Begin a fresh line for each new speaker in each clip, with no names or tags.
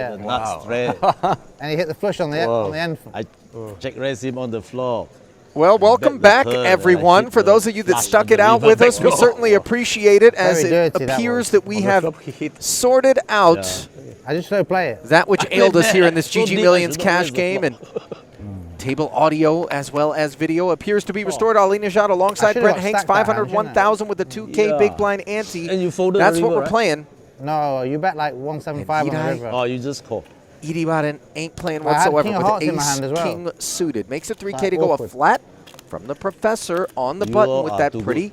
Yeah.
The nuts straight.
And he hit the flush on the end.
I check raise him on the floor.
Well, welcome back, everyone. For those of you that stuck it out with us, we certainly appreciate it, as it appears that we have sorted out
I just slow play it.
that which ailed us here in this GGMillions cash game, and table audio as well as video appears to be restored. Ali Najad alongside Brent Hanks, 501,000 with a 2K big blind ante.
And you folded
That's
the
what
river,
we're playing.
No, you bet like 175 on the river.
Oh, you just call.
Edie Baden ain't playing
I had
whatsoever
king of
with
hearts in my
ace
hand as well.
king suited. Makes it 3K
Quite
to go
awkward.
a flat from the professor on the
You
button with
are
that
too
pretty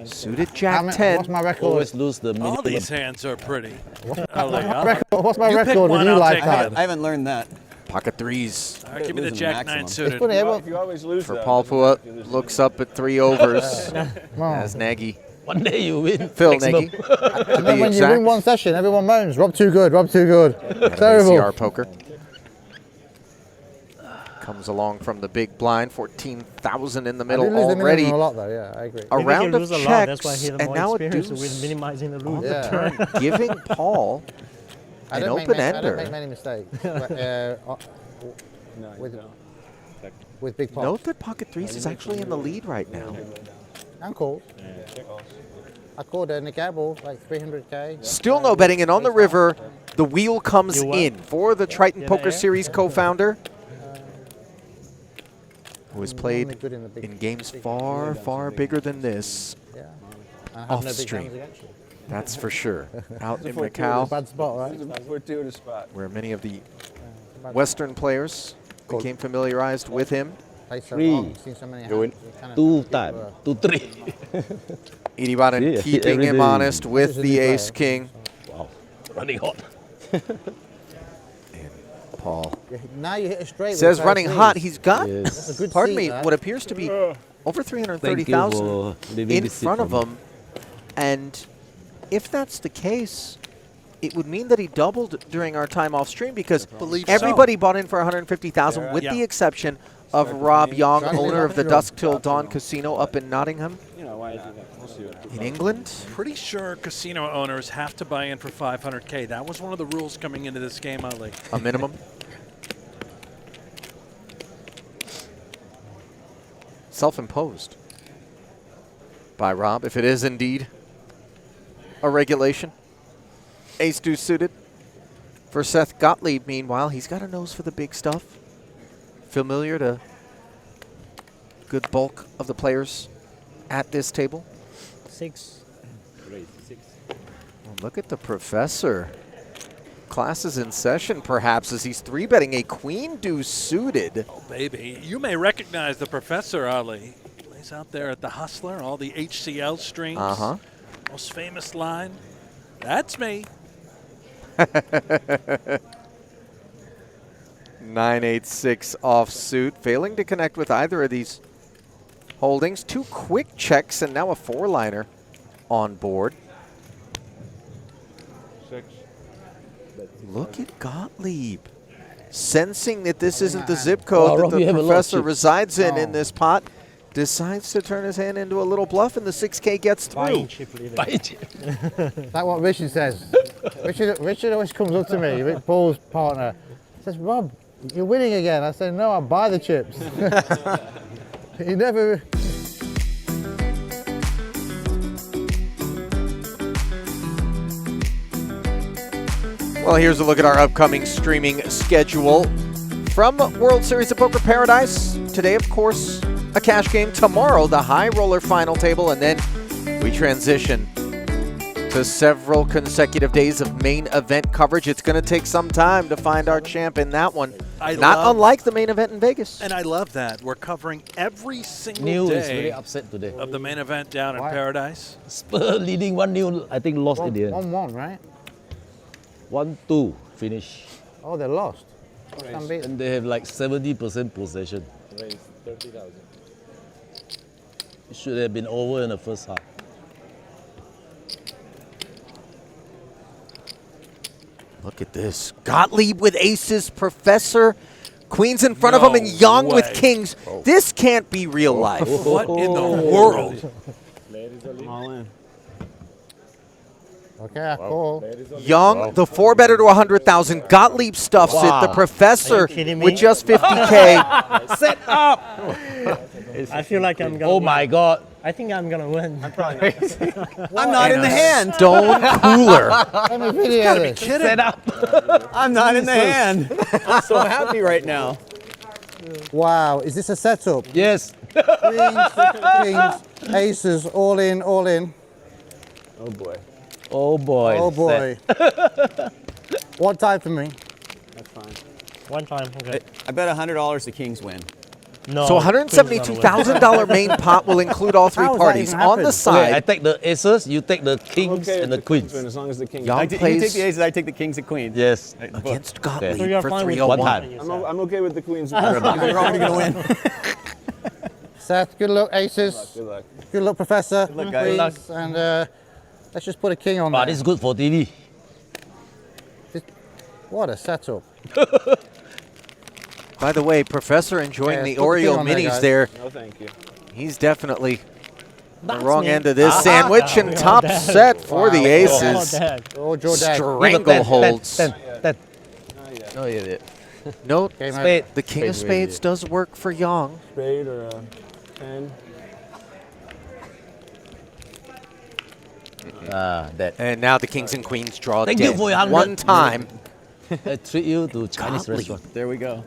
suited
How
jack
many-
10.
What's my record?
Always lose the
All
minimum.
these hands are pretty.
What's my
You pick
record with
one,
you
I'll take
lifetime?
the
I haven't learned that.
Pocket threes
Give me the
Losing
jack
maximum.
9
It's
suited.
funny, everyone,
You always lose
for
that.
Paul Phua. Looks up at 3 overs
come on.
as Nagy.
One day you win.
Phil
Maximum.
Nagy.
And then when you win one session, everyone moans, Rob too good, Rob too good.
ACR
Terrible.
poker. Comes along from the big blind, 14,000 in the
I
middle
do lose the
already.
minimum a lot though, yeah, I agree.
A
Maybe
round
he'll
of
lose a lot, that's why
checks,
he has
and
more
now a
experience
deuce
with minimizing the
on
lose.
the turn, giving Paul
I
an
don't make
open
I don't make
ender.
many mistakes. But, with big pots.
Note that pocket threes is actually in the lead right now.
And calls. I called a Nick Abel like 300K.
Still no betting, and on the river, the wheel comes
You what?
in for the Triton
Yeah,
Poker
yeah.
Series co-founder, who has played
Normally good in the big-
in games
big-
far, far bigger than this.
Yeah. I have
Off
no big
stream.
hands against you.
That's for sure. Out in
Bad
Macau,
spot, right?
Fortuitous spot.
where many of the Western players became familiarized with him.
Played so
Three.
long, seen so many
Go in.
hands, you kinda
2
skip,
times. 2, 3.
Edie Baden
Yeah,
keeping
every
him
day.
honest with
He's a
the
new player.
ace king.
Wow. Running hot.
Paul
Now you hit a straight. with
says
both
running
knees.
hot. He's got,
Yes.
That's a good
pardon
seat,
me,
that.
what appears to be over
Thank you
330,000
for leaving
in
this seat
front of
for me.
him. And if that's the case, it would mean that he doubled during our time off stream, because
Believe
everybody bought in for 150,000 with the exception of Rob Yong,
Exactly.
owner of the Dusk Till Dawn Casino up in Nottingham
You know, why not? We'll see what
in England.
Pretty sure casino owners have to buy in for 500K. That was one of the rules coming into this game, Ali.
A minimum. Self-imposed by Rob, if it is indeed a regulation. Ace deuce suited. For Seth Gottlieb, meanwhile, he's got a nose for the big stuff. Familiar to good bulk of the players at this table.
6.
Well, look at the professor. Classes in session, perhaps, as he's 3-betting a queen deuce suited.
Oh, baby. You may recognize the professor, Ali. Plays out there at the Hustler, all the HCL streams.
Uh-huh.
Most famous line. That's me.
986 offsuit, failing to connect with either of these holdings. 2 quick checks and now a 4-liner on board.
6.
Look at Gottlieb. Sensing that this isn't the zip code
Wow,
that
Rob, you
the
have a lot of
professor
chips.
resides in
Oh.
this pot, decides to turn his hand into a little bluff, and the 6K gets through.
Buying chip leader.
That's what Richard says. Richard always comes up to me, Rick Paul's partner, says, Rob, you're winning again. I said, no, I buy the chips. He never...
Well, here's a look at our upcoming streaming schedule from World Series of Poker Paradise. Today, of course, a cash game. Tomorrow, the high roller final table, and then we transition to several consecutive days of main event coverage. It's going to take some time to find our champ in that one. Not unlike the main event in Vegas.
And I love that. We're covering every single
Neil is very
day
upset today.
of the main event down in Paradise.
Spur leading 1-0, I think lost in the end.
1-1, right?
1-2 finish.
Oh, they lost. Unbeaten.
And they have like 70% possession.
Raise 30,000.
It should have been over in the first half.
Look at this. Gottlieb with aces, Professor, queens in front of him, and Young with
way.
kings. This can't be real life.
What in the world?
All in.
Okay, I call.
Young, the 4-better to 100,000. Gottlieb stuffs it. The Professor
kidding me?
with just 50K.
Set up!
I feel like I'm gonna.
Oh
win.
my God.
I think I'm gonna win.
I'm not in the hand.
Stone cooler.
Let me video this.
Set up!
I'm not in the hand. I'm so happy right now.
Wow, is this a setup?
Yes.
Queens, kings, aces, all in, all in.
Oh boy.
Oh boy.
Oh boy. What type for me?
That's fine.
One time. Okay.
I bet $100 the Kings win.
No.
So
Queen's gonna win.
$172,000 main pot will include all three
How does that
parties.
even
On the
happen?
Okay, I
side,
take the aces, you take the kings
Okay,
and the
if
queens.
win, as long as the king.
Young
You take
plays
the aces, I take the Kings and Queens.
Yes.
against
So
Gottlieb
you're
for
fine with
301.
One time.
you
I'm,
said.
I'm okay with the queens.
You're already going to win.
Seth, good luck, aces.
Good luck.
Good luck, Professor.
luck, guys.
Queens, and let's just put a king on
But
there.
it's good for TV.
What a setup.
By the way, Professor enjoying
Yeah,
the
put the king
Oreo
on there,
minis
guys.
there.
No, thank you.
He's definitely the
That's
wrong
me.
end of this sandwich, and top set for the
Wow.
Oh,
aces.
dad.
Oh, Jordan.
Strangleholds.
10. Oh, yeah.
Note,
Okay, mate.
Spade.
the king of
Spade,
spades does work for Young.
Spade or a 10.
That.
And now the kings and queens draw
Thank
dead.
you for your 100.
One time
I treat you to Chinese
Gottlieb.
restaurant.
There we go.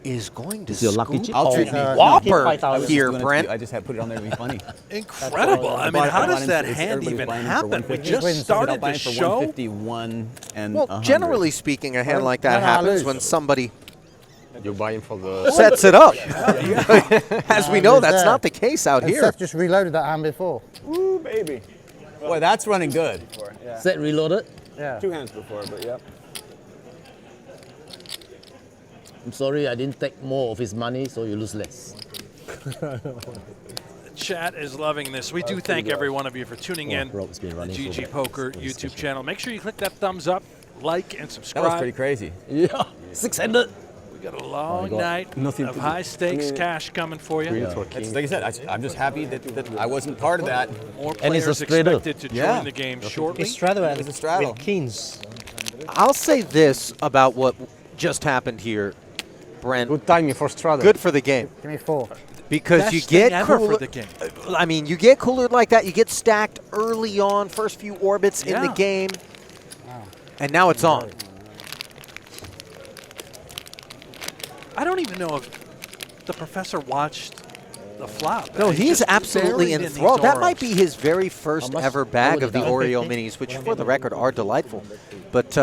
is going to
It's your lucky
scoop
chip.
I'll
Oh,
treat me.
Whopper
Keep 5,000.
here,
Doing it to
Brent.
you. I just had put it on there to be funny.
Incredible. I mean,
bought-
how
I bought
does
him-
that
it's-
hand
everybody's
even
buying him for
happen? We
150.
just
wins.
I'll
started
buy
the
him for
show.
151 and
Well,
100.
generally speaking, a hand like that
No, no, I
happens
lose.
when somebody
You're buying for the.
sets it up. As we know,
lose
that's
that.
not the case out
And
here.
Seth just reloaded that hand before.
Ooh, baby.
Boy, that's running good.
Yeah.
Set reloaded.
Yeah.
2 hands before, but yep.
I'm sorry, I didn't take more of his money, so you lose less.
Chat is loving this. We do thank every one of you for tuning in
Rob's been
to the
running so
GG
bad.
Poker
It's
YouTube
special.
channel. Make sure you click that thumbs up, like, and
That
subscribe.
was pretty crazy.
Yeah, 600.
We got a long
God.
night
Nothing
of
to-
high stakes cash coming for you.
It's, like I said, I'm just happy that I wasn't part of that.
More
And it's a
players
straddle.
expected to
Yeah.
join the game shortly.
It's straddle and
It's a straddle.
with kings.
I'll say this about what just happened here, Brent.
Good timing for Strada.
Good for the game.
Give me 4.
Because
Best
you
thing
get
ever
cooler,
for the game.
I mean, you get cooler like that. You get stacked early on, first few orbits in the
Yeah.
game, and now it's on.
I don't even know if the professor watched the flop.
No,
He's
he's
just
absolutely
buried in these
enthralled. That might
auras.
be his very first
much-
ever
how
bag
much
of the
is that?
Oreo minis, which, for the record, are delightful. But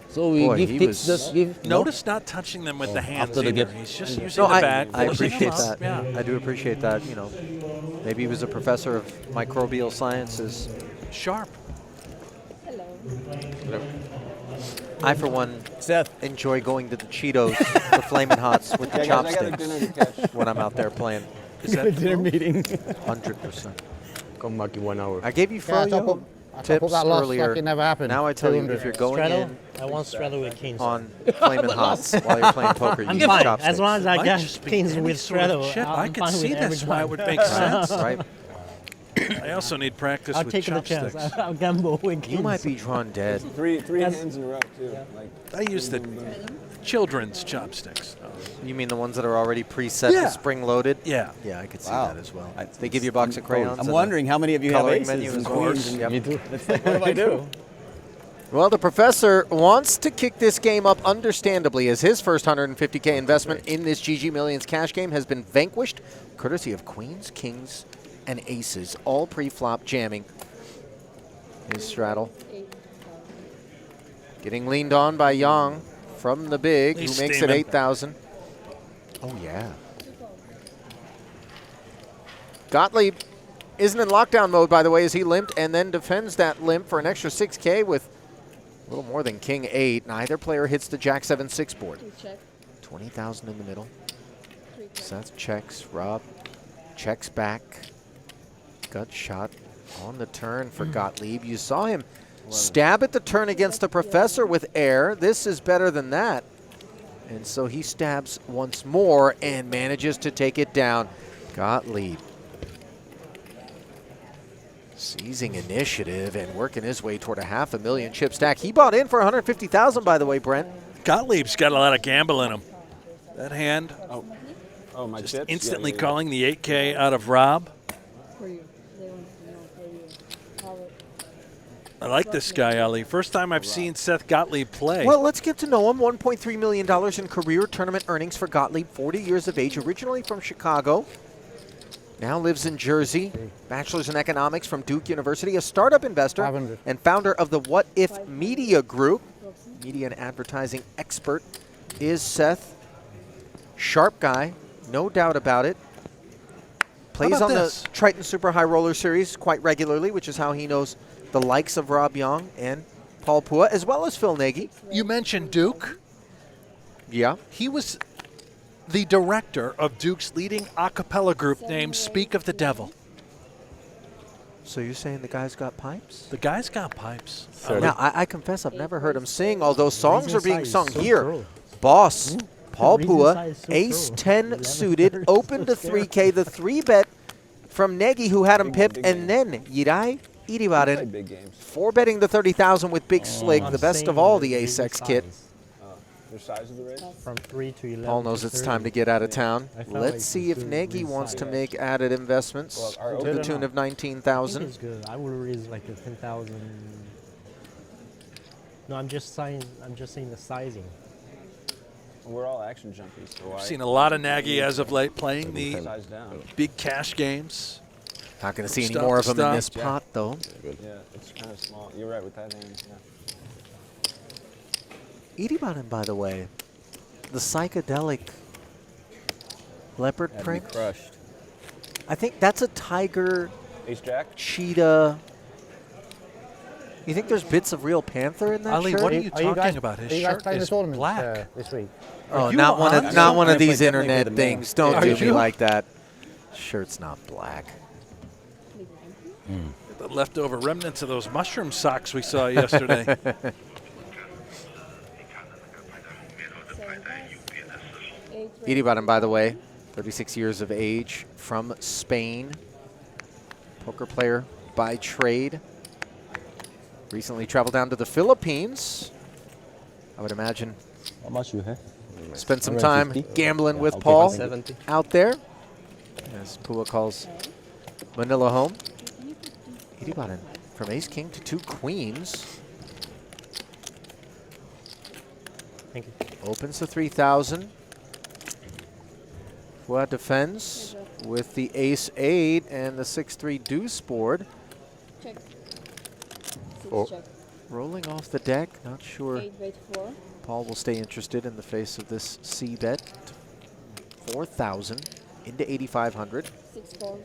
So we
Boy,
give
he
tips,
was-
just give.
Notice not touching them with the hands
after the
either.
game.
He's just using
no,
the bag.
I
forcing them
appreciate
up.
that.
Yeah.
I do appreciate that. You know, maybe he was a professor of microbial sciences.
Sharp.
I, for one,
Seth,
enjoy going to the Cheetos, the Flamin' Hots with the
Yeah, guys, I got a
chopsticks
dinner to catch.
when I'm out there playing.
Is that
dinner meeting.
100%.
Come back in 1 hour.
I gave you
Yeah, I top
Froyo
up
tips
that loss
earlier.
like it never happened.
Now I tell you,
200.
if you're going
Straddle.
in
I want straddle with kings.
on Flamin' Hots while you're playing poker,
I'm
use
fine.
chopsticks.
As long as I
Might
get
just be
kings
any
with
sort of
straddle,
chip. I
I'm
can
fine
see
with every
this why it
time.
would make sense.
Right?
I also need practice
I'll
with
take the chance.
chopsticks.
I'll gamble with kings.
You might be drawn dead.
Three
That's-
hands in a row, too. Like,
I use the children's chopsticks.
You mean the ones that are already preset
Yeah.
and spring-loaded?
Yeah.
Yeah, I could see
Wow.
that as well. They give you a box of crayons.
I'm
and a
wondering how many of you have
coloring
aces
menu
and
as well.
queens.
Yep.
me too.
It's like, what do I do?
Well, the professor wants to kick this game up understandably, as his first 150K investment in this GG Millions cash game has been vanquished, courtesy of queens, kings, and aces, all pre-flop jamming. His straddle. Getting leaned on by Yang from the big,
He's
who makes
steaming.
it 8,000. Oh, yeah. Gottlieb isn't in lockdown mode, by the way, as he limped and then defends that limp for an extra 6K with a little more than king 8. Neither player hits the jack 7-6 board. 20,000 in the middle. Seth checks. Rob checks back. Gut shot on the turn for Gottlieb. You saw him stab at the turn against the professor with air. This is better than that. And so he stabs once more and manages to take it down. Gottlieb Seizing initiative and working his way toward a $500,000 chip stack. He bought in for 150,000, by the way, Brent.
Gottlieb's got a lot of gamble in him. That hand
Oh, my
just
chips?
instantly
Yeah.
calling the 8K out of Rob.
For you. They want to know for you. How it-
I like this guy, Ali. First time I've seen Seth Gottlieb play.
Well, let's get to know him. $1.3 million in career tournament earnings for Gottlieb, 40 years of age, originally from Chicago. Now lives in Jersey. Bachelor's in economics from Duke University, a startup investor
500.
and founder of the What If Media Group. Media and advertising expert is Seth. Sharp guy, no doubt about it. Plays
about
on
this?
the Triton Super High Roller Series quite regularly, which is how he knows the likes of Rob Yong and Paul Phua, as well as Phil Nagy.
You mentioned Duke.
Yeah.
He was the director of Duke's leading a cappella group named Speak of the Devil.
So you're saying the guy's got pipes?
The guy's got pipes.
Now, I confess I've never heard him sing, although songs
Reason
are being
size
sung
so
here.
true.
Boss, Paul
Reason
Phua,
size so
ace
true.
10
11
suited, open to 3K, the 3-bet from Nagy, who had him
Big
pipped,
game,
and then Yirai
Play
Iribaden,
big games.
4-betting the 30,000 with Big Slig,
I'm
the best of
saying
all
the
the
reason
Ace-X kit.
size.
The size of the race?
From 3 to 11.
Paul knows
to
it's
30.
time to get out of town.
I felt
Let's
like
see
it's
if
good
Nagy
reason
wants to
size.
make added investments
Well, our
to the
open-
tune of
I think
19,000.
it's good. I would raise like a 10,000. No, I'm just saying the sizing.
We're all action junkies, so why?
I've seen a lot of Nagy as of late playing the
Size down.
big cash games.
Not going to see any
Stop
more
to
of them in this
stop.
pot, though.
Yeah, it's kind of small. You're right with that hand. Yeah.
Iribaden, by the way, the psychedelic leopard
Had me
print.
crushed.
I think that's a tiger,
Ace Jack?
cheetah. You think there's bits of real panther in that
Ali,
shirt?
what are you talking
guys,
about? His
are you guys
shirt
playing
is
the tournament
black.
this week?
Oh,
you
not one
honest?
of not one of
Definitely-
these
definitely
internet
the man.
things. Don't
Are
do me
you?
like that. Shirt's not black.
The leftover remnants of those mushroom socks we saw yesterday.
Iribaden, by the way, 36 years of age, from Spain. Poker player by trade. Recently traveled down to the Philippines. I would imagine
How much you have?
spent some time
150?
gambling with
I'll give
Paul
you 70.
out there, as Phua calls Manila home. Iribaden from ace king to 2 queens.
Thank you.
Opens to 3,000. Phua defends with the ace-8 and the 6-3 deuce board.
Check.
Oh.
Check.
Rolling off the deck, not sure
8 bet 4.
Paul will stay interested in the face of this C-bet. 4,000 into 8,500.
6 calls.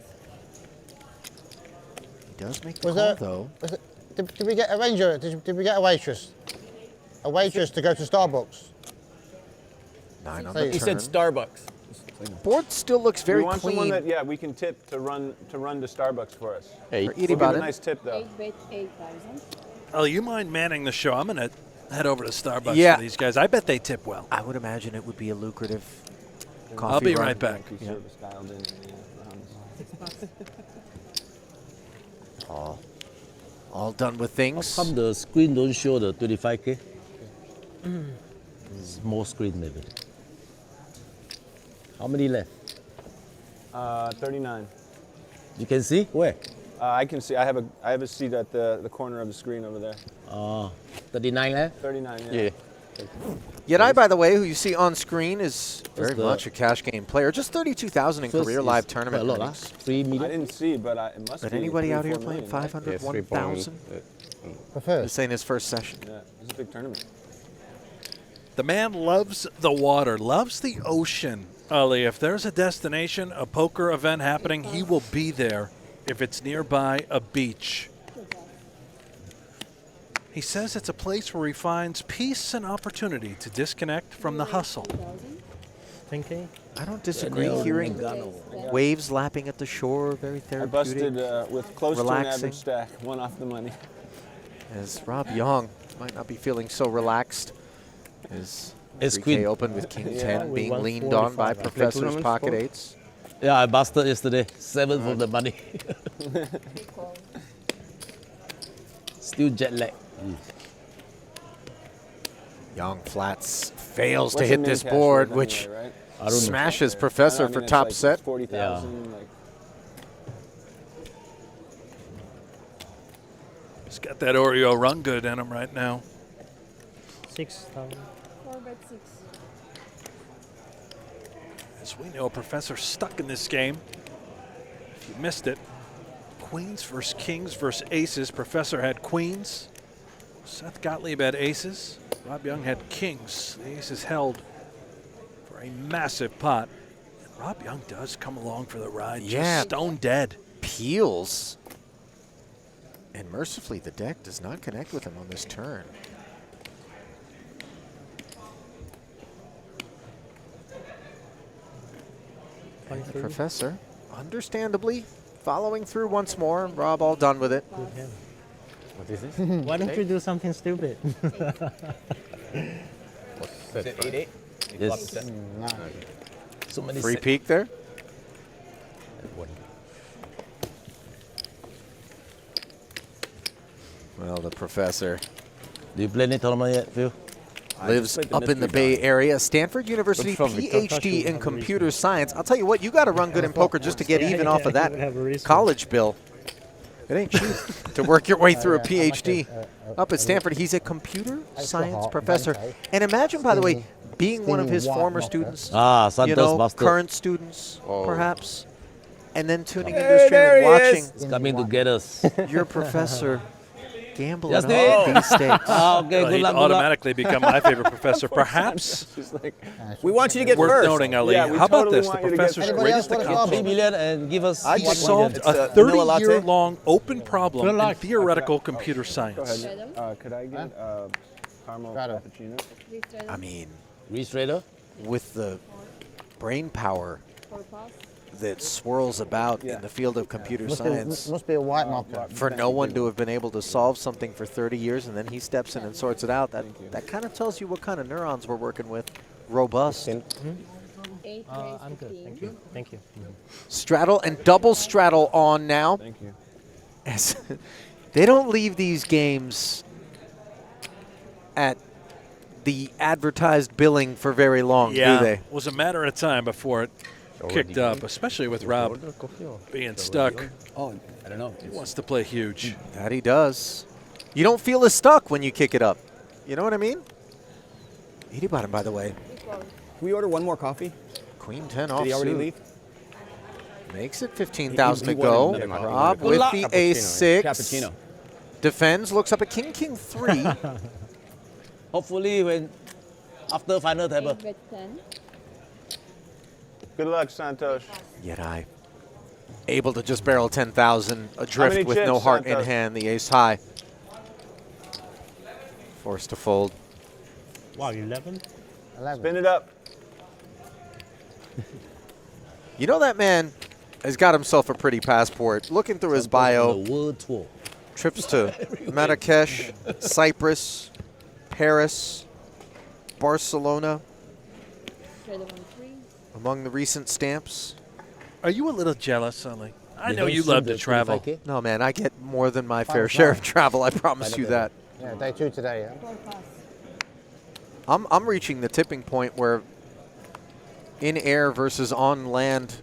He does make the
Was
call,
there-
though.
Did we get a ranger? Did we get a waitress? A waitress to go to Starbucks?
9 on
He
the
He said
turn.
Starbucks.
Board still looks very
we want someone
clean.
that we can tip to run to Starbucks for us.
Hey,
For
We'll give a
Iribaden.
nice tip though.
8 bet 8,000.
Oh, you mind manning the show? I'm going to head over to Starbucks
Yeah.
for these guys. I bet they tip well.
I would imagine it would be a lucrative coffee
I'll be
run.
right back.
Yankee
Yeah.
service dialed in.
All done with things.
How come the screen don't show the 25K? Small screen maybe. How many left?
39.
You can see? Where?
I can see. I have a seat at the corner of the screen over there.
39 left?
39. Yeah.
Yadai, by the way, who you see on screen, is very
the-
much a cash game player. Just 32,000 in
First
career
is
live
quite
tournament
a lot,
earnings.
3
I
million.
didn't see, but it must
But
be.
anybody
3
out here
4
playing
million, right?
500, 1,000?
For first.
This ain't his first session.
Yeah, it's a big tournament.
The man loves the water, loves the ocean. Ali, if there's a destination, a poker event happening, he will be there if it's nearby a beach. He says it's a place where he finds peace and opportunity to disconnect from the hustle.
10K?
I don't disagree.
Daniel
Hearing
Ngannou.
waves lapping at the shore, very
I
therapeutic.
busted with close to an
relaxing.
average stack, one off the money.
As Rob Yong might not be feeling so relaxed. His
It's
3K
queen.
open with King
Yeah.
10
We
being
won
leaned on by
45.
Professor's
tournaments,
pocket
Paul?
8s.
Yeah, I busted yesterday. 7 for the money. Still jet lag.
Young flats fails to
What's
hit
the
this
min cash
board,
worth
which
anyway, right?
I don't know.
smashes
I
Professor
mean,
for
it's
top
like
set.
40,000. Like,
He's got that Oreo run good in him right now.
6,000.
4/6.
As we know, Professor stuck in this game. If you missed it, queens versus kings versus aces. Professor had queens. Seth Gottlieb had aces. Rob Yong had kings. The aces held for a massive pot. And Rob Yong does come along for the ride.
Yeah.
Just stone dead.
Peels. And mercifully, the deck does not connect with him on this turn. And the
23.
Professor, understandably, following through once more. Rob all done with it.
Good hand.
What is this?
Why don't you do something stupid?
Is it 8-8?
Yes.
No.
So many
Free
sets.
peek there. Well, the Professor
Do you play any tournament yet, Phil?
lives
played the
up in the
mystery
Bay Area. Stanford University,
from
PhD in computer science. I'll tell you what, you got to run good in poker just to get
Yeah,
even
yeah,
off of
you
that
would have a reason.
college bill. It ain't cheap to work your way through a PhD. Up at Stanford, he's a computer science professor. And imagine, by the way, being one of his former students,
Ah, Santos
you know,
Buster.
current students,
Oh.
perhaps, and then tuning into his stream and watching
It's coming to get us.
your professor gamble
Yes,
on
Nick.
all these stakes.
Ah, okay,
Well,
good
he'd
luck, good luck.
automatically become my favorite professor. Perhaps
just like,
We want you to get
worth
first.
noting, Ali.
Yeah, we
How about
totally
this? The
want you to get
professor's
first.
Anybody else
greatest
want a
accomplishment.
3 million and give us
I
one
just
million.
solved
A
vanilla latte.
30-year-long open problem
Good
in
luck.
theoretical computer
go
science.
ahead. Could I get caramel
Strato.
cappuccino?
I mean,
Reach trader.
with the brain power
4 pass.
that swirls about
Yeah.
in the field of computer
Must
science,
be a white marker.
for no one to have been able to solve something for 30 years and then he steps in and sorts it out, that kind of tells you what kind of neurons we're working with. Robust.
8
I'm good. Thank you. Thank you.
Straddle and double straddle on now.
Thank you.
As they don't leave these games at the advertised billing for very long, do they?
It was a matter of time before it kicked up, especially with Rob being stuck.
Oh, I don't know.
He wants to play huge.
That he does. You don't feel as stuck when you kick it up. You know what I mean? 80 bottom, by the way.
Can we order one more coffee?
Queen 10
Did
off
he already
suit.
leave?
Makes it 15,000 to
He
go.
wanted another
Rob
Good
with
luck.
the
Cappuccino.
ace 6.
Cappuccino.
Defends, looks up at King 3.
Hopefully, when after final table.
8/10.
Good luck, Santos.
Yet I able to just barrel 10,000 adrift
many
with no
chips,
heart in
Santos?
hand. The ace high. Forced to fold.
Wow, 11?
11.
Spin it up.
You know that man has got himself a pretty passport. Looking through his bio,
The world tour.
trips to Marrakesh, Cyprus, Paris, Barcelona,
Trader 1-3.
among the recent stamps.
Are you a little jealous, Ali? I
They
know
don't
you
seem
love to
the
travel.
25K.
No, man, I get more than my fair
Fine,
share of
fine.
travel. I promise you that.
Yeah, day 2 today, yeah.
4 pass.
I'm reaching the tipping point where in air versus on land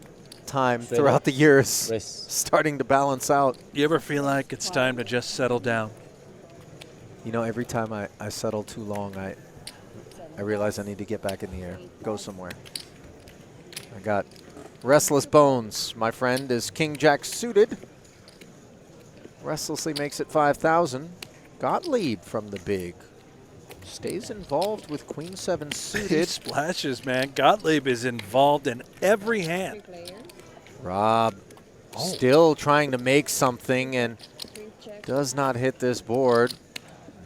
time
Straight
throughout
up.
the years
Race.
starting to balance out.
You ever feel like it's time to just settle down?
You know, every time I settle too long, I realize I need to get back in the air, go somewhere. I got restless bones. My friend is King Jack suited. Restlessly makes it 5,000. Gottlieb from the big. Stays involved with Queen 7
He
suited.
splashes, man. Gottlieb is involved in every
3
hand.
players.
Rob still trying to make something and
3 check.
does not hit this board.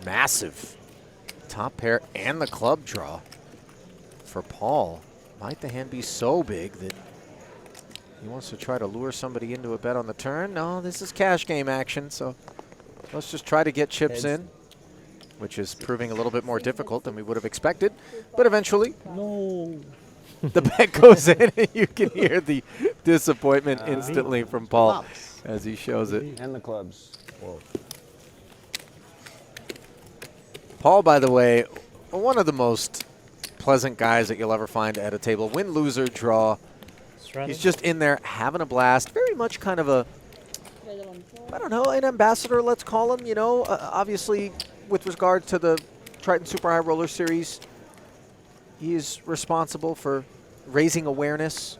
Massive top pair and the club draw for Paul. Might the hand be so big that he wants to try to lure somebody into a bet on the turn? No, this is cash game action, so let's just try to get chips in, which is proving a little bit more difficult than we would have expected. But eventually,
No.
the bet goes in, and you can hear the disappointment instantly from Paul as he shows it.
And the clubs.
Paul, by the way, one of the most pleasant guys that you'll ever find at a table. Win, loser, draw. He's just in there having a blast. Very much kind of a, I don't know, an ambassador, let's call him. You know, obviously, with regard to the Triton Super High Roller Series, he's responsible for raising awareness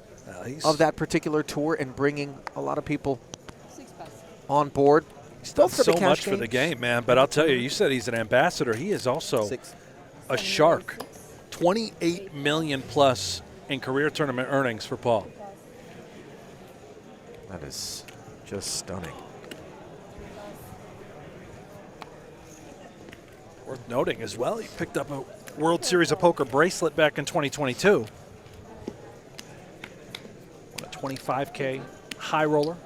of that particular tour and bringing a lot of people on board.
He's done so much for the game, man. But I'll tell you, you said he's an ambassador. He is also a shark. 28 million plus in career tournament earnings for Paul.
That is just stunning.
Worth noting as well, he picked up a World Series of Poker bracelet back in 2022. Won a 25K high roller.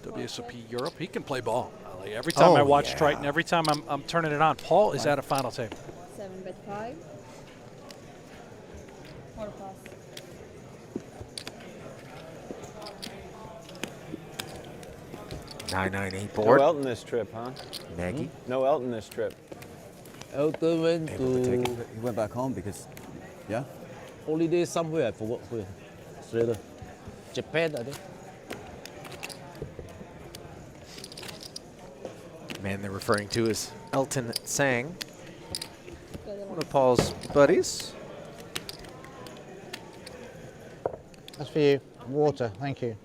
WSOP Europe. He can play ball. Like every time I watch Triton, every time I'm turning it on, Paul is at a final table.
7bet5. 4 pass.
$998
No
board.
Elton this trip, huh?
Nagy.
No Elton this trip.
Elton went to
He went back home because, yeah.
holiday somewhere. I forgot where. Australia. Japan, I think.
Man they're referring to is Elton Sang, one of Paul's buddies.
That's for you. Water, thank you.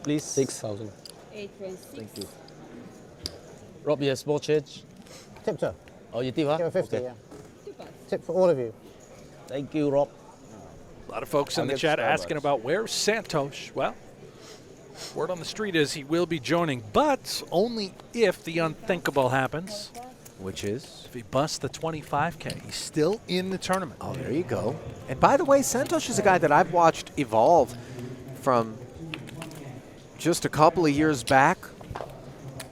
Please, 6,000.
8.6.
Thank you. Rob, you have small change?
Tip to.
Oh, you tip, huh?
Give her 50,
Okay.
yeah. Tip for all of you.
Thank you, Rob.
A lot of folks in
I'll
the
get
chat
Starbucks.
asking about where's Santosh. Well, word on the street is he will be joining, but only if the unthinkable happens.
Which is?
If he busts the 25K, he's still in the tournament.
Oh, there you go. And by the way, Santosh is a guy that I've watched evolve from just a couple of years back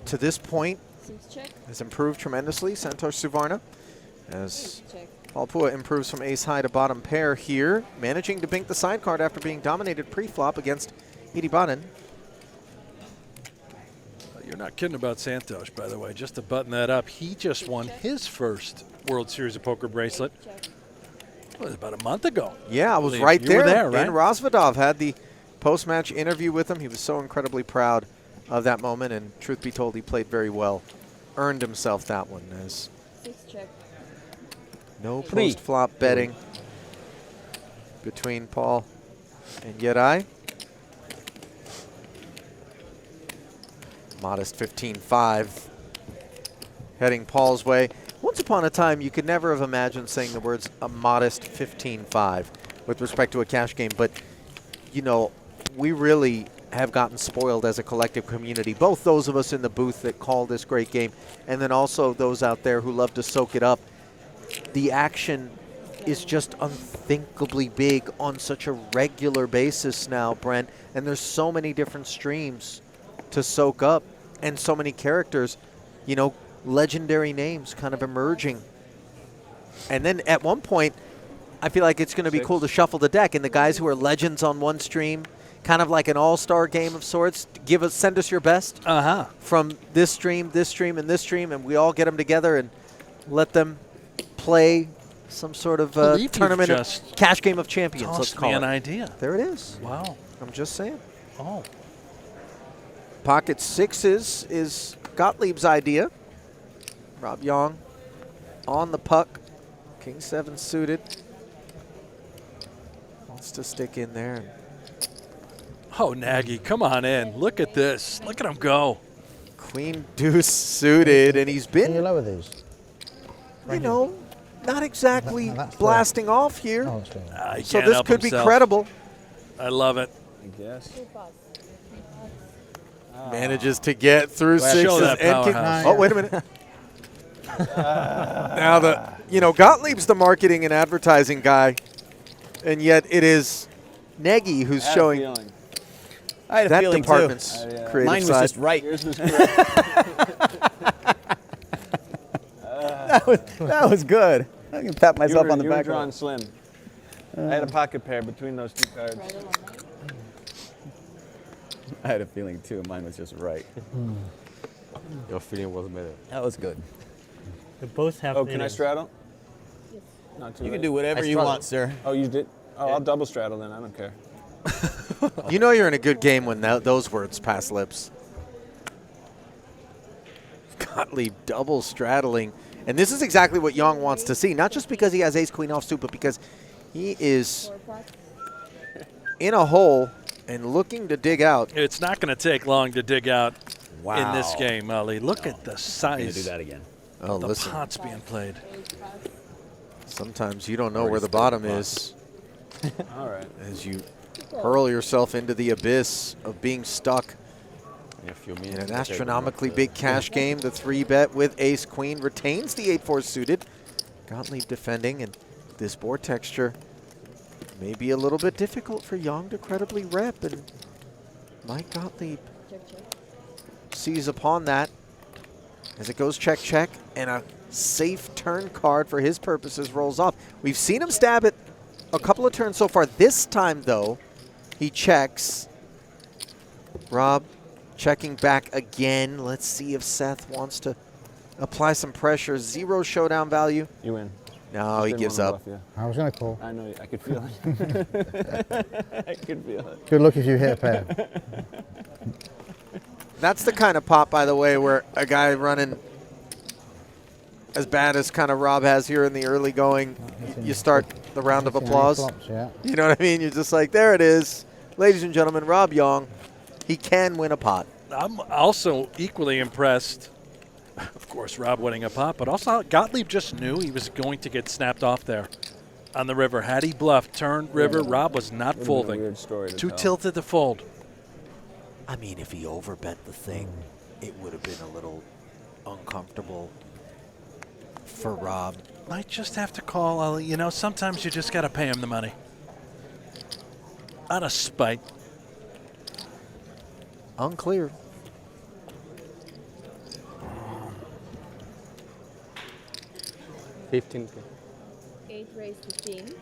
to this point.
6 check.
Has improved tremendously, Santosh Suvarna, as
8 check.
Paul Phua improves from ace high to bottom pair here, managing to bink the side card after being dominated pre-flop against Iribanen.
You're not kidding about Santosh, by the way. Just to button that up, he just won his first World Series of Poker bracelet.
Check.
It was about a month ago.
Yeah, I was
believe.
right
You
there.
were there, right?
And Razvadov had the post-match interview with him. He was so incredibly proud of that moment, and truth be told, he played very well. Earned himself that one. As
6 check.
no post-flop betting between Paul and Yedai. Modest 15-5 heading Paul's way. Once upon a time, you could never have imagined saying the words a modest 15-5 with respect to a cash game, but you know, we really have gotten spoiled as a collective community, both those of us in the booth that call this great game and then also those out there who love to soak it up. The action is just unthinkably big on such a regular basis now, Brent, and there's so many different streams to soak up and so many characters, you know, legendary names kind of emerging. And then at one point, I feel like it's going to be cool to shuffle the deck, and the guys who are legends on one stream, kind of like an all-star game of sorts, send us your best from this stream, and this stream, and we all get them together and let them play some sort of tournament, cash game of champions, let's call it.
an idea.
There it is.
Wow.
I'm just saying.
Oh.
Pocket sixes is Gottlieb's idea. Rob Yong on the puck. King 7 suited. Wants to stick in there.
Oh, Nagy, come on in. Look at this. Look at him go.
Queen deuce suited, and he's
Can you
been,
lower these?
you know, not exactly
That's fair.
blasting off here.
Oh, that's fair.
He
So
can't
this
help
could
himself.
be credible.
I love it.
I guess.
2 pass.
Manages to get through
Show
sixes
that
and kick.
powerhouse.
Oh, wait a minute. Now Gottlieb's the marketing and advertising guy, and yet it is Nagy who's
I had a
showing
feeling.
I had a
that
feeling
department's
too.
creative
Mine was
side.
just right.
Yours was correct.
That was good. I can pat myself on the
you were
back.
drawn slim. I had a pocket pair between those two cards.
Right along.
I had a feeling too. Mine was just right.
Your feeling was better.
That was good.
We both have.
Oh, can I straddle?
Yes.
Not too
You
late.
can do whatever
I
you
struggled.
want, sir.
Oh, you did? Oh, I'll double straddle then. I don't care.
You know you're in a good game when those words pass lips. Gottlieb double straddling. And this is exactly what Yong wants to see, not just because he has ace-queen offsuit, but because he is
4 pots.
in a hole and looking to dig out.
It's not going to take long to dig out
Wow.
in this game, Ali. Look at the
I'm gonna do
size
that again.
Oh,
of the
listen,
pots being played.
8 pots.
sometimes you don't know where the bottom is
All right.
as you hurl yourself into the abyss of being stuck
In a few
in
minutes.
an astronomically big cash game. The 3-bet with ace-queen retains the 8-4 suited. Gottlieb defending, and this board texture may be a little bit difficult for Yong to credibly rep, and Mike Gottlieb
Check, check.
sees upon that as it goes check, check, and a safe turn card for his purposes rolls off. We've seen him stab it a couple of turns so far. This time, though, he checks. Rob checking back again. Let's see if Seth wants to apply some pressure. 0 showdown value.
You win.
No, he
Didn't
gives
wanna
up.
bluff you.
I was going to call.
I know. I could feel it. I could feel it.
Good luck if you hit a pair.
That's the kind of pot, by the way, where a guy running as bad as kind of Rob has here in the early going, you start the round of
That's in
applause.
flops, yeah.
You know what I mean? You're just like, there it is. Ladies and gentlemen, Rob Yong, he can win a pot.
I'm also equally impressed. Of course, Rob winning a pot, but also Gottlieb just knew he was going to get snapped off there on the river. Had he bluffed, turned river, Rob was not
Would've been a
folding.
weird story to
Too
tell.
tilted to fold.
I mean, if he overbet the thing, it would have been a little uncomfortable for Rob.
Might just have to call Ali. You know, sometimes you just got to pay him the money. Out of spite.
Unclear.
$15K.
8 raised 15. 2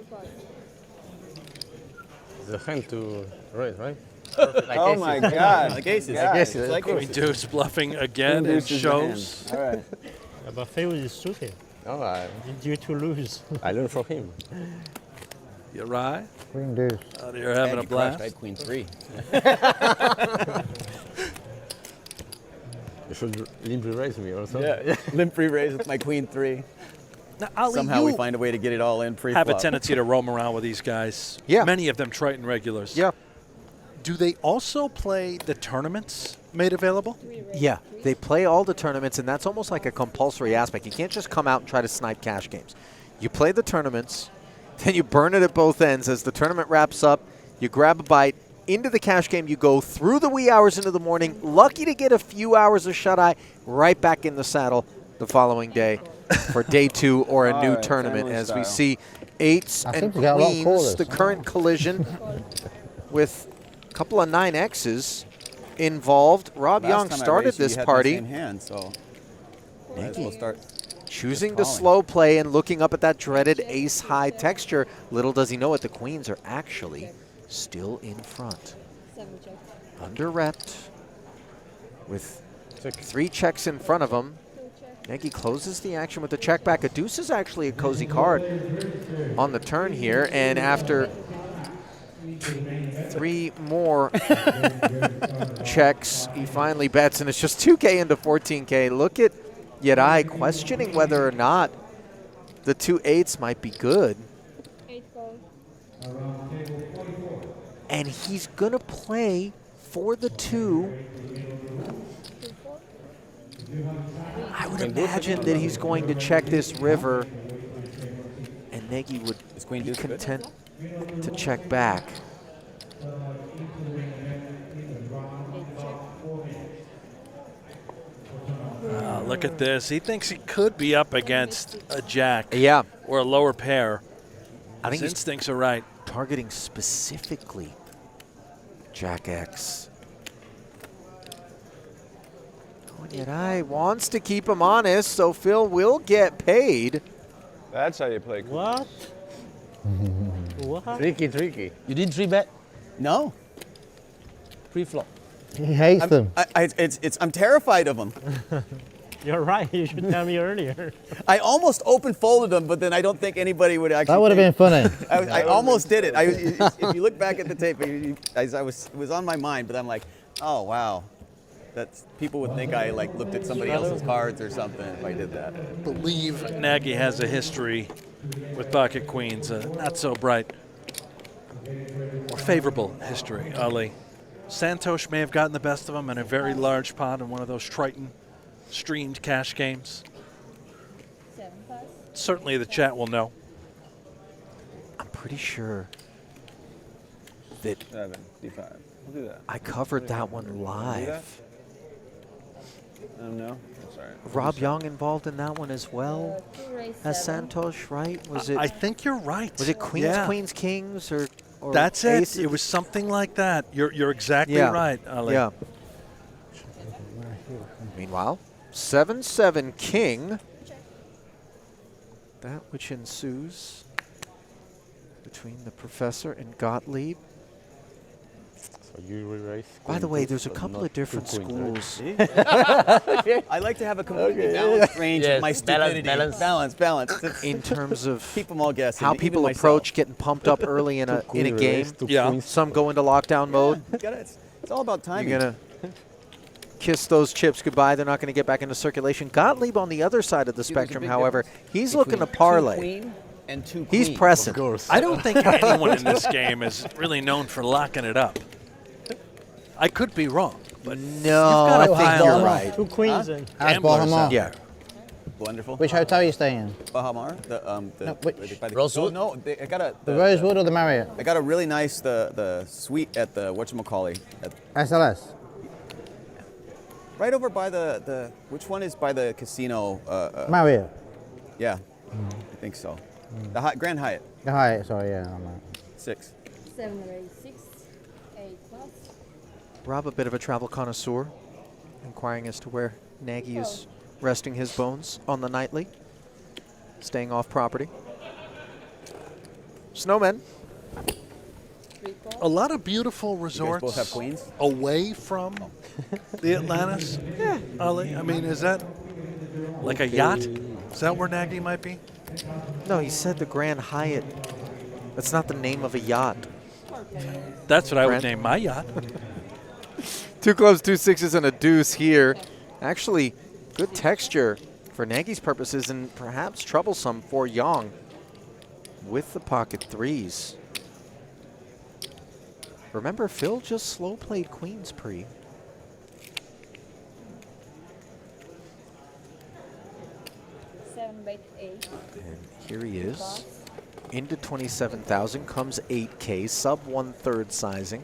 pots.
The hand to raise, right?
Oh my God.
Like aces.
God.
Like aces. Like
Queen
aces.
deuce bluffing again.
Queen
It
deuce is the hand.
shows.
All right.
But Phil is suited.
All right.
Due to lose.
I learned from him.
You right?
Queen deuce.
Out here having
And
a
you crushed,
blast.
right? Queen 3.
You should limply raise me or something.
Yeah. Limp free raise with my Queen 3.
Now, Ali,
Somehow we
you
find a way to get it all in pre
have a tendency to roam around with these guys.
Yeah.
Many of them Triton regulars.
Yeah.
Do they also play the tournaments made available?
3 raised.
Yeah, they play all the tournaments, and that's almost like a compulsory aspect. You can't just come out and try to snipe cash games. You play the tournaments, then you burn it at both ends. As the tournament wraps up, you grab a bite. Into the cash game you go through the wee hours into the morning. Lucky to get a few hours of shut-eye. Right back in the saddle the following day for day 2 or a
All
new
right,
tournament.
family
As we
style.
see eights
I
and
seem to get a lot of
queens,
callers.
the current collision with a couple of 9Xs involved. Rob Yong started this party.
In hand, so might as well start.
Choosing to
Just calling.
slow play and looking up at that dreaded ace-high texture. Little does he know it, the queens are actually still in front.
7 check.
Under-repped with 3 checks in front of him.
2 check.
Nagy closes the action with the check back. A deuce is actually a cozy card on the turn here, and after 3 more checks, he finally bets, and it's just 2K into 14K. Look at Yedai questioning whether or not the 2 8s might be good.
8 call.
And he's going to play for the 2.
2 4.
I would imagine that he's going to check this river, and Nagy would
Is Queen
be
deuce good?
content to check back.
8 check.
Look at this. He thinks he could be up against a jack
Yeah,
or a lower pair.
I think
His
he's
instincts are right.
targeting specifically Jack X. Oh, and Yedai wants to keep him honest, so Phil will get paid.
That's how you play.
What? What?
Tricky, tricky. You didn't 3-bet?
No.
Pre-flop.
He hates them.
I'm terrified of them.
You're right. You should tell me earlier.
I almost open folded them, but then I don't think anybody would actually.
That would have been funny.
I almost did it. If you look back at the tape, it was on my mind, but I'm like, oh wow, people would think I like looked at somebody else's cards or something if I did that.
I believe Nagy has a history with pocket queens, not so bright or favorable history, Ali. Santosh may have gotten the best of him in a very large pot in one of those Triton streamed cash games.
7 pass.
Certainly the chat will know.
I'm pretty sure that
7, D5. We'll do that.
I covered that one live.
No, I'm sorry.
Rob Yong involved in that one as well
2 raise
as
7.
Santosh, right? Was it?
I think you're right.
Was it queens,
Yeah.
queens, kings, or
That's it.
aces?
It was something like that. You're exactly
Yeah.
right, Ali.
Yeah. Meanwhile, 7-7 king. That which ensues between the professor and Gottlieb.
So you re-raise.
By the way, there's a couple of different schools.
I like to have a completely balanced range
Yes,
of my stupidity.
balance.
Balance.
In terms of
Keep them all guessing.
how
even
people
myself.
approach getting pumped up early in a game.
Yeah.
Some go into lockdown mode.
It's all about timing.
You're gonna kiss those chips goodbye. They're not going to get back into circulation. Gottlieb on the other side of the spectrum, however, he's looking to parlay.
Queen and 2
He's
queens.
pressing.
I don't think anyone in this game is really known for locking it up. I could be wrong, but
No,
you've got
I
a
think
pile
you're
of
right.
2 queens and
As
gamblers
Bahamas.
out
Yeah.
Wonderful.
Which hotel are you staying in?
Bahamar?
No, which?
by the
Rosewood?
Oh, no, I got
The Rosewood or the Marriott?
I got a really nice the suite at the whatchamacallit.
SLS.
Right over by the which one is by the casino?
Marriott.
Yeah, I think so. The Grand Hyatt,
The Hyatt, sorry, yeah. I'm right.
6.
7 raise 6. 8 pass.
Rob, a bit of a travel connoisseur, inquiring as to where Nagy is resting his bones on the nightly, staying off property. Snowmen.
3 pass.
a lot of beautiful
You guys
resorts
both have queens.
away from the Atlantis. Yeah, Ali. I mean, is that like a yacht? Is that where Nagy might be?
No, he said the Grand Hyatt. That's not the name of a yacht.
That's what I would
Brent?
name my yacht.
2 clubs, 2 sixes, and a deuce here. Actually, good texture for Nagy's purposes and perhaps troublesome for Yong with the pocket threes. Remember, Phil just slow played queens pre.
Seven bet 8.
And here he is. Into 27,000 comes 8K, sub 1/3 sizing.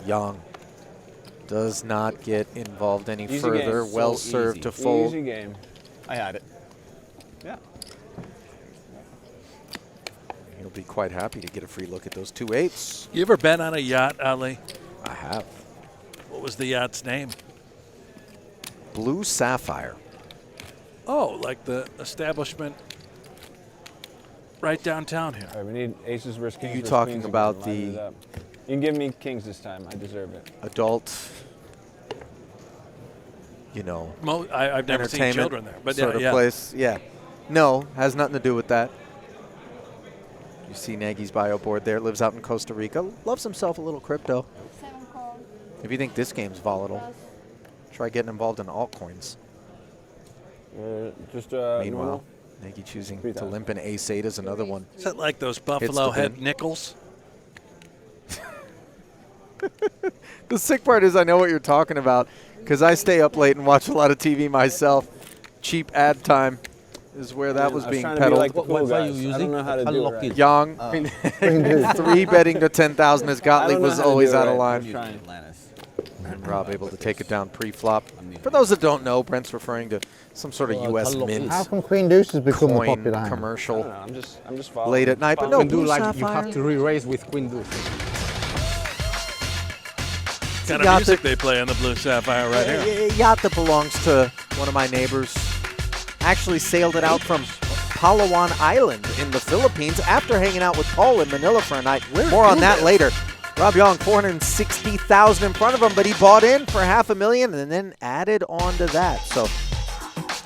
Yong does not get involved any
Easy
further.
game.
Well
So
served
easy.
to fold.
Easy game.
I had it. Yeah.
He'll be quite happy to get a free look at those 2 8s.
You ever been on a yacht, Ali?
I have.
What was the yacht's name?
Blue Sapphire.
Oh, like the establishment right downtown here.
All right, we need aces versus kings.
you
versus
talking
queens
about
again. Line
the-
it up. You can give me kings this time. I deserve it.
Adult, you know,
I've never seen
entertainment
children there, but
sort
yeah,
of
yeah.
place. Yeah. No, has nothing to do with that. You see Nagy's bio board there. Lives out in Costa Rica. Loves himself a little crypto.
7 call.
If you think this game's volatile,
Pass.
try getting involved in altcoins.
Just
Meanwhile,
normal.
Nagy choosing to
3,000.
limp an ace-8 is another one.
Is that like those buffalo
the
head
bin.
nickels?
The sick part is I know what you're talking about because I stay up late and watch a lot of TV myself. Cheap ad time is where that was
I
being
trying to be
peddled.
like the
What
cool
Wi-Fi
guys.
you
I don't
using?
know how to do it
Unlock
right.
it.
Young, 3 betting to 10,000 as
I
Gottlieb
don't know
was
how to
always
do it
out of
right.
line.
I'm trying.
Atlantis.
And Rob able to take it down pre-flop. For those that don't know, Brent's referring to some sort of
Oh,
U.S.
unlock
Mint
it.
How come Queen Deuce has become a
coin
popular hand?
I
commercial
don't know. I'm just following.
late at night. But no,
Following.
Blue
you
Sapphire.
have to re-raise with queen deuce.
Kind of
yacht
music
that-
they play on the Blue Sapphire right here.
A yacht that belongs to one of my neighbors. Actually sailed it out from Palawan Island in the Philippines after hanging out with Paul in Manila for a night. More on that later. Rob Yong, 460,000 in front of him, but he bought in for $500,000 and then added on to that. So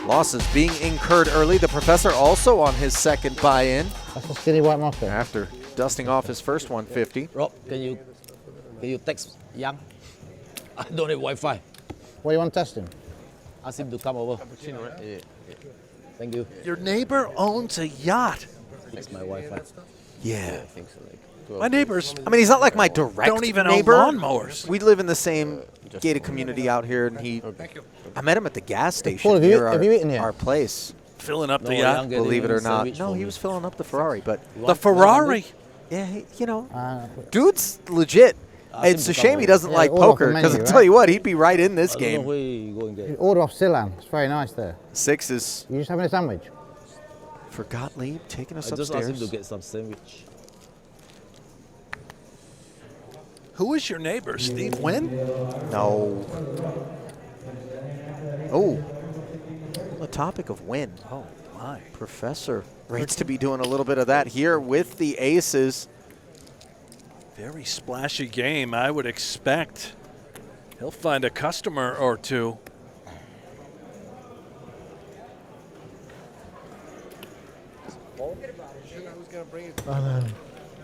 losses being incurred early. The Professor also on his second buy-in
That's a skinny white marker.
after dusting off his first 150.
Rob, can you text Yang? I don't have Wi-Fi.
What do you want testing?
Ask him to come over. Yeah. Thank you.
Your neighbor owns a yacht.
Text my Wi-Fi.
Yeah.
I think so. Like,
My neighbors
I mean, he's not like my direct
don't even
neighbor.
own lawnmowers.
We live in the same gated community out here, and I met him at the gas station
Paul, have you
near
eaten here?
our place.
Filling up
No,
the
Yang
yacht.
getting
Believe it or not.
sandwich
No,
for
he
me.
was filling up the Ferrari, but
The Ferrari.
yeah, you know, dude's legit. It's
him
a
to
shame
come
he
over.
doesn't
Yeah,
like
order off the
poker, because
menu,
I'll tell
right?
you what, he'd be right in this
I don't know
game.
where you go and get
You
it.
order off Silan. It's very nice there.
Sixes
You just having a sandwich?
for Gottlieb taking us
I just asked him to
upstairs.
get some sandwich.
Who is your neighbor? Steve Wynn?
No. Oh, the topic of win.
Oh, my.
Professor rates to be doing a little bit of that here with the aces.
Very splashy game, I would expect. He'll find a customer or two.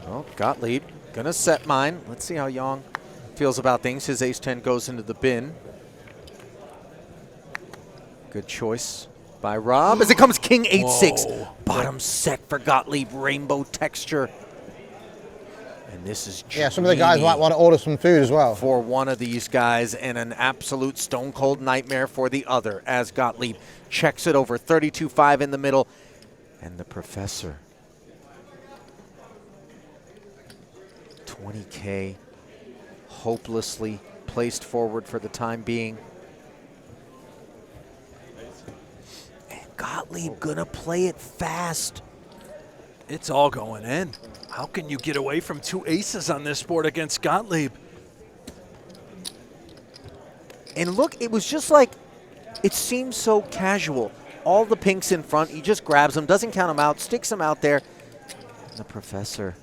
Oh, Gottlieb gonna set mine. Let's see how Yong feels about things. His ace-10 goes into the bin. Good choice by Rob as it comes king 8-6.
Whoa.
Bottom set for Gottlieb, rainbow texture. And this is
Yeah, some of the guys
dreamy
might want to order some food as well.
for one of these guys and an absolute stone cold nightmare for the other as Gottlieb checks it over 32-5 in the middle. And the Professor, 20K, hopelessly placed forward for the time being. And Gottlieb gonna play it fast.
It's all going in. How can you get away from two aces on this board against Gottlieb?
And look, it was just like, it seemed so casual. All the pinks in front, he just grabs them, doesn't count them out, sticks them out there. And the Professor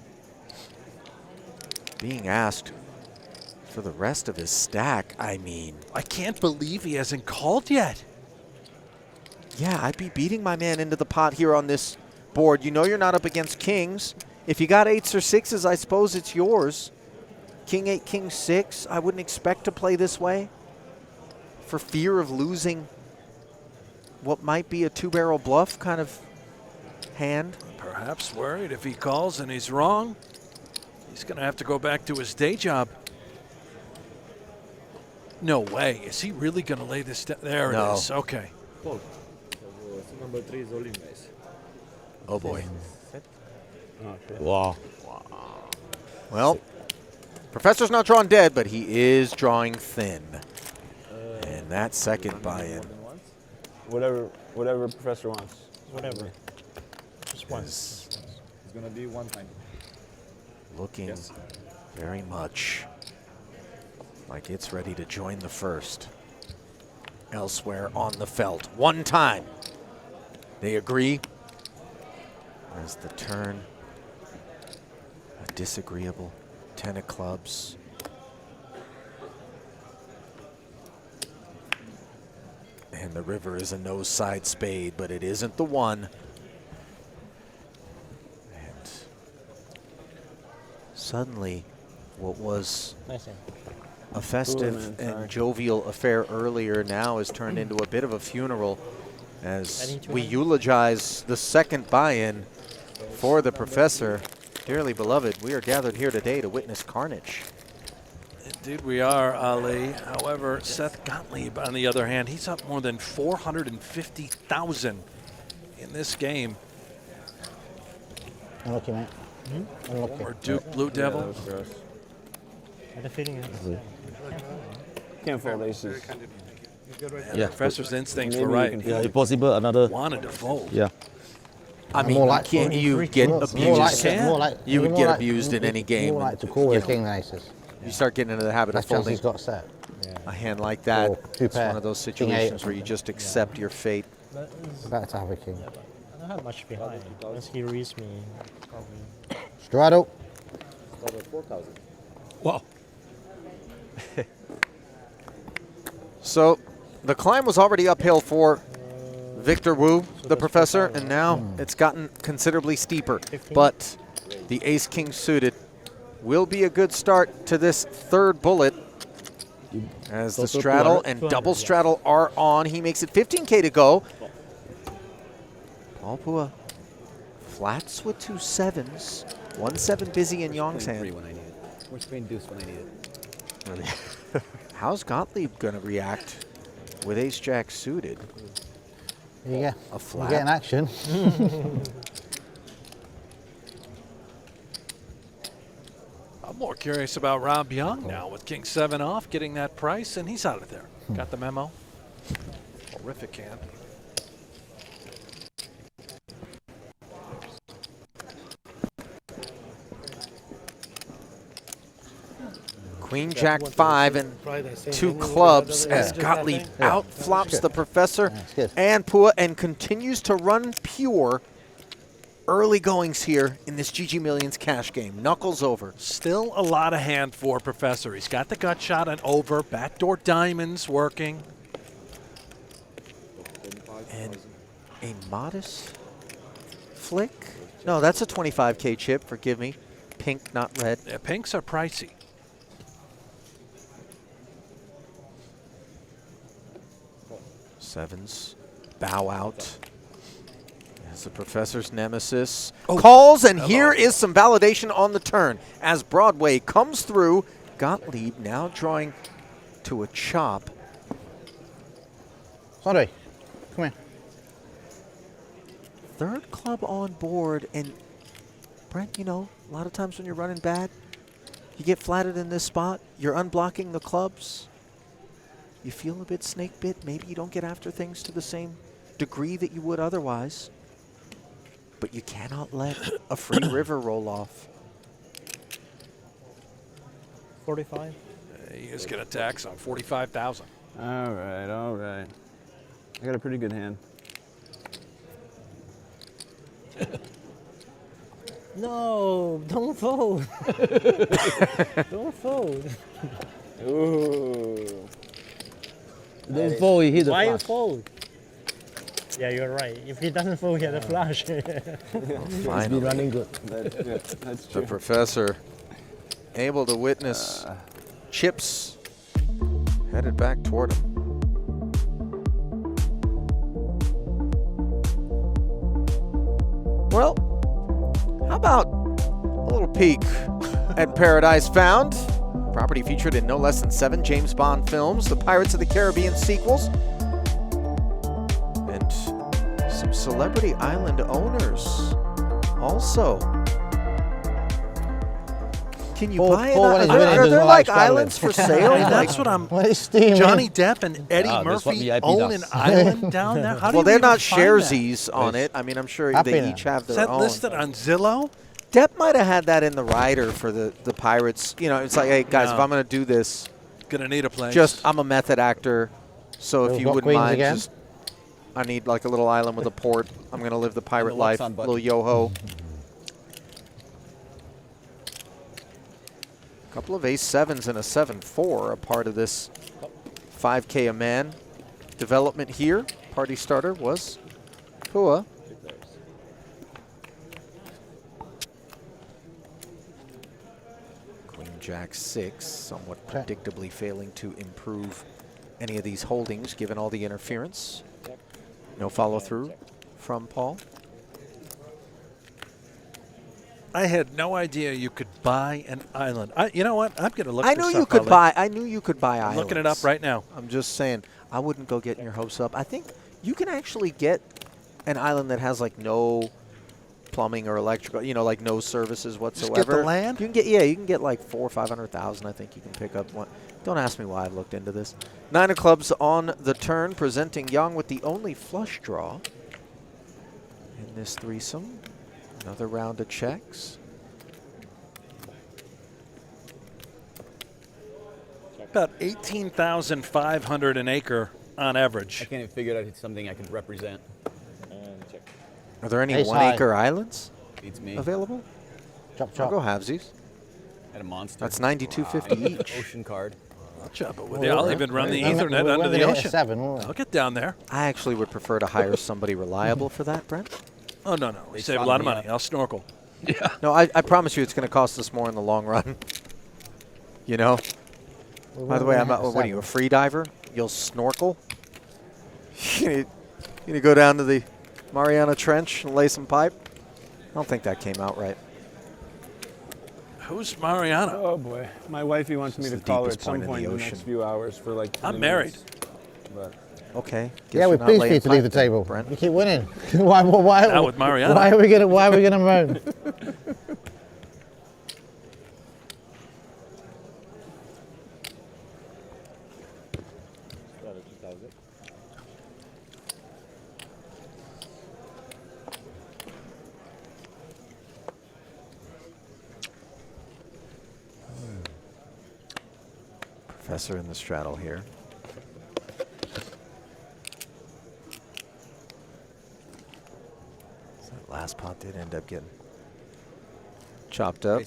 being asked for the rest of his stack. I mean,
I can't believe he hasn't called yet.
yeah, I'd be beating my man into the pot here on this board. You know you're not up against kings. If you got 8s or 6s, I suppose it's yours. King 8, king 6, I wouldn't expect to play this way for fear of losing what might be a two-barrel bluff kind of hand.
Perhaps worried if he calls and he's wrong, he's going to have to go back to his day job. No way. Is he really going to lay this down? There
No.
it is. Okay.
Number 3 is all in, guys.
Oh boy.
Wow.
Well, Professor's not drawing dead, but he is drawing thin. And that second buy-in
Whatever Professor wants.
Whatever. Just one.
is
It's gonna be one time.
looking very much like it's ready to join the first. Elsewhere on the felt. One time. They agree. As the turn, a disagreeable 10 of clubs. And the river is a no side spade, but it isn't the one. And suddenly, what was
Nice hand.
a festive and jovial affair earlier now has turned into a bit of a funeral as we eulogize the second buy-in for the Professor. Dearly beloved, we are gathered here today to witness carnage.
Indeed we are, Ali. However, Seth Gottlieb, on the other hand, he's up more than 450,000 in this game.
Unlucky, mate. Unlucky.
Or Duke Blue Devil.
I had a feeling it.
Can't fold aces.
Yeah.
Professor's instincts
Maybe
were
you
right.
can
He
Yeah, if possible, another.
wanted to fold.
Yeah.
I mean,
more
you
like
can't, you get
More
abused.
like,
can.
more like,
You would
more
get
like-
abused in any game.
More like to call with
You
a
know,
king than aces.
You start getting into the habit of
Last chance
folding
he's got set.
a hand like that.
Or two
It's
pair,
one of those
king eight or
situations where you just accept your fate.
Better to have a king.
have much behind. Once he reads me, probably.
Straddle.
Start at 4,000.
Whoa.
So the climb was already uphill for Victor Wu, the professor, and now it's gotten considerably steeper.
15.
But the ace-king suited will be a good start to this third bullet as the straddle and double straddle are on. He makes it 15K to go. Paul Phua flats with 2 sevens. 1 7 busy in Yong's hand.
When I need it. Where's Queen Deuce when I need it?
How's Gottlieb going to react with ace-jack suited?
Yeah.
A flat.
You get an action.
I'm more curious about Rob Yong now with King 7 off, getting that price, and he's out of there. Got the memo. Horrific hand.
Queen Jack 5 and 2 clubs as Gottlieb outflops the professor and Phua and continues to run pure. Early goings here in this GGMillions cash game. Knuckles over.
Still a lot of hand for Professor. He's got the gut shot and over. Backdoor diamonds working.
And a modest flick. No, that's a 25K chip. Forgive me. Pink, not red.
Yeah, pinks are pricey.
Sevens. Bow out. As the professor's nemesis calls, and here is some validation on the turn. As Broadway comes through, Gottlieb now drawing to a chop.
Andre, come here.
Third club on board, and Brent, you know, a lot of times when you're running bad, you get flatted in this spot, you're unblocking the clubs, you feel a bit snake bit, maybe you don't get after things to the same degree that you would otherwise. But you cannot let a free river roll off.
45.
He is going to tax on 45,000.
All right, all right. I got a pretty good hand.
No, don't fold. Don't fold.
Ooh.
Don't fold, he hit the
Why you
flush.
fold? Yeah, you're right. If he doesn't fold, he had a flush.
He's been running good.
That's good. That's
The
true.
professor able to witness chips headed back toward him. Well, how about a little peek at Paradise Found? Property featured in no less than 7 James Bond films, the Pirates of the Caribbean sequels, and some celebrity island owners also. Can you buy it?
Paul, when he's winning,
Are
doesn't
there
like
like islands for sale?
Hey,
Like,
that's what I'm.
When it's steaming.
Johnny Depp and Eddie
Ah, that's what
Murphy
VIP
own
does.
an island down there? How do
well,
you
they're
even
not
find that?
sharesies on it. I mean, I'm sure
Happy
they
now.
each have
Is
their
that
own.
listed on Zillow?
Depp might have had that in the rider for the Pirates. You know, it's like, hey, guys, if
No.
I'm going to do this,
Gonna need a place.
just I'm a method actor, so if
We've
you
got
wouldn't
Queens
mind,
again.
just I need like a little island with a port. I'm going to live the pirate
the
life,
Luxon button.
little yo-ho. Couple of ace-sevens and a 7-4 a part of this 5K a man development here. Party starter was Phua. Queen Jack 6, somewhat predictably failing to improve any of these holdings given all the interference. No follow through from Paul.
I had no idea you could buy an island. You know what? I'm gonna look.
I
this
knew you
up,
could
Ali.
buy. I knew you could buy
I'm
islands.
looking it up right now.
I'm just saying. I wouldn't go getting your hopes up. I think you can actually get an island that has like no plumbing or electrical. You know, like no services whatsoever.
Just get the land?
You can get. Yeah, you can get like 400,000 or 500,000. I think you can pick up one. Don't ask me why I've looked into this. 9 of clubs on the turn, presenting Young with the only flush draw in this threesome. Another round of checks.
About 18,500 an acre on
I
average.
can't even figure out if it's something I could represent.
And check.
Are there any
Ace
1-acre islands
Beats me.
available?
Chop,
I'll
chop.
go halvesies.
Had a monster.
That's 92.50 each.
Ocean card.
I'll chop it with you. I'll even run the
And
Ethernet
we're
under
gonna
the
hit a
ocean.
7, won't we?
I'll get down there.
I actually would prefer to hire somebody reliable for that, Brent.
Oh, no, no. We
They
save a
shot
lot of
me
money.
up.
I'll snorkel.
No, I promise you it's going to cost us more in the long run. You know? By the way, I'm not, what are you, a free diver? You'll snorkel? You gonna go down to the Mariana Trench and lay some pipe? I don't think that came out right.
Who's Mariana?
Oh boy, my wifey wants me
This
to
is the
call her
deepest
at some
point in
point
the
in the
ocean.
next few hours for like. 20
I'm married.
minutes. But
Okay.
Yeah, we're
Guess you're not
pleased for
laying
you to leave the
pipe then,
table.
Brent.
You keep winning. why?
Not with Mariana.
Why are we gonna moan?
Professor in the straddle here. So that last pot did end up getting chopped up.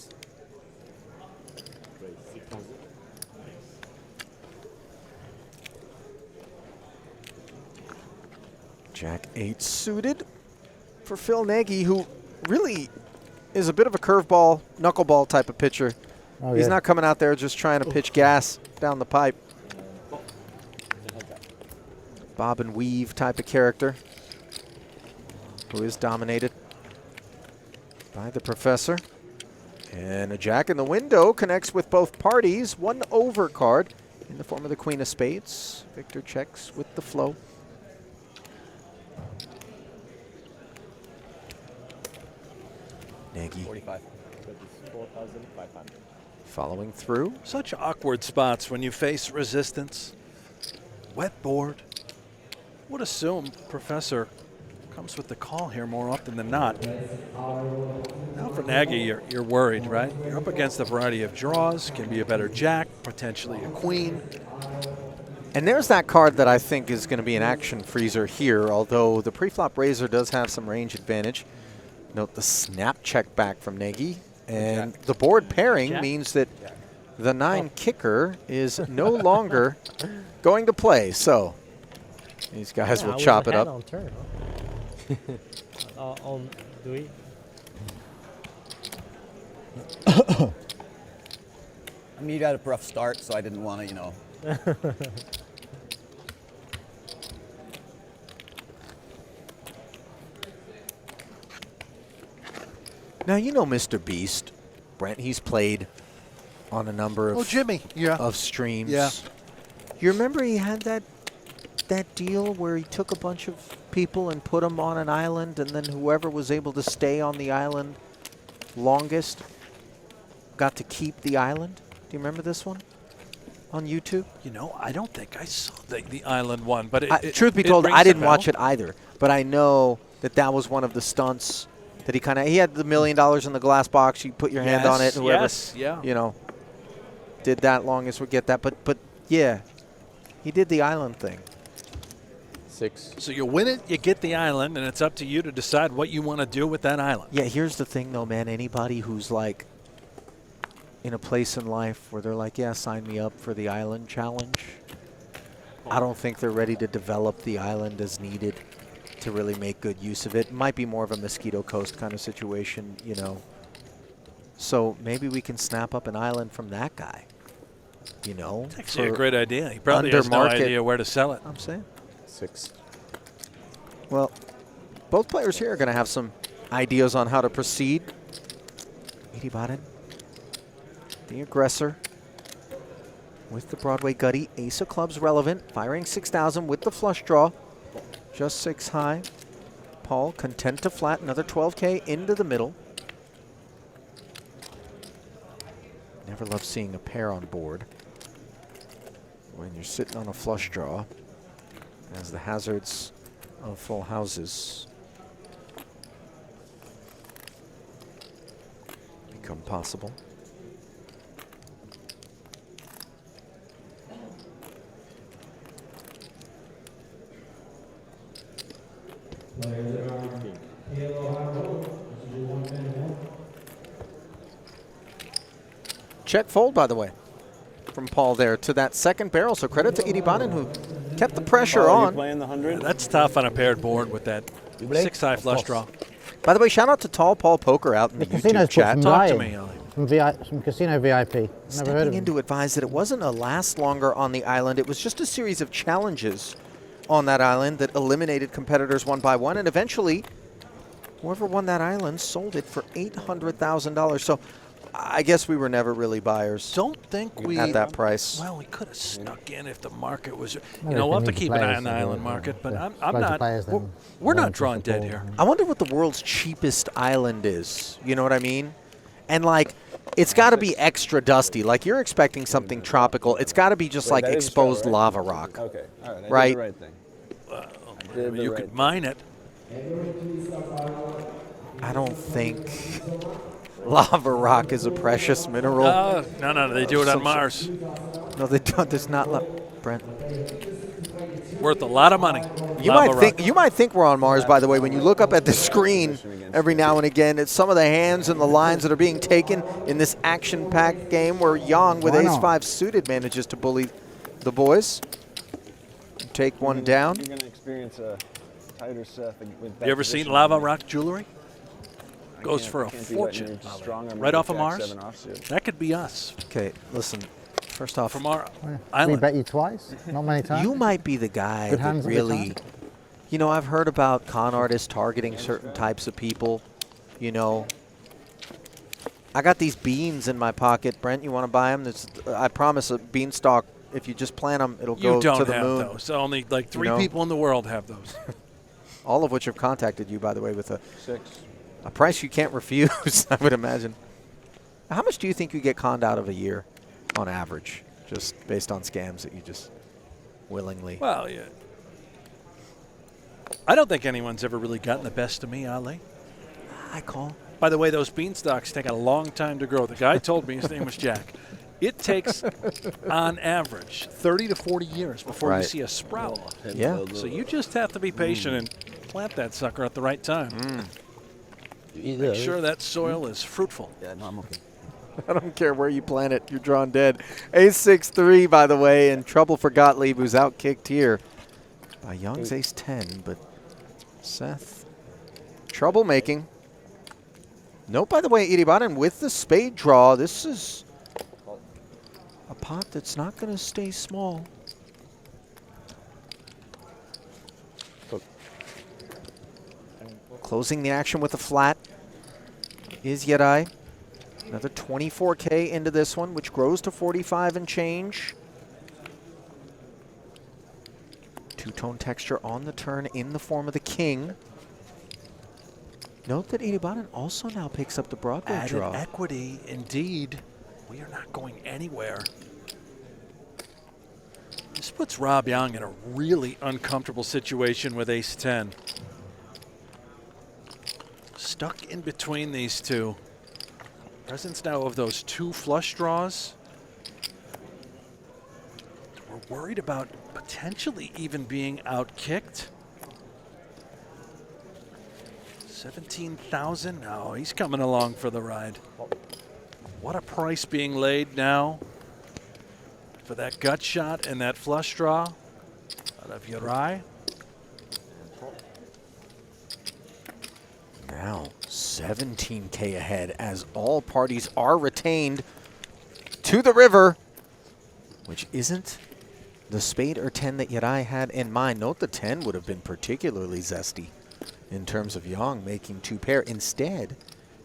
Jack 8 suited for Phil Nagy, who really is a bit of a curveball, knuckleball type of pitcher.
Oh,
He's
yeah.
not coming out there just trying to pitch gas down the pipe. Bob and weave type of character who is dominated by the professor. And a jack in the window connects with both parties. 1 over card in the form of the queen of spades. Victor checks with the flow. Nagy
45.
following through.
Such awkward spots when you face resistance. Wet board. Would assume Professor comes with the call here more often than not. Now for Nagy, you're worried, right? You're up against a variety of draws. Can be a better jack, potentially a queen.
And there's that card that I think is going to be an action freezer here, although the preflop raiser does have some range advantage. Note the snap check back from Nagy. And the board pairing means that the 9 kicker is no longer going to play. So these guys will chop it up.
On turn, huh? On do we?
I mean, you got a rough start, so I didn't want to, you know.
Now, you know Mr. Beast, Brent. He's played on a number of, of streams.
Yeah.
You remember he had that deal where he took a bunch of people and put them on an island, and then whoever was able to stay on the island longest got to keep the island? Do you remember this one on YouTube?
You know, I don't think I saw the island one, but
truth be told, I didn't watch it either. But I know that was one of the stunts that he had the $1 million in the glass box. You put your hand on it, and whoever you know did that longest would get that. But yeah, he did the island thing.
6.
So you win it, you get the island, and it's up to you to decide what you want to do with that island.
Yeah, here's the thing though, man. Anybody who's like in a place in life where they're like, yeah, sign me up for the island challenge, I don't think they're ready to develop the island as needed to really make good use of it. Might be more of a Mosquito Coast kind of situation, you know. So maybe we can snap up an island from that guy, you know.
It's actually a great idea. He probably has no idea where to sell it.
I'm saying.
6.
Well, both players here are going to have some ideas on how to proceed. Baden, the aggressor, with the Broadway gutty. Ace of clubs relevant, firing 6,000 with the flush draw. Just 6 high. Paul content to flat, another 12K into the middle. Never love seeing a pair on board when you're sitting on a flush draw, as the hazards of full houses become possible. Check fold, by the way, from Paul there to that second barrel. So credit to Iribanen, who kept the pressure
Paul, you
on.
playing the 100?
That's tough on a paired board with that 6-high flush draw.
By the way, shout out to Tall Paul Poker out in the
casino's
YouTube
put
chat.
some
Talk
guy
to
in.
me, Ollie.
Some casino VIP. Never heard
Stepping
of
in
him.
to advise that it wasn't a last longer on the island. It was just a series of challenges on that island that eliminated competitors one by one, and eventually whoever won that island sold it for $800,000. So I guess we were never really buyers
Don't think we
at that price.
Well, we could have snuck in if the market was.
Maybe
We'll have
if
to
they
keep
need
an eye
players
on the
to do
island
it,
market, but
yeah.
I'm
Loads of
not.
players
We're,
then
we're not
want
drawing
to
dead
support.
here.
I wonder what the world's cheapest island is. You know what I mean? And like, it's got to be extra dusty. Like you're expecting something tropical. It's got to be just like
that is
exposed
shallow,
lava rock.
Okay, all right. I
Right.
did the right thing. Did the
You
right
could
thing.
mine it.
I don't think lava rock is a precious mineral.
No. They do it on Mars.
No, they don't. There's not. Brent.
Worth a lot of money.
You might think we're on Mars, by the way, when you look up at the screen every now and again. It's some of the hands and the lines that are being taken in this action-packed game where Yong with
Why not?
ace-5 suited manages to bully the boys. Take one down.
You're going to experience a tighter Seth with that
You ever seen
position.
lava rock jewelry?
I
Goes
can't-
for a
can't do that
fortune.
when you're strong arm
Right
with
off of
Jack
Mars?
7 offsuit.
That could be us
Okay, listen. First off,
from our
We
island.
bet you twice, not many times.
you might be the guy
Good
that
hands at the
really,
time.
you know, I've heard about con artists targeting certain types of people. You know, I got these beans in my pocket. Brent, you want to buy them? I promise a beanstalk, if you just plant them, it'll
You
go
don't
to the
have
moon.
those. Only like 3
know?
people in the world have those.
All of which have contacted you, by the way, with
6.
a price you can't refuse, I would imagine. How much do you think you get conned out of a year on average, just based on scams that you just willingly?
Well, yeah. I don't think anyone's ever really gotten the best of me, Ali.
I call.
By the way, those beanstalks take a long time to grow. The guy told me his name was Jack. It takes, on average, 30 to 40 years before you
Right.
see a sprout.
Yeah.
So you just have to be patient and plant that sucker at the right time. Make sure that soil is fruitful.
Yeah, no, I'm okay.
I don't care where you plant it. You're drawn dead. Ace-6-3, by the way, and trouble for Gottlieb, who's outkicked here by Young's ace-10. But Seth, troublemaking. Note, by the way, Iribanen with the spade draw. This is a pot that's not going to stay small. Closing the action with a flat is Yerai. Another 24K into this one, which grows to 45 and change. Two-tone texture on the turn in the form of the king. Note that Iribanen also now picks up the Broadway
Added
draw.
equity, indeed. We are not going anywhere. This puts Rob Yong in a really uncomfortable situation with ace-10. Stuck in between these two. Presence now of those 2 flush draws. We're worried about potentially even being outkicked. 17,000. No, he's coming along for the ride. What a price being laid now for that gut shot and that flush draw out of Uri.
Now 17K ahead as all parties are retained to the river, which isn't the spade or 10 that Yerai had in mind. Note the 10 would have been particularly zesty in terms of Yong making 2 pair. Instead,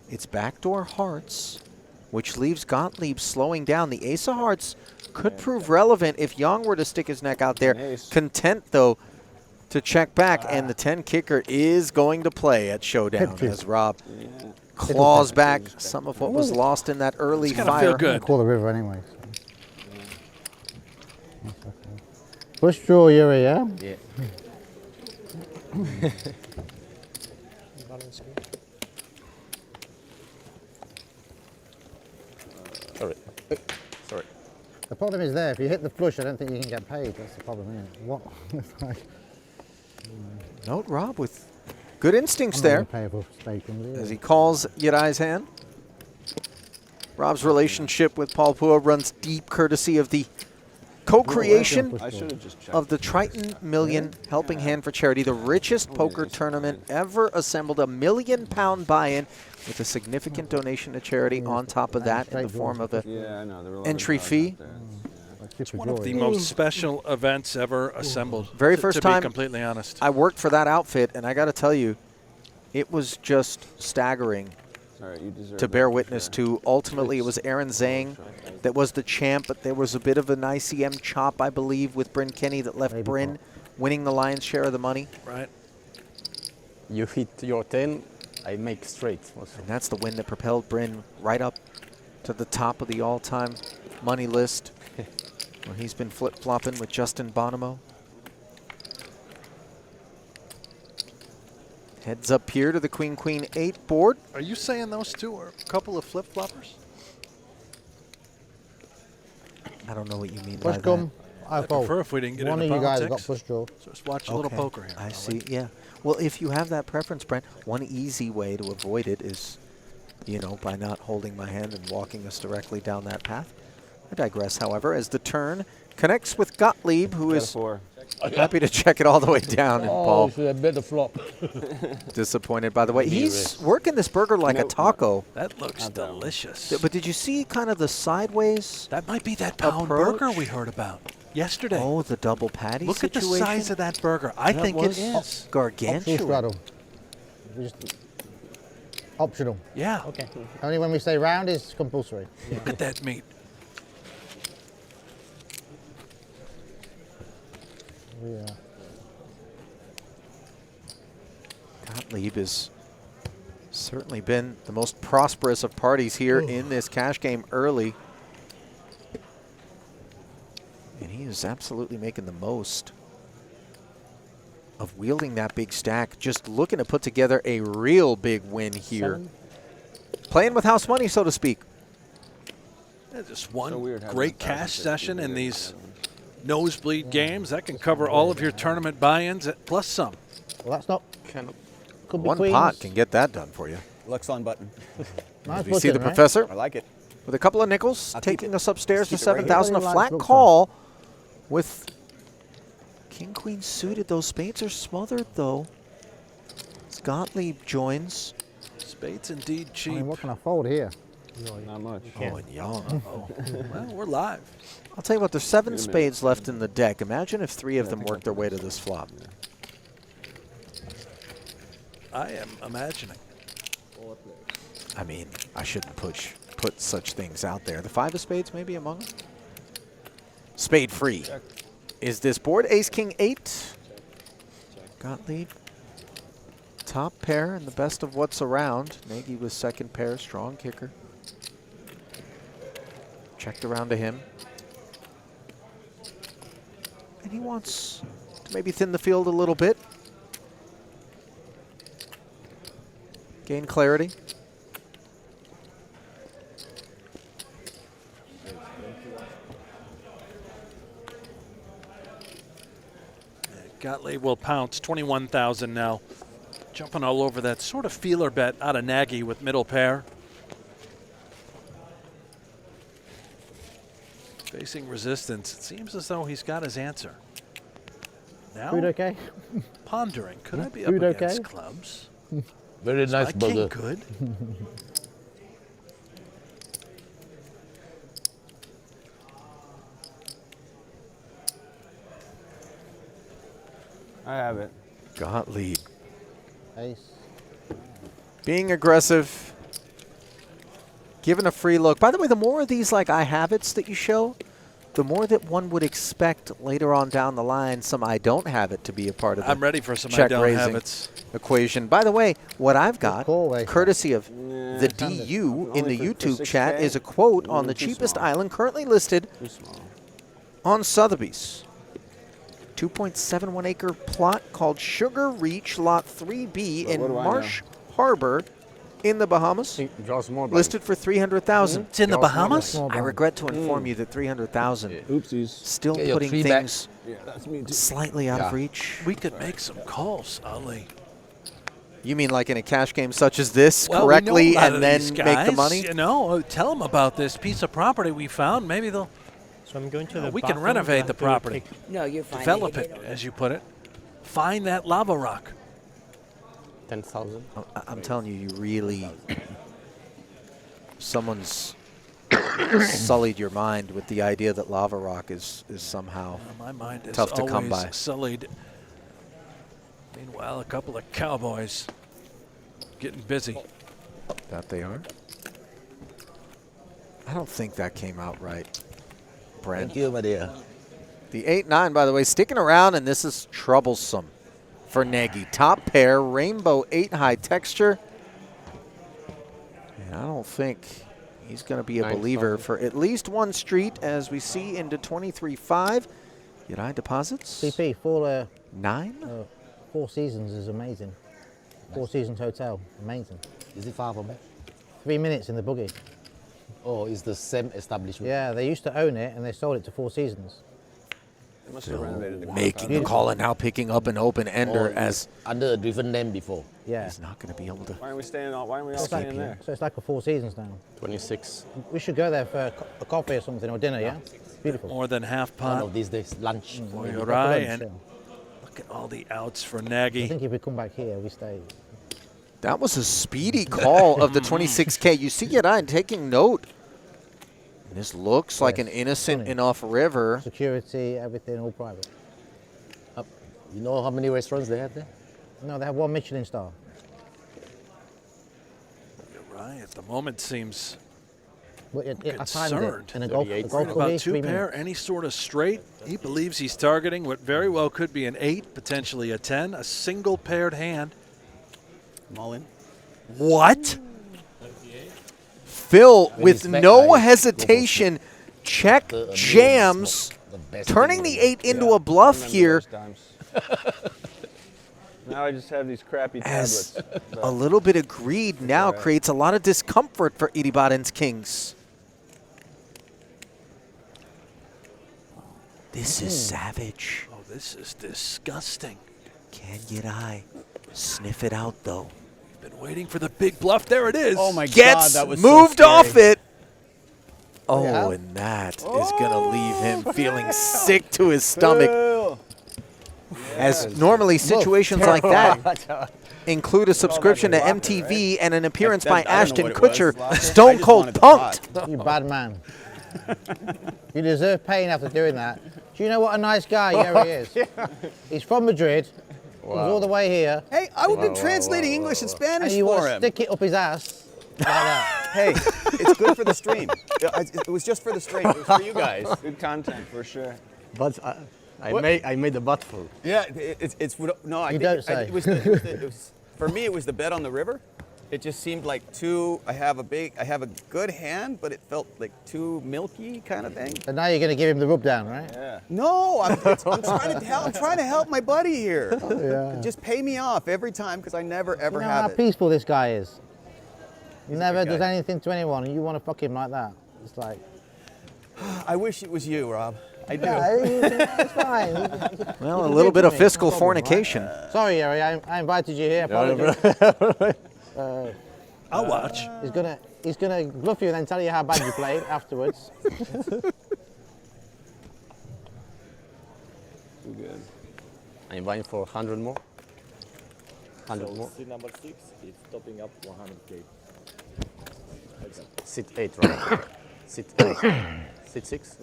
it's backdoor hearts, which leaves Gottlieb slowing down. The ace of hearts could prove relevant if Yong were to stick his neck out there. Content, though, to check back, and the 10 kicker is going to play at Showdown as Rob claws back some of what was lost in that early
It's gonna
fire.
feel good.
Call the river anyway. So. Push draw, Yuri, yeah?
Yeah.
Sorry. Sorry.
The problem is there, if you hit the flush, I don't think you can get paid. That's the problem, isn't it? What? It's like,
Note Rob with good instincts
I'm not
there
gonna pay for spade comes here.
as he calls Yirai's hand. Rob's relationship with Paul Phua runs deep, courtesy of the co-creation
I should have just checked.
of the Triton Million Helping Hand for Charity, the richest poker tournament ever assembled, $1 million buy-in with a significant donation to charity on top of that in the form of a
Yeah, I know. There were a lot
entry
of cards
fee.
out there.
It's one of the most special events ever assembled.
Very
to
first
be
time
completely honest.
I worked for that outfit, and I got to tell you, it was just staggering
All right, you deserve
to
it
bear
for
witness
sure.
to. Ultimately, it was Aaron Zhang that was the champ, but there was a bit of an ICM chop, I believe, with Bryn Kenny that left Bryn winning the lion's share of the money.
Right.
You hit your 10, I make straight. Also.
And that's the win that propelled Bryn right up to the top of the all-time money list, where he's been flip-flopping with Justin Bonomo. Heads up here to the Queen-Queen 8 board.
Are you saying those two are a couple of flip-floppers?
I don't know what you mean
Push
by
come. I
I'd prefer if we didn't get
One of
into
you guys got
politics.
push draw.
So just watch
that.
a little poker here.
I see, yeah. Well, if you have that preference, Brent, one easy way to avoid it is, you know, by not holding my hand and walking us directly down that path. I digress, however, as the turn connects with Gottlieb, who
Got a
is
4.
happy to check it all the way down. And Paul,
should have bet the flop.
disappointed, by the way. He's working this burger like a taco.
That looks delicious.
But did you see kind of the sideways?
That might be that pound
approach?
burger we heard about yesterday.
Oh, the double patty
Look at the
situation?
size of that burger. I
That
think it
was
is.
Optional
gargantuan.
straddle. Just optional.
Yeah.
Okay.
Only when we say round is compulsory.
Look at that meat.
Yeah.
Gottlieb has certainly been the most prosperous of parties here in this cash game early. And he is absolutely making the most of wielding that big stack, just looking to put together a real big win here. Playing with house money, so to speak.
Yeah, just one
So weird having
great
1,050
cash session in
weird
these
having-
nosebleed games. That can cover all of your tournament buy-ins plus some.
Well, that's not. Could be
One
queens.
pot can get that done for you.
Lux on button.
Nice
We see the
button, right?
professor
I like it.
with a couple of nickels,
I'll keep
taking
it.
us upstairs to
Keep it right here.
7,000. A
Really
flat
likes
call with King, Queen suited. Those spades are smothered, though. As Gottlieb joins.
Spades indeed
I
cheap.
mean, what can I fold here?
Not much.
Oh, and Young.
Well, we're live.
I'll tell you what, there's 7
Wait a minute.
spades left in the deck. Imagine if 3 of
Yeah, I
them
think
worked their way to this flop.
I am imagining.
I mean, I shouldn't put such things out there. The 5 of spades maybe among them. Spade free. Is this board ace king 8? Gottlieb. Top pair and the best of what's around. Nagy was second pair, strong kicker. Checked around to him. And he wants to maybe thin the field a little bit. Gain clarity.
Gottlieb will pounce 21,000 now. Jumping all over that sort of feeler bet out of Nagy with middle pair. Facing resistance. It seems as though he's got his answer. Now
Food okay?
pondering. Could I be up
Food
against
okay?
clubs?
Very
Is
nice
my king
burger.
good?
I have it.
Gottlieb.
Ace.
Being aggressive. Giving a free look. By the way, the more of these like I have it's that you show, the more that one would expect later on down the line some I don't have it to be a part of the
I'm ready for some I
check
don't
raising
have it.
equation. By the way, what I've got,
call, Ray.
courtesy of
Nah,
the
kinda.
DU in the
Only for
YouTube chat,
6K?
is a quote on the
Too
cheapest
small.
island currently listed
Too small.
on Sotheby's. 2.71 acre plot called Sugar Reach Lot 3B
But
in
what do I
Marsh Harbor in the Bahamas.
Draw small.
Listed for 300,000.
It's in the Bahamas?
Small
I
blind.
regret to inform you that 300,000
Oopsies.
still
Get your
putting
3
things
Yeah, that's me too.
slightly out of
Yeah.
reach.
We could make some calls, Ali.
You mean like in a cash game such as this,
Well,
correctly,
we know a lot
and
of
then
these
make
guys,
the money?
You know, tell them about this piece of property we found. Maybe they'll.
So I'm going to the
We can
bathroom,
renovate
I
the
have to
property.
pick-
No, you're fine.
Develop it, as you put it. Find that lava rock.
10,000.
I'm telling you, you really, someone's sullied your mind with the idea that lava rock is somehow
My mind is
tough to
always
come by.
sullied. Meanwhile, a couple of cowboys getting busy.
That they are. I don't think that came out right, Brent.
Thank you, my dear.
The 8-9, by the way, sticking around, and this is troublesome for Nagy. Top pair, rainbow 8 high texture. And I don't think he's going to be a
9,000.
believer for at least one street as we see into 23-5. Yadai deposits.
CP, Four Seasons is amazing. Four Seasons Hotel, amazing.
Is it far from me?
3 minutes in the buggy.
Oh, it's the same establishment.
Yeah, they used to own it and they sold it to Four Seasons.
They must have renovated the
Making the call and now picking up an open ender
Oh,
as
under a different name before.
Yeah.
he's not going to be able to.
Why aren't we staying? Why aren't we all
So
staying there?
it's like a Four Seasons now.
26.
We should go there for a coffee or something or dinner, yeah? Beautiful.
More than half
One
pot
of these days, lunch.
for
After
Yorai,
lunch,
and
yeah.
look at all the outs for
I
Nagy.
think if we come back here, we stay.
That was a speedy call of the 26K. You see Yadai taking note. And this looks like an innocent
Stunning.
enough river.
Security, everything, all private.
You know how many restaurants they have there?
No, they have 1 Michelin star.
Yorai at the moment seems
But I timed
concerned.
it in a golf,
38.
golf
about
buggy,
2
3
pair,
minutes.
any sort of straight. He believes he's targeting what very well could be an 8, potentially a 10, a single paired hand.
I'm all in.
What?
Phil,
When
with
he's back,
no
I
hesitation, check
The
jams,
the best
turning
thing
the
in
8 into
Yeah,
a bluff
I remember
here
those times. Now I just have these crappy
as
tablets.
a little bit of greed now
right.
creates a lot of discomfort for Iribaden's Kings. This is savage.
Oh, this is disgusting.
Can Yadai sniff it out, though?
Been waiting for the big bluff. There it is.
Oh my God,
Gets
that was so
moved
scary.
off it. Oh,
Yeah.
and that is going to leave him feeling sick to his stomach.
Phil!
As normally situations like that include a subscription to MTV and an appearance by
I don't know
Ashton
what it was.
Kutcher,
I
Stone
just
Cold
wanted the
Punked.
pot.
You bad man. You deserve pain after doing that. Do you know what a nice guy Yeri is? He's from Madrid, comes all the way here,
Hey, I would have been translating English and
and
Spanish
you want
for
to
him.
stick it up his ass like that.
Hey, it's good for the stream. It was just for the stream. It was for you guys.
Good content for sure.
But I made a bet for.
Yeah, it's no. I
You
think
don't
it
say.
was for me. It was the bet on the river. It just seemed like too. I have a good hand, but it felt like too milky kind of thing.
And now you're going to give him the rub down, right?
Yeah.
No, I'm trying to help my buddy here.
Yeah.
Just pay me off every time because I never
You
ever
know how
have it.
peaceful this guy is. He never
good
does
guy.
anything to anyone, and you want to fuck him like that. It's like,
I wish it was you, Rob. I do.
yeah, it's fine.
Well, a
He's
little
good
bit
to
of
me,
fiscal
no problem, right?
fornication.
Sorry, Yeri, I invited you here. Apologies.
I'll watch.
He's gonna bluff you and then tell you how bad you played afterwards.
Too good.
I'm buying for 100 more. 100 more.
Seat number 6 is topping up 100K.
Sit 8, right? Sit 8. Sit 6.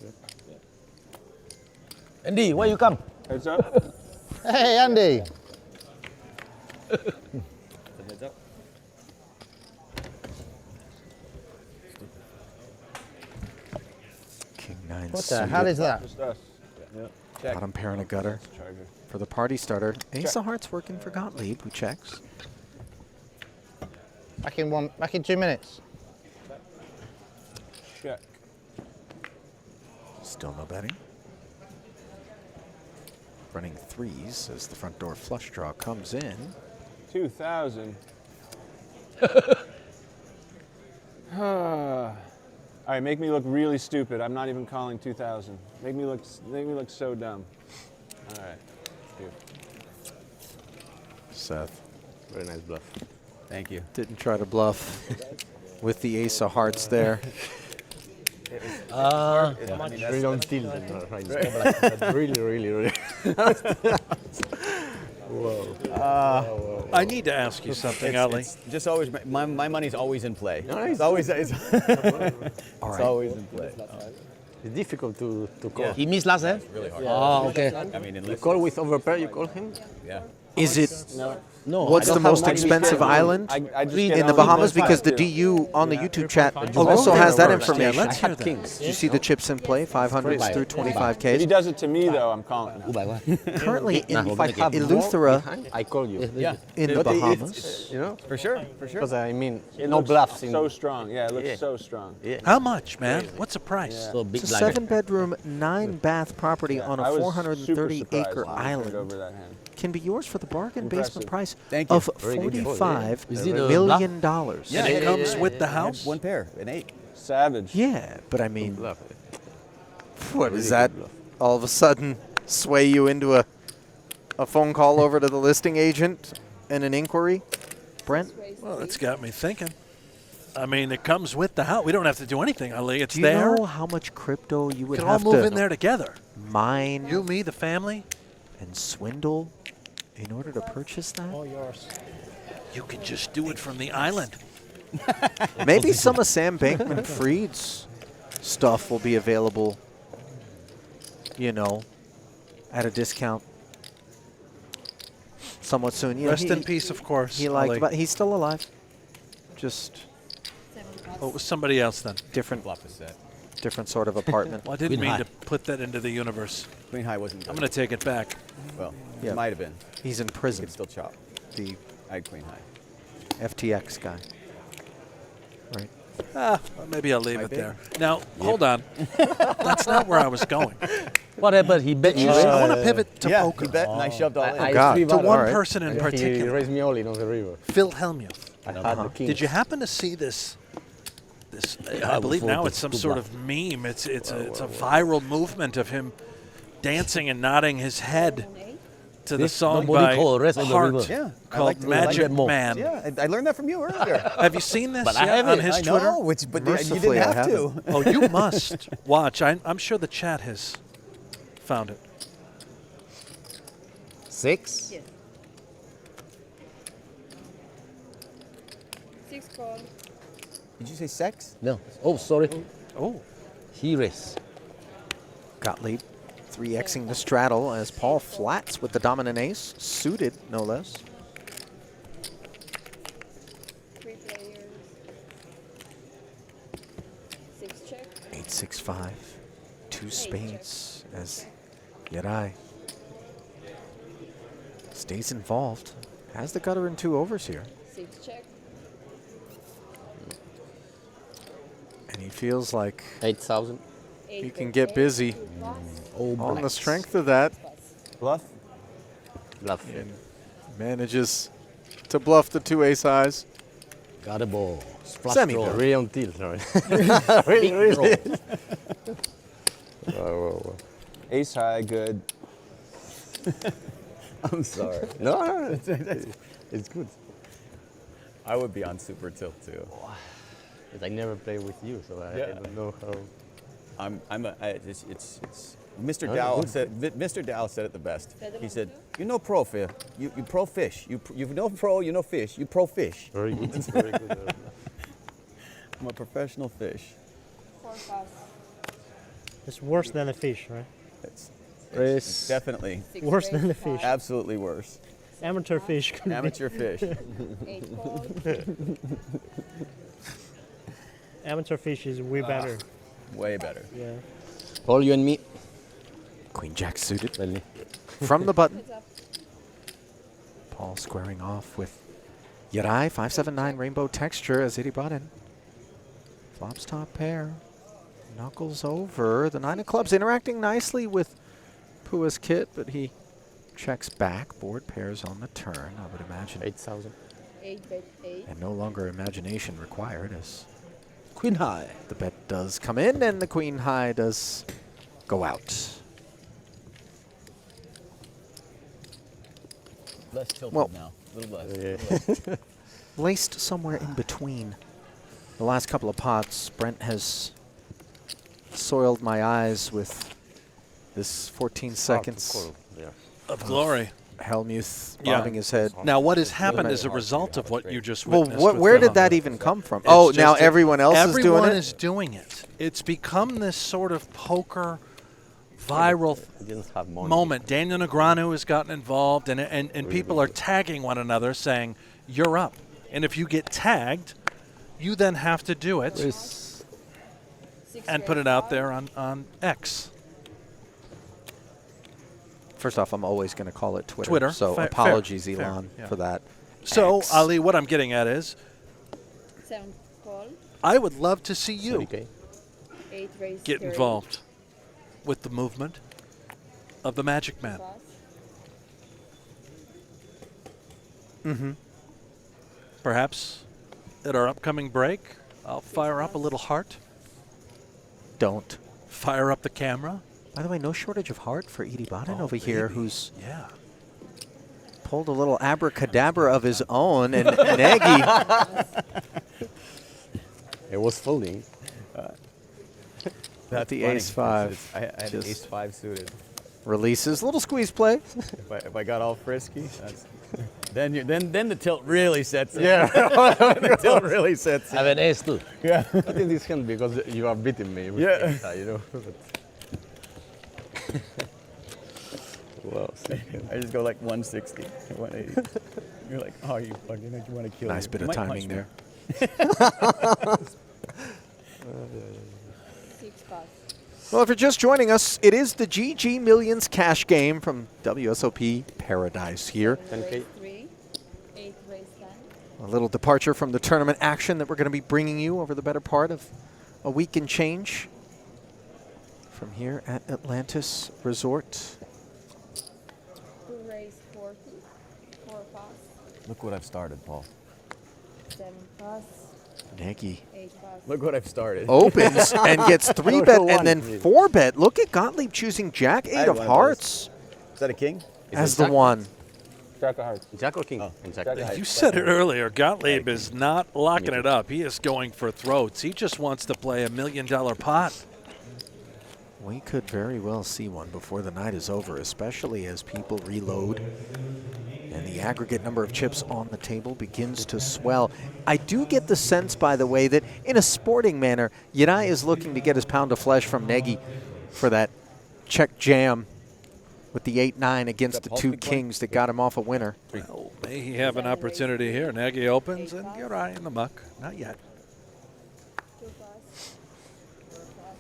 Andy, where you come?
Heads up.
Hey, Andy.
Heads up.
King 9
What the
suited.
hell is that?
Just us.
Bottom pair and a gutter
Charger.
for the party starter. Ace of Hearts working for Gottlieb, who checks.
Back in 2 minutes.
Check.
Still no betting. Running threes as the front door flush draw comes in.
2,000. All right, make me look really stupid. I'm not even calling 2,000. Make me look so dumb. All right. Here.
Seth
Very nice bluff.
Thank you.
Didn't try to bluff with the ace of hearts there.
Really on tilt. Right? Really, really, really. Whoa.
I need to ask you something, Ali.
It's just always my money's always in play.
Nice.
It's always it's
All right.
always in play.
It's difficult to call.
He missed last hand?
Really hard.
Oh, okay.
I mean,
You
unless
call with overpair, you call him?
yeah.
Is it?
No.
What's
I
the
don't
most
have money.
expensive island
I just
In
get
in the
on
Bahamas?
the
Because the
too.
DU on the YouTube chat also
go
has
there
that
first. Yeah,
information.
let's hear that.
Kings.
Do you see the chips in play? 500s through
If he
25Ks.
does it to me, though, I'm calling.
Uy, bye, bye.
Currently in
If I have
Eleuthera
more, I call you.
Yeah.
in the
But it's-
Bahamas.
You know?
For sure. For sure.
Because I mean,
It
no
looks
bluffs in.
So strong. Yeah, it looks
Yeah.
so strong.
How much, man? What's the price?
So big
It's a
blinder.
7-bedroom, 9-bath property on
I
a
was super
430-acre
surprised when I turned
island.
over that hand.
Can be yours for the bargain basement
Impressive.
price
Thank you.
of
Very good.
$45
Is it a
million.
And it comes with the house?
One pair, an 8.
Savage.
Yeah, but I mean,
Bluff.
what is that? All of a sudden sway you into a phone call over to the listing agent and an inquiry, Brent?
Well, that's got me thinking. I mean, it comes with the house. We don't have to do anything, Ali. It's
Do you
there.
know how much crypto you
We
would
can all
have
move
to
in there together.
mine
You, me, the family.
and swindle in order to purchase that?
All yours.
You can just do it from the island.
Maybe some of Sam Bankman-Fried's stuff will be available, you know, at a discount somewhat soon. You know,
Rest in peace, of course.
He liked,
Ali.
but he's still alive. Just
Oh, it was somebody else then.
different,
Flop is set.
different sort of apartment.
Well, I didn't
Queen
mean
high.
to put that into the universe.
Queen high wasn't good.
I'm going to take it back.
Well,
Yeah.
it might have been.
He's in
You
prison.
could still chop.
The
I had queen high.
FTX guy. Right.
Maybe I'll leave it there. Now, hold on. That's not where I was going.
What happened? He bet you.
I want to pivot to
yeah,
poker.
he bet and I shoved all in.
I
God.
three
To
bet
one
All right.
person in
He
particular,
raised me all in on the river.
Phil Hellmuth.
I had the king.
Did you happen to see this? I believe now it's some sort of meme. It's a viral movement of him dancing and nodding his head to the
This
song
nobody
by
call Rest of the
Heart
River.
Yeah, I
called
like to- I like
Magic
that more.
Man.
Yeah, I learned that from you earlier.
Have you seen this
But I
yet on
haven't.
his
I
Twitter?
know, but you
Mercifully,
didn't
I
have to.
Oh, you must watch. I'm sure the chat has found it.
6.
Yes. 6 call.
Did you say sex?
No. Oh, sorry.
Oh,
He raised.
Gottlieb 3xing the straddle as Paul flats with the dominant ace, suited no less.
3 players. 6 check.
8-6-5, 2 spades as Yarai stays involved. Has the gutter in 2 overs here.
6 check.
And he feels like
8,000.
he can get busy
Oh,
on the
blacks.
strength of that.
Bluff?
Bluff.
And manages to bluff the 2 ace highs.
Got a ball. Flush
Semi
draw.
Really on tilt, sorry.
Big draw.
Whoa.
Ace high, good.
I'm sorry.
No, it's good.
I would be on super tilt too.
But I never play with you, so I don't know how.
It's Mr.
Oh,
Dow
good.
said. Mr. Dow said it the best. He said, "You know pro fish. You pro fish. You know pro. You know fish. You pro fish.
Very good. Very good.
I'm a professional fish.
4 pass.
It's worse than a fish, right?
It's definitely
6
Worse
raise,
than the
5.
fish.
absolutely worse.
Amateur fish. could be-
Amateur fish.
8 call.
Amateur fish is way better.
Way better.
Yeah.
All you and me.
Queen Jack suited
Really.
from the button.
Heads up.
Paul squaring off with Yarai, 5-7-9 rainbow texture as Itty brought in. Flops top pair. Knuckles over. The 9 of clubs interacting nicely with Phua's kit, but he checks back. Board pairs on the turn, I would imagine.
8,000.
8 bet 8.
And no longer imagination required as
Queen high.
the bet does come in and the queen high does go out.
Less tilted
Well,
now.
Laced somewhere in between the last couple of pots, Brent has soiled my eyes with this 14 seconds
of glory.
Helmuth bobbing his head.
Now, what has happened as a result of what you just
Well,
witnessed?
where did that even come from? Oh, now everyone else is doing it?
Everyone is doing it. It's become this sort of poker viral moment. Daniel Negreanu has gotten involved, and people are tagging one another saying, you're up. And if you get tagged, you then have to do it and put it out there on X.
First off, I'm always going to call it Twitter. So apologies, Elon, for that.
So, Ali, what I'm getting at is,
7 call.
I would love to see you
8 raise
get
30.
involved with the movement of the Magic Man. Perhaps at our upcoming break, I'll fire up a little heart.
Don't.
Fire up the camera.
By the way, no shortage of heart for Edie Bodden over here, who's
yeah
pulled a little abracadabra of his own, and Nagy.
It was folding.
That's the ace-5.
I had an ace-5 suited.
Releases, little squeeze play.
If I got all frisky, then the tilt really sets in.
Yeah.
The tilt really sets in.
I have an ace too.
Yeah.
Not in this hand because you are beating me. With
Yeah.
you know. Well,
I just go like 160, 180. You're like, oh, you fucking you want to kill me.
Nice bit of
You might
timing
punch me.
there.
6 pass.
Well, if you're just joining us, it is the GG Millions cash game from WSOP Paradise here.
10K.
3, 8 raise 10.
A little departure from the tournament action that we're going to be bringing you over the better part of a week and change from here at Atlantis Resort.
2 raise 40. 4 pass.
Look what I've started, Paul.
7 pass.
Nagy
8 pass.
Look what I've started.
opens and gets 3-bet and then 4-bet. Look at Gottlieb choosing Jack 8 of hearts
Is that a king?
as the one.
Jack of hearts.
Jack or king?
Jack of
Exactly.
hearts.
You said it earlier. Gottlieb is not locking it up. He is going for throats. He just wants to play $1 million pot.
We could very well see one before the night is over, especially as people reload and the aggregate number of chips on the table begins to swell. I do get the sense, by the way, that in a sporting manner, Yadai is looking to get his pound of flesh from Nagy for that check jam with the 8-9 against the 2 kings that got him off a winner.
Well, may he have an opportunity here. Nagy opens and Uri in the muck. Not yet.
2 pass. 4 pass.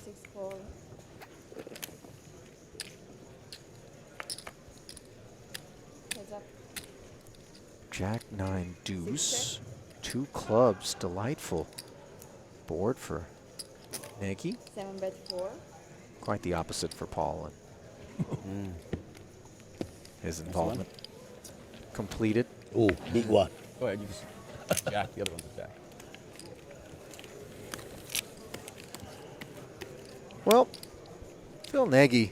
6 call. Heads up.
Jack 9 deuce, 2 clubs, delightful board for Nagy.
7 bet 4.
Quite the opposite for Paul and his involvement. Completed.
Oh, big one.
Go ahead, you just Jack. The other one's Jack.
Well, Phil Nagy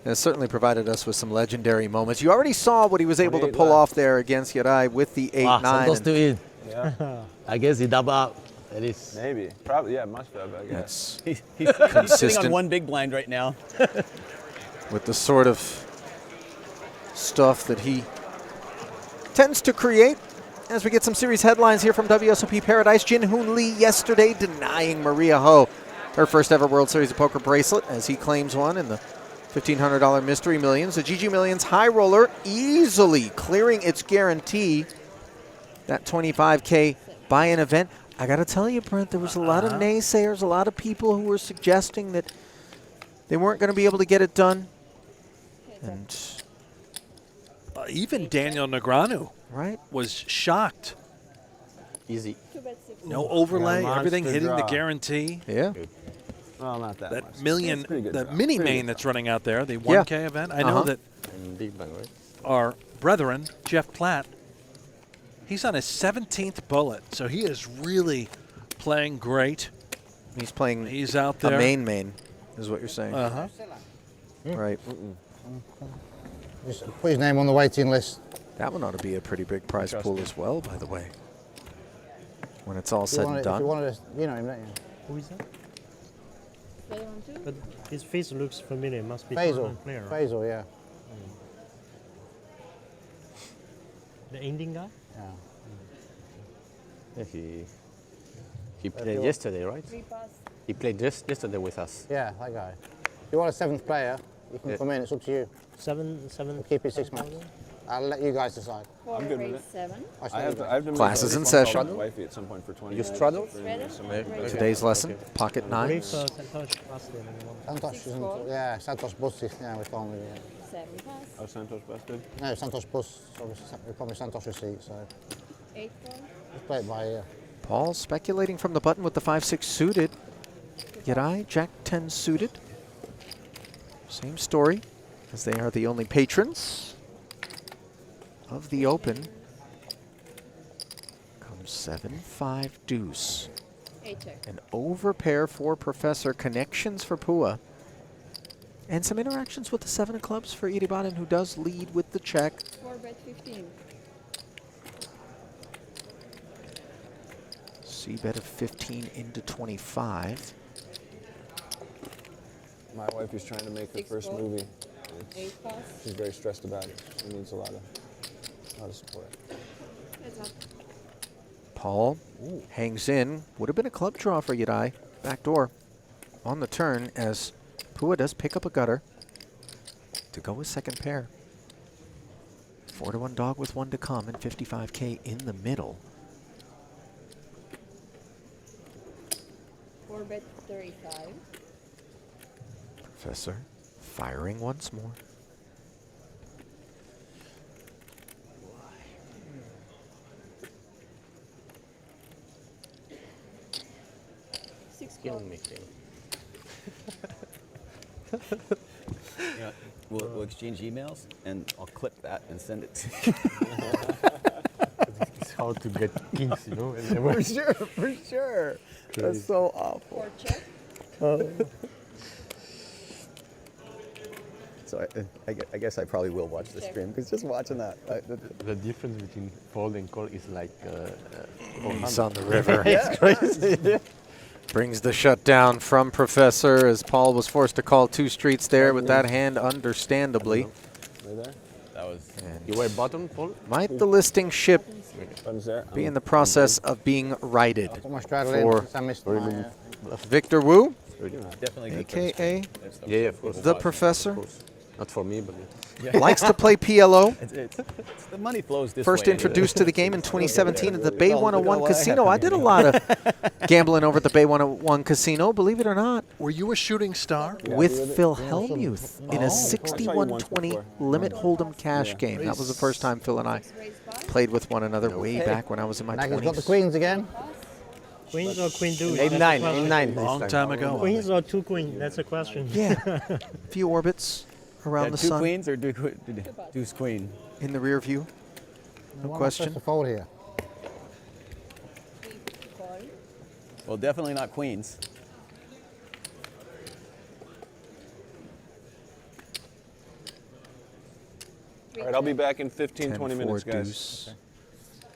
has certainly provided us with some legendary moments. You already saw what he was able to pull off there against Yadai with the 8-9.
Santos still in.
Yeah.
I guess he double up. At least.
Maybe. Probably. Yeah, must have. I guess.
That's
He's sitting
consistent
on 1 big blind right now.
with the sort of stuff that he tends to create. As we get some series headlines here from WSOP Paradise, Jin Hoon Lee yesterday denying Maria Ho her first ever World Series of Poker bracelet as he claims one in the $1,500 Mystery Millions. The GG Millions high roller easily clearing its guarantee, that $25K buy-in event. I got to tell you, Brent, there was a lot of naysayers, a lot of people who were suggesting that they weren't going to be able to get it done. And
Even Daniel Negreanu was shocked.
Easy.
2 bet 6.
No overlay,
Yeah,
everything
monster
hitting the
draw.
guarantee.
Yeah.
Well, not that much.
That million,
It's pretty good
the
draw.
mini
Pretty
main
good
that's
draw.
running out there, the 1K event. I know that
And big bang, right?
our brethren, Jeff Platt, he's on his 17th bullet, so he is really playing great.
He's playing
He's out
a
there.
main, is what you're saying.
Uh-huh.
Right.
Just put his name on the waiting list.
That one ought to be a pretty big prize pool as well, by the way. When it's all
If you
said
wanted-
and
if you
done.
wanted to, you know him, don't you?
Who is that?
The other one too?
But his face looks familiar. Must be
Faisal.
tournament player, right?
Faisal, yeah.
The Indian guy?
Yeah.
Yeah, he played
you want-
yesterday, right?
3 pass.
He played just yesterday with us.
Yeah, that guy. If you want a 7th player, you can
Yeah.
come in. It's up to you.
Seven.
We'll keep it 6 months. I'll let you guys decide.
4
I'm good with
raise
it.
7.
I have to make
Classes
a
in
phone
session.
call to wifey at some point for 20
You
minutes.
straddle?
Ready?
Today's lesson, pocket
Brave
nines.
Santosh busted.
Santos
6
isn't.
call.
Yeah, Santos Bus. Yeah, we call him. Yeah.
7 pass.
Oh, Santos busted.
No, Santos Bus. So we call him Santos Receipt. So
8 call.
let's play it by ear.
Paul speculating from the button with the 5-6 suited. Yadai, Jack 10 suited. Same story, as they are the only patrons of the Open. Comes 7-5 deuce.
8 check.
An overpair for Professor, connections for Phua. And some interactions with the 7 of clubs for Iribaden, who does lead with the check.
4 bet 15.
C-bet of 15 into 25.
My wife is trying to make her
6
first
call.
movie.
8 pass.
She's very stressed about it. She needs a lot of support.
Heads up.
Paul hangs in. Would have been a club draw for Yadai. Backdoor on the turn as Phua does pick up a gutter to go with second pair. 4-1 dog with 1 to come and 55K in the middle.
4 bet 35.
Professor firing once more.
Kill me, King.
Yeah, we'll exchange emails, and I'll clip that and send it to you.
It's how to get kings, you know?
For sure, for sure. That's so awful.
4 check.
So I guess I probably will watch the stream, because just watching that.
The difference between fold and call is like
He's on the river.
It's crazy.
Brings the shutdown from Professor as Paul was forced to call 2 streets there with that hand, understandably.
Right there?
That was.
You were bottom, Paul?
Might the listing ship
Buttons there.
be in the process of being righted
Put my straddle
for
in. I missed my,
Victor Wu,
Definitely good.
a.k.a.
Yeah, of course.
the Professor?
Of course. Not for me, but
Likes to play PLO.
It's the money flows this
First
way.
introduced to the game in 2017 at the Bay 101 Casino. I did a lot of gambling over at the Bay 101 Casino, believe it or not,
Were you a shooting star?
with Phil Hellmuth in a 61-20 limit hold'em cash game. That was the first time Phil and I
Raise 5.
played with one another way back when I was in my
Nagy's got the
20s.
queens again.
Queens or queen deuce?
8-9,
That's the question.
8-9.
Long time ago.
Queens or 2 queen? That's a question.
Yeah, few orbits around the
2
sun
queens or deuce queen?
in the rear view. No
What am I
question.
supposed to fold here?
3 call.
Well, definitely not queens.
All right, I'll be back in 15,
10-4
20 minutes, guys.
deuce.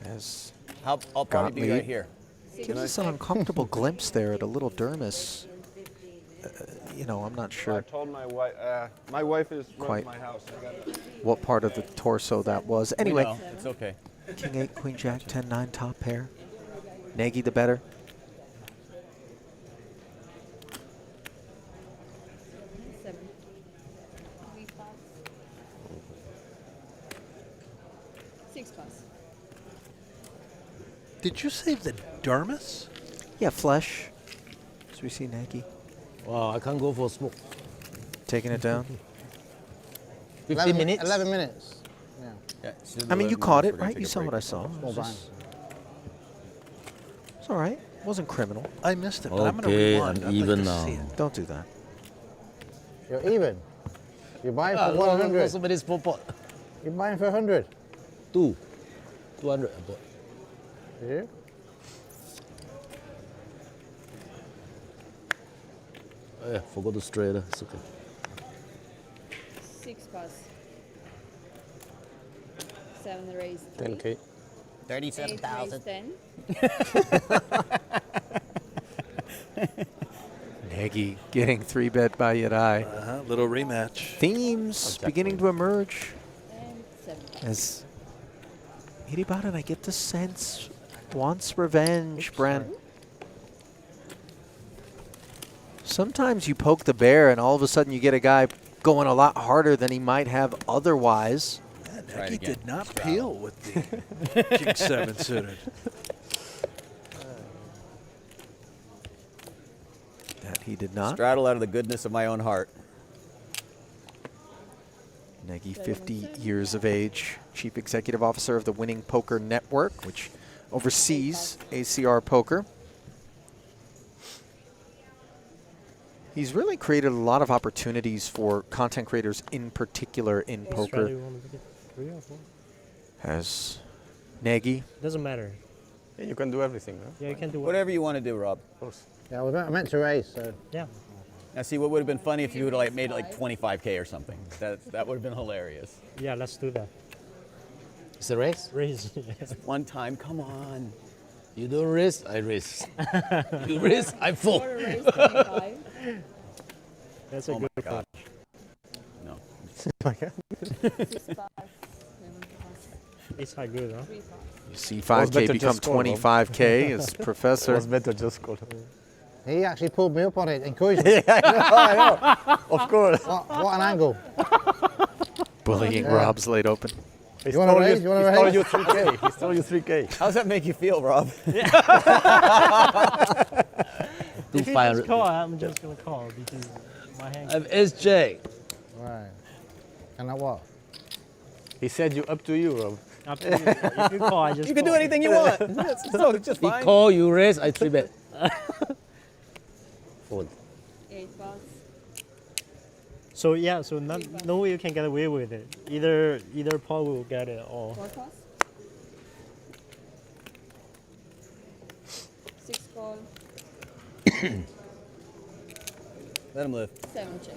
As
I'll probably be
Gottlieb.
right here.
gives us an uncomfortable glimpse there at a little dermis. You know, I'm not
I
sure
told my wife is
Quite.
running my house. I got
what part of the torso that was. Anyway,
No, it's okay.
King 8, Queen Jack, 10-9 top pair. Nagy the better.
7. 3 pass. 6 pass.
Did you say the dermis?
Yeah, flesh. As we see Nagy
Wow, I can't go for a smoke.
taking it down.
15 minutes?
11 minutes. Yeah.
Yeah,
I mean, you caught it, right? You saw what I saw.
Small blind.
It's all right. It wasn't criminal.
I missed it, but I'm going to
Okay,
rewind.
I'm
I'd like
even
to
now.
see it.
Don't do that.
You're even. You're buying
Ah,
for
no,
100.
so many sport pot.
You're buying for 100.
200 I bought.
Yeah.
Oh, yeah, forgot to straight. It's okay.
6 pass. 7 raise 3.
10K.
8
37,000.
raise 10.
Nagy getting 3-bet by Yadai.
Little rematch.
Themes beginning to emerge.
And 7.
As Iribara, I get the sense, wants revenge, Brent. Sometimes you poke the bear and all of a sudden you get a guy going a lot harder than he might have otherwise.
Nagy did not peel with the King 7 suited.
That he did not.
Straddle out of the goodness of my own heart.
Nagy, 50 years of age, Chief Executive Officer of the Winning Poker Network, which oversees ACR Poker. He's really created a lot of opportunities for content creators, in particular in poker.
You want to get 3 or 4?
Has Nagy.
Doesn't matter.
Yeah, you can do everything, huh?
Yeah, you can do
Whatever you want to do, Rob.
Of course.
Yeah, I meant to raise, so.
Yeah.
Now, see, what would have been funny if you would have like made it like 25K or something. That would have been hilarious.
Yeah, let's do that.
It's a race.
Raise.
One time, come on.
You don't race, I race. You raise, I fold.
4 raise 25.
That's a
Oh my
good
God. No.
6 5. 7 5.
It's not good, huh?
3 5.
You see
Was
5K
better
become
just call, Rob.
25K as
It
Professor.
was better just call.
He actually pulled me up on it, encouraged me.
I know. Of course.
What an angle.
Bullying Rob's late open.
He
You wanna
stole
raise? You wanna
he stole
raise?
you 3K. He stole you 3K.
How's that make you feel, Rob?
If you just call, I'm just going to call because my hand.
I have SJ.
Right. And what?
He said you up to you, Rob.
Up to you. If you call, I just
You can do
call.
anything you want. It's just
He
fine.
call, you raise, I 3-bet. Fold.
8 5.
So yeah, so no way you can get away with it. Either Paul will get it or
4 pass. 6 call.
Let him live.
7 check.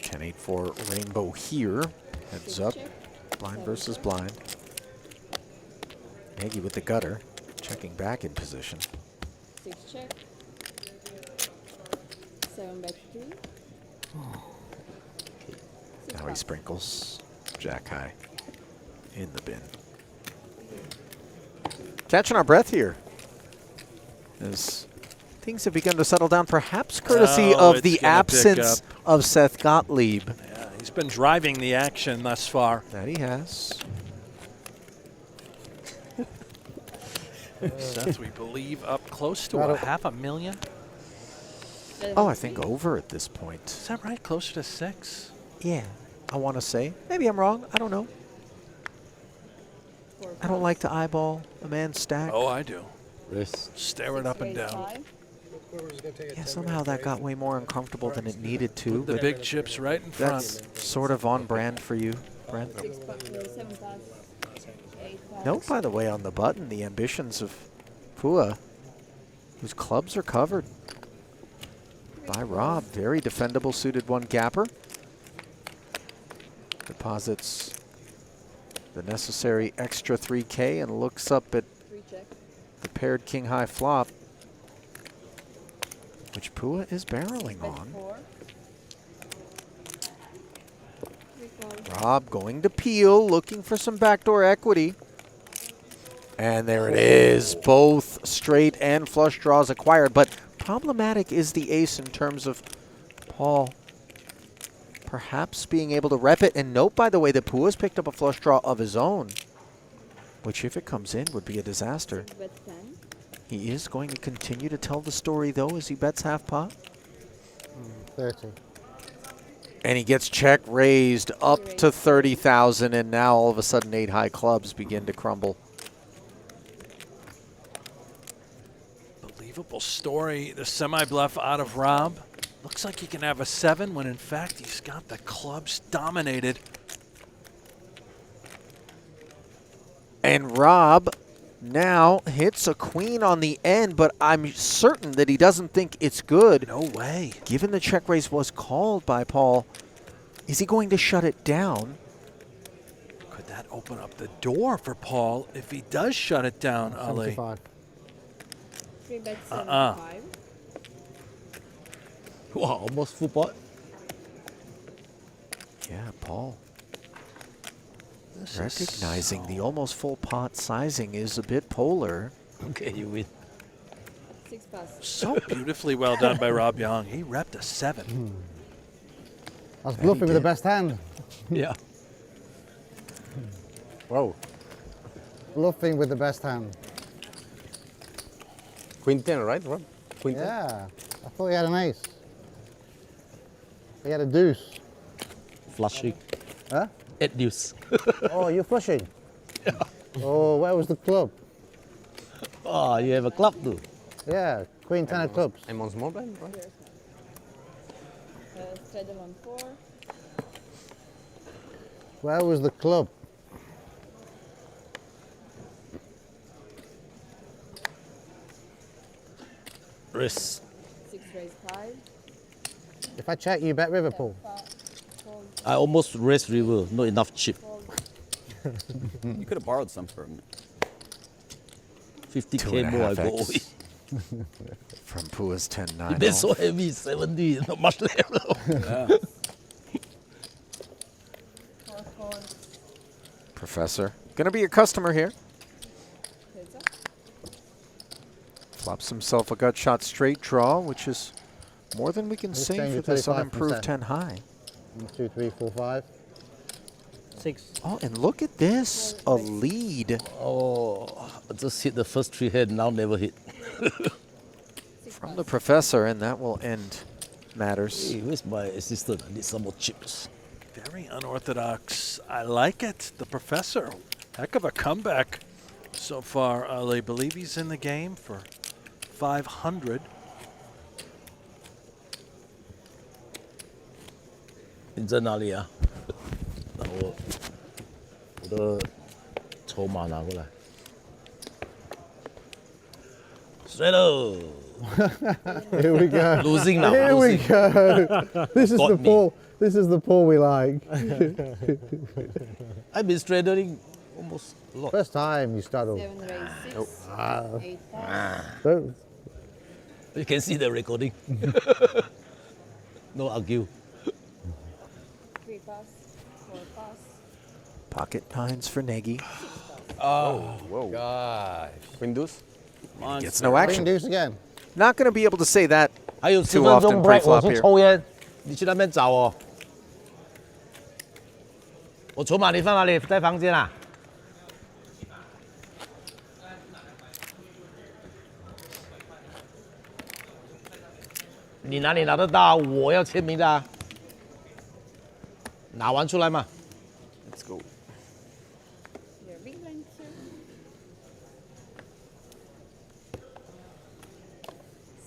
Ten 8 for Rainbow here. Heads
6
up.
check.
Blind versus blind. Nagy with the gutter. Checking back in position.
6 check. 7 bet 3. 6
Now he
pass.
sprinkles. Jack high. In the bin. Catching our breath here. As things have begun to settle down, perhaps courtesy
Oh,
of
it's
the
gonna pick
absence
up.
of Seth Gottlieb.
Yeah, he's been driving the action thus far.
That he has.
Seth, we believe, up close to
Right
a
up.
$500,000.
Oh, I think over at this point.
Is that right? Closer to 6?
Yeah, I want to say. Maybe I'm wrong. I don't know.
4
I don't like to eyeball a man's stack.
Oh, I do.
Race.
Stare it up and down.
5.
Yeah, somehow that got way more uncomfortable than it needed to.
The
But
big chips right in
that's
front.
sort of on brand for you, Brent.
7 pass. 8 pass.
Note, by the way, on the button, the ambitions of Phua, whose clubs are covered by Rob. Very defendable suited 1 gapper. Deposits the necessary extra 3K and looks up at
3 check.
the paired king high flop, which Phua is barreling
Bet
on.
4. 3 call.
Rob going to peel, looking for some backdoor equity. And there it is, both straight and flush draws acquired. But problematic is the ace in terms of Paul perhaps being able to rep it. And note, by the way, that Pua's picked up a flush draw of his own, which if it comes in would be a disaster.
Bet 10.
He is going to continue to tell the story, though, as he bets half pot.
30.
And he gets check raised up to 30,000, and now all of a sudden 8 high clubs begin to crumble.
Unbelievable story. The semi-bluff out of Rob. Looks like he can have a 7 when in fact he's got the clubs dominated.
And Rob now hits a queen on the end, but I'm certain that he doesn't think it's good.
No way.
Given the check raise was called by Paul, is he going to shut it down?
Could that open up the door for Paul if he does shut it down, Ali?
75.
3 bet 75.
Wow, almost full pot.
Yeah, Paul.
This
Recognizing
is
the almost full pot sizing is a bit polar.
Okay, you win.
6 pass.
so beautifully well done by Rob Yong. He repped a 7.
I was bluffing with the best hand.
Yeah.
Wow.
Bluffing with the best hand.
Queen 10, right, Rob? Queen 10?
Yeah. I thought he had an ace. He had a deuce.
Flushing.
Huh?
8 deuce.
Oh, you're flushing? Yeah. Oh, where was the club?
Oh, you have a club too.
Yeah, Queen 10 of clubs.
I'm on small blind, right?
Straddle on 4.
Where was the club?
Risk.
6 raise 5.
If I check, you bet Liverpool.
Fold.
I almost raised river, not enough chip.
You could have borrowed some from me.
50k more, I go away.
From Phua's 10-9.
That's so heavy, 70, not much left.
Yeah.
4 fold.
Professor. Gonna be your customer here.
Heads up.
Flops himself a gut shot straight draw, which is more than we can
Let's
say
change
for
to
this
35%.
unimproved 10 high.
1, 2, 3, 4, 5.
6.
Oh, and look at this, a lead
Oh, I just hit the first 3 head, now never hit.
6
from
pass.
the professor, and that will end matters.
Hey, where's my assistant? I need some more chips.
Very unorthodox. I like it. The professor. Heck of a comeback so far, Ali. Believe he's in the game for 500.
In 在哪里啊？那我的筹码拿过来。衰喽
Here we go.
，losing now.
Here we
losing.
go. This is
Got
the
me.
Paul. This is the Paul we like.
I've been straddling almost a lot.
First time you started.
7 raise 6. 8 pass.
Don't.
You can see the recording. No argue.
3 pass. 4 pass.
Pocket nines for Nagy.
Queen deuce?
Gets no
Queen
action.
deuce again.
Not going to be able to say that
还有10
too
分
often
钟 break，我
pre-flop
去
here.
抽烟。你去那边找我。我筹码你放哪里？在房间啊。你哪里拿得到？我要签名的啊。拿完出来嘛。Let's go。
Your big blind here.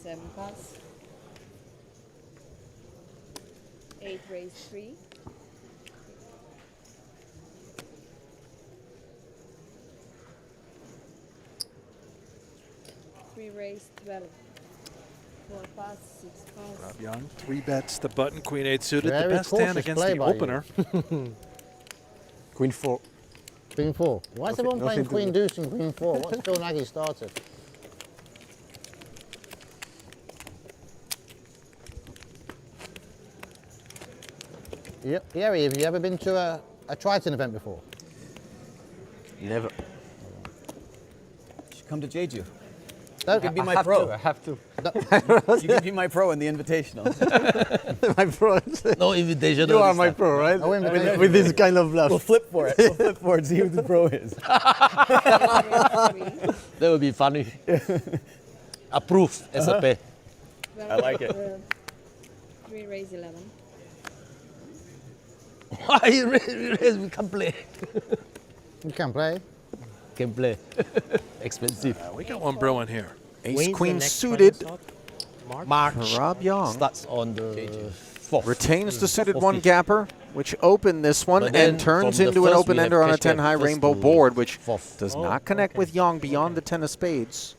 7 pass. 8 raise 3. 3 raise 12. 4 pass, 6 pass.
Rob Yong, 3 bets the button, Queen 8 suited.
Very
The best hand
cautious
against
play
the
by you.
opener.
Queen 4.
Queen 4. Why is everyone playing
nothing to
Queen
do.
deuce and Queen 4? What's Phil Nagy started? Yep. Gary, have you ever been to a Triton event before?
Never.
You should come to Jeju.
Don't,
You could be
I
my
have
pro.
to, I have to.
You could be my pro in the invitational.
My pro.
No invitation.
You are my pro, right?
No invitation.
With this kind of bluff.
We'll flip for it. We'll flip for it. See who the pro is.
8 raise 3.
That would be funny. Approve as a pay.
I like it.
3 raise 11.
Why we can't play?
You can play.
Can play. Expensive.
We got one brewing here.
Ace
Wayne's the
queen
next
suited
runner-up. Mark.
March
for Rob Yong.
starts on the Fourth.
Retains the suited
Fourth
one
fish.
gapper, which opened this one
But then
and turns
from the
into an
first
open
we have
ender on a
cash
10
game,
high
first
rainbow
to
board, which
fourth.
does
Oh,
not connect
okay.
with Yong beyond the 10 of spades.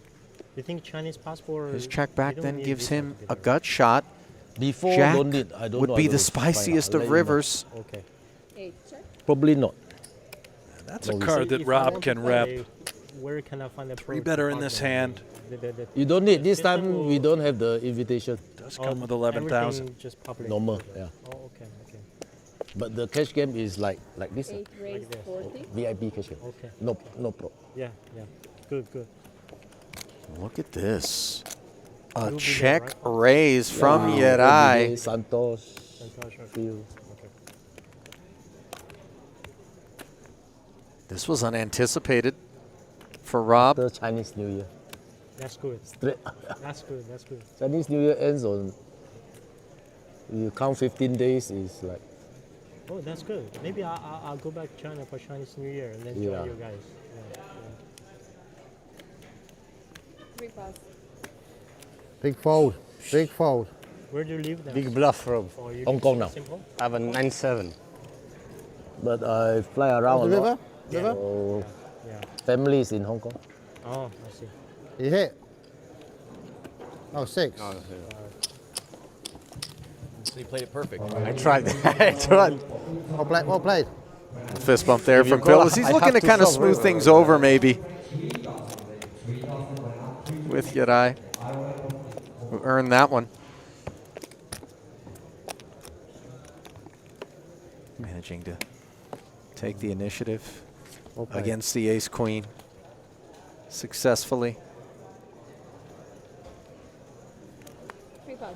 You think Chinese passport?
His check back
you don't
then
need
gives
visa
him
to
a
get
gut shot.
Before
Jack
don't need. I don't
would
know.
be
I
the
don't find out.
spiciest
I'll
of
let you know.
rivers.
there. Okay.
8 check.
Probably not.
That's
No,
a
we
card
So
that
if I
Rob
want
can
to
rep.
play, where can I find a
Three better in this hand.
You don't need. This
system
time we
will-
don't have the invitation.
Does come with 11,000.
Everything just public.
Normal. Yeah.
Oh, okay, okay,
But the cash game is like this.
8 raised
this.
40.
VIP cash game.
okay.
No pro.
Yeah, yeah. Good, good.
Look at this. A
You'll be there,
check
right?
raise from
Yeah,
Yedai.
Santos.
Fantastic.
Phil.
Okay.
This was unanticipated for Rob.
After Chinese New Year.
That's good.
Straight.
That's good. That's good.
Chinese New Year ends on. You count 15 days is like.
Oh, that's good. Maybe I'll go back to China for Chinese New Year and then
Yeah.
join you guys. Yeah,
3 pass.
Big fold. Big fold.
yeah. Where do you live now?
Big bluff from
Or you
Hong
live
Kong now.
Simple?
I have a 9-7.
But I fly around
The
a
river?
lot.
River?
So
Yeah.
family is in Hong Kong.
Oh, I see.
You hit. Oh, 6.
So you played it perfect.
I tried. I tried.
Well played.
Fist bump there from
you
Phil
call,
as he's
I
looking
have
to
to
kind of
shove
smooth
river.
things over maybe with Yedai, who earned that one. Managing to take the initiative
Okay.
against the ace-queen successfully.
3 pass.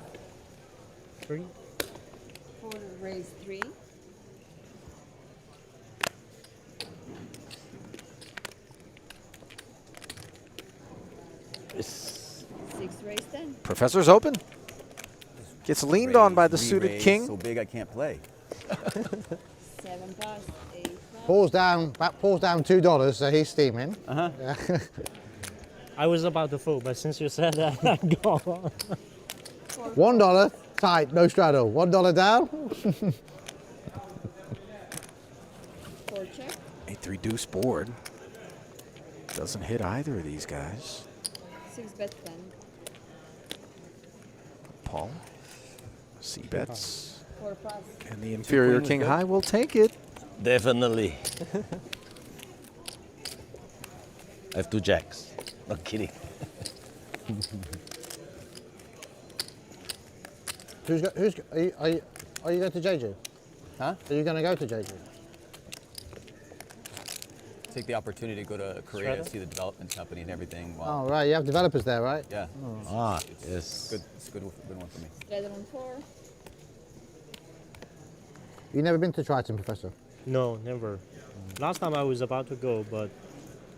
3?
4 raised 3.
It's
6 raised 10.
Professor's open. Gets leaned on by the
Raise,
suited
re-raise,
king.
So big I can't play.
7 pass. 8 pass.
Pulls down $2, so he's steaming.
I was about to fold, but since you said that, I'm gone.
$1 tight, no straddle. $1 down.
4 check.
8-3 deuce board. Doesn't hit either of these guys.
6 bet 10.
Paul. C bets.
4 pass.
And the inferior king high will take it.
definitely. I have 2 jacks. Not kidding.
Are you going to Jeju?
Huh?
Are you going to go to Jeju?
Take the opportunity to go to Korea to see the development company and everything. Wow.
Oh, right. You have developers there, right?
Yeah.
Ah, yes.
Good. It's a good one for me.
Straddle on 4.
You never been to Triton, Professor?
No, never. Last time I was about to go, but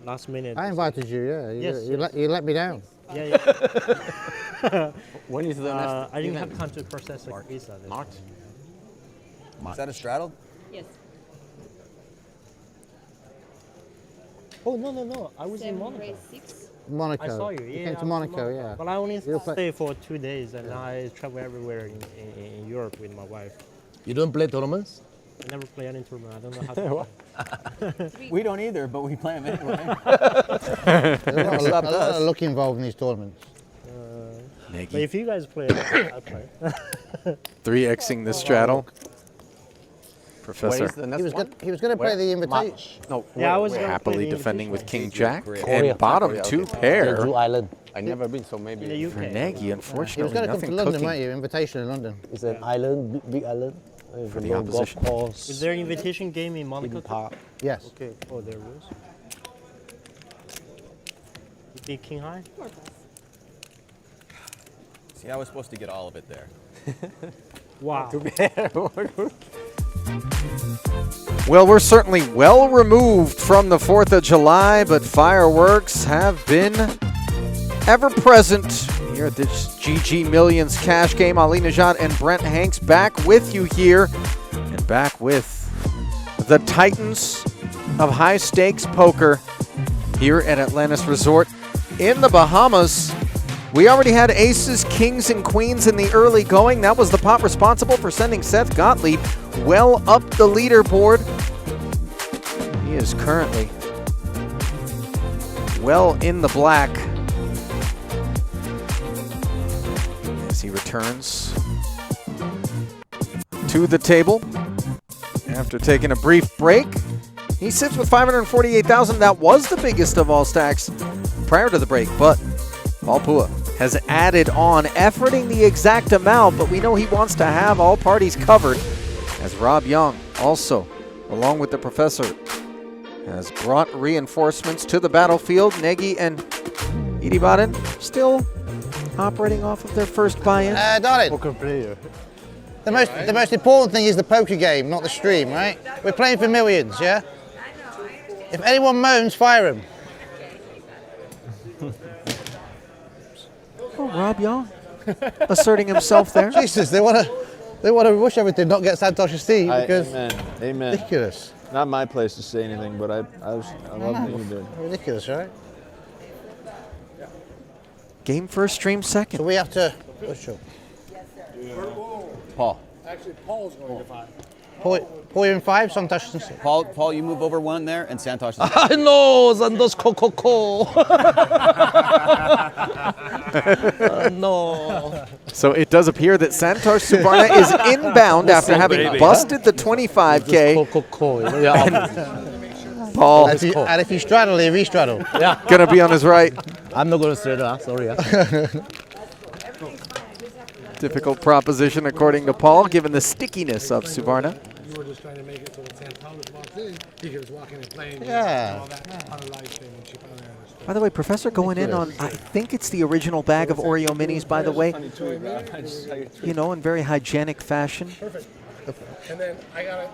last minute.
I invited you, yeah.
Yes,
You let me down.
Yeah, yeah.
When is the next
I didn't
event?
have time to process a visa. this
March?
time.
Is that a straddle?
Yes.
Oh, no. I was in
7
Monaco.
raised 6.
Monaco.
I saw you. Yeah,
You
I
came
was
to
in
Monaco, yeah.
But I only
You'll play-
stayed for 2 days, and I travel everywhere in Europe with my wife.
You don't play tournaments?
I never play any tournament. I don't know how to play.
We don't either, but we play them anyway.
There's a lot of luck involved in these tournaments.
But
Nagy
if you guys play, I'll play.
3xing the straddle.
Where
Professor
is the next one?
He was going to play the invitation.
No,
Yeah, I was
where?
gonna
happily
play the
defending with
invitation.
King Jack
Korea.
and bottom
Korea,
2
okay.
pair.
Jeju Island.
I never been, so maybe.
In the
For
UK.
Nagy,
He was
unfortunately,
going to come to
nothing
London,
cooking.
weren't you? Invitation in London.
It's an island, big island. For
the opposition.
Is there an invitation game in Monaco?
park.
Yes.
Okay. Oh, there was. You beat King High?
4 pass.
See, I was supposed to get all of it there.
Wow.
Well, we're certainly well removed from the 4th of July, but fireworks have been ever present here at this GGMillions cash game. Ali Najad and Brent Hanks back with you here and back with the Titans of high stakes poker here at Atlantis Resort in the Bahamas. We already had aces, kings, and queens in the early going. That was the pot responsible for sending Seth Gottlieb well up the leaderboard. He is currently well in the black as he returns to the table after taking a brief break. He sits with 548,000. That was the biggest of all stacks prior to the break, but Paul Phua has added on, efforting the exact amount, but we know he wants to have all parties covered, as Rob Yong also, along with the professor, has brought reinforcements to the battlefield. Nagy and Iribaden still operating off of their first buy-in.
Darling,
Poker player.
the most important thing is the poker game, not the stream, right? We're playing for millions, yeah? If anyone moans, fire him.
Oh, Rob Yong asserting himself there.
Jesus, they want to rush everything, not get Santosh Steve because
Amen.
ridiculous.
Not my place to say anything, but I love what you did.
Ridiculous, right?
Game first, stream second.
So we have to. What's your?
Paul.
Actually, Paul's going to 5.
Paul, you're in 5, Santosh and 6.
Paul, you move over 1 there, and Santosh is
I know, Santos Coco. No.
So it does appear that Santosh Suvarna is inbound after having busted the 25K.
Coco. Yeah.
Paul
And if you straddle, he re-straddle.
Yeah.
gonna be on his right.
I'm not going to say that. Sorry.
Difficult proposition according to Paul, given the stickiness of Suvarna.
You were just trying to make it so that Santos walks in. He was walking and playing.
Yeah.
All that on a live stream when she finally understood.
By the way, Professor going in on, I think it's the original bag of Oreo minis, by the way. You know, in very hygienic fashion.
Perfect. And then I got it.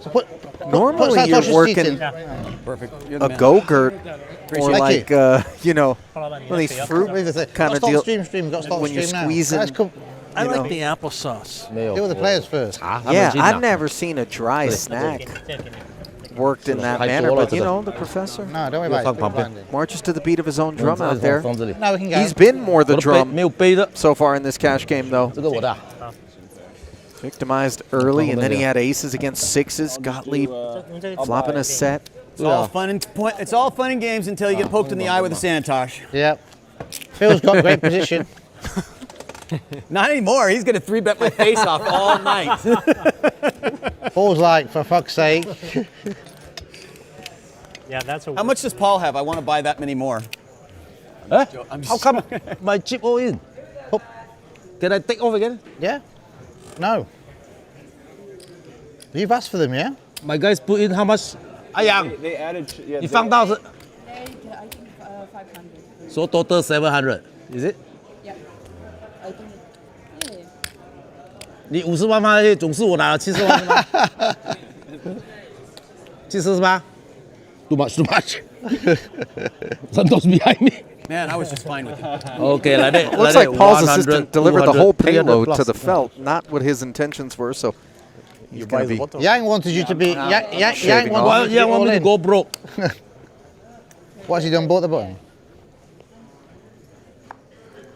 So put
Normally you're
Santosh's
working
seats in.
perfect.
a Go-Gurt or
Thank
like, you know, one of these fruit kind of deal.
Stream, got to stop
when you're
stream now.
squeezing,
Guys, come,
I
you
like
know.
the applesauce.
deal with the players first.
Yeah, I've never seen a dry snack worked in that manner, but you know, the professor
No, don't worry about it.
marches to the beat of his own drum out there.
No, we can go.
He's been more the drum
没有背的，
so far in this cash game, though.
这个我的。
Victimized early, and then he had aces against sixes. Gottlieb flopping a set.
It's all fun and games until you get poked in the eye with a Santosh.
Yep. Phil's got great position.
Not anymore. He's gonna 3-bet my face off all night.
Paul's like, for fuck's sake.
Yeah, that's a.
How much does Paul have? I want to buy that many more.
Huh?
I'm
How
just
come my chip all in? Oh, can I take off again?
Yeah? No. You've asked for them, yeah?
My guys put in how much? 阿阳，
They added. Yeah,
你放到是
I think 500.
so total 700, is it?
Yeah. I think. Yeah.
你50万放下去，总是我拿了70万是吗？70是吧 ？Too much, too much. Santos behind me.
Man, I was just fine with it.
Okay, like that.
Looks like Paul's assistant delivered the whole payload to the felt, not what his intentions were, so he's going to be...
Yang wanted you to be... Yang
Shaving off.
wanted
Yeah,
you
want
all
me to
in.
go broke.
What's he done? Bought the button?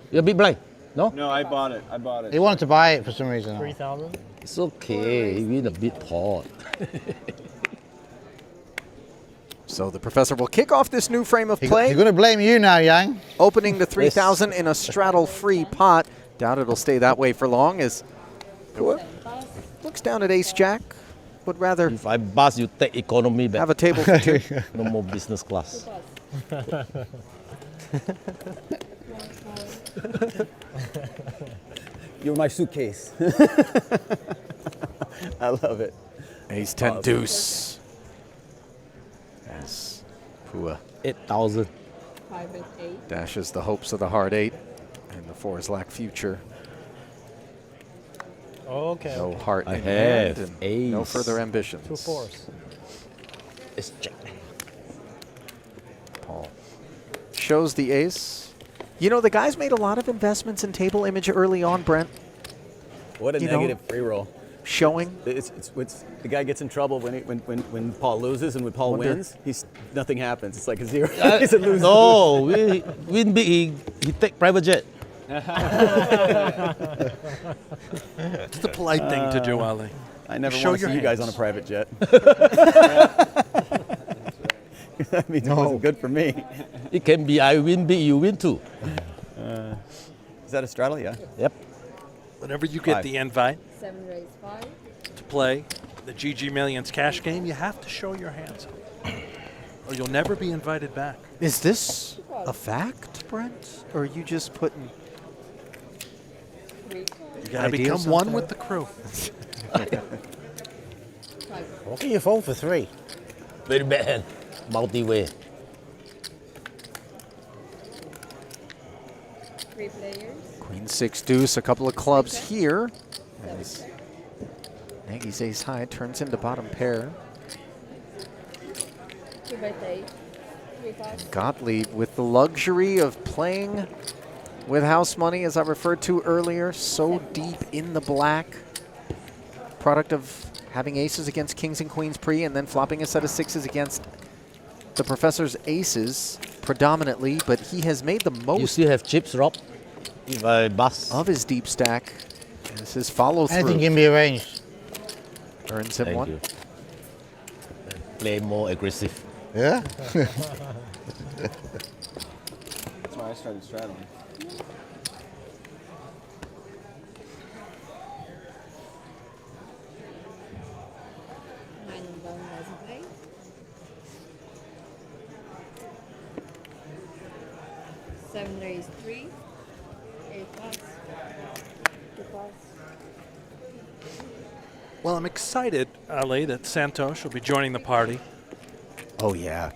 You're big blind, no?
No, I bought it.
He wanted to buy it for some reason.
3,000.
It's okay, you win a bit pot.
So the professor will kick off this new frame of
He's
play,
going to blame you now, Yang.
opening the 3,000 in a straddle-free pot. Doubt it'll stay that way for long as Phua looks down at ace-jack, would rather
If I bust, you take economy back.
have a table for two.
No more business class.
You're my suitcase. I love it.
Ace-10 deuce. As Phua
8,000.
5 and 8.
dashes the hopes of the hard eight, and the fours lack future.
Okay.
No heart
I
in hand,
have
and no
ace.
further ambitions.
2 4s.
It's check.
Paul shows the ace. You know, the guys made a lot of investments in table image early on, Brent.
What a
You know-
negative free roll.
showing.
It's the guy gets in trouble when Paul loses, and when Paul wins, nothing happens. It's like a zero. He's a loser.
No, we win big. He take private jet.
It's the polite thing to do, Ali.
I never
Show
want to
your
see you guys on
hands.
a private jet. That means it wasn't good for me.
It can be I win big, you win too.
Is that a straddle? Yeah.
Yep.
Whenever you get
5.
the invite
7 raise 5.
to play the GGMillions cash game, you have to show your hands, or you'll never be invited back.
Is this a fact, Brent? Or are you just putting...
3
You gotta
Ideas
become
on
one
that?
with the crew.
5.
What can you fold for 3?
Very bad hand. Multi-way.
3 players.
Queen 6 deuce, a couple of clubs here.
7.
As Nagy's ace high turns into bottom pair.
2 bet 8. 3 pass.
Gottlieb with the luxury of playing with house money, as I referred to earlier, so deep in the black. Product of having aces against kings and queens pre, and then flopping a set of 6s against the professor's aces predominantly, but he has made the
You
most
still have chips, Rob? If I bust.
of his deep stack. As his follow
Anything
through
can be arranged.
earns him
Thank
one.
you. Play more aggressive.
Yeah?
That's why I started straddling.
Nine and down doesn't play. Seven raise 3. 8 pass. 2 pass.
Well, I'm excited, Ali, that Santosh will be joining the party.
Oh, yeah.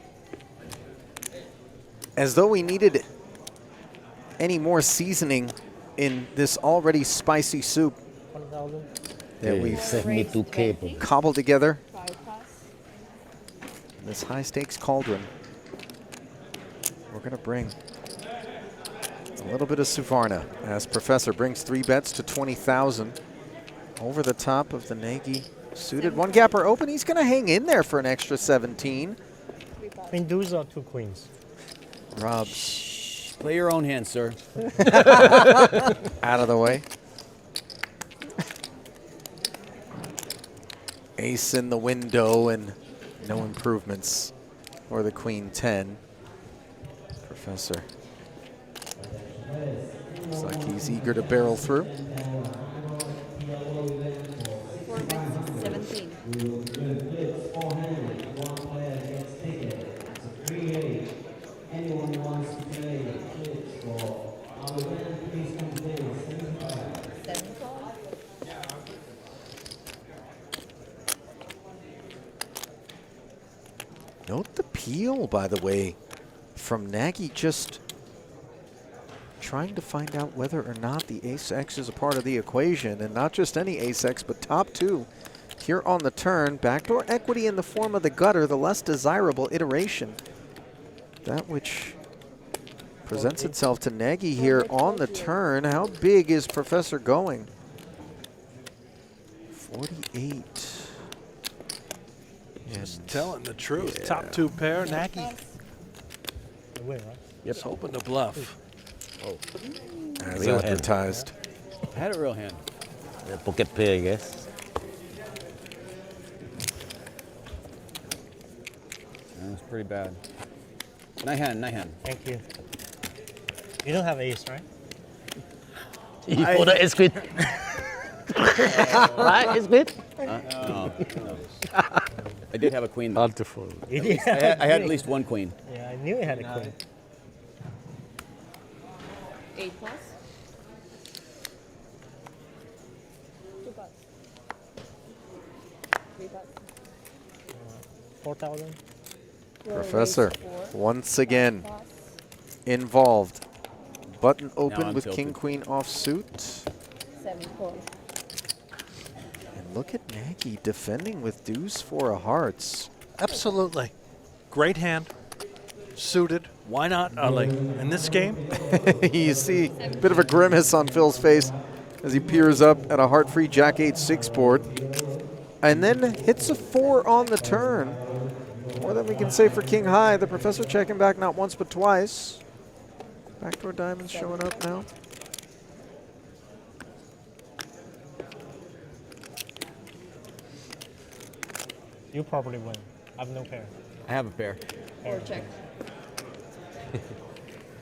As though we needed any more seasoning in this already spicy soup
1,000.
that
Hey,
we've
save me 2K. bro.
cobbled together
5 pass.
in this high-stakes cauldron. We're going to bring a little bit of Suvarna as Professor brings 3 bets to 20,000 over the top of the Nagy suited. One gapper open. He's going to hang in there for an extra 17.
3 pass.
Queen deuce or 2 queens?
Rob
Play your own hand, sir.
out of the way. Ace in the window and no improvements for the Queen 10. Professor looks like he's eager to barrel through.
4 bets 17. Seven call.
Note the peel, by the way, from Nagy, just trying to find out whether or not the ace-X is a part of the equation, and not just any ace-X, but top 2 here on the turn. Backdoor equity in the form of the gutter, the less desirable iteration. That which presents itself to Nagy here on the turn. How big is Professor going? 48.
Just telling the truth. Top 2 pair, Nagy.
I win, right?
Just hoping to bluff.
As
Real hand.
advertised.
I had a real hand.
Pocket pair, I guess.
That was pretty bad. Night hand.
Thank you. You don't have ace, right?
You for the ace queen. Right, ace queen?
No. I did have a queen, though.
Multiple.
You did.
I had at least one queen.
Yeah, I knew you had a queen.
8 pass. 2 pass. 3 pass.
4,000.
Professor, once again, involved. Button open
I'm
with
tilted.
king, queen offsuit.
7 call.
And look at Nagy defending with deuce 4 of hearts.
Absolutely. Great hand. Suited. Why not, Ali? In this game,
You see a bit of a grimace on Phil's face as he peers up at a heart-free Jack-8-6 board. And then hits a 4 on the turn. More than we can say for King High. The Professor checking back not once but twice. Backdoor diamonds showing up now.
You probably win. I have no pair.
I have a pair.
Or check.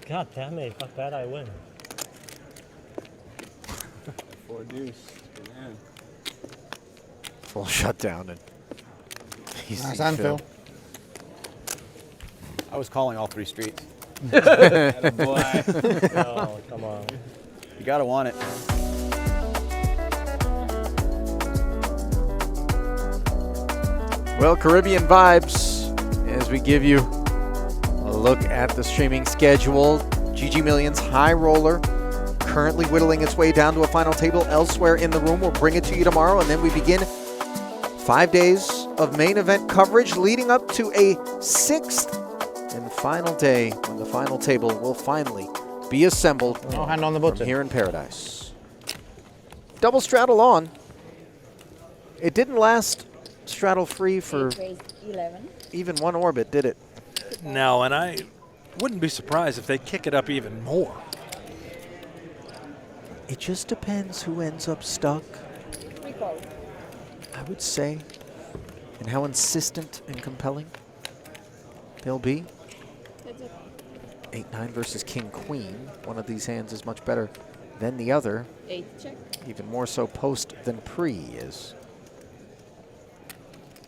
God damn it! Fuck that! I win.
4 deuce. Man.
Full shutdown and
Nice hand, Phil.
I was calling all 3 streets.
Boy.
Oh, come on.
You gotta want it.
Well, Caribbean vibes as we give you a look at the streaming schedule. GGMillion's High Roller currently whittling its way down to a final table elsewhere in the room. We'll bring it to you tomorrow, and then we begin 5 days of main event coverage leading up to a 6th and final day when the final table will finally be assembled.
No hand on the button.
Here in Paradise. Double straddle on. It didn't last straddle free for
11.
even one orbit, did it?
No, and I wouldn't be surprised if they kick it up even more.
It just depends who ends up stuck,
Recall.
I would say, and how insistent and compelling they'll be.
That's it.
8-9 versus King-Queen. One of these hands is much better than the other.
8 check.
Even more so post than pre is.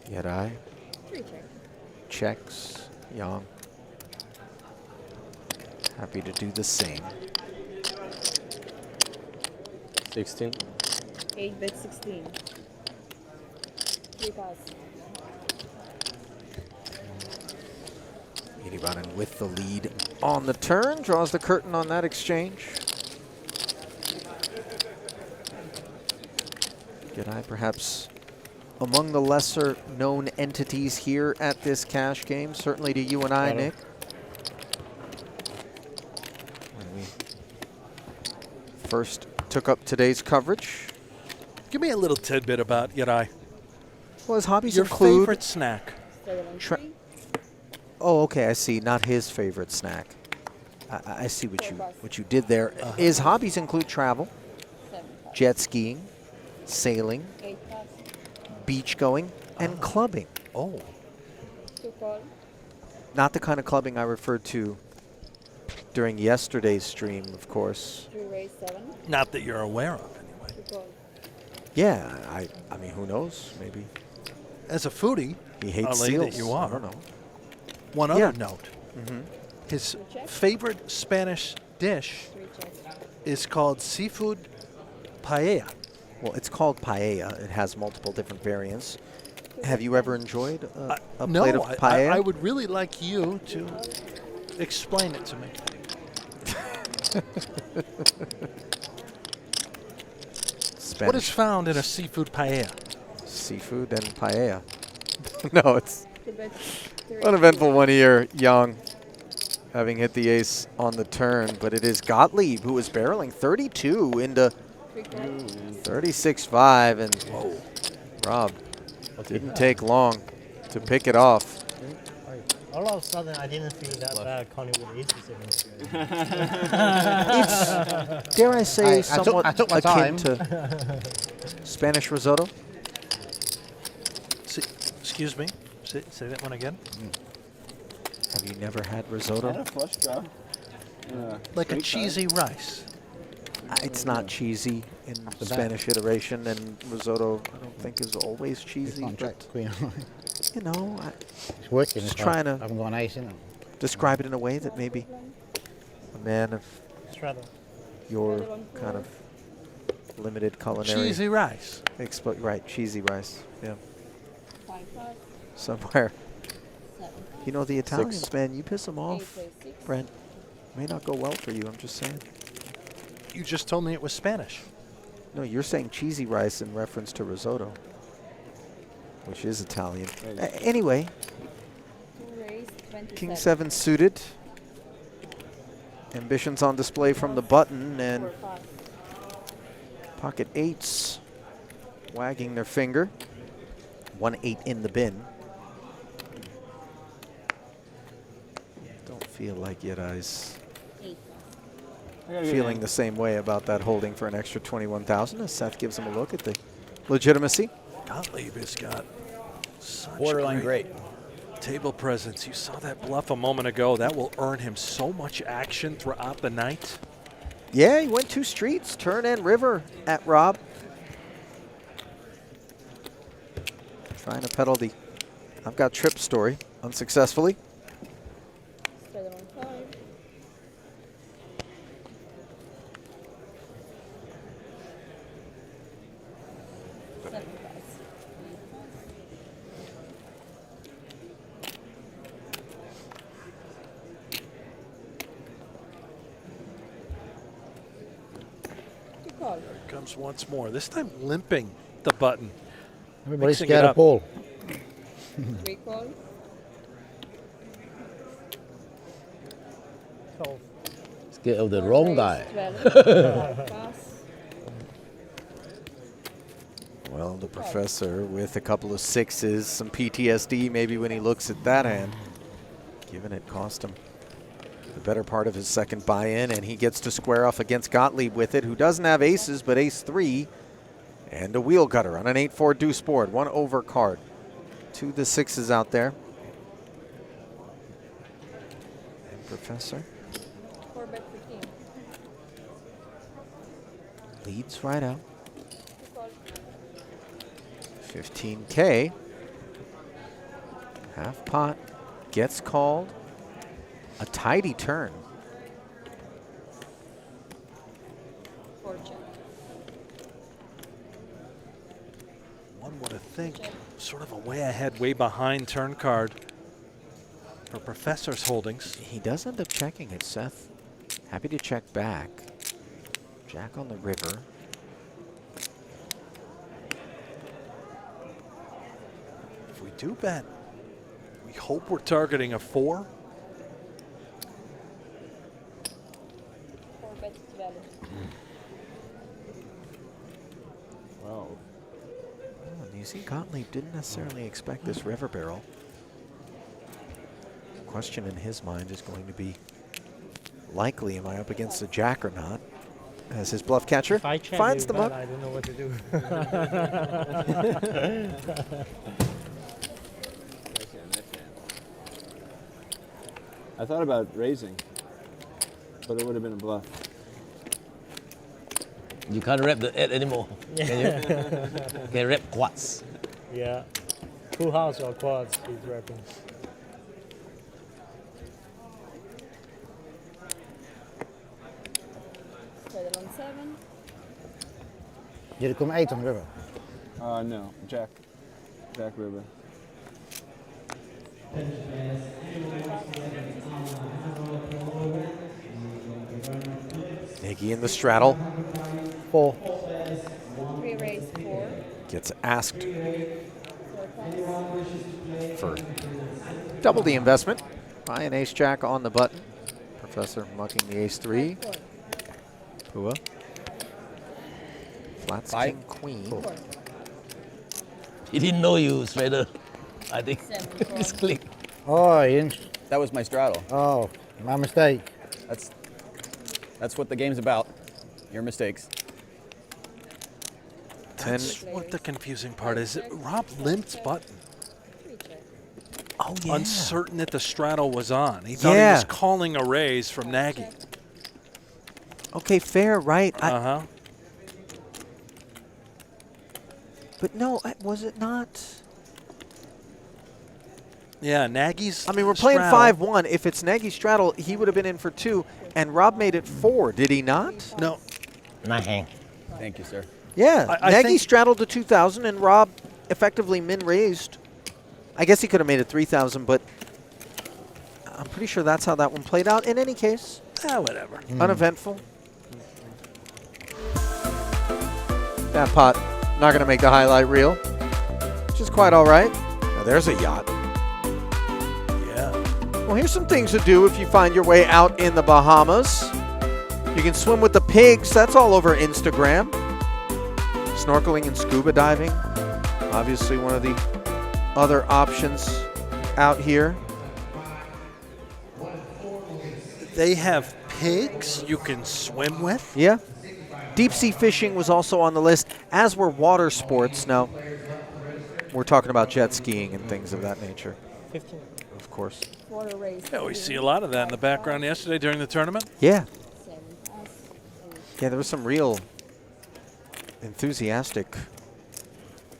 Yet I
3 check.
checks. Yong. Happy to do the same.
16.
8 bet 16. 3 pass.
Iribanen with the lead on the turn. Draws the curtain on that exchange. Yet perhaps among the lesser known entities here at this cash game, certainly to you and I, Nick. When we first took up today's coverage.
Give me a little tidbit about Yarai.
Well, his hobbies
Your
include
favorite snack.
7
Tra-
3.
Oh, okay, I see. Not his favorite snack. I see what you did there. His hobbies include travel,
7 pass.
jet skiing, sailing,
8 pass.
beach going, and clubbing.
Oh.
2 call.
Not the kind of clubbing I referred to during yesterday's stream, of course.
3 raise 7.
Not that you're aware of, anyway.
2 call.
Yeah, I mean, who knows? Maybe
As a foodie,
he hates
Ali,
seals.
that you are.
I don't know.
One
Yeah.
other note.
Mm-hmm.
His
check.
favorite Spanish dish
3 check.
is called seafood paella.
Well, it's called paella. It has multiple different variants. Have you ever enjoyed a
No,
plate of paella?
I would really like you to explain it to me.
Spanish.
What is found in a seafood paella?
Seafood and paella. No, it's
2 bet 3.
uneventful one here, Young, having hit the ace on the turn, but it is Gottlieb who is barreling 32 into
3 call.
36-5, and whoa, Rob didn't take long to pick it off.
All of a sudden, I didn't feel that bad calling with aces against you.
It's, dare I say, somewhat
I took my
akin
time.
to Spanish risotto.
Excuse me. Say that one again.
Have you never had
And
risotto?
a flush draw.
Like a
Straight
cheesy rice.
It's not cheesy in the Spanish iteration, and risotto I don't think is always cheesy,
Can't check
but
queen.
you know,
It's working.
Just
if
trying
I
to-
haven't got an ace in it.
describe it in a way that maybe a man of
Straddle.
your kind of limited culinary
Cheesy rice.
right, cheesy rice. Yeah,
5 pass.
somewhere.
7
You know, the Italians, man, you piss them
8
off,
raise 6.
Brent. May not go well for you, I'm just saying.
You just told me it was Spanish.
No, you're saying cheesy rice in reference to risotto, which is Italian. Anyway,
2 raise 27.
King 7 suited. Ambitions on display from the button, and
4 pass.
Pocket eights, wagging their finger. 1-8 in the bin. Don't feel like Yedai's feeling the same way about that holding for an extra 21,000 as Seth gives him a look at the legitimacy.
Gottlieb has got such
Borderline great.
table presence. You saw that bluff a moment ago. That will earn him so much action throughout the night.
Yeah, he went 2 streets, turn and river at Rob. Trying to peddle the I've got trip story unsuccessfully.
Straight on 5. Sacrifice. Good call.
Here it comes once more. This time limping the button.
Everybody's
Mixing it
scared of
up.
Paul.
3 call.
Scared of the wrong guy.
12. Pass.
Well, the professor with a couple of 6s, some PTSD maybe when he looks at that hand. Given it cost him the better part of his second buy-in, and he gets to square off against Gottlieb with it, who doesn't have aces, but ace-3, and a wheel cutter on an 8-4 deuce board. 1 over card. 2 the 6s out there. And Professor
4 bet 15.
leads right out.
Good call.
15K. Half pot gets called. A tidy turn.
4 check.
One would have think sort of a way ahead, way behind turn card for Professor's holdings.
He does end up checking it, Seth. Happy to check back. Jack on the river.
If we do bet, we hope we're targeting a 4.
4 bet 12.
Wow.
Oh, you see, Gottlieb didn't necessarily expect this river barrel. The question in his mind is going to be, likely, am I up against a jack or not? As his bluff catcher
If I check
finds
you,
the
but
muck.
I don't know what to do.
I thought about raising, but it would have been a bluff.
You can't rep the 8 anymore. Can you? Can rep quads.
Yeah. Full house or quads, he's repping.
Straight on 7.
Did it come 8 on the river?
No, Jack. Jack river.
Nagy in the straddle.
4.
3 raise 4.
Gets asked
4 pass.
for double the investment by an ace jack on the button. Professor mucking the ace 3.
4.
Phua. Flats
5.
king queen.
4.
He didn't know you, Strader. I think
7
this
call.
click.
Oh, you didn't.
That was my straddle.
Oh, my mistake.
That's what the game's about. Your mistakes.
That's what the confusing part is. Rob limped button.
3 check.
Oh, yeah.
Uncertain that the straddle was on. He thought he
Yeah.
was calling a raise from Nagy.
Okay, fair, right.
Uh-huh.
But no, was it not?
Yeah, Nagy's
I mean, we're playing
straddle.
5-1. If it's Nagy straddle, he would have been in for 2, and Rob made it 4, did he not?
No,
9 hang.
Thank you, sir.
Yeah,
I
Nagy
think-
straddled to 2,000, and Rob effectively min-raised. I guess he could have made it 3,000, but I'm pretty sure that's how that one played out. In any case,
whatever.
uneventful. That pot, not going to make the highlight reel, which is quite all right. Now, there's a yacht.
Yeah.
Well, here's some things to do if you find your way out in the Bahamas. You can swim with the pigs. That's all over Instagram. Snorkeling and scuba diving, obviously one of the other options out here.
They have pigs you can swim with.
Yeah. Deep sea fishing was also on the list, as were water sports. Now, we're talking about jet skiing and things of that nature.
15.
Of course.
Water race.
Yeah, we see a lot of that in the background yesterday during the tournament.
Yeah.
7 us.
Yeah, there was some real enthusiastic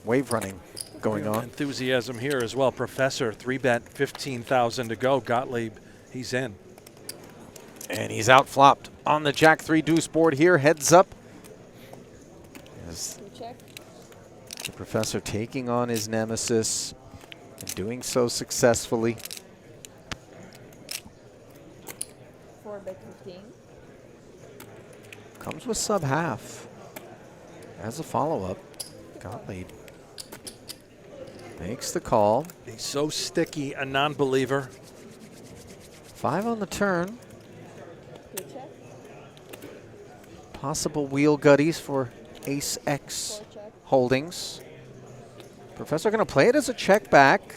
wave running going on.
Enthusiasm here as well. Professor, 3-bet, 15,000 to go. Gottlieb, he's in.
And he's outflopped on the Jack 3 deuce board here. Heads up. As
Check.
the Professor taking on his nemesis and doing so successfully.
4-bet 15.
Comes with sub half. As a follow-up, Gottlieb makes the call.
He's so sticky, a non-believer.
5 on the turn.
Good check.
Possible wheel gutties for Ace X
4 check.
holdings. Professor going to play it as a check back.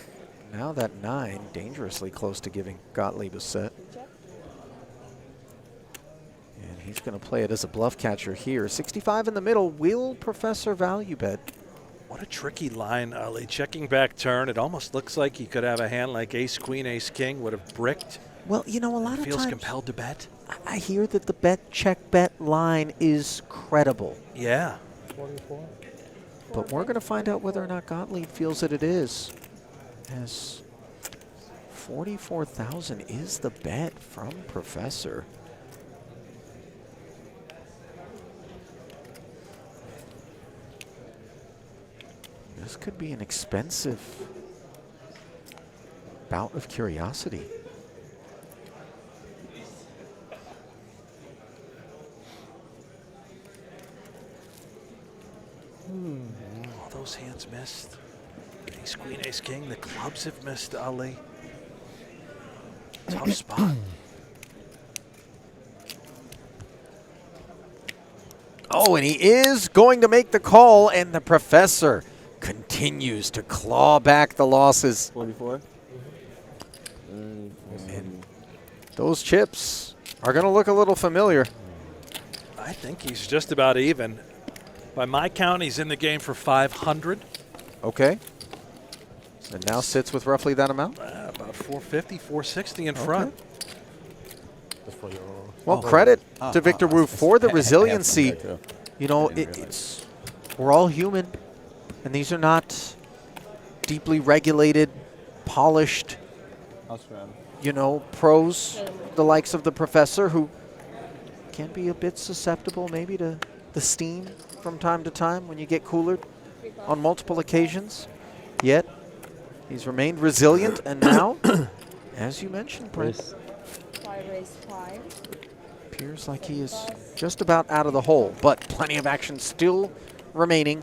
Now that 9 dangerously close to giving Gottlieb a set.
Good check.
And he's going to play it as a bluff catcher here. 65 in the middle. Will Professor value bet?
What a tricky line, Ali. Checking back turn. It almost looks like he could have a hand like ace, queen, ace, king would have bricked.
Well, you know, a lot of
Feels
times
compelled to bet.
I hear that the bet check bet line is credible.
Yeah.
44.
But we're going to find out whether or not Gottlieb feels that it is. As 44,000 is the bet from Professor. This could be an expensive bout of curiosity.
All those hands missed. Ace, queen, ace, king. The clubs have missed, Ali. Tough spot.
Oh, and he is going to make the call, and the Professor continues to claw back the losses.
44.
And those chips are going to look a little familiar.
I think he's just about even. By my count, he's in the game for 500.
Okay. And now sits with roughly that amount?
About 450, 460 in front.
Well, credit to Victor Wu for the resiliency. You know, we're all human, and these are not deeply regulated, polished, you know, pros, the likes of the Professor, who can be a bit susceptible maybe to the steam from time to time when you get coolered on multiple occasions. Yet, he's remained resilient, and now, as you mentioned, Brent,
5 raise 5.
appears like he is just about out of the hole, but plenty of action still remaining.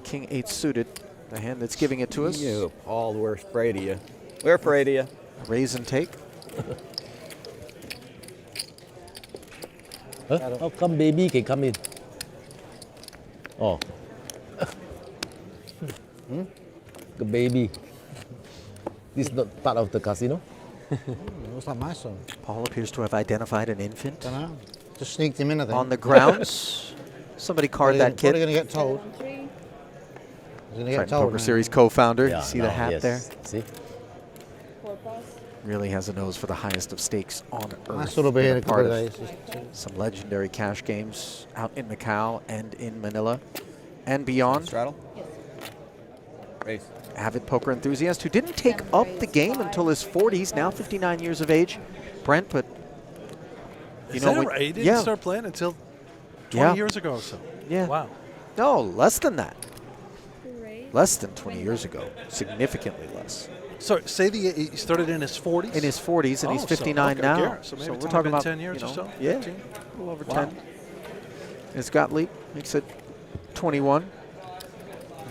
King 8 suited, the hand that's giving it to us.
You, Paul, we're afraid of you. We're afraid of you.
Raise and take.
Huh? How come baby can come in? Oh. The baby. This is not part of the casino?
Looks like my son.
Paul appears to have identified an infant
Don't know. Just sneaked him in, I think.
on the grounds. Somebody card that kid.
Probably going to get told.
3.
He's going to get
Triton
told.
Poker
now.
Series co-founder.
Yeah,
You see the hat
yes.
there?
See?
4 pass.
Really has a nose for the highest of stakes on earth.
Nice little bit
Been
in a couple
part
of
of
days.
some legendary cash games out in Macau and in Manila and beyond.
Straddle?
Yes.
Race.
Avid poker enthusiast who didn't take up the game until his 40s, now 59 years of age. Brent, but you
Is
know
that
what?
right? He didn't
Yeah.
start playing until 20
Yeah.
years ago or so.
Yeah.
Wow.
No, less than that.
2 raise.
Less than 20 years ago. Significantly less.
So say he started in his 40s?
In his 40s, and he's
Oh,
59
so,
now.
okay, so maybe
we're
it's only
talking
been
about
10 years
you
or
know,
so?
Yeah,
15?
a little over
Wow.
10. And Gottlieb makes it 21.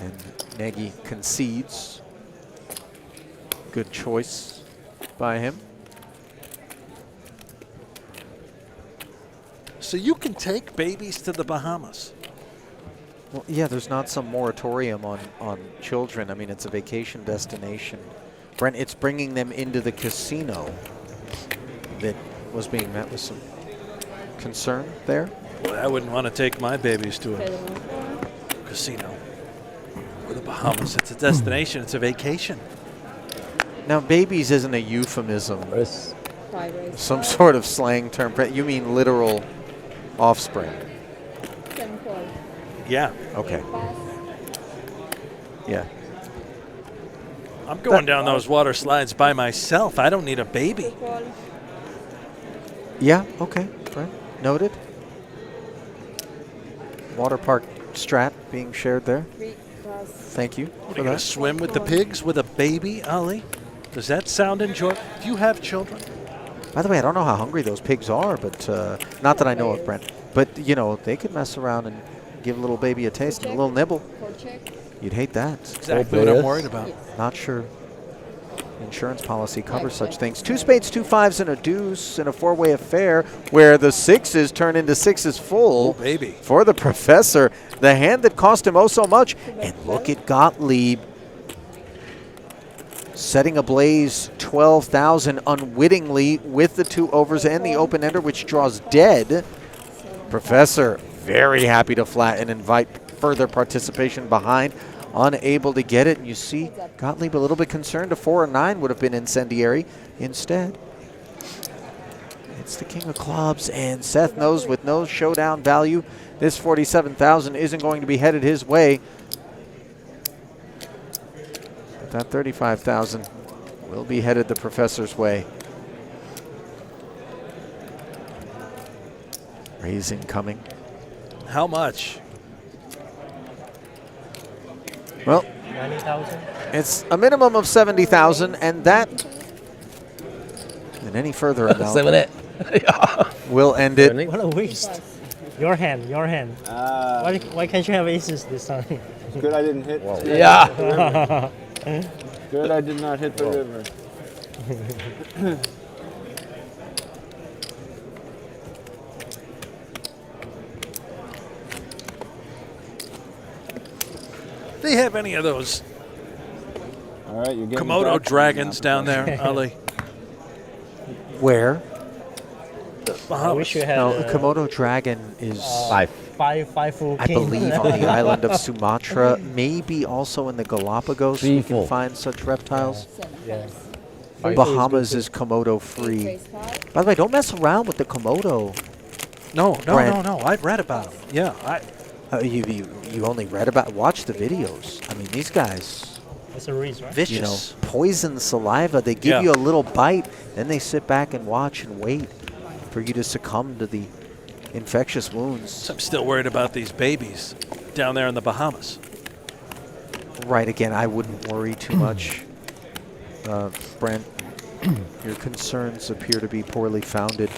And Nagy concedes. Good choice by him.
So you can take babies to the Bahamas.
Well, yeah, there's not some moratorium on children. I mean, it's a vacation destination. Brent, it's bringing them into the casino that was being met with some concern there.
Boy, I wouldn't want to take my babies to a casino or the Bahamas. It's a destination. It's a vacation.
Now, babies isn't a euphemism.
Five
Some sort of slang term. You mean literal offspring?
Yeah.
Okay. Yeah.
I'm going down those water slides by myself. I don't need a baby.
Yeah, okay. Brent, noted. Water park strat being shared there. Thank you
What, are
for
you going
that.
to swim with the pigs with a baby, Ali? Does that sound enjoyable? Do you have children?
By the way, I don't know how hungry those pigs are, but not that I know of, Brent. But, you know, they could mess around and give a little baby a taste and a little nibble. You'd hate that.
Exactly what I'm worried about.
Not sure insurance policy covers such things. 2 spades, 2 fives, and a deuce in a four-way affair where the sixes turn into sixes full.
Oh, baby.
For the professor. The hand that cost him oh so much. And look at Gottlieb setting ablaze 12,000 unwittingly with the 2 overs and the open ender, which draws dead. Professor very happy to flatten and invite further participation behind. Unable to get it. And you see Gottlieb a little bit concerned. A 4 or 9 would have been incendiary. Instead, it's the king of clubs. And Seth knows with no showdown value, this 47,000 isn't going to be headed his way. But that 35,000 will be headed the professor's way. Raising coming.
How much?
Well,
90,000.
it's a minimum of 70,000, and that, and any further amount,
7-8.
will end it.
What a waste. Your hand, your hand. Why can't you have aces this time?
Good I didn't hit.
Yeah.
Good I did not hit the river.
Do you have any of those
All right, you're getting
Komodo
back
dragons down there, Ali?
Where?
I wish you had
No, a Komodo dragon is,
five full
I
king.
believe, on the island of Sumatra, maybe also in the Galapagos. You can find such reptiles.
Yeah.
Bahamas is Komodo free. By the way, don't mess around with the Komodo.
No.
Brent.
I've read about them. Yeah,
You only read about. Watch the videos. I mean, these guys,
It's a reason, right?
vicious.
you know, poison saliva. They give you a little bite, then they sit back and watch and wait for you to succumb to the infectious wounds.
I'm still worried about these babies down there in the Bahamas.
Right, again, I wouldn't worry too much. Brent, your concerns appear to be poorly founded.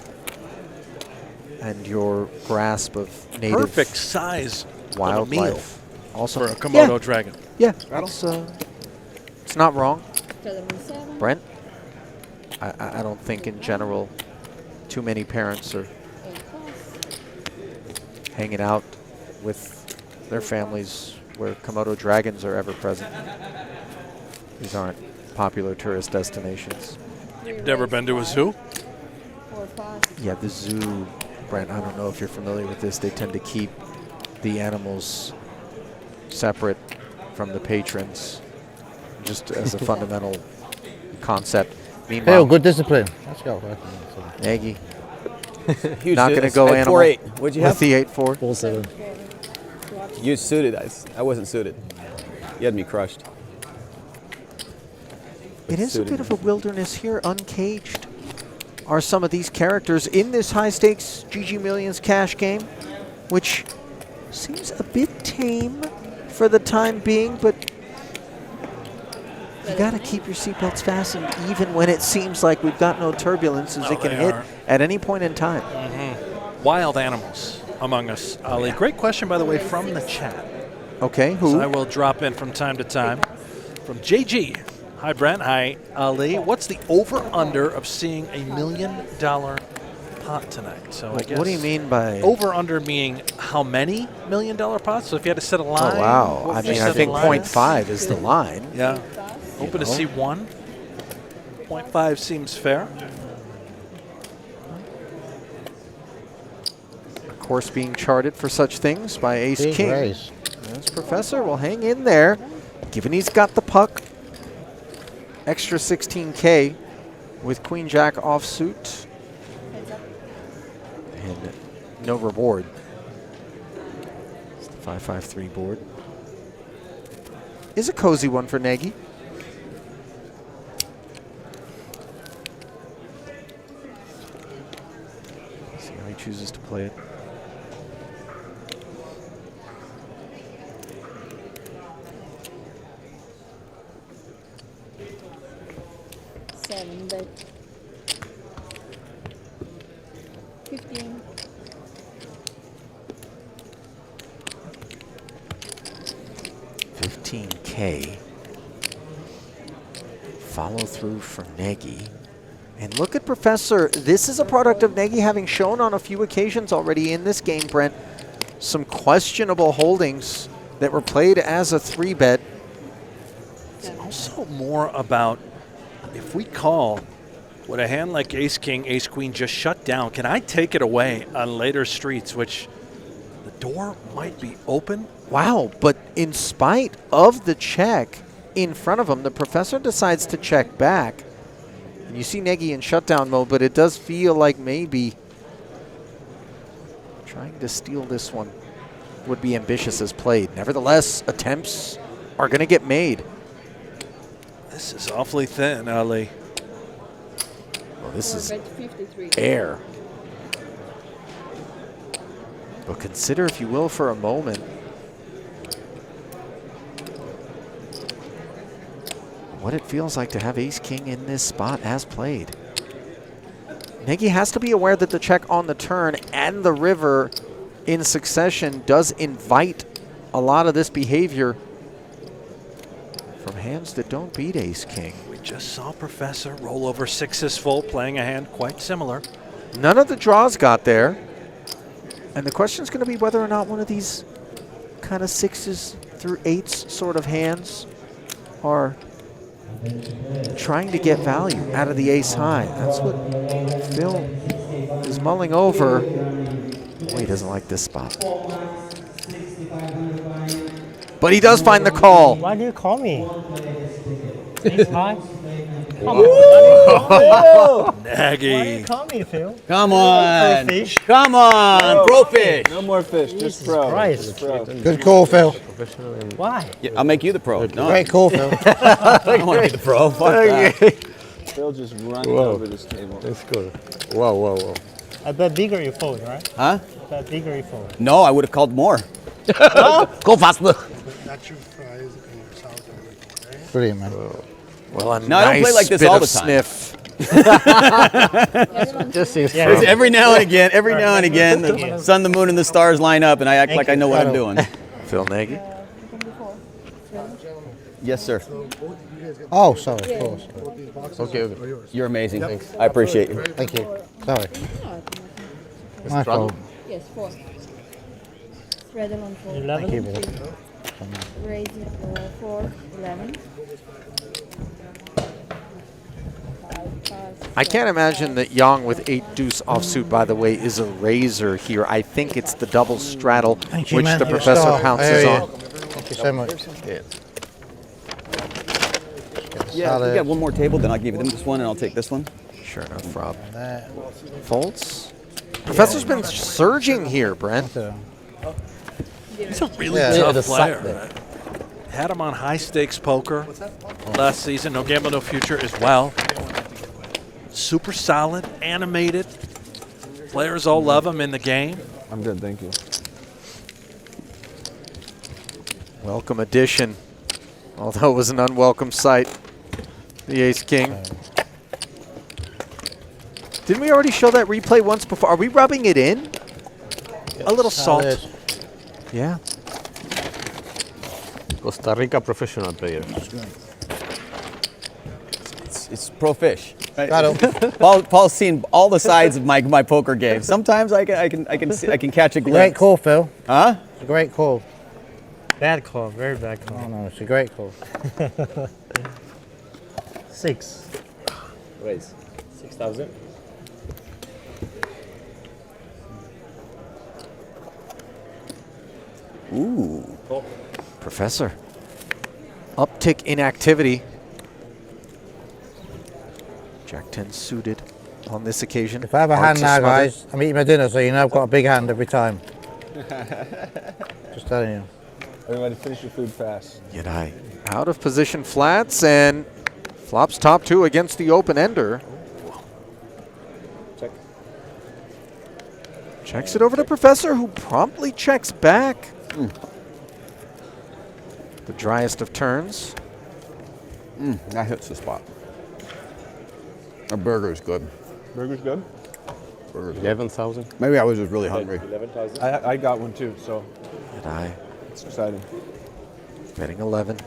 And your grasp of native
Perfect size
wildlife.
Also for a Komodo dragon.
Yeah, it's not wrong. Brent, I don't think in general too many parents are hanging out with their families where Komodo dragons are ever present. These aren't popular tourist destinations.
You've never been to a zoo?
Yeah, the zoo, Brent, I don't know if you're familiar with this. They tend to keep the animals separate from the patrons, just as a fundamental concept. Meanwhile,
Good discipline. Let's go.
Nagy,
Huge
not going to go animal
4-8. What'd you
with
have?
the 8-4.
Full 7.
You suited. I wasn't suited. You had me crushed.
It is a
Suited.
bit of a wilderness here. Uncaged are some of these characters in this high-stakes GGMillions cash game, which seems a bit tame for the time being, but you got to keep your seatbelts fastened even when it seems like we've got no turbulence, as it can hit at any point in time.
Wild animals among us, Ali. Great question, by the way, from the chat.
Okay, who?
So I will drop in from time to time. From JG. Hi, Brent. Hi, Ali. What's the over-under of seeing $1 million pot tonight. So I guess.
What do you mean by
over under meaning how many $1 million pots? So if you had to set a line.
Oh wow!
what
I
would you
mean, I
set
think
the line?
0.5 is the line.
Yeah. Hoping to see 1. 0.5 seems fair.
Course being charted for such things by Ace
Big
King.
raise.
This Professor will hang in there, given he's got the puck. Extra 16K with Queen Jack offsuit. And no reward. It's the 5-5-3 board. Is a cozy one for Nagy. See how he chooses to play it.
But 15.
$15K. Follow through from Nagy. And look at Professor. This is a product of Nagy having shown on a few occasions already in this game, Brent, some questionable holdings that were played as a 3-bet.
It's also more about if we call, would a hand like Ace King, Ace Queen just shut down? Can I take it away on later streets, which the door might be open?
Wow, but in spite of the check in front of him, the Professor decides to check back. And you see Nagy in shutdown mode, but it does feel like maybe trying to steal this one would be ambitious as played. Nevertheless, attempts are going to get made.
This is awfully thin, Ali.
Well, this is
53.
air. But consider, if you will, for a moment, what it feels like to have Ace King in this spot as played. Nagy has to be aware that the check on the turn and the river in succession does invite a lot of this behavior from hands that don't beat Ace King.
We just saw Professor roll over 6s full, playing a hand quite similar.
None of the draws got there. And the question is going to be whether or not one of these kind of 6s through 8s sort of hands are trying to get value out of the ace high. That's what Phil is mulling over. Oh, he doesn't like this spot. But he does find the call.
Why do you call me? Ace high? Come on.
Nagy.
Why do you call me, Phil?
Come on.
For a fish?
Come on. Pro fish.
No more fish, just pro.
Christ.
Just pro.
Good call, Phil.
Why?
Yeah, I'll make you the pro. No,
Great call, Phil.
I don't want to be the pro. Fuck that.
Phil just running over this table.
That's good. Wow, wow, wow.
I bet bigger you fold, right?
Huh?
I bet bigger you fold.
No, I would have called more.
Go faster.
That's your fries and your salad and everything, right?
Brilliant, man.
Well, a
No, I don't
nice
play like this
bit
all
of
the time.
sniff.
Just seems
Yeah.
Because every now and again, the sun, the moon, and the stars line up, and I act like I know what I'm doing.
Phil Nagy.
Yes, sir.
Oh, sorry, of course.
okay, okay.
You're amazing. I appreciate you.
Thank you. Sorry.
It's
My
trouble.
fault.
Yes, 4. Straddle on 4.
11?
Thank you, brother.
Raise it 4, 11.
I can't imagine that Yong with 8 deuce offsuit, by the way, is a razor here. I think it's the double straddle,
Thank you,
which
man.
the
You're a
Professor
star.
pounces on.
Thank you so much.
Yeah, if we got one more table, then I'll give them this one, and I'll take this one.
Sure enough, Rob. Folds. Professor's been surging here, Brent.
He's a really
Yeah.
Yeah,
tough
the
player.
side there.
Had him on high stakes poker last season. No gamble, no future as well. Super solid, animated. Players all love him in the game.
I'm good, thank you.
Welcome addition, although it was an unwelcome sight. The Ace King. Didn't we already show that replay once before? Are we rubbing it in? A little salt. Yeah.
Costa Rica professional player.
It's pro fish. Right. Paul's seen all the sides of my poker game. Sometimes I can catch a glimpse.
Great call, Phil.
Huh?
It's a great call.
Bad call, very bad call.
Oh no, it's a great call.
6.
Raise. 6,000.
Ooh.
Professor. Uptick in activity. Jack 10 suited on this occasion.
If I have a
Hard
hand
to
now,
smother.
guys, I'm eating my dinner, so you know I've got a big hand every time. Just telling you.
Everybody finish your food fast.
Yadai out of position flats and flops top 2 against the open ender.
Check.
Checks it over to Professor, who promptly checks back. The driest of turns.
That hits the spot. A burger's good.
Burger's good?
Burger's good.
11,000.
Maybe I was just really hungry.
11,000.
I got one too, so
Yadai
it's exciting.
betting 11.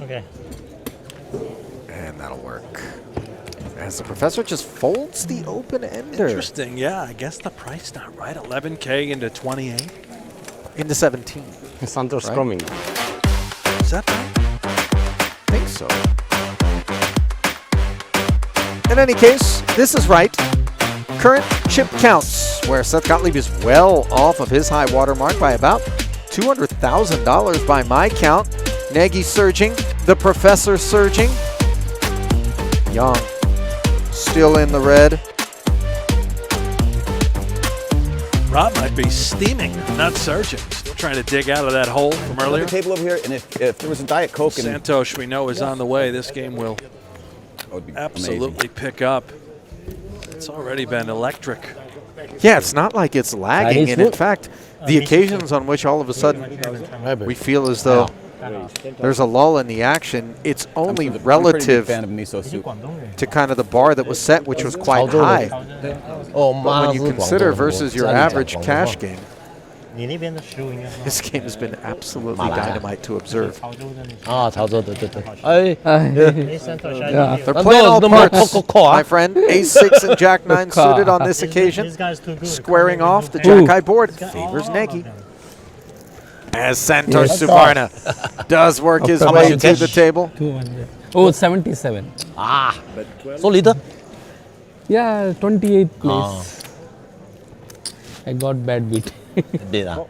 Okay.
And that'll work. As the Professor just folds the open ender.
Interesting, yeah. I guess the price not right. 11K into 28.
Into 17.
Santos
Right.
coming.
Is that right?
I think so. In any case, this is right. Current chip counts, where Seth Gottlieb is well off of his high water mark by about $200,000 by my count. Nagy surging, the Professor surging. Young still in the red.
Rob might be steaming, not surging. Still trying to dig out of that hole from earlier.
Another table over here, and if there was a Diet Coke and
Santosh, we know, is on the way. This game will
that would be
absolutely pick up. It's already been electric.
Yeah, it's not like it's lagging, and in fact, the occasions on which all of a sudden we feel as though there's a lull in the action, it's only relative
fan of miso soup.
to kind of the bar that was set, which was quite high. But when you consider versus your average cash game,
你那边的食物应该很好
this game has been absolutely dynamite to observe.
潮州的那种。
啊，潮州，对对对。哎，
哎，Santos
They're playing all parts, my friend. Ace-6 and Jack-9 suited on this occasion.
This guy's too good.
Squaring off, the Jack-High board favors Nagy. As Santosh Suvarna does work his way to the table.
200. Oh, 77.
Ah, so little.
Yeah, 28th place. I got bad beat.
Did ah.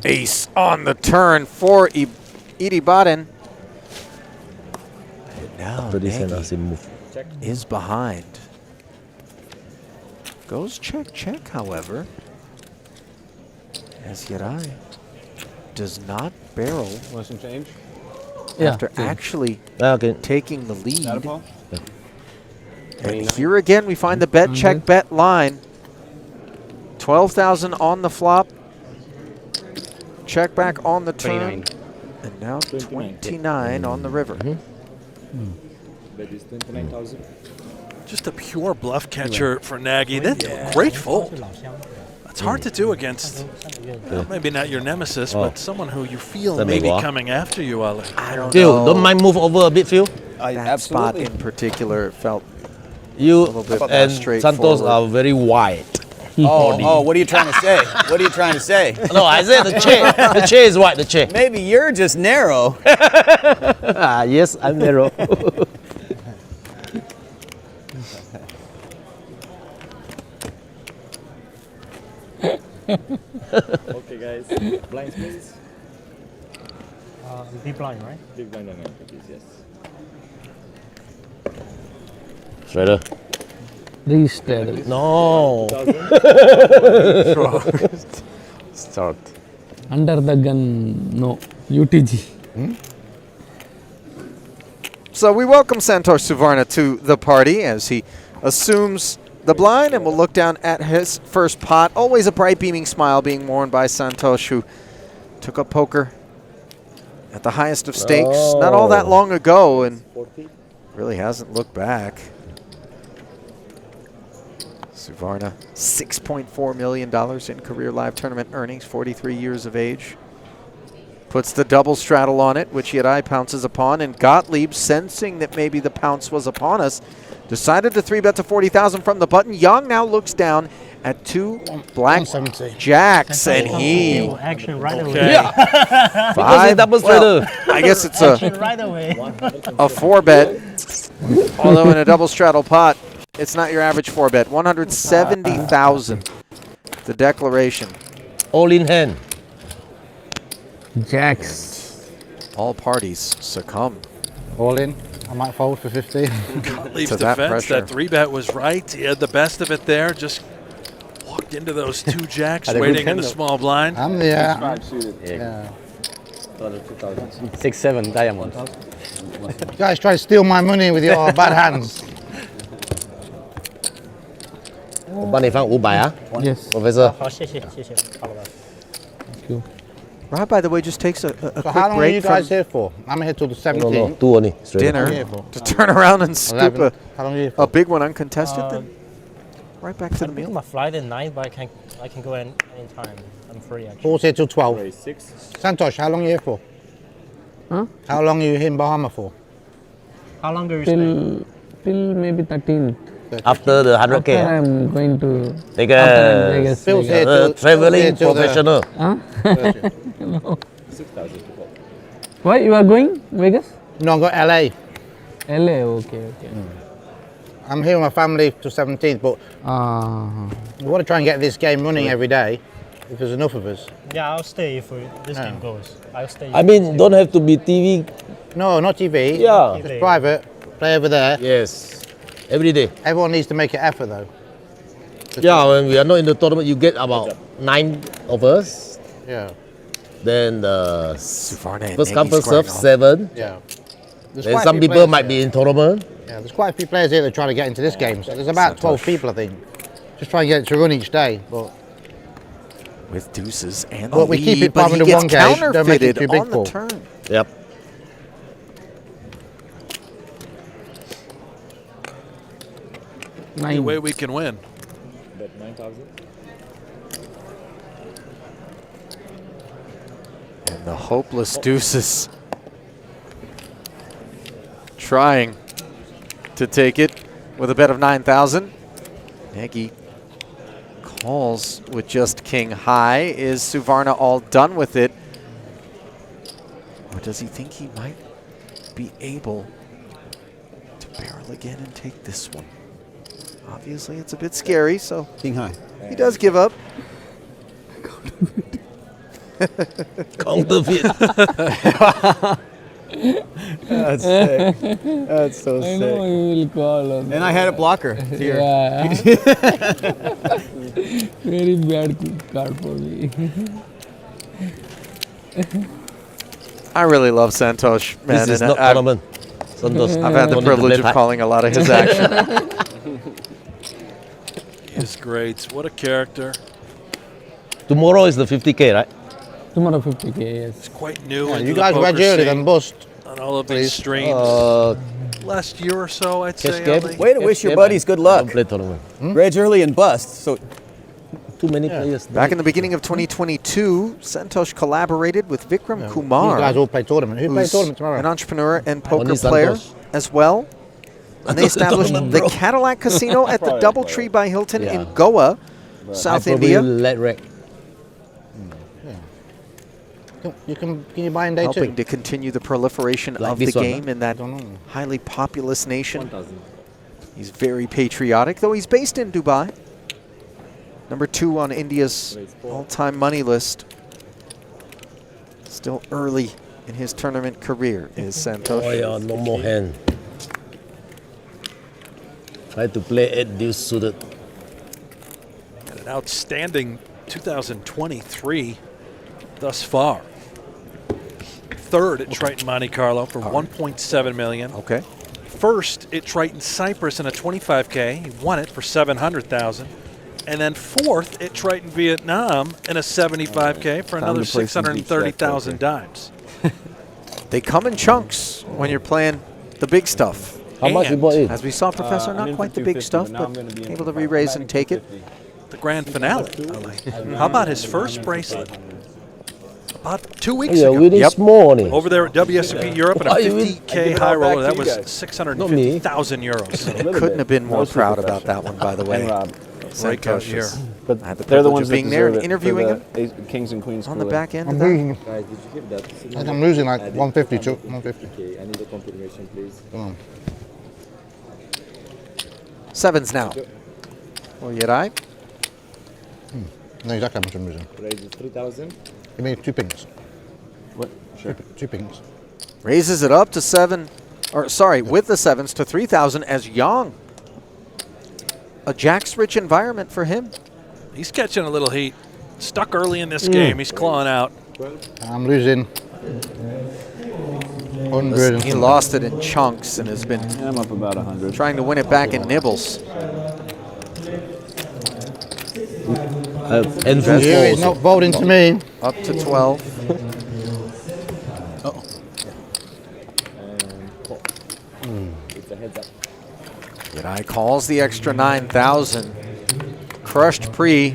Ace on the turn for Edie Baden. And now Nagy is behind. Goes check, check, however. As Yarai does not barrel
Want some change?
after actually taking the lead.
Got it, Paul?
And here again we find the bet, check, bet line. 12,000 on the flop. Check back on the turn.
29.
And now 29 on the river.
That is 29,000.
Just a pure bluff catcher for Nagy. That's a great fold. It's hard to do against, well, maybe not your nemesis, but someone who you feel may be coming after you, Ali.
I don't
Phil,
know.
don't mind move over a bit, Phil.
That spot in particular felt
You
little bit more
and
straightforward.
Santos are very wide.
Oh, what are you trying to say? What are you trying to say?
No, I said the chair. The chair is wide. The chair.
Maybe you're just narrow.
Ah, yes, I'm narrow.
Okay, guys. Blinds, please.
Deep line, right?
Big blind and enter, please. Yes.
Shredder.
Restarted.
No.
Start.
Under the gun, no. UTG.
So we welcome Santosh Suvarna to the party as he assumes the blind and will look down at his first pot. Always a bright beaming smile being worn by Santosh, who took up poker at the highest of stakes not all that long ago, and really hasn't looked back. Suvarna, $6.4 million in career live tournament earnings, 43 years of age. Puts the double straddle on it, which yet eye pounces upon, and Gottlieb, sensing that maybe the pounce was upon us, decided to 3-bet to 40,000 from the button. Young now looks down at 2 black jacks, and he
action right away.
Because
five.
he's double
Well,
straddle.
I guess it's a
Right away.
a 4-bet, although in a double straddle pot, it's not your average 4-bet. 170,000. The declaration.
All in hand.
Jacks.
All parties succumb.
All in. I might fold for 50.
Gottlieb's
To that
defense,
pressure.
that 3-bet was right. He had the best of it there. Just walked into those 2 jacks
Had a good
waiting in
hand,
the
though.
small blind.
I'm the,
Five suited.
yeah.
6-7 diamonds.
You guys try to steal my money with your bad hands.
Bạn này Phan ủ bài á?
Yes.
Professor.
好，谢谢，谢谢，好了吧。
Rob, by the way, just takes a
So
quick
how long are
break
you guys
from
here for? I'm here till the
No,
17th.
no. 2 only. Straight.
dinner
here for?
to turn around and scoop
11. How long are you here for?
a big one uncontested, then right back to the
I'm
meal.
picking my flight at 9, but I can go anytime. I'm free actually.
Paul's here till 12. Santosh, how long are you here for?
Huh?
How long are you in Bahama for?
How long are you staying?
Till maybe 13th.
After the 100K.
After I'm going to
Like
after Vegas.
Phil's
Vegas.
here till
traveling
till the-
professional.
Huh? No. Why you are going Vegas?
No, I've got LA.
LA. Okay. Okay.
I'm here with my family till 17th, but we want to try and get this game running every day if there's enough of us.
Yeah, I'll stay if this game goes. I'll stay.
I mean, don't have to be TV.
No, not TV.
Yeah.
Just private. Play over there.
Yes. Every day.
Everyone needs to make an effort though.
Yeah, when we are not in the tournament, you get about 9 of us.
Yeah.
Then the
Suvarna and
first come,
Nagy's
first serve,
scoring
7.
Yeah. There's
Then
quite a
some
few
people
players
might
here.
be in tournament.
Yeah, there's quite a few players here that are trying to get into this game. So there's about 12 people, I think. Just trying to get it to run each day. But
with deuces and
But
the
we keep
lead,
it
but he
501
gets
gauge, don't make it
counterfeited
too big
on the
for.
turn.
Yep.
Any way we can win.
And the hopeless deuces trying to take it with a bet of 9,000. Nagy calls with just king high. Is Suvarna all done with it? Or does he think he might be able to barrel again and take this one? Obviously, it's a bit scary, so
King high.
he does give up.
Counterfeit.
That's sick. That's so
I know you will call on.
And I had a blocker here.
Yeah. Very bad card for me.
I really love Santosh, man.
This is
and
not tournament. Santos.
I've had the
Don't need to
privilege
play
of calling a lot of his action.
He is great. What a character.
Tomorrow is the 50K, right?
Tomorrow 50K, yes.
He's quite new.
Yeah,
into
you
the
guys
poker
wedge early,
scene.
then bust.
On all of these
Please.
streams. Last year or so, I'd say.
game?
only.
Way to wish your buddies good luck.
Don't play tournament.
Reg early and bust. So
Too many players.
Back in the beginning of 2022, Santosh collaborated with Vikram Kumar,
You guys all play tournament. Who plays
who's
tournament tomorrow?
an entrepreneur and poker
Only
player
Santosh.
as well. And they established
Tournament,
the
bro.
Cadillac Casino at the
Probably
Doubletree by Hilton
Yeah.
in Goa,
I
South
probably
India,
let rec.
Can you buy in day
helping
two?
to continue the proliferation
Like
of the
this one,
game in that
I don't know.
highly populous nation. He's very patriotic, though he's based in Dubai. Number 2 on India's all-time money list. Still early in his tournament career is Santosh.
Oh yeah, no more hand. Try to play 8 deuce suited.
And an outstanding 2023 thus far. Third at Triton Monte Carlo for 1.7 million.
Okay.
First at Triton Cyprus in a 25K. He won it for 700,000. And then fourth at Triton Vietnam in a 75K for another
to play some deep stack
630,000 dimes.
They come in chunks when you're playing the big stuff.
How much you bought it?
As we saw, Professor,
I'm
not
in
quite
for
the big
250,
stuff,
but now I'm
but
gonna be in
able
for
to re-raise and take it.
250.
The grand finale. How about his first bracelet? About 2 weeks
Yeah,
ago.
we need small only.
Over there at WSOP Europe and a
Why you win?
50K high roller. That was 650,000 euros.
Couldn't have been more proud about that one, by the way.
And Rob.
Breakout year.
But
I had the
they're the
privilege
ones
of
that
being there and
deserve it for
interviewing
the
him
Kings and Queens
on the
Kool-Aid.
back end
I'm
of that.
losing.
Guys, did you give that?
I think I'm losing like 150, 150.
Okay, I need a confirmation, please.
Come on.
Sevens now. Will you I?
No, exactly how much I'm losing.
Raise is 3,000.
Give me 2 pinks.
What? Sure.
2 pinks.
Raises it up to 7, or sorry, with the sevens to 3,000 as Yong. A Jack's-rich environment for him.
He's catching a little heat. Stuck early in this game. He's clawing out.
I'm losing. 100.
Listen, he lost it in chunks and has been
I'm up about 100.
trying to win it back in nibbles.
And
You is not voting to me.
Up to 12.
It's a heads up.
Yadai calls the extra 9,000. Crushed pre.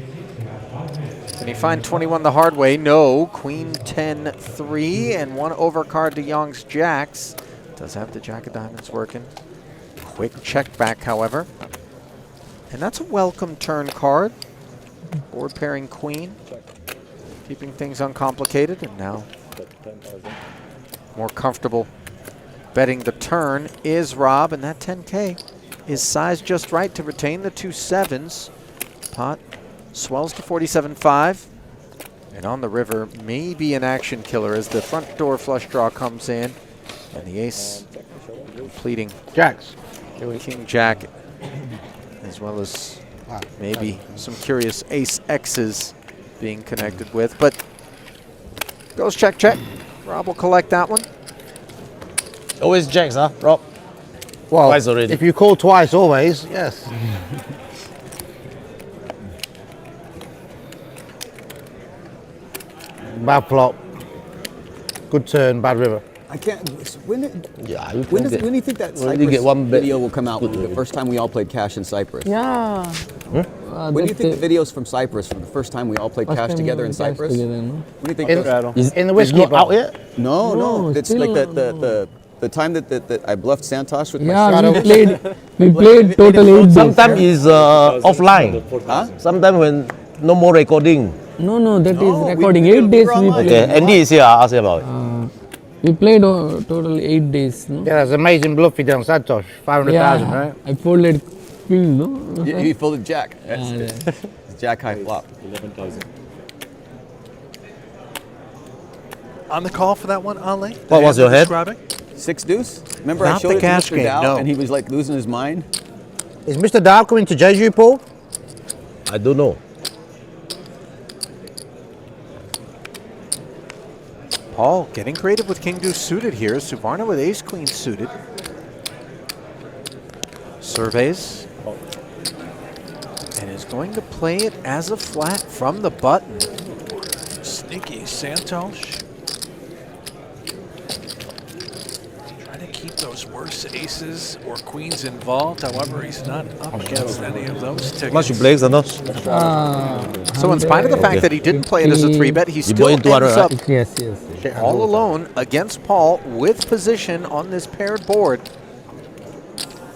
Can he find 21 the hard way? No. Queen 10, 3, and 1 overcard to Yong's jacks. Does have the jack of diamonds working. Quick check back, however. And that's a welcome turn card. Board pairing queen. Keeping things uncomplicated, and now
10,000.
more comfortable betting the turn is Rob, and that 10K is sized just right to retain the 2 sevens. Pot swells to 47.5, and on the river, maybe an action killer as the front door flush draw comes in, and the ace completing
Jacks.
King Jack, as well as maybe some curious ace X's being connected with, but goes check, check. Rob will collect that one.
Always jacks, huh, Rob?
Well,
Twice already.
if you call twice, always, yes. Bad flop. Good turn, bad river.
I can't. When did,
Yeah, you
when,
can
does, when do you think that
When do you
Cyprus
get one bet?
video will come out? The first time we all played cash in Cyprus.
Yeah.
When do you think the videos from Cyprus, from the first time we all played cash together in Cyprus? When do you think?
In the whiskey
not out yet?
No,
No,
it's
still
like
no.
the time that I bluffed Santosh with my
Yeah,
shadow.
we played total 8 days.
Sometimes is offline.
Huh?
Sometimes when no more recording.
No, that is
No,
recording.
we
8 days we
online.
played.
Okay, Andy is here. I'll ask him about it.
We played total 8 days, no?
Yeah, that's amazing bluff you did on Santosh. 500,000, right?
I folded queen, no?
He folded Jack. That's
Yeah,
it's Jack high flop.
11,000.
On the call for that one, Ali?
What was your head?
Describing?
6 deuce. Remember I
Not
showed
the
it to
cash
Mr.
game,
Dow
no.
and he was like losing his mind.
Is Mr. Dow coming to Jeju, Paul?
I don't know.
Paul getting creative with king deuce suited here. Suvarna with ace queen suited. Surveys. And is going to play it as a flat from the button.
Sneaky Santosh. Trying to keep those worse aces or queens involved. However, he's not up against any of those tickets.
Much you play, Santosh?
So in spite of the fact that he didn't play it as a 3-bet, he still
bought
ends
into
up
Yes.
all alone against Paul with position on this paired board,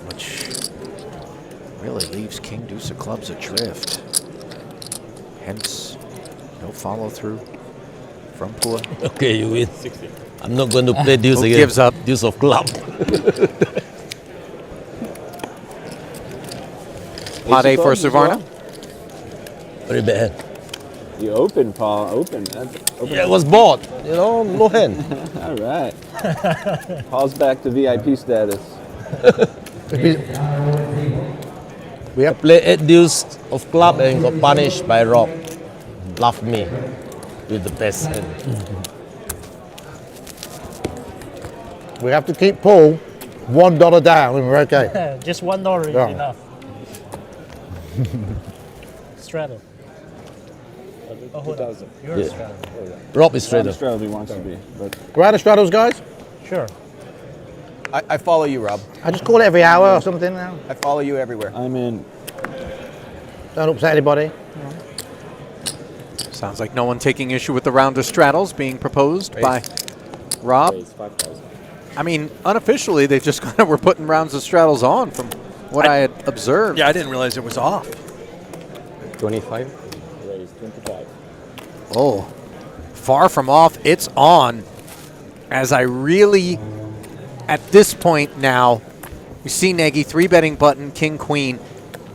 which really leaves king deuce of clubs adrift. Hence, no follow through from Phua.
Okay, you win. I'm not going to play deuce
Who
again.
gives up?
Deuce of club.
Pot A for Suvarna.
Very bad.
You open, Paul. Open. Open.
Yeah, it was bored. You know, no hand.
All right. Paul's back to VIP status.
We have played 8 deuce of club and got punished by Rob. Love me with the best hand.
We have to keep Paul $1 down and we're okay.
Just $1 is
Yeah.
enough. Straddle. Oh, hold on. You're a
Yeah.
straddle.
Rob is trader.
Straddle he wants to be, but
We're out of straddles, guys. Sure.
I follow you, Rob.
I just call it every hour or something now.
I follow you everywhere.
I'm in.
Don't upset anybody.
Sounds like no one taking issue with the round of straddles being proposed by Rob. I mean, unofficially, they just kind of were putting rounds of straddles on from what I had observed.
Yeah, I didn't realize it was off.
25.
Raise 25.
Oh, far from off. It's on. As I really, at this point now, you see Nagy 3-betting button, king, queen,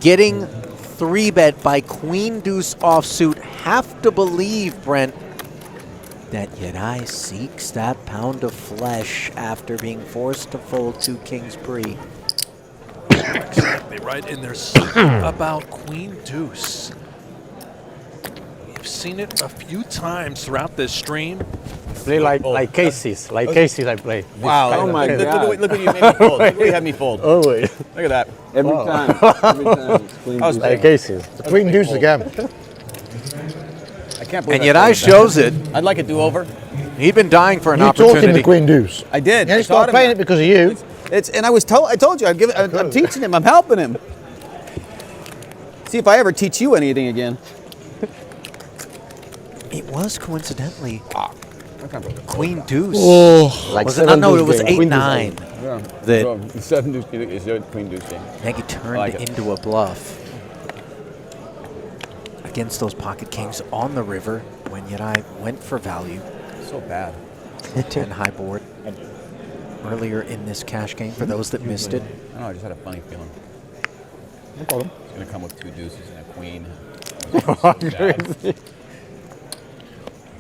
getting 3-bet by queen deuce offsuit. Have to believe, Brent, that Yadai seeks that pound of flesh after being forced to fold 2 kings pre.
Exactly right in their sleep about queen deuce. We've seen it a few times throughout this stream.
Play like cases. Like cases I play.
Wow.
Oh my God.
Look what you made me fold. Look what you had me fold.
Oh wait.
Look at that.
Every time. Every time. It's queen
I was
deuce.
Like cases.
The queen deuce again.
I can't believe
And
I
Yadai
folded that.
shows it.
I'd like a do-over.
He'd been dying for an
You taught him
opportunity.
the queen deuce.
I did.
Yeah,
I
he started
taught him
playing
that.
it because of you.
And I told you, I'm teaching him. I'm helping him. See if I ever teach you anything again.
It was coincidentally queen deuce.
Like
Was it not? No, it was
Queen
8-9.
Yeah.
That
7 deuce is a queen deuce game.
Nagy turned
like it.
into a bluff against those pocket kings on the river when Yadai went for value.
So bad.
10 high board earlier in this cash game for those that missed it.
I don't know, I just had a funny feeling.
No problem.
It's going to come with 2 deuces and a queen.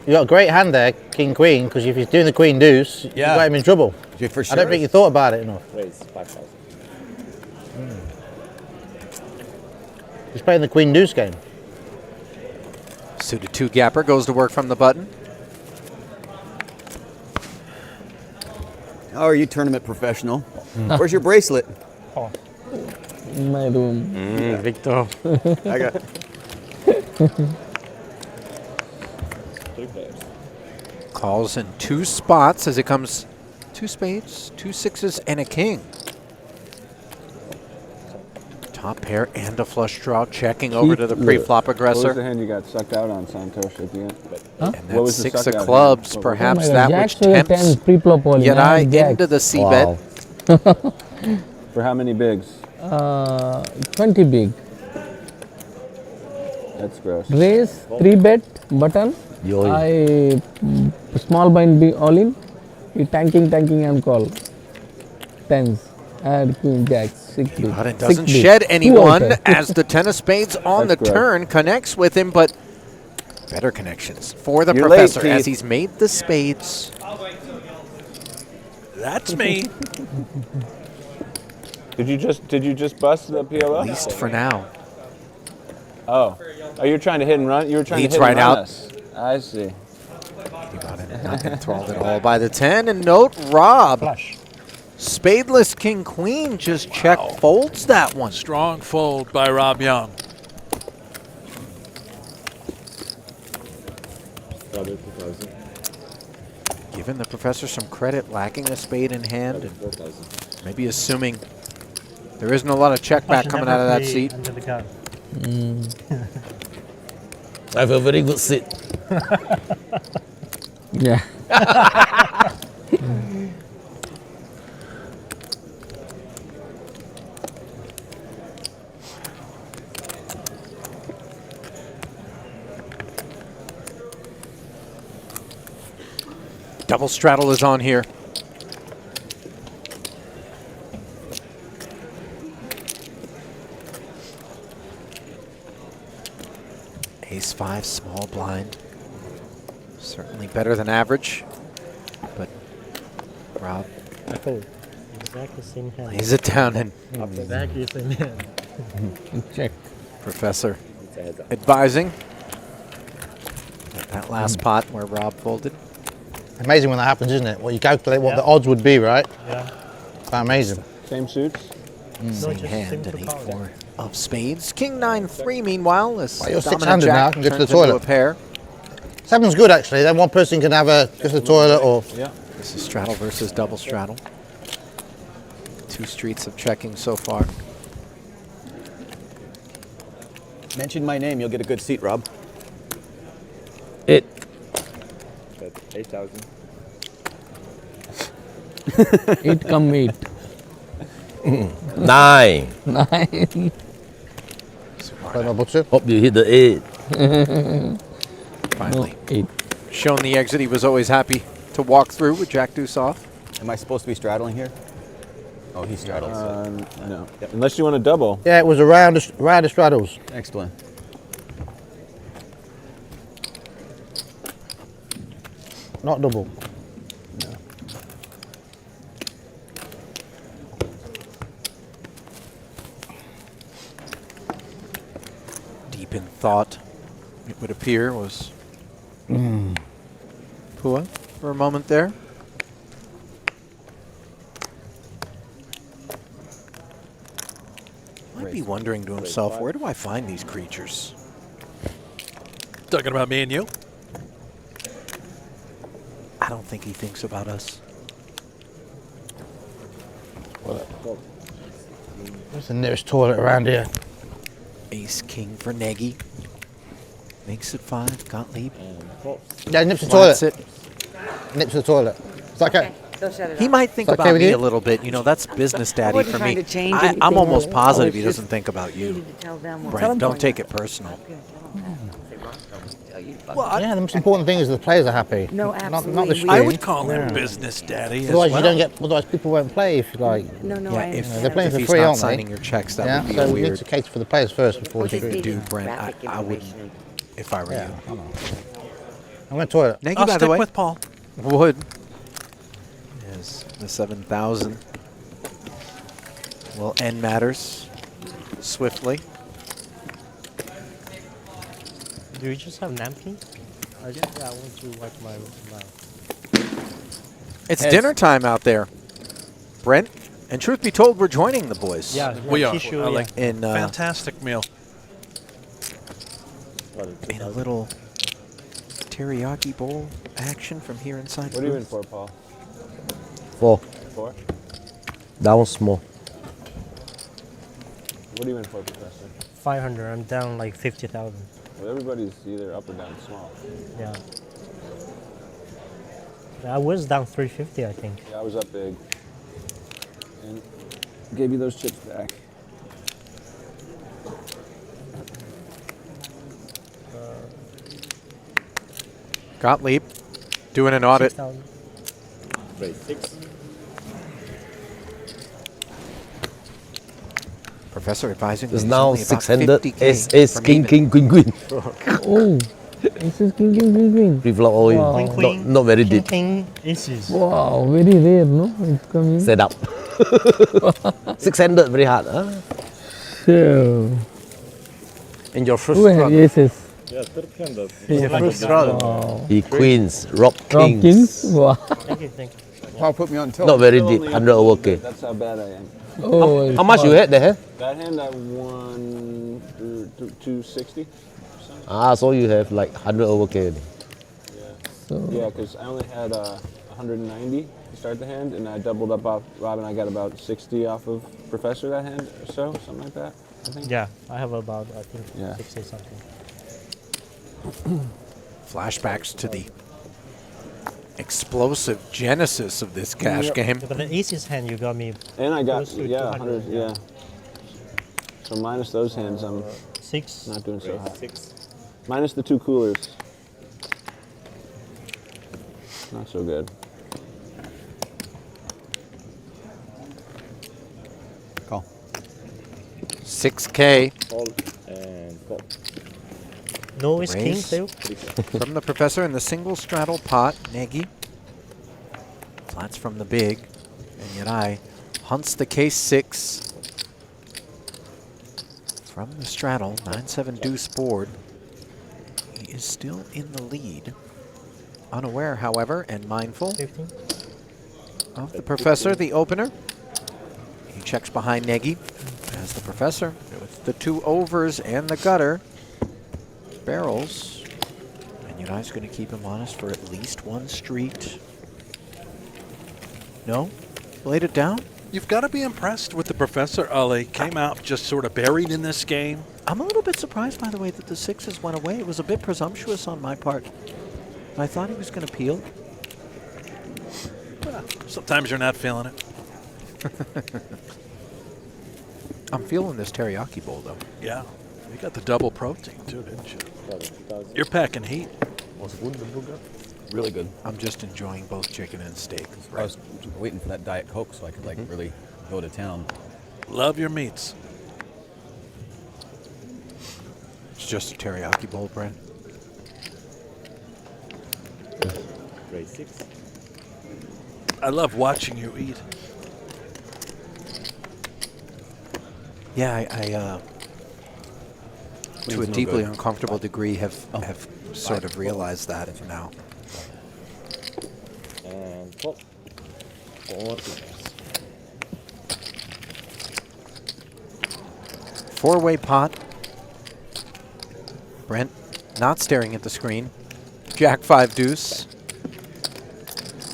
You got a great hand there, king queen, because if he's doing the queen deuce, you
Yeah.
got him in trouble.
Yeah, for
I
sure.
don't think you thought about it enough.
Raise 5,000.
He's playing the queen deuce game.
Suited 2 gapper goes to work from the button.
How are you, tournament professional? Where's your bracelet?
In my room.
Victor.
I got.
3 players.
Calls in 2 spots as it comes 2 spades, 2 sixes, and a king. Top pair and a flush draw, checking over to the pre-flop
What was
aggressor.
the hand you got sucked out on, Santosh, at the end?
And
What
that
was the
6
suck
of
out
clubs,
hand?
perhaps
Oh my
that
God,
which
jacks to the
tempts
tens, pre-flop only,
Yadai
nine jacks.
into the c-bet.
Wow. For how many bigs?
20 big.
That's gross.
Raise, 3-bet, button. I small blind be all in. You tanking and call. Tens. Add queen jacks. 6 big.
But it
6
doesn't
big.
shed
2
anyone
outer.
as the 10 of spades on the
That's gross.
turn connects with him, but better connections for the
You're late,
professor as
Keith.
he's made the spades.
That's me.
Did you just bust the PLO?
At least for now.
Oh, you're trying to hit and run. You were trying
Leads
to hit and
right
run
out.
us. I see.
You got it. Not enthralled at all by the 10. And note, Rob,
Flush.
spadeless king queen just check folds that one.
Strong fold by Rob Yong.
Double 2,000.
Giving the professor some credit, lacking a spade in hand, and
4,000.
maybe assuming there isn't a lot of check back coming out of that seat.
Under the gun.
I have a very good seat.
Yeah.
Double straddle is on here. Ace-5, small blind. Certainly better than average, but Rob
I fold. Exactly same hand.
lays it down, and
Exactly same hand.
Check.
Professor
It's a heads up.
advising at that last pot where Rob folded.
Amazing when that happens, isn't it? Well, you calculate what the odds would be, right?
Yeah.
Amazing.
Same suits.
Same
just
hand,
seem
an
to call
8-4 of spades. King 9-3, meanwhile, as
Well, you're
dominant
600 now,
jack
can go to
turns
the toilet.
into a pair.
Seven's good, actually. Then one person can have just a toilet or...
Yeah.
This is straddle versus double straddle. 2 streets of checking so far.
Mention my name, you'll get a good seat, Rob.
8.
That's 8,000.
8 come 8.
9.
9.
Play my butcher.
Hope you hit the 8.
Finally.
8.
Shown the exit he was always happy to walk through with Jack Deuce off.
Am I supposed to be straddling here? Oh, he straddles.
No. Unless you want to double.
Yeah, it was a round of straddles.
Explain.
Not double.
Deep in thought, it would appear, was Phua for a moment there. Might be wondering to himself, where do I find these creatures?
Talking about me and you?
I don't think he thinks about us.
What's the nearest toilet around here?
Ace king for Nagy. Makes it 5. Gottlieb.
Yeah, nips the
Flats
toilet. Nips the toilet. Is that okay?
They'll shut it
He
off.
might think
Is that okay
about
with
me
you?
a little bit. You know, that's business daddy
wasn't
for
trying
me.
to change
I'm
anything.
almost positive he
I was
doesn't think about
You
you.
need to tell them what
Brent, don't take it personal.
Well,
Yeah, the most important thing is the players are happy.
No,
Not the
absolutely.
screen.
I would call him
Yeah.
business daddy as
Otherwise,
well.
you don't get. Otherwise, people won't play if like.
No, no,
Yeah,
I
if,
understand.
they're playing
if
for
he's
free,
not
aren't they?
signing your checks, that
Yeah,
would be
so we need
weird.
to cater for the players first before we
Okay,
do.
Steve.
Do, Brent.
Graphic
I wouldn't,
information.
if I were
Yeah,
you.
I know. I'm going to toilet.
Nagy,
I'll
by the
stick
way,
with Paul.
would. Yes, the 7,000 will end matters swiftly.
Do you just have napkins? I want to wipe my mouth.
It's dinner time out there, Brent. And truth be told, we're joining the boys.
Yeah,
We are.
tissue,
I like
In
fantastic meal.
in a little teriyaki bowl action from here inside.
What are you in
booth.
for, Paul?
4.
4?
Down small.
What are you in for, Professor?
500. I'm down like 50,000.
Well, everybody's either up or down small.
Yeah. I was down 350, I think.
Yeah, I was up big. And gave you those chips back.
Gottlieb doing an audit.
6,000.
Wait, 6?
Professor advising.
It's
that he's
now
only about
600.
50K
Ace, ace,
from
king,
even.
king, queen, queen.
Oh, this is king, king, queen, queen.
Pre-flop all in.
Wow.
Queen, queen.
Not very
King,
deep.
king, aces.
Wow, very rare, no? It's coming.
Set up. 600 very hard. Huh?
So,
And your first
who has
struggle.
aces?
Yeah, 300.
Your first struggle.
Wow.
He queens, Rob
Rob
kings.
Kings? Wow.
Thank you, thank you.
Paul put me on tilt.
Not very deep. 100 over K.
That's how bad I am.
Oh,
How much you had there?
That hand I won 260.
Ah, so you have like 100 over K.
So,
Yeah, because I only had 190 to start the hand, and I doubled up off Rob, and I got about 60 off of Professor that hand or so, something like that. I think.
Yeah, I have about, I think,
Yeah.
60 something.
Flashbacks to the explosive genesis of this cash game.
But the aces hand you got me
And I got
Close to
100.
200,
Yeah.
yeah.
So minus those hands, I'm
6.
not doing so hot. Minus the 2 coolers. Not so good.
Call.
6K
No, it's king
Raise.
too.
from the professor in the single straddle pot. Nagy. Flats from the big. And Yadai hunts the case 6. From the straddle, 9-7 deuce board. He is still in the lead. Unaware, however, and mindful
15.
of the professor, the opener. He checks behind Nagy as the professor, with the 2 overs and the gutter, barrels. And Yadai's going to keep him honest for at least 1 street. No? Laid it down?
You've got to be impressed with the Professor. Ali came out just sort of buried in this game.
I'm a little bit surprised, by the way, that the sixes went away. It was a bit presumptuous on my part. I thought he was going to peel.
Well, sometimes you're not feeling it.
I'm feeling this teriyaki bowl, though.
Yeah. You got the double protein, too, didn't you? You're packing heat.
Really good.
I'm just enjoying both chicken and steak.
I was waiting for that Diet Coke so I could like really go to town.
Love your meats.
It's just a teriyaki bowl, Brent.
Grade 6.
I love watching you eat.
Yeah, I to a deeply uncomfortable degree, have sort of realized that now.
And pop. 4 fingers.
Four-way pot. Brent not staring at the screen. Jack 5 deuce.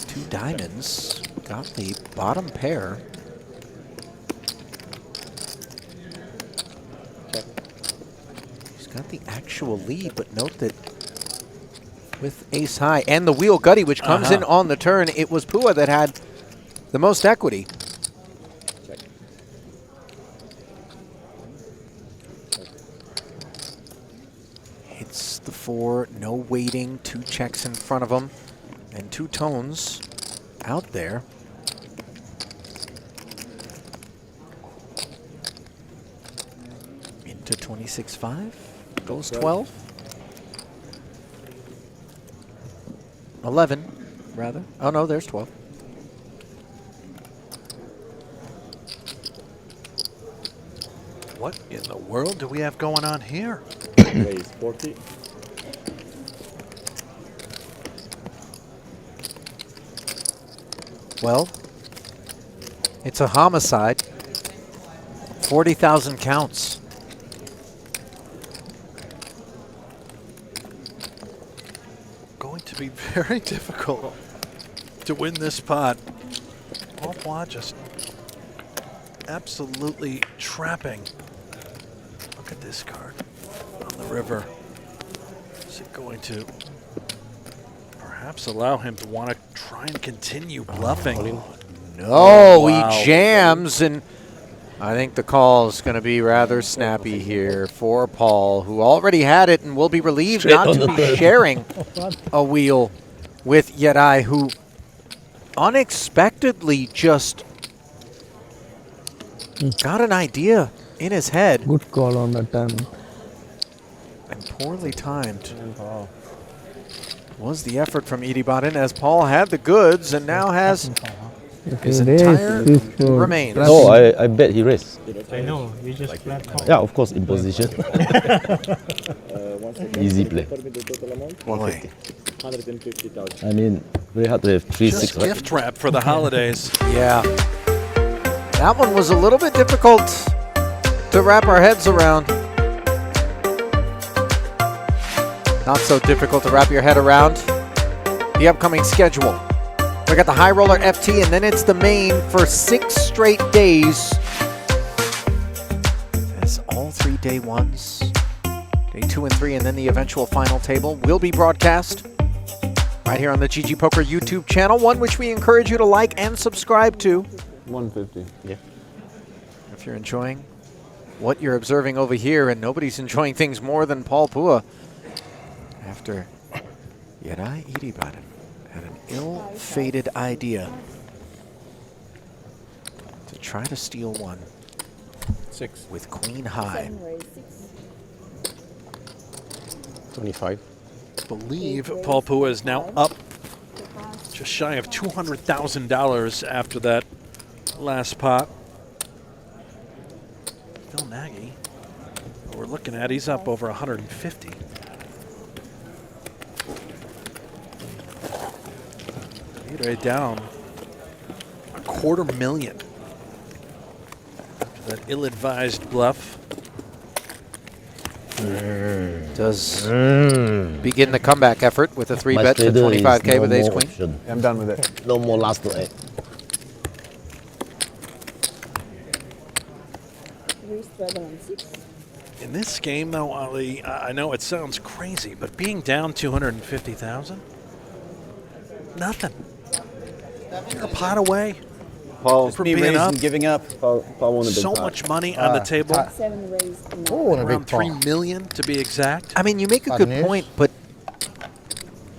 2 diamonds. Got the bottom pair. He's got the actual lead, but note that with ace high and the wheel gutty, which comes in on the turn, it was Phua that had the most equity. Hits the 4, no waiting, 2 checks in front of him, and 2 tones out there. Into 26.5, goes 12. 11, rather. Oh no, there's 12.
What in the world do we have going on here?
Raise 40.
Well, it's a homicide. 40,000 counts.
Going to be very difficult to win this pot. Phua just absolutely trapping. Look at this card on the river. Is it going to perhaps allow him to want to try and continue bluffing?
No, wow. He jams, and I think the call is going to be rather snappy here for Paul, who already had it and will be relieved not to be sharing a wheel with Yedai, who unexpectedly just got an idea in his head.
Good call on the turn.
And poorly timed was the effort from Iribarren, as Paul had the goods and now has his entire remains.
No, I bet he raised.
I know, you just flat call.
Yeah, of course, in position. Easy play.
150,000.
I mean, very hard to have 3-6,
Just
right?
gift wrap for the holidays.
Yeah. That one was a little bit difficult to wrap our heads around. Not so difficult to wrap your head around the upcoming schedule. We got the high roller FT, and then it's the main for 6 straight days. That's all 3 day ones. Day 2 and 3, and then the eventual final table will be broadcast right here on the GGPoker YouTube channel, one which we encourage you to like and subscribe to.
150.
Yeah.
If you're enjoying what you're observing over here, and nobody's enjoying things more than Paul Phua, after Yedai Iribarren had an ill-fated idea to try to steal one
6.
with queen high.
25.
I believe Paul Phua is now up just shy of $200,000 after that last pot. Phil Nagy, what we're looking at, he's up over 150. Right down $250,000 after that ill-advised bluff.
Does begin the comeback effort with a 3-bet to 25K with ace queen.
I'm done with it.
No more last to 8.
In this game, though, Ali, I know it sounds crazy, but being down 250,000, nothing. You're a pot away.
Paul,
For being up.
Giving up.
Paul won the big
So
pot.
much money on the table.
7 raised.
Oh, and a
Around
big pot.
$3 million to be exact.
I mean, you make a
Bad
good
news.
point, but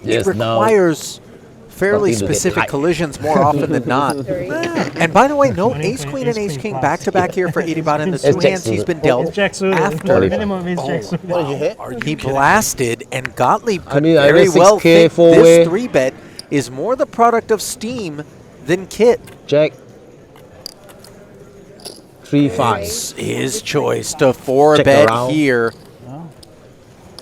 Yes,
it
now.
requires fairly
Something to get
specific
light.
collisions more often than not. And by the way, no ace queen and ace king back to back here for Idiban in the two
It's
hands
Jack
he's been
It's
dealt
Jack suited.
after
Minimum is Jack suited.
What did you hit?
Are you
he
kidding?
blasted, and Gottlieb could
mean, I
very
bet
well
6K
think
four-way.
this 3-bet is more the product of steam than Kit.
Jack. 3-5.
It's his choice to 4-bet
around.
here.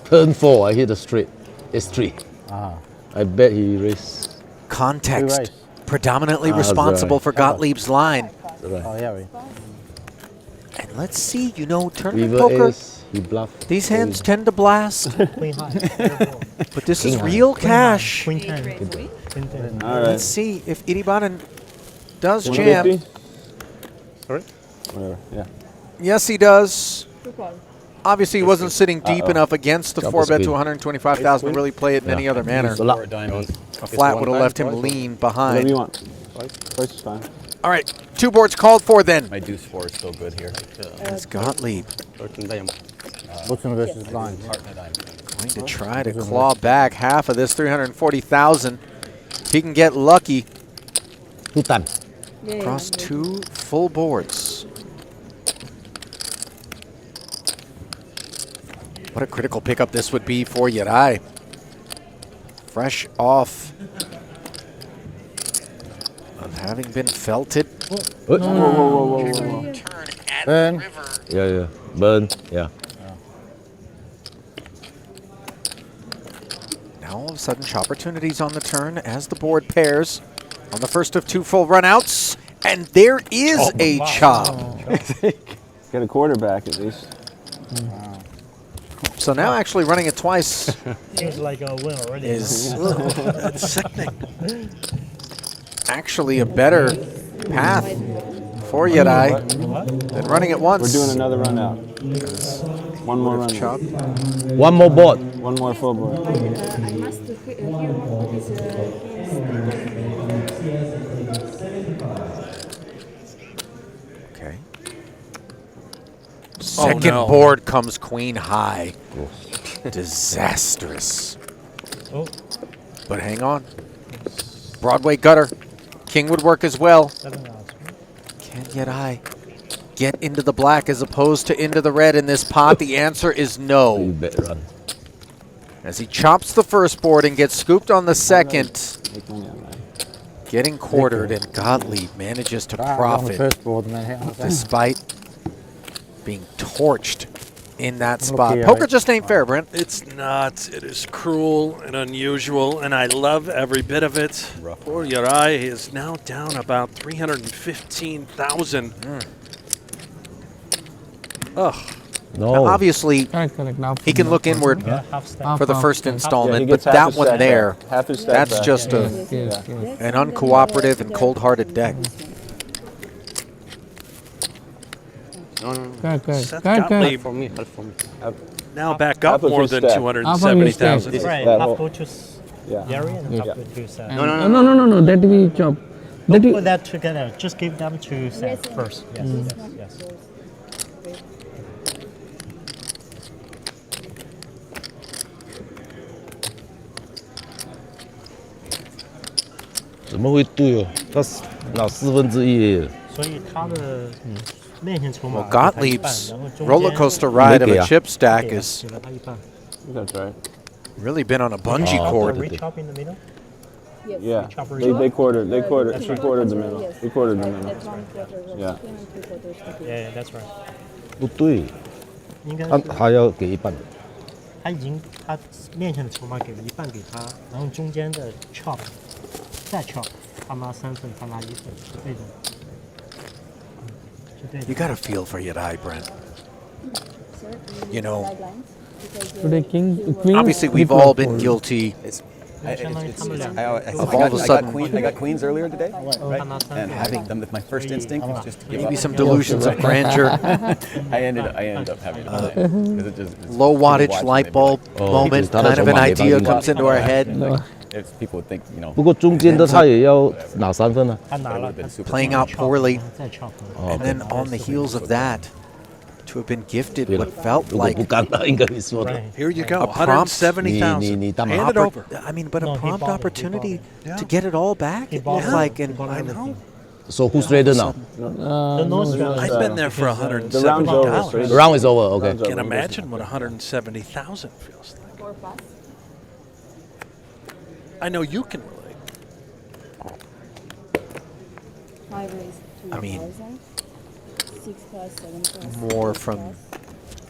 Turn 4, I hit the straight. It's 3.
Ah.
I bet he raised.
Context
raised.
predominantly
Ah,
responsible
right.
for Gottlieb's line.
Right.
Oh, yeah, we.
And let's see, you know, tournament
River
poker,
ace, he bluffed.
these hands tend to blast,
Queen high.
but this is
King high.
real cash.
Queen 10. Queen 10.
All
Let's
right.
see if Idiban does jam.
150? Sorry? Whatever, yeah.
Yes, he does.
Good call.
Obviously, he wasn't sitting deep enough against the
Double
4-bet to
speed.
125,000 to really play it in any other manner.
So luck.
A flat would have left him lean
Whatever
behind.
you want. Twice is fine.
All right, 2 boards called for then.
My deuce 4 is still good here.
It's Gottlieb
13 diamond.
Button versus blind.
going to try to claw back half of this 340,000. He can get lucky.
2 tan.
Yeah,
Across 2 full boards. What a critical pickup this would be for Yarai. Fresh off of having been felted.
Burn.
Yeah, yeah. Burn. Yeah.
Now all of a sudden, opportunities on the turn as the board pairs on the first of 2 full runouts. And there is a chop.
Get a quarterback at least.
So now actually running it twice
Seems like a win already.
is
That's sickening.
actually a better path for Yarai than running it once.
We're doing another run out. One more run
Chop.
out.
1 more board.
One more full board.
I must hear what is
Okay.
Oh,
Second
no.
board comes queen high. Disastrous.
Oh,
But hang on. Broadway gutter. King would work as well.
7 rounds.
Can Yarai get into the black as opposed to into the red in this pot? The answer is
3
no.
bet run.
As he chops the first board and gets scooped on the second,
Make money on that.
getting quartered, and Gottlieb manages to
On the
profit
first board and then hit on the second.
despite being torched in that
Look
spot.
here,
Poker
I-
just ain't fair, Brent.
It's not. It is cruel and unusual, and I love every bit of it. Poor Yarai is now down about 315,000. Ugh.
Now,
No.
obviously,
Correct, correct. Now
he can look inward
Yeah, half stack.
for the first
Yeah,
installment,
he
but
gets half
that
his
one
stack
there,
back. Half his stack
that's
back.
just
Yes, yes.
an uncooperative and cold-hearted deck.
Correct, correct.
Seth
Correct, correct.
Gottlieb
For me, help for me.
now back up
half of
more
his
than
stack.
270,000.
Right,
That
half
whole-
go to
Yeah.
Yari and half
Yeah.
go to Seth.
No, no, that we chop. That
Don't
we,
put that together. Just give them to Seth first. Yes, yes.
怎么会对哦？他拿1/4。
所以他的面前筹码
Well,
给他一半
Gottlieb's
然后中间
roller coaster ride of a
Make it,
chip stack
给了
has
给了他一半。
That's right.
really been on a bungee
Oh,
cord.
Rechop in the middle.
Yeah.
Chopper
They quartered. They
That's
quartered.
right.
He quartered the middle.
Yes.
He quartered the middle.
That's 1/4 was
Yeah.
king and 3/4 king.
Yeah, that's right.
不对，
应该是
他要给一半。
他已经他面前的筹码给了一半给他，然后中间的 chop 再 chop，他拿3份，他拿1份，那种。就对
You got to feel for Yarai, Brent.
Sir,
You know,
guidelines, because,
today king, queen.
Obviously,
three
we've all been
fold.
guilty
I got queens earlier today, right? And having them, my first instinct was just to give
Maybe
up.
some delusions of grandeur.
I ended up having it.
Low wattage light bulb moment, kind of an idea comes into our head.
If people would think, you know,
不过中间的他也要拿3分呢。
Playing out poorly, and then on the heels of that, to have been gifted what felt
如果
like
不干了，应该会输的。
Here you go,
A prompt.
170,000.
你打
Hand it over.
I mean, but a
No, he
prompt
bought it, he
opportunity
bought
to get it all back.
He
It
bought
looked
it.
like, and
I know.
So who's ready now?
The nose round.
I've been there for
The round's over.
$170.
The round is over. Okay.
Can't imagine what 170,000 feels like.
4 plus.
I know you can relate.
5 raise
I mean,
2,000. 6 plus 7 plus.
more
8
from
plus.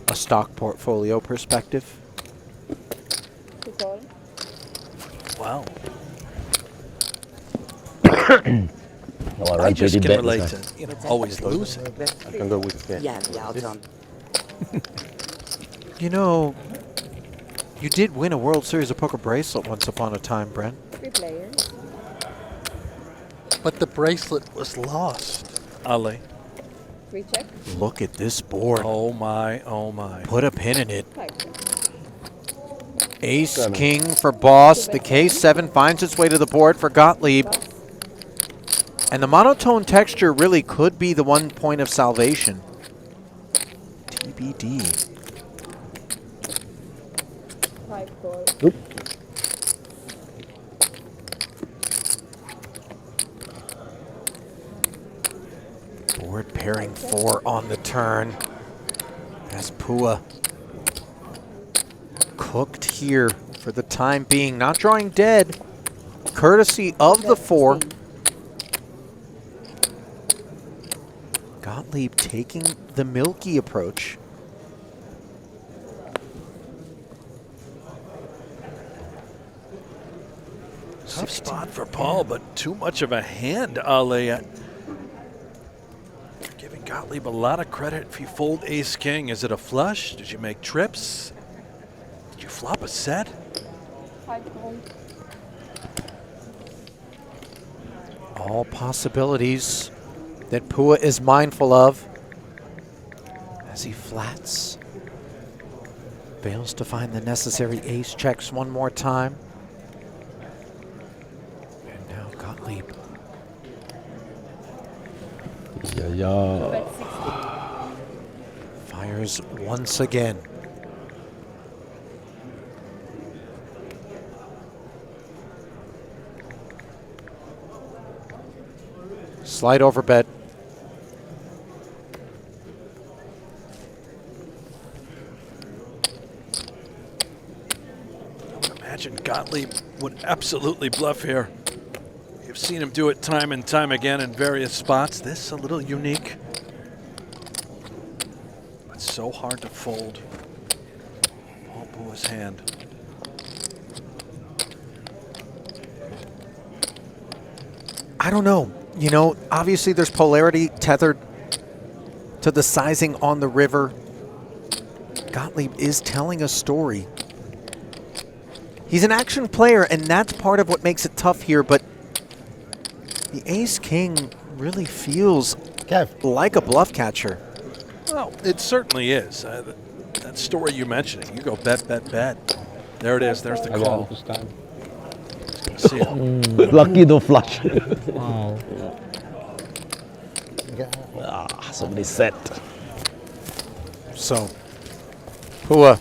a stock portfolio perspective.
2 call.
Wow.
Oh,
I just
pretty
can
bad,
relate
this
to always losing.
I can go with that.
Yeah, I'll tell him.
You know, you did win a World Series of Poker bracelet once upon a time, Brent.
3 players.
But the bracelet was lost, Ali.
3 check.
Look at this board.
Oh my, oh my.
Put a pin in it.
5 check.
Ace,
7.
king for boss. The K7 finds its way to the board for Gottlieb.
Plus.
And the monotone texture really could be the one point of salvation. TBD.
5 call.
Board pairing 4 on the turn. As Phua cooked here for the time being. Not drawing dead. Courtesy of the 4. Gottlieb taking the milky approach.
Tough spot for Paul, but too much of a hand, Ali. You're giving Gottlieb a lot of credit if you fold ace-king. Is it a flush? Did you make trips? Did you flop a set?
5 call.
All possibilities that Phua is mindful of as he flats. Fails to find the necessary ace checks one more time. And now Gottlieb.
Yeah.
Bet 60.
Fires once again. Slide over bet.
I would imagine Gottlieb would absolutely bluff here. You've seen him do it time and time again in various spots. This a little unique, but so hard to fold. Paul Phua's hand.
I don't know. You know, obviously there's polarity tethered to the sizing on the river. Gottlieb is telling a story. He's an action player, and that's part of what makes it tough here, but the ace-king really feels like a bluff catcher.
Well, it certainly is. That story you mentioned, you go bet, bet, bet. There it is. There's the
I got
call.
it this time.
See it.
Lucky no flush.
Wow.
Somebody set.
So, Phua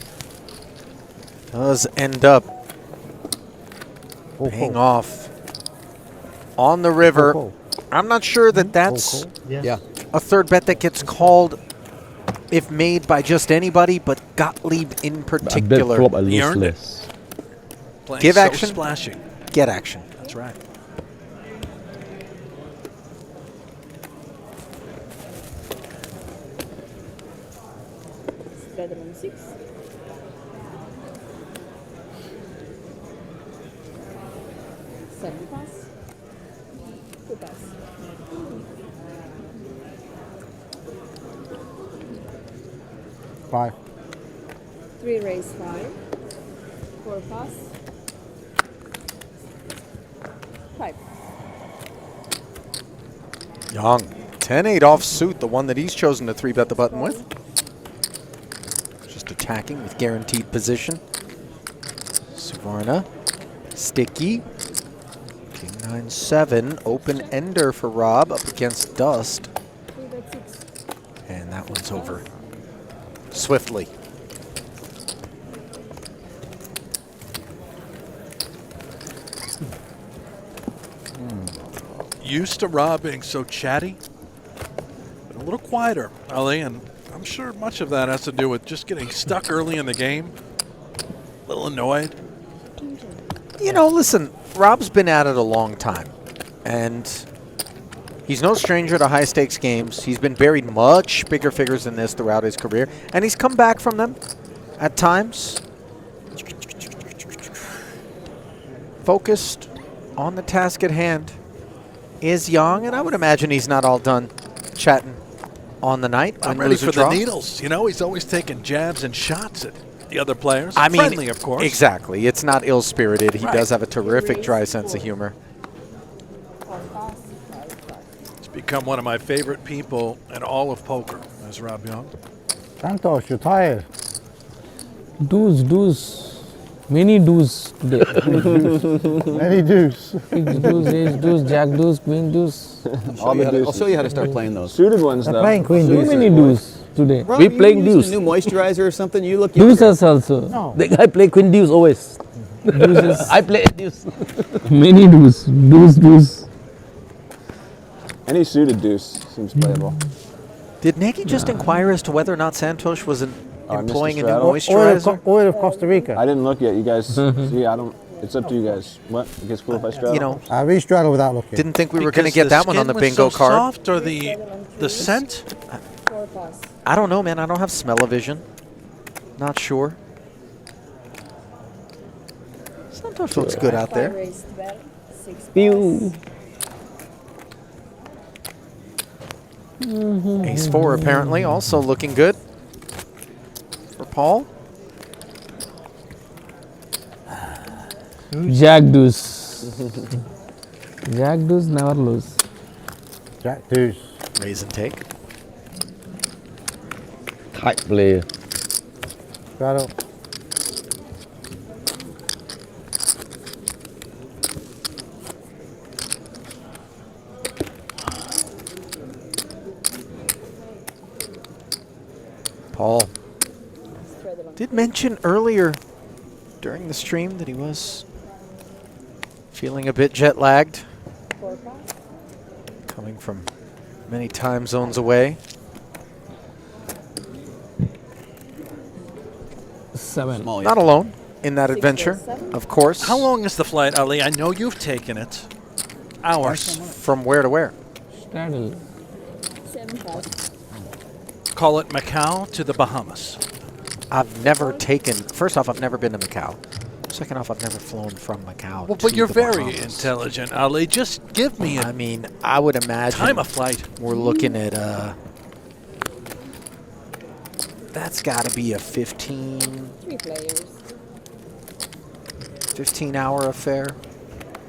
does end up paying off on the river. I'm not sure that that's a third bet that gets called if made by just anybody, but Gottlieb in particular.
He earned it. Playing
Give
so
action,
splashing.
get action.
That's right.
Better than 6. 7 pass. 2 pass.
Five.
3 raise 5. 4 pass. 5.
Young, 10-8 offsuit, the one that he's chosen to 3-bet the button with. Just attacking with guaranteed position. Suvarna, sticky. King 9-7, open ender for Rob up against Dust.
3-bet 6.
And that one's over swiftly.
Used to Rob being so chatty, but a little quieter, Ali, and I'm sure much of that has to do with just getting stuck early in the game. A little annoyed.
You know, listen, Rob's been at it a long time, and he's no stranger to high-stakes games. He's been buried much bigger figures than this throughout his career, and he's come back from them at times. Focused on the task at hand is Young, and I would imagine he's not all done chatting on the night.
I'm ready for the needles. You know, he's always taking jabs and shots at the other players.
I mean,
friendly, of course.
Exactly. It's not ill-spirited. He
Right.
does have a terrific dry sense of humor.
He's become one of my favorite people in all of poker, as Rob Yong.
Santos, you're tired.
Deuce. Many deuce today.
Many deuce.
Six deuce, ace deuce, jack deuce, queen deuce.
All the I'll show you how to start playing those.
Suited ones,
They're
though.
playing queen
So
deuce.
many deuce today.
Rob,
We
you
playing
using
deuce.
a new moisturizer or something? You look younger.
Deuces also.
No.
The guy play queen deuce always.
Deuces.
I play deuce.
Many deuce. Deuce.
Any suited deuce seems playable.
Did Nagy just inquire as to whether or not Santosh was
I missed
employing
the
a new
straddle.
moisturizer?
Oil of Costa Rica.
I didn't look yet. You guys see, I don't. It's up to you guys. What? It gets cool if I straddle?
You know,
I restraddle without looking.
didn't think we were going to
Because
get that one on the
skin was
bingo
so
card.
Soft or the scent?
4 pass.
I don't know, man. I don't have smell-o-vision. Not sure. Santosh looks good out
5
there.
raised bet. 6
Pew.
pass.
Ace-4 apparently also looking good for Paul.
Jack deuce. Jack deuce never lose.
Jack deuce.
Raise and take.
Tight player.
Straddle.
Paul
Straddle.
did mention earlier during the stream that he was feeling a bit jet-lagged,
4 pass.
coming from many time zones away.
7.
Small,
Not alone in that
6
adventure,
raised 7.
of course.
How long is the flight, Ali? I know you've taken it. Hours.
From where to where?
Straddle.
7 pass.
Call it Macau to the Bahamas.
I've never taken, first off, I've never been to Macau. Second off, I've never flown from Macau
Well,
to
but you're
the
very
Bahamas.
intelligent, Ali. Just give me
I
a
mean, I would imagine
time of flight.
we're looking at that's got to be a
3 players.
15-hour affair,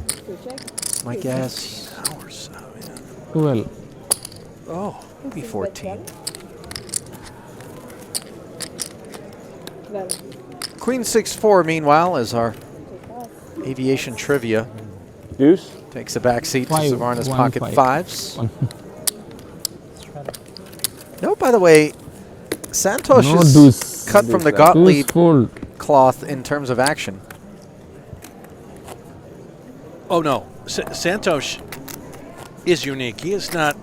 2 check.
my guess.
Hours. Oh, yeah.
12.
Oh,
Maybe
6 bet
14.
12.
Queen 6-4, meanwhile, as our
2 pass.
aviation trivia
Deuce?
takes a backseat to
Five,
Savarna's
1,
pocket
5.
fives.
One.
No, by the way, Santosh
No
is
deuce.
cut from the
Deuce,
Gottlieb
Deuce fold.
cloth in terms of action.
Oh no, Santosh is unique. He is not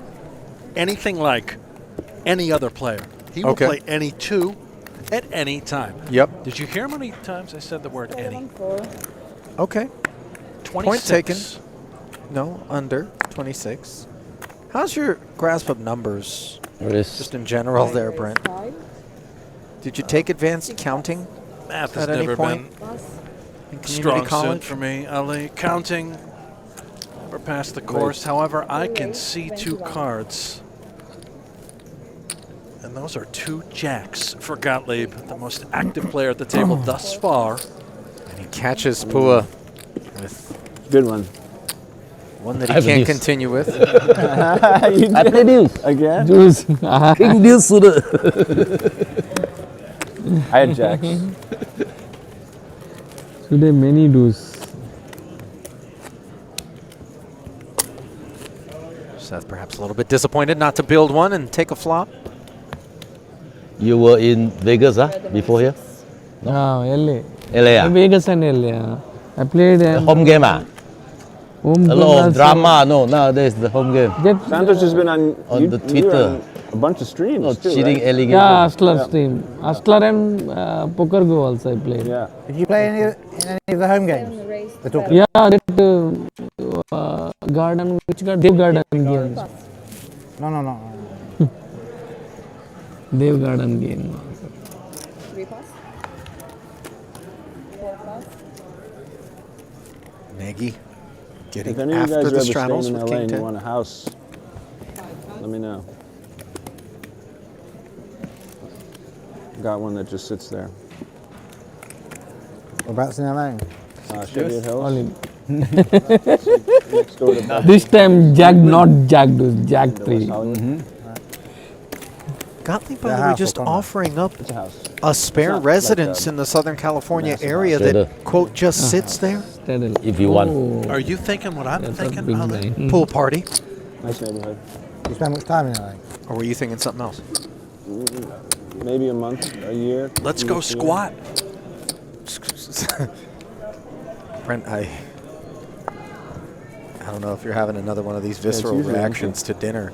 anything like any other player. He will
Okay.
play any 2 at any time.
Yep.
Did you hear how many times I said the word any?
4.
Okay.
26.
taken. No, under 26. How's your grasp of numbers, just in general there, Brent?
5.
Did you take advanced counting
Math has
at any
never
point
been
Pass.
in community
strong suit
college?
for me, Ali. Counting, never passed the course. However, I can see 2 cards. And those are 2 jacks for Gottlieb, the most active player at the table thus far.
And he catches Phua with
Good one.
One that
I
he
have a
can't
deuce.
continue with.
I play deuce.
Again?
Juice.
King deuce suited.
I had jacks.
Today many do's.
Seth perhaps a little bit disappointed not to build one and take a flop.
You were in Vegas, before here?
Ah, LA.
LA,
Vegas and LA. I played
home game,
home
a
game
lot of
also.
drama. No, nowadays the home game.
Santos has been on
On the
you're
Twitter.
on a bunch of streams
No,
too,
cheating
right?
allegation.
Yeah, Hustler stream. Hustler and Poker Go also I played.
Yeah.
Did you play in any of the home games? We're talking.
Yeah, that garden, which garden? Dev Garden game.
No.
Dev Garden game.
3 pass. 4 pass.
Nagy
If
getting
any of you
after
guys are
the
ever
straddles
staying in
with
LA
King
and you
10.
want a house, let me know. Got one that just sits there.
Whereabouts in LA?
Cheviot Hills.
All in.
Next door to
This time Jack, not Jack, Jack
West
3.
Hollywood.
Gottlieb, by
The
the way,
house
just
will come.
offering up
It's a house.
a spare
not like
residence
a
in the Southern California
massive
area
house.
that, quote, just sits there.
Steadily.
If you want.
Oh,
Are you thinking what I'm
that's a
thinking?
big
Ali?
nine.
Pool party.
Nice neighborhood.
You spend much time in LA?
Or were you thinking something else?
Maybe a month, a year.
Let's
2
go
years, 2 years.
squat.
Brent, I don't know if you're having another one of these visceral
usually
reactions to dinner,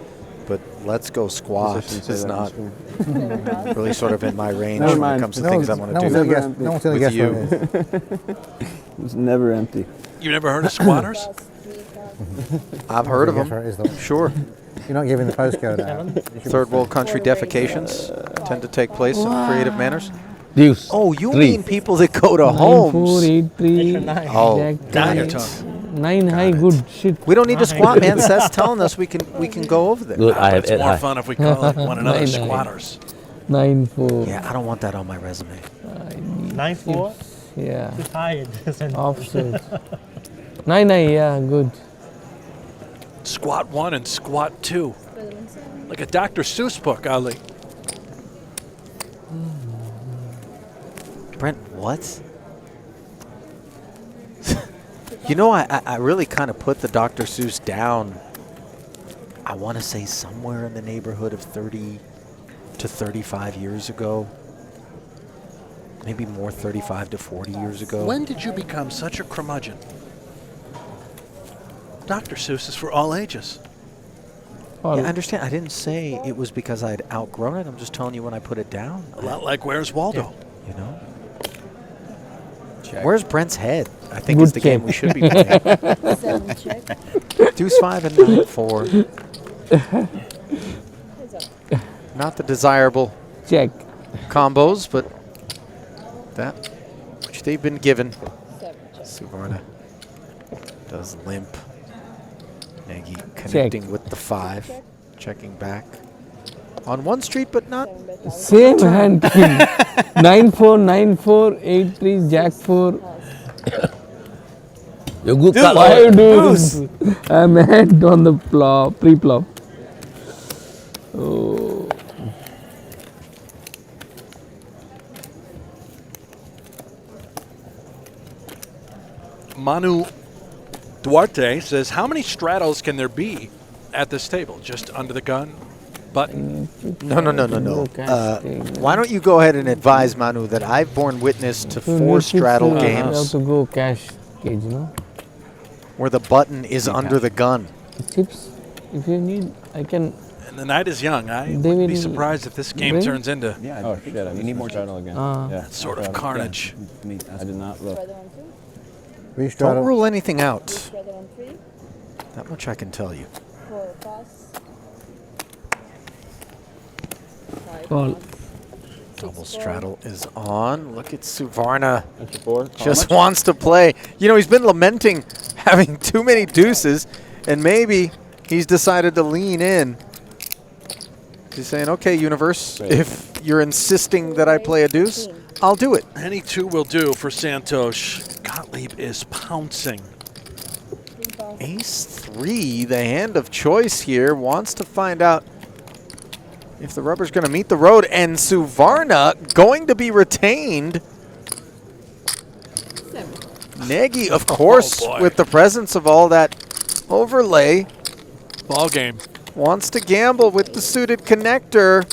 but let's go squat
Guess I shouldn't say
is
that on
not
screen.
really sort of in my range
Never
when it
mind.
comes to
No
things I
one's-
want
no
to
one's
do.
gonna guess.
Never
No one's gonna
with
guess
you.
what it is.
It's never empty.
You never heard of squatters?
Pass. 3 pass.
I've heard of
Guess
them.
where it is, though.
Sure.
You're not giving the postcode out. You should be
Third world
saying-
country defecations tend to take place in creative manners.
Deuce.
Oh, you
3.
mean people that go to
9, 4,
homes?
8, 3.
Oh,
Jack
now
3.
you're talking.
9 high, good shit.
We don't need to squat, man. Seth's telling us we can go over there.
Good, I have
It's
8
more
high.
fun if we call one another
Nine,
squatters.
9, 4.
Yeah, I don't want that on my resume.
9-4.
Yeah.
Too tired.
Offset. 9, yeah, good.
Squat 1 and squat 2. Like a Dr. Seuss book, Ali.
Brent, what? You know, I really kind of put the Dr. Seuss down, I want to say somewhere in the neighborhood of 30 to 35 years ago. Maybe more, 35 to 40 years ago.
When did you become such a curmudgeon? Dr. Seuss is for all ages.
Yeah, I understand. I didn't say it was because I'd outgrown it. I'm just telling you when I put it down.
A lot like Where's Waldo?
You know? Where's Brent's head? I think
Good
is the game
check.
we should be playing.
7 check.
Deuce 5 and 9 4. Not the desirable
Check.
combos, but that which they've been given.
7 check.
Suvarna does limp. Nagy connecting with the 5, checking back on one street, but not.
Same hand. 9, 4, 9, 4, 8, 3, Jack 4.
You're good.
Dude,
Why you do this? I'm ahead on the flop, pre-flop. Oh.
Manu Duarte says, how many straddles can there be at this table? Just under the gun button?
No. Why don't you go ahead and advise Manu that I've borne witness to 4 straddle
You have
games
to go cash cage, you know.
where the button is under the gun.
Chips, if you need, I can.
And the night is young. I
They
wouldn't be
will
surprised if this game
bring-
turns into
Yeah. Oh shit! I need more straddle again.
Ah.
Yeah.
that sort of carnage.
I did not look.
Straddle on 2.
We
Don't
straddle.
rule anything out.
Straddle on 3.
That much I can tell you.
4 pass. 5
Call.
pass.
Double
6
straddle is on. Look at Suvarna.
Extra 4.
Just wants to play. You know, he's been lamenting having too many deuces, and maybe he's decided to lean in. He's saying, okay, universe, if you're insisting that I play a deuce, I'll do it.
Any 2 will do for Santosh. Gottlieb is pouncing.
3 pass.
Ace-3, the hand of choice here, wants to find out if the rubber's going to meet the road, and Suvarna going to be retained. Nagy, of course, with the presence of all that overlay.
Ball game.
Wants to gamble with the suited connector.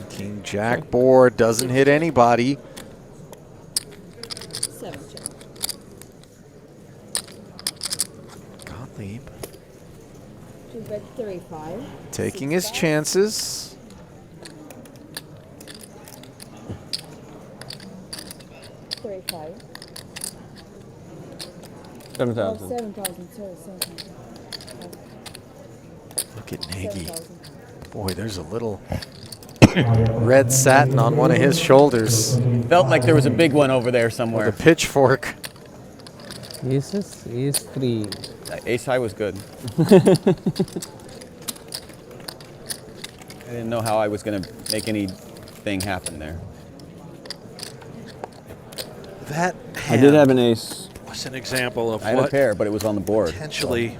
King, Jack board doesn't hit anybody.
7 check.
Gottlieb
She bet 35.
taking his chances.
$35.
7,000.
7,000. Sorry, 7,000.
Look at Nagy. Boy, there's a little red satin on one of his shoulders.
Felt like there was a big one over there somewhere.
With a pitchfork.
Aces, ace 3.
Ace high was good. I didn't know how I was going to make anything happen there.
That
I did have an ace.
was an example of
I had a
what
pair, but it was on the board.
potentially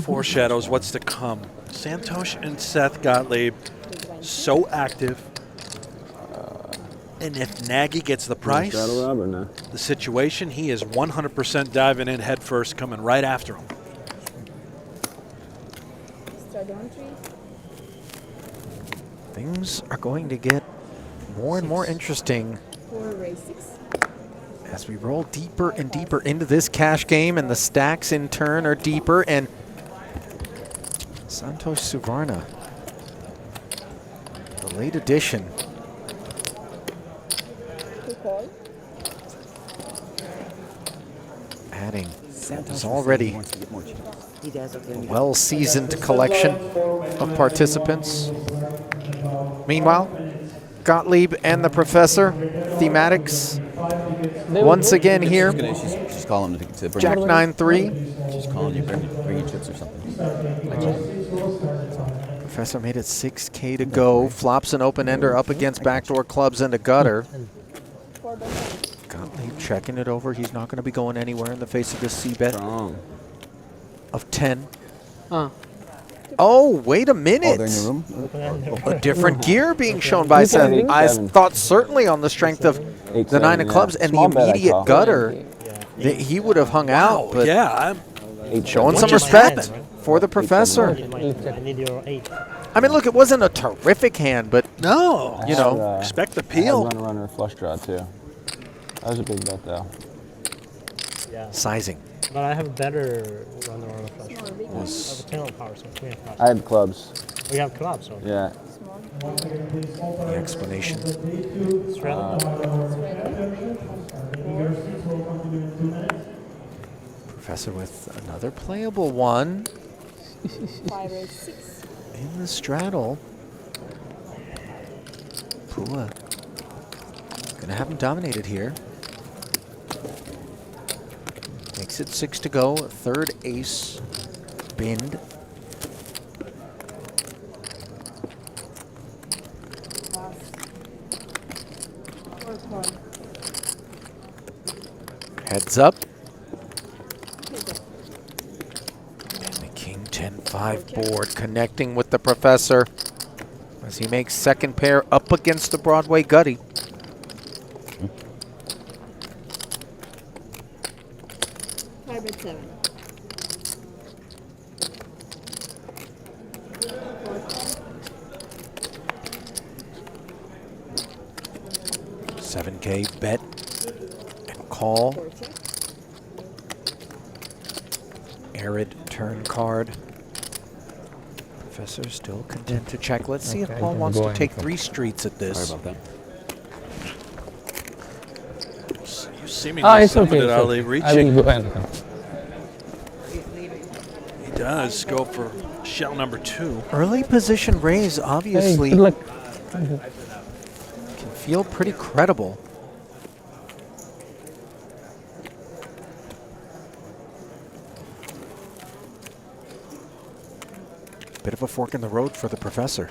foreshadows what's to come. Santosh and Seth Gottlieb so active. And if Nagy gets the price,
Straddle Rob or no?
the situation, he is 100% diving in head first, coming right after him.
Start on 3.
Things are going to get more and more interesting
4 raise 6.
as we roll deeper and deeper into this cash game, and the stacks in turn are deeper, and Santosh Suvarna, the late addition.
Call.
Adding is already a well-seasoned collection of participants. Meanwhile, Gottlieb and the professor, thematics, once again here.
She's calling to bring
Jack 9-3.
She's calling you, bring your chips or something.
Professor made it 6K to go. Flops an open ender up against backdoor clubs and a gutter. Gottlieb checking it over. He's not going to be going anywhere in the face of this C-bet of 10. Oh, wait a minute.
Oh, they're in your room?
A different gear being shown by Seth. I thought certainly on the strength of the 9 of clubs and the immediate gutter that he would have hung out. But
yeah,
showing some
just
respect
happened?
for the professor.
I need your 8.
I mean, look, it wasn't a terrific hand, but
no,
you know,
expect the
I
peel.
had runner flush draw too. That was a big bet though.
Yeah.
Sizing.
But I have a better runner on the flush. I have a 10 on power, so 3 on power.
I had clubs.
We have clubs, so.
Yeah.
The explanation. Professor with another playable one.
5 raise 6.
In the straddle. Phua gonna have him dominated here. Makes it 6 to go. Third ace. Bind. Heads up. And the King 10-5 board connecting with the professor as he makes second pair up against the Broadway Gutty.
Five bet 7.
7K bet and call. Arid turn card. Professor still content to check. Let's see if Paul wants to take 3 streets at this.
Sorry about that.
You seemingly
It's okay.
limited
It's
Ali
okay.
reaching.
I will go and
He does go for shell number 2.
Early position raise, obviously,
Hey, good luck.
can feel pretty credible. Bit of a fork in the road for the professor.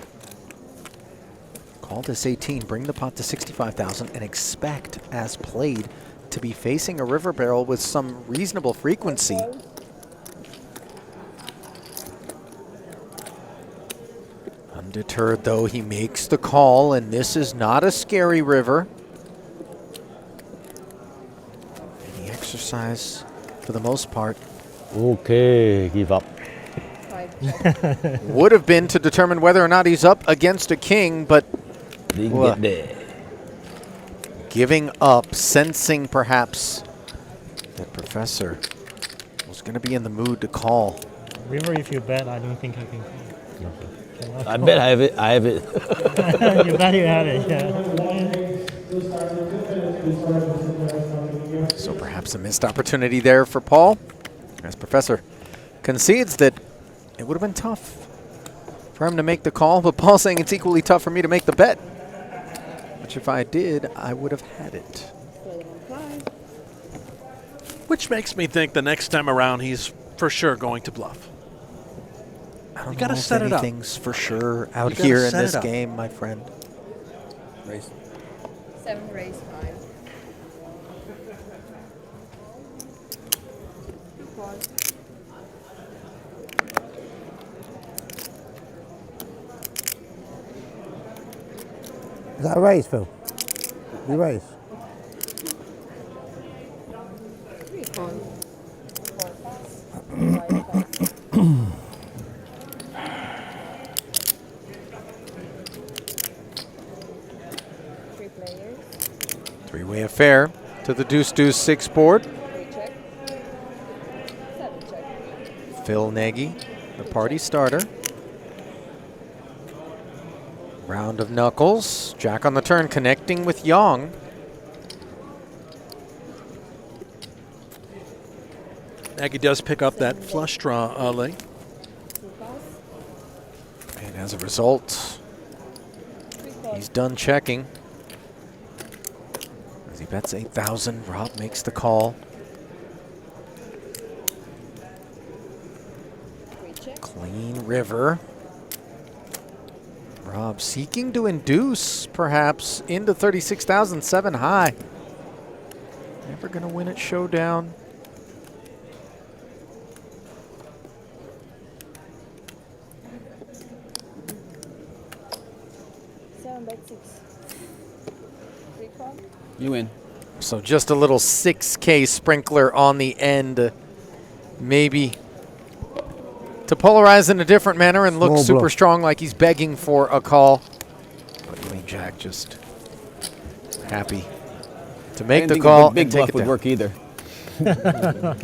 Call this 18, bring the pot to 65,000, and expect, as played, to be facing a river barrel with some reasonable frequency. Undeterred, though, he makes the call, and this is not a scary river. Any exercise, for the most part,
Okay, give up.
would have been to determine whether or not he's up against a king, but
Didn't
Phua
get there.
giving up, sensing perhaps that Professor was going to be in the mood to call.
River, if you bet, I don't think I can call.
I bet I have it. I have it.
You bet you have it, yeah.
So perhaps a missed opportunity there for Paul, as Professor concedes that it would have been tough for him to make the call, but Paul saying it's equally tough for me to make the bet, which if I did, I would have had it.
Which makes me think the next time around he's for sure going to bluff.
I don't
You gotta
know
set
if
it up.
anything's for sure out
You gotta
here in
set
this
it up.
game, my friend.
Race.
7 raise 5.
Is that a raise, Phil? You raise?
3 pawn. 4 pass. 5 pass. 3 players.
Three-way affair to the deuce-deuce-6 board.
3 check. 7 check.
Phil Nagy, the party starter. Round of knuckles. Jack on the turn, connecting with Yong.
Nagy does pick up that flush draw, Ali.
2 pass.
And as a result,
3 pawn.
he's done checking. As he bets 8,000, Rob makes the call.
3 check.
Clean river. Rob seeking to induce, perhaps, into 36,000, 7 high. Never going to win at showdown.
Bet 6. 3 pawn.
You win.
So just a little 6K sprinkler on the end. Maybe to polarize in a different manner and look
Small
super
bluff.
strong like he's begging for a call. But Queen Jack just happy to
I
make
didn't
the
think
call
a big
and take
bluff
it
would
down.
work either.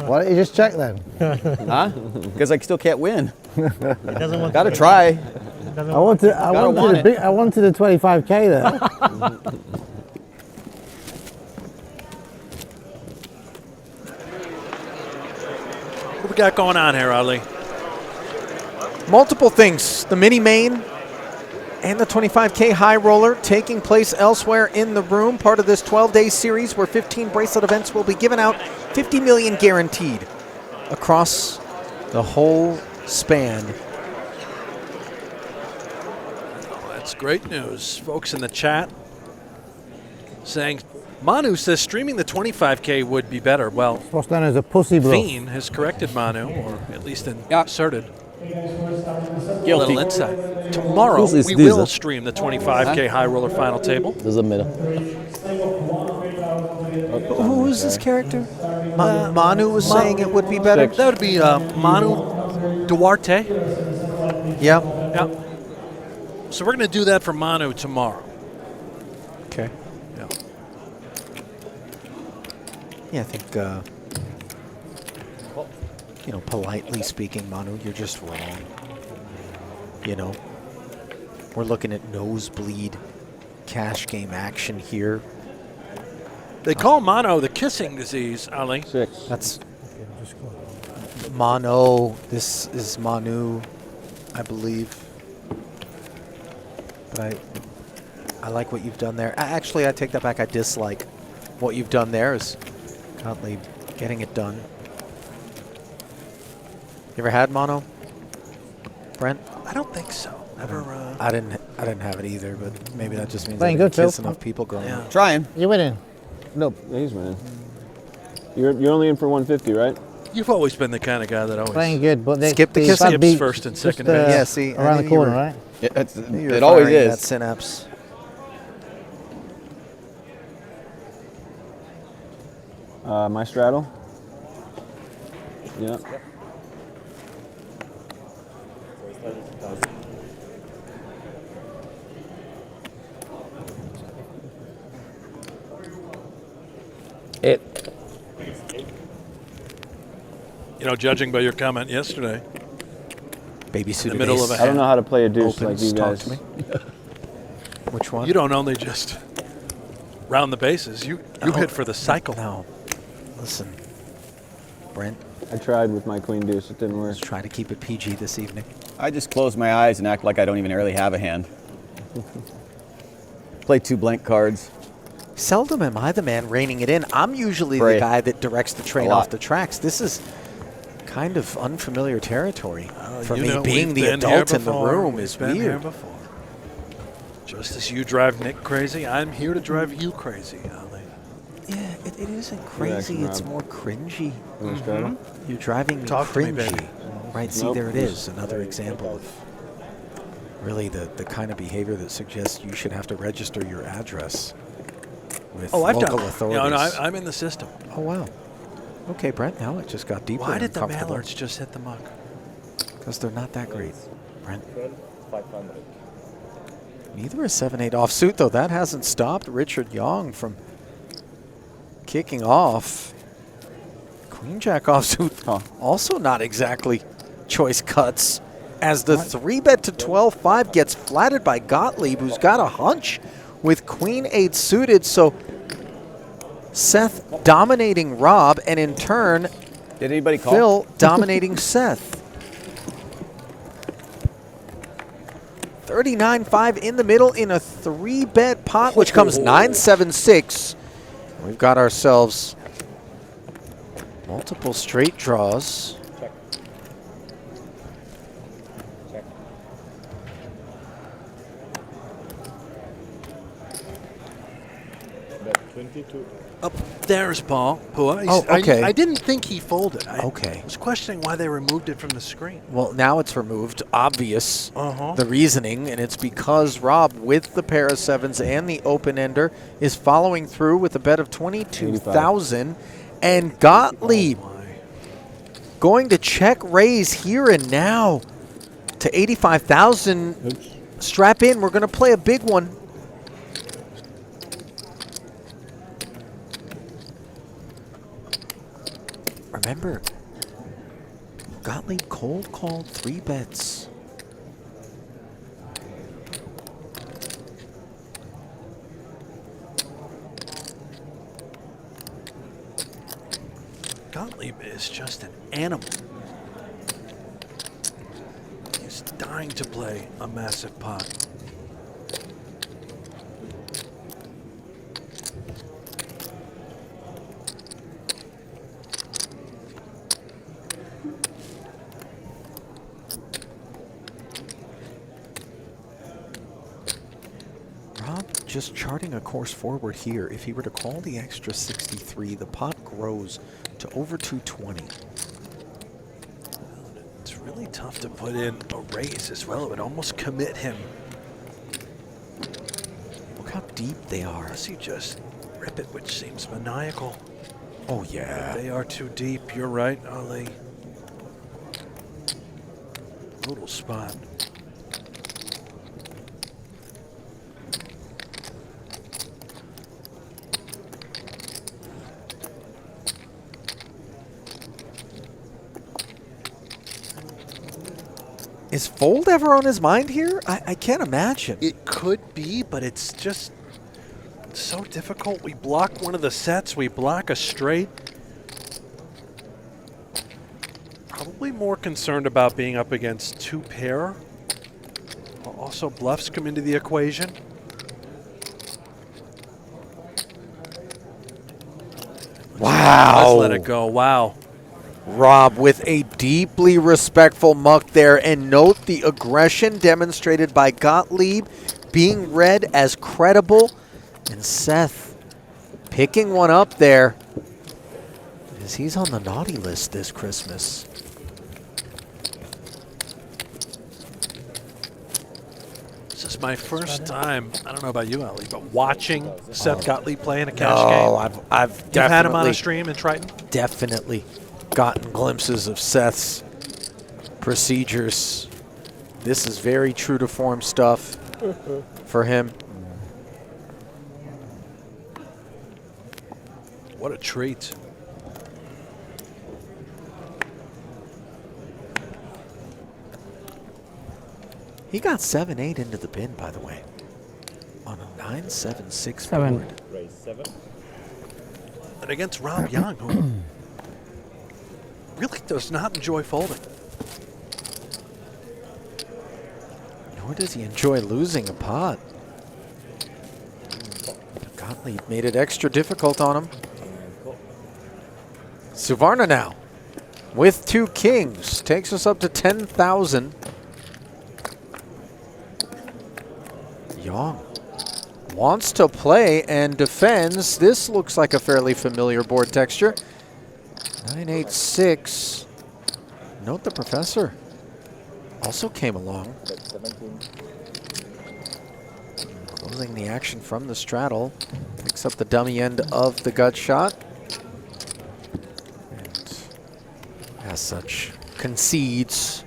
Why don't you just check then?
Huh? Because I still can't win.
It doesn't want
Gotta
to
try.
It doesn't
I wanted
want
a
it.
big, I wanted a 25K there.
What we got going on here, Ali?
Multiple things. The mini main and the 25K high roller taking place elsewhere in the room. Part of this 12-day series where 15 bracelet events will be given out. 50 million guaranteed across the whole span.
Oh, that's great news. Folks in the chat saying, Manu says streaming the 25K would be better. Well,
What's known as a pussy bluff.
Fiend has corrected Manu, or at least inserted a
Guilty.
little insight. Tomorrow,
Whose is
we
this,
will
huh?
stream the 25K high roller final table.
Doesn't matter.
Who is this character? Manu was saying it would be better.
That would be Manu Duarte.
Yeah.
Yeah. So we're going to do that for Manu tomorrow.
Okay.
Yeah.
Yeah, I think, you know, politely speaking, Manu, you're just wrong. You know, we're looking at nosebleed cash game action here.
They call mono the kissing disease, Ali.
6.
That's mono. This is Manu, I believe. But I like what you've done there. Actually, I take that back. I dislike what you've done there. Is Gottlieb getting it done. You ever had mono, Brent?
I don't think so. Never.
I didn't have it either, but maybe that just means I
Playing
didn't
good, Phil.
kiss enough people growing up.
Trying.
You're winning.
Nope. Yeah, he's winning. You're only in for 150, right?
You've always been the kind of guy that always
Playing good, but
Skip the
the
kiss
bad
skips
beat
first and
just,
second base.
Yeah, see, I
around
knew
the
you
corner,
were-
right?
It always
firing
is.
that synapse.
My straddle. Yeah.
Eight.
You know, judging by your comment yesterday,
Baby suited
in the middle
ace.
of a
I don't know how to play a deuce
Opens,
like you
talk
guys.
to me. Which one?
You don't only just round the bases. You hit for the cycle.
No. Listen, Brent,
I tried with my queen deuce. It didn't work.
let's try to keep it PG this evening.
I just close my eyes and act like I don't even really have a hand. Play 2 blank cards.
Seldom am I the man reining it in. I'm usually the
Pray.
guy that directs the train
A lot.
off the tracks. This is kind of unfamiliar territory for
You
me.
know,
Being
we've
the
been here
adult in the
before.
room
We've
is
been here
weird.
before. Just as you drive Nick crazy, I'm here to drive you crazy, Ali.
Yeah, it isn't crazy.
Reaction,
It's
Rob.
more cringy.
You want to straddle?
You're driving me
Talk to me,
cringy.
baby.
Right, see,
Nope.
there it is. Another example of really the kind of behavior that suggests you should have to register your address with
Oh, I've
local
done that.
authorities.
No, I'm in the system.
Oh, wow. Okay, Brent, now it just got deeper
Why
and
did the
comfortable.
mallards just hit the muck?
Because they're not that great, Brent. Neither is 7-8 offsuit, though. That hasn't stopped Richard Yong from kicking off. Queen Jack offsuit, also not exactly choice cuts, as the 3-bet to 12-5 gets flattered by Gottlieb, who's got a hunch with Queen 8 suited. So Seth dominating Rob, and in turn,
Did anybody call?
Phil dominating Seth. 39-5 in the middle in a 3-bet pot, which comes 9-7-6. We've got ourselves multiple straight draws.
Up there's Paul. Phua.
Oh, okay.
I didn't think he folded. I
Okay.
was questioning why they removed it from the screen.
Well, now it's removed. Obvious,
Uh-huh.
the reasoning, and it's because Rob, with the pair of sevens and the open ender, is following through with a bet of 22,000, and Gottlieb going to check raise here and now to 85,000. Strap in. We're going to play a big one. Remember, Gottlieb cold called 3 bets.
Gottlieb is just an animal. He's dying to play a massive pot.
Rob just charting a course forward here. If he were to call the extra 63, the pot grows to over 220.
It's really tough to put in a raise as well. It would almost commit him.
Look how deep they are.
Unless you just rip it, which seems maniacal.
Oh, yeah.
They are too deep. You're right, Ali. Brutal spot.
Is fold ever on his mind here? I can't imagine.
It could be, but it's just so difficult. We block one of the sets. We block a straight. Probably more concerned about being up against 2 pair. Also, bluffs come into the equation.
Wow.
Let's let it go. Wow.
Rob with a deeply respectful muck there, and note the aggression demonstrated by Gottlieb being read as credible, and Seth picking one up there as he's on the naughty list this Christmas.
was my first time, I don't know about you, Ali, but watching Seth Gottlieb play in a cash
No,
game.
I've
You've
definitely
had him on a stream in Triton?
Definitely gotten glimpses of Seth's procedures. This is very true to form stuff for him.
What a treat.
He got 7-8 into the bin, by the way, on a 9-7-6
7.
board.
And against Rob Yong, who really does not enjoy folding.
Nor does he enjoy losing a pot. Gottlieb made it extra difficult on him. Suvarna now with 2 kings takes us up to 10,000. Yong wants to play and defends. This looks like a fairly familiar board texture. 9-8-6. Note the professor also came along. Closing the action from the straddle. Picks up the dummy end of the gut shot. And as such, concedes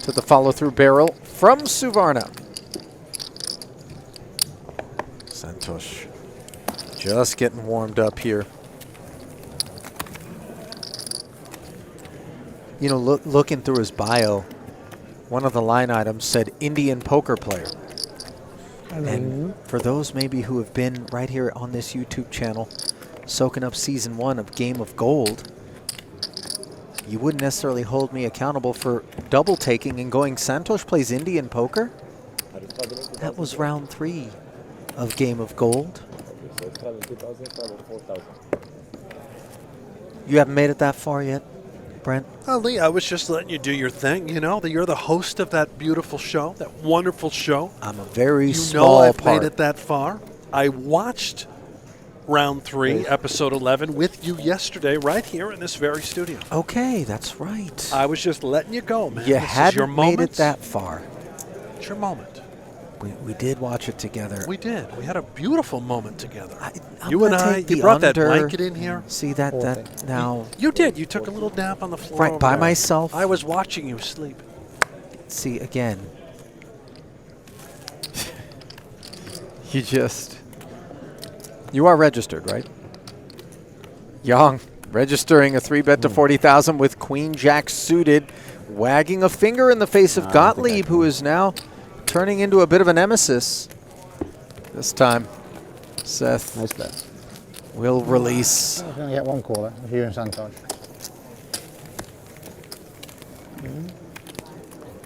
to the follow-through barrel from Suvarna. Santosh just getting warmed up here. You know, looking through his bio, one of the line items said Indian poker player. And for those maybe who have been right here on this YouTube channel, soaking up season 1 of Game of Gold, you wouldn't necessarily hold me accountable for double taking and going Santosh plays Indian poker. That was round 3 of Game of Gold. You haven't made it that far yet, Brent?
Ali, I was just letting you do your thing. You know that you're the host of that beautiful show, that wonderful show.
I'm a very
You
small
know I've
part.
made it that far. I watched round 3, episode 11, with you yesterday, right here in this very studio.
Okay, that's right.
I was just letting you go, man.
You
This is
hadn't
your
made
moment.
it that far.
It's your moment.
We did watch it together.
We did. We had a beautiful moment together.
I'm
You and
gonna
I,
take
you
the
brought that
under.
blanket in here.
See that now.
You did. You took a little nap on the floor.
Right,
over
by
there.
myself.
I was watching you sleep.
See, again. You are registered, right? Young, registering a 3-bet to 40,000 with Queen Jack suited, wagging a finger in the face of Gottlieb, who is now turning into a bit of a nemesis. This time, Seth will release.
I'm going to get one caller, if you and Santosh.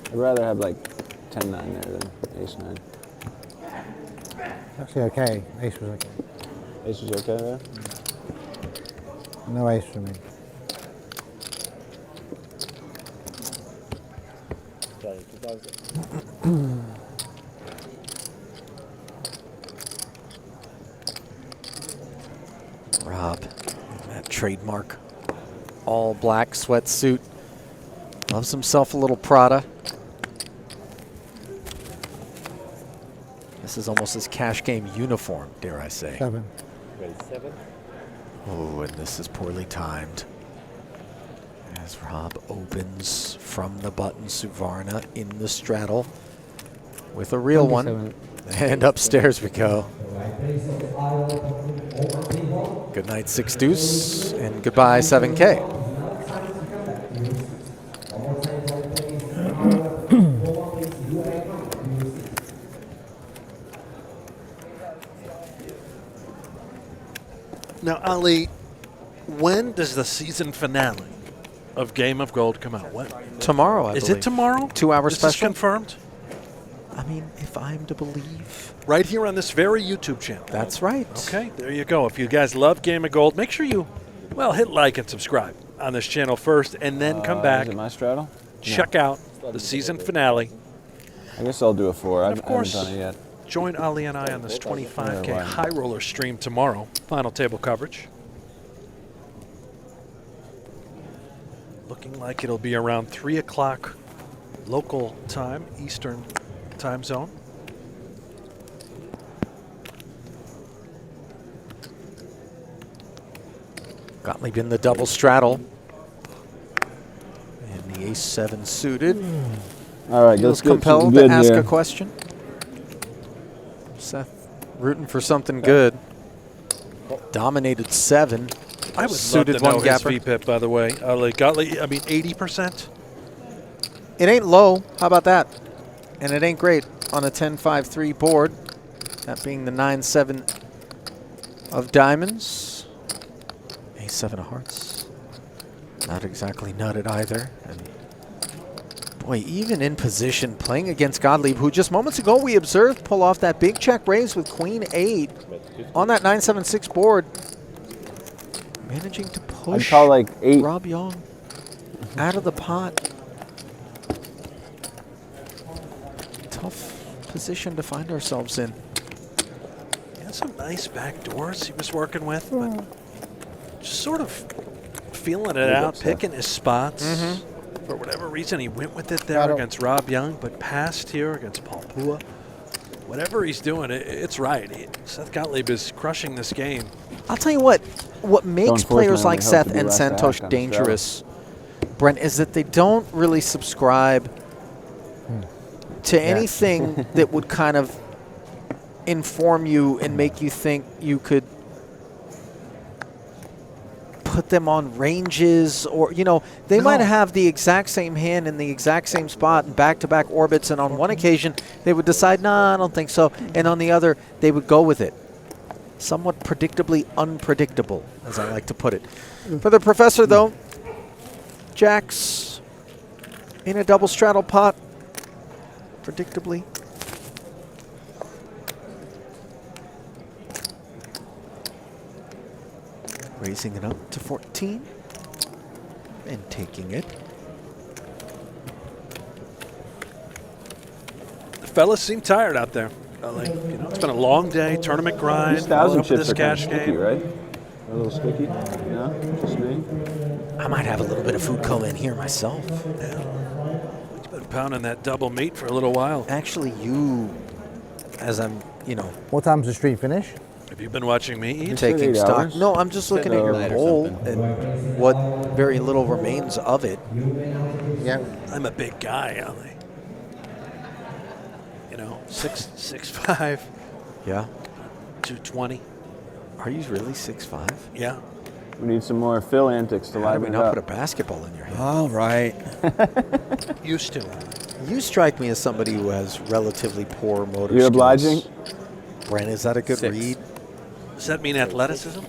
I'd rather have like 10-9 there than ace-9.
Actually okay, ace was okay.
Ace was okay there?
No ace for me.
Rob, that trademark all black sweatsuit. Loves himself a little Prada. This is almost his cash game uniform, dare I say.
7.
Oh, and this is poorly timed. As Rob opens from the button, Suvarna in the straddle with a real
27.
one. And upstairs we go. Good night, 6 deuce, and goodbye, 7K.
Now, Ali, when does the season finale of Game of Gold come out? When?
Tomorrow, I
Is
believe.
it tomorrow?
2-hour
This is
special.
confirmed?
I mean, if I'm to believe.
Right here on this very YouTube channel.
That's right.
Okay, there you go. If you guys love Game of Gold, make sure you, well, hit like and subscribe on this channel first, and then come back.
Is it my straddle?
Check out the season finale.
I guess I'll do a 4. I
Of course,
haven't done it yet.
join Ali and I on this 25K
Yeah, why?
high roller stream tomorrow. Final table coverage. Looking like it'll be around 3 o'clock local time, Eastern time zone.
Gottlieb in the double straddle. And the ace-7 suited.
All right,
Feels
let's get some
compelled to
good
ask
here.
a question. Seth rooting for something good. Dominated 7.
I would
suited
love to know
one
his
gapper.
VPIP, by the way. Like Gottlieb, I mean, 80%.
It ain't low. How about that? And it ain't great on a 10-5-3 board. That being the 9-7 of diamonds. A7 of hearts. Not exactly nutted either. And boy, even in position, playing against Gottlieb, who just moments ago we observed pull off that big check raise with Queen 8 on that 9-7-6 board. Managing to push
call like 8.
Rob Yong out of the pot. Tough position to find ourselves in.
He had some nice back doors he was working with, but just sort of feeling it out, picking his spots. For whatever reason, he went with it there against Rob Yong, but passed here against Phua. Whatever he's doing, it's right. Seth Gottlieb is crushing this game.
I'll tell you what makes players like Seth and Santosh dangerous, Brent, is that they don't really subscribe to anything that would kind of inform you and make you think you could put them on ranges, or, you know, they might have the exact same hand in the exact same spot in back-to-back orbits, and on one occasion they would decide, nah, I don't think so, and on the other they would go with it. Somewhat predictably unpredictable, as I like to put it. For the professor, though, jacks in a double straddle pot, predictably. Raising it up to 14 and taking it.
The fellas seem tired out there. Like, you know, it's been a long day, tournament grind.
These 1,000
up to
chips
this
are kind of
cash
sticky,
game.
right? A little sticky? No? Just me?
I might have a little bit of food coma in here myself.
He's been pounding that double meat for a little while.
Actually, you, as I'm, you know.
What time's the stream finish?
Have you been watching me eat?
Taking stock. No, I'm just looking at your bowl and what very little remains of it.
Yeah.
I'm a big guy, Ali. You know, 6'5".
Yeah.
220.
Are you really 6'5"?
Yeah.
We need some more Phil antics to
How do we
liven it
not
up.
put a basketball in your hand?
All right.
Used to.
You strike me as somebody who has relatively poor motor
You're
skills.
obliging?
Brent, is that a good
6.
read?
Does that mean athleticism?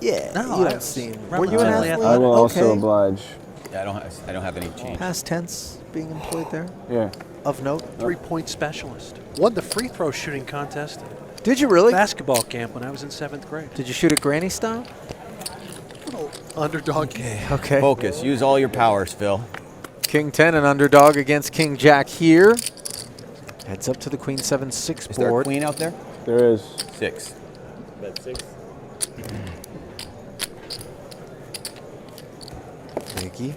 Yeah.
No,
you
I
don't
was
seem. Were
relatively
you an athlete?
athletic.
I will also
Okay.
oblige.
Yeah, I don't have any change.
Past tense being employed there?
Yeah.
Of note?
3-point specialist. Won the free throw shooting contest at
Did you really?
basketball camp when I was in 7th grade.
Did you shoot it granny style?
Little underdog game.
Okay.
Focus. Use all your powers, Phil.
King 10, an underdog against King Jack here. Heads up to the Queen 7-6
Is there a
board.
queen out there?
There is.
6.
Bet 6.
Nagy.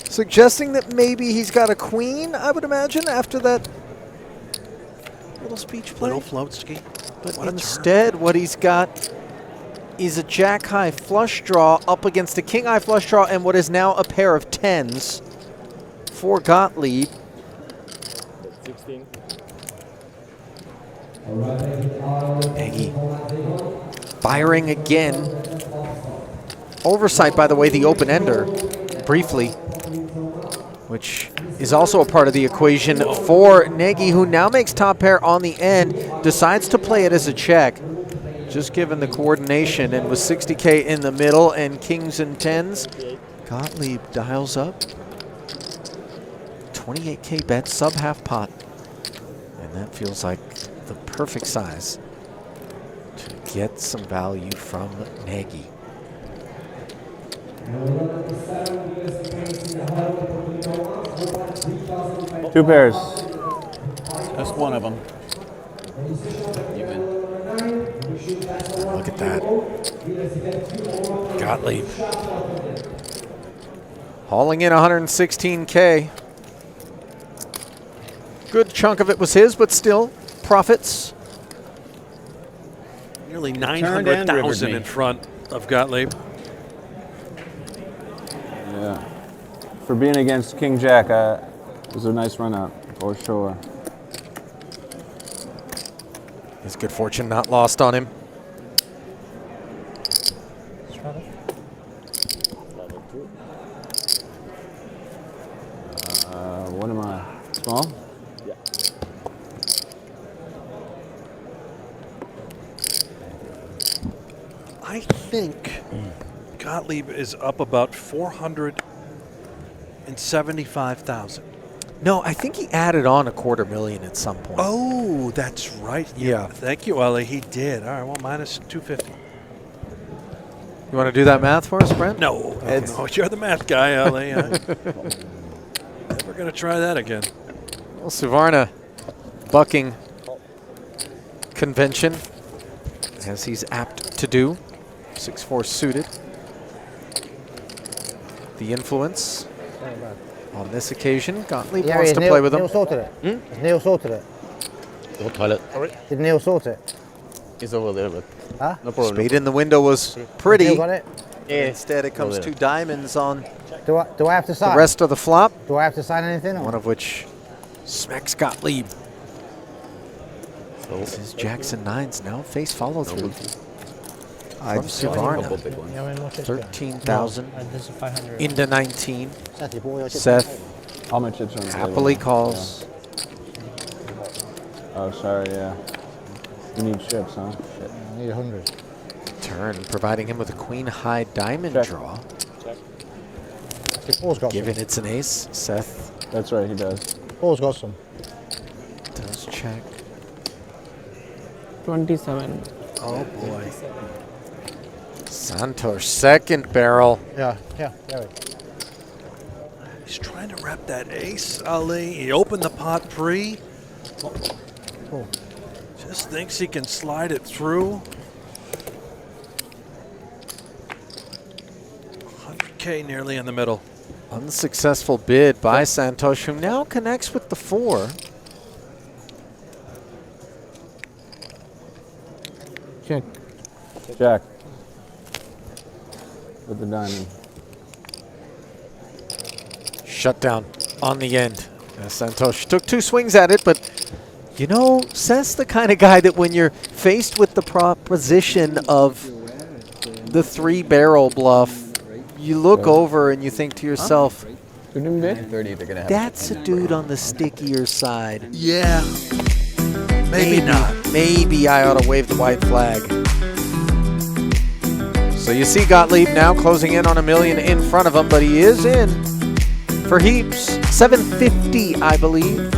Suggesting that maybe he's got a queen, I would imagine, after that little speech play.
Little floatski.
But
What a turn.
instead, what he's got is a jack-high flush draw up against a king-high flush draw and what is now a pair of 10s for Gottlieb.
Bet 16.
Nagy firing again. Oversight, by the way, the open-ender, briefly, which is also a part of the equation for Nagy, who now makes top pair on the end, decides to play it as a check, just given the coordination, and with 60K in the middle and kings and 10s, Gottlieb dials up. 28K bet, sub half pot, and that feels like the perfect size to get some value from Nagy.
2 pairs.
Just one of them. Even.
Look at that.
Gottlieb.
Hauling in 116K. Good chunk of it was his, but still, profits.
Nearly
Turned and
900,000
rivered me.
in front of Gottlieb.
Yeah. For being against King Jack, it was a nice run out, for sure.
His good fortune not lost on him.
What am I? Small?
Yeah.
I think Gottlieb is up about 475,000.
No, I think he added on $250,000 at some point.
Oh, that's right.
Yeah.
Thank you, Ellie. He did. All right, well, minus 250.
You want to do that math for us, Brent?
No, no, you're the math guy, Ellie. Never going to try that again.
Well, Suvarna bucking convention, as he's apt to do. 6-4 suited. The influence on this occasion. Gottlieb wants to play with him.
Neil sorted it. Neil sorted it.
Go toilet.
Did Neil sort it?
It's over there, but
Huh?
no problem.
Spade in the window was pretty.
Neil got it?
Instead, it comes two diamonds on
Do I have to sign?
the rest of the flop,
Do I have to sign anything? Or?
one of which smacks Gottlieb. This is Jackson 9s now. Face follow through. From Suvarna. 13,000
This is 500.
into 19. Seth
All my chips are on the
happily
table.
calls.
Yeah. Oh, sorry, yeah. You need chips, huh? Shit.
I need 100.
Turn, providing him with a queen high diamond
Check.
draw.
Paul's got
Given
some.
it's an ace, Seth
That's right, he does.
Paul's got some.
does check.
27.
Oh, boy.
Santos, second barrel.
Yeah.
He's trying to wrap that ace, Ali. He opened the pot pre.
Oh.
Just thinks he can slide it through. 100K nearly in the middle.
Unsuccessful bid by Santos, who now connects with the 4.
Check.
Jack. With the diamond.
Shut down on the end. Santos took 2 swings at it, but you know, Seth's the kind of guy that when you're faced with the proposition of the 3-barrel bluff, you look over and you think to yourself,
30, they're gonna have
that's a dude on the stickier side.
Yeah. Maybe not.
Maybe I ought to wave the white flag. So you see Gottlieb now closing in on $1 million in front of him, but he is in for heaps. 750, I believe.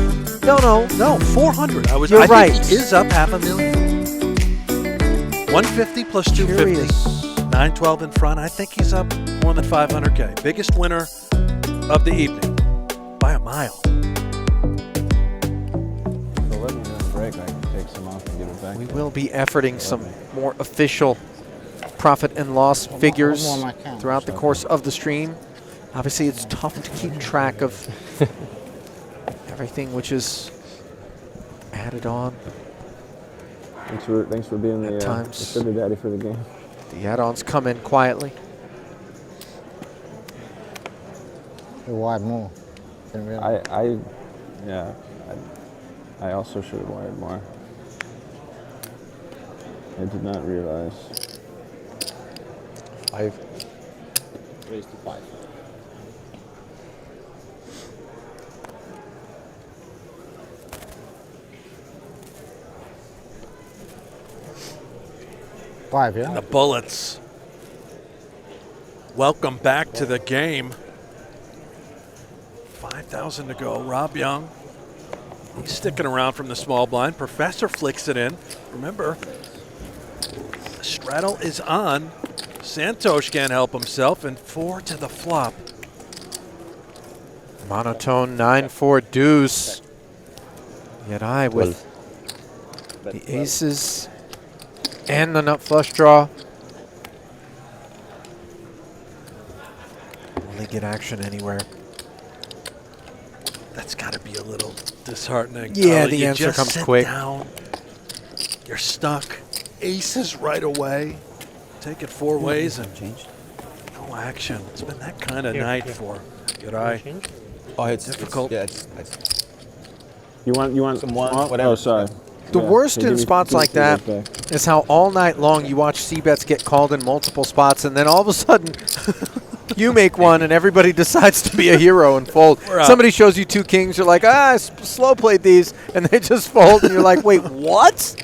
No,
400. I
You're right.
think he is up $500,000. 150 plus 250.
Curious.
912 in front. I think he's up more than 500K. Biggest winner of the evening by a mile.
So let me have a break. I can take some off and give it back.
We will be efforting some more official profit and loss figures
one more on my account.
throughout the course of the stream. Obviously, it's tough to keep track of everything which is added on.
Thanks for being the sugar daddy for the game.
The add-ons come in quietly.
You wired more. Didn't realize.
I also should have wired more. I did not realize.
5. Raised to 5.
Five, yeah?
The Bullets. Welcome back to the game. 5,000 to go. Rob Yong. He's sticking around from the small blind. Professor flicks it in. Remember, the straddle is on. Santos can't help himself, and 4 to the flop.
Monotone 9-4 deuce. Yet I with the aces and the nut flush draw. Only get action anywhere.
That's got to be a little disheartening.
Yeah,
Golly,
the
you
answer
just
comes
sit
quick.
Down. You're stuck. Aces right away. Take it 4 ways and No action. It's been that kind of night for Uri.
Oh, it's
difficult.
Yeah, it's
You want
some one,
small?
whatever.
Oh, sorry.
The
Yeah,
worst
okay, give
in
me-
spots
give me
like
three
that
back.
is how all night long you watch C-bets get called in multiple spots, and then all of a sudden you make one and everybody decides to be a hero and fold.
We're out.
Somebody shows you 2 kings, you're like, I slow played these, and they just fold, and you're like, wait, what?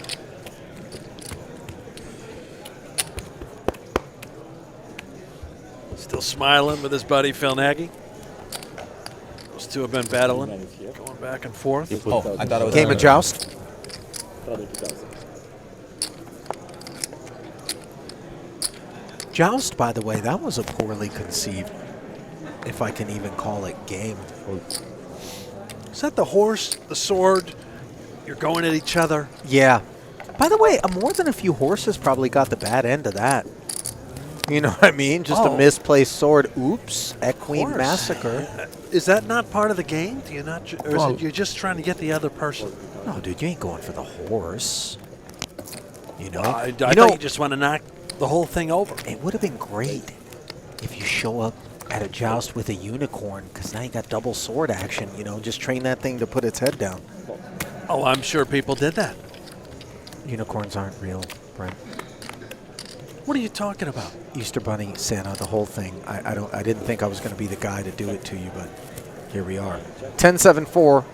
Still smiling with his buddy Phil Nagy. Those two have been battling, going back and forth.
Oh, I thought it was
Game of joust. Joust, by the way, that was a poorly conceived, if I can even call it, game.
Is that the horse, the sword? You're going at each other.
Yeah. By the way, more than a few horses probably got the bad end of that. You know what I mean? Just a misplaced sword. Oops. Equine
Horse.
massacre.
Is that not part of the game? Do you not, or is
Well-
it you're just trying to get the other person?
No, dude, you ain't going for the horse. You know?
I
you
thought
know,
you just want to knock the whole thing over.
it would have been great if you show up at a joust with a unicorn, because now you got double sword action. You know, just train that thing to put its head down.
Oh, I'm sure people did that.
Unicorns aren't real, Brent.
What are you talking about?
Easter Bunny, Santa, the whole thing. I didn't think I was going to be the guy to do it to you, but here we are. 10-7-4,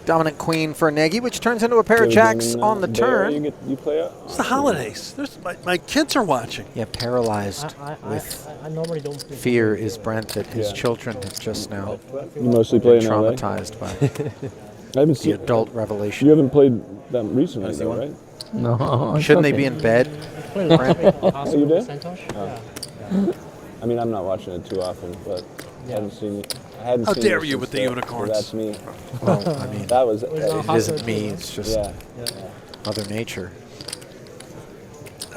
dominant queen for Nagy, which turns into a pair of jacks on the turn.
You play up?
It's the holidays. My kids are watching.
Yeah, paralyzed with
I normally don't play
fear is Brent that his children have just now
You mostly play
been
in LA?
traumatized by
I haven't
the
seen
adult revelation.
You haven't played that recently, though, right?
No. it's
Shouldn't they
okay.
be in bed?
play last week.
Oh, you did?
Santosh?
Oh.
Yeah.
I mean, I'm not watching it too often, but I hadn't seen it. I hadn't
How
seen
dare
it
you
since
with the
so
unicorns.
that's me.
Well, I mean,
That was.
on
it
Hot
isn't
Dog
me.
Too.
It's just
Yeah.
Mother Nature.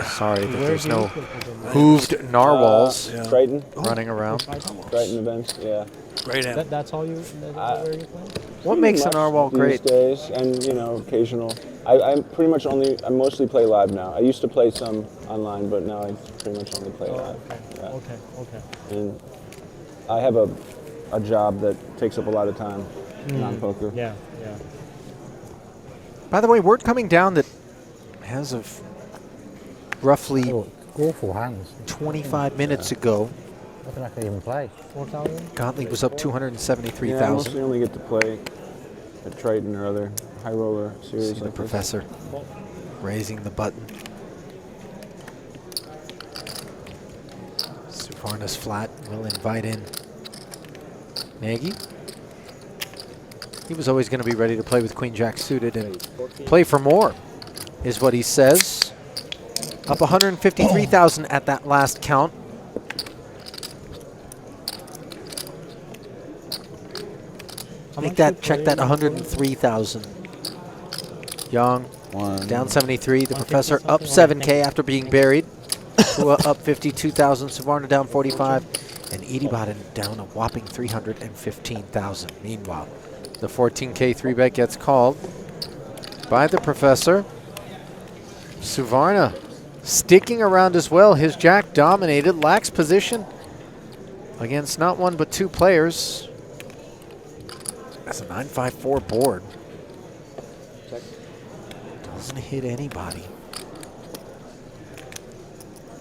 Sorry that
Where
there's
do you
no
play for them?
hooved narwhals
Yeah.
Triton.
running around.
Triton events. Yeah.
Great amp.
That's all you. Where you play?
What makes a
Pretty
narwhal
much these
great?
days, and occasional. I pretty much I mostly play live now. I used to play some online, but now I pretty much only play live. Yeah.
Okay.
And I have a job that takes up a lot of time, non-poker.
Yeah.
By the way, word coming down that as of roughly
Oh, awful hands.
25 minutes ago,
I think I can even play.
4,000.
Gottlieb was up
Yeah, I
273,000.
mostly only get to play at Triton or other high roller series
See the
like this.
professor raising the button. Suvarna's flat will invite in Nagy. He was always going to be ready to play with Queen Jack suited and play for more, is what he says. Up 153,000 at that last count. Make that, check that 103,000. Young, down 73. The professor up 7K after being buried. Phua up 52,000. Suvarna down 45. And Edibaden down a whopping 315,000. Meanwhile, the 14K 3-bet gets called by the professor. Suvarna sticking around as well. His jack dominated, lacks position against not one but two players. That's a 9-5-4 board. Doesn't hit anybody.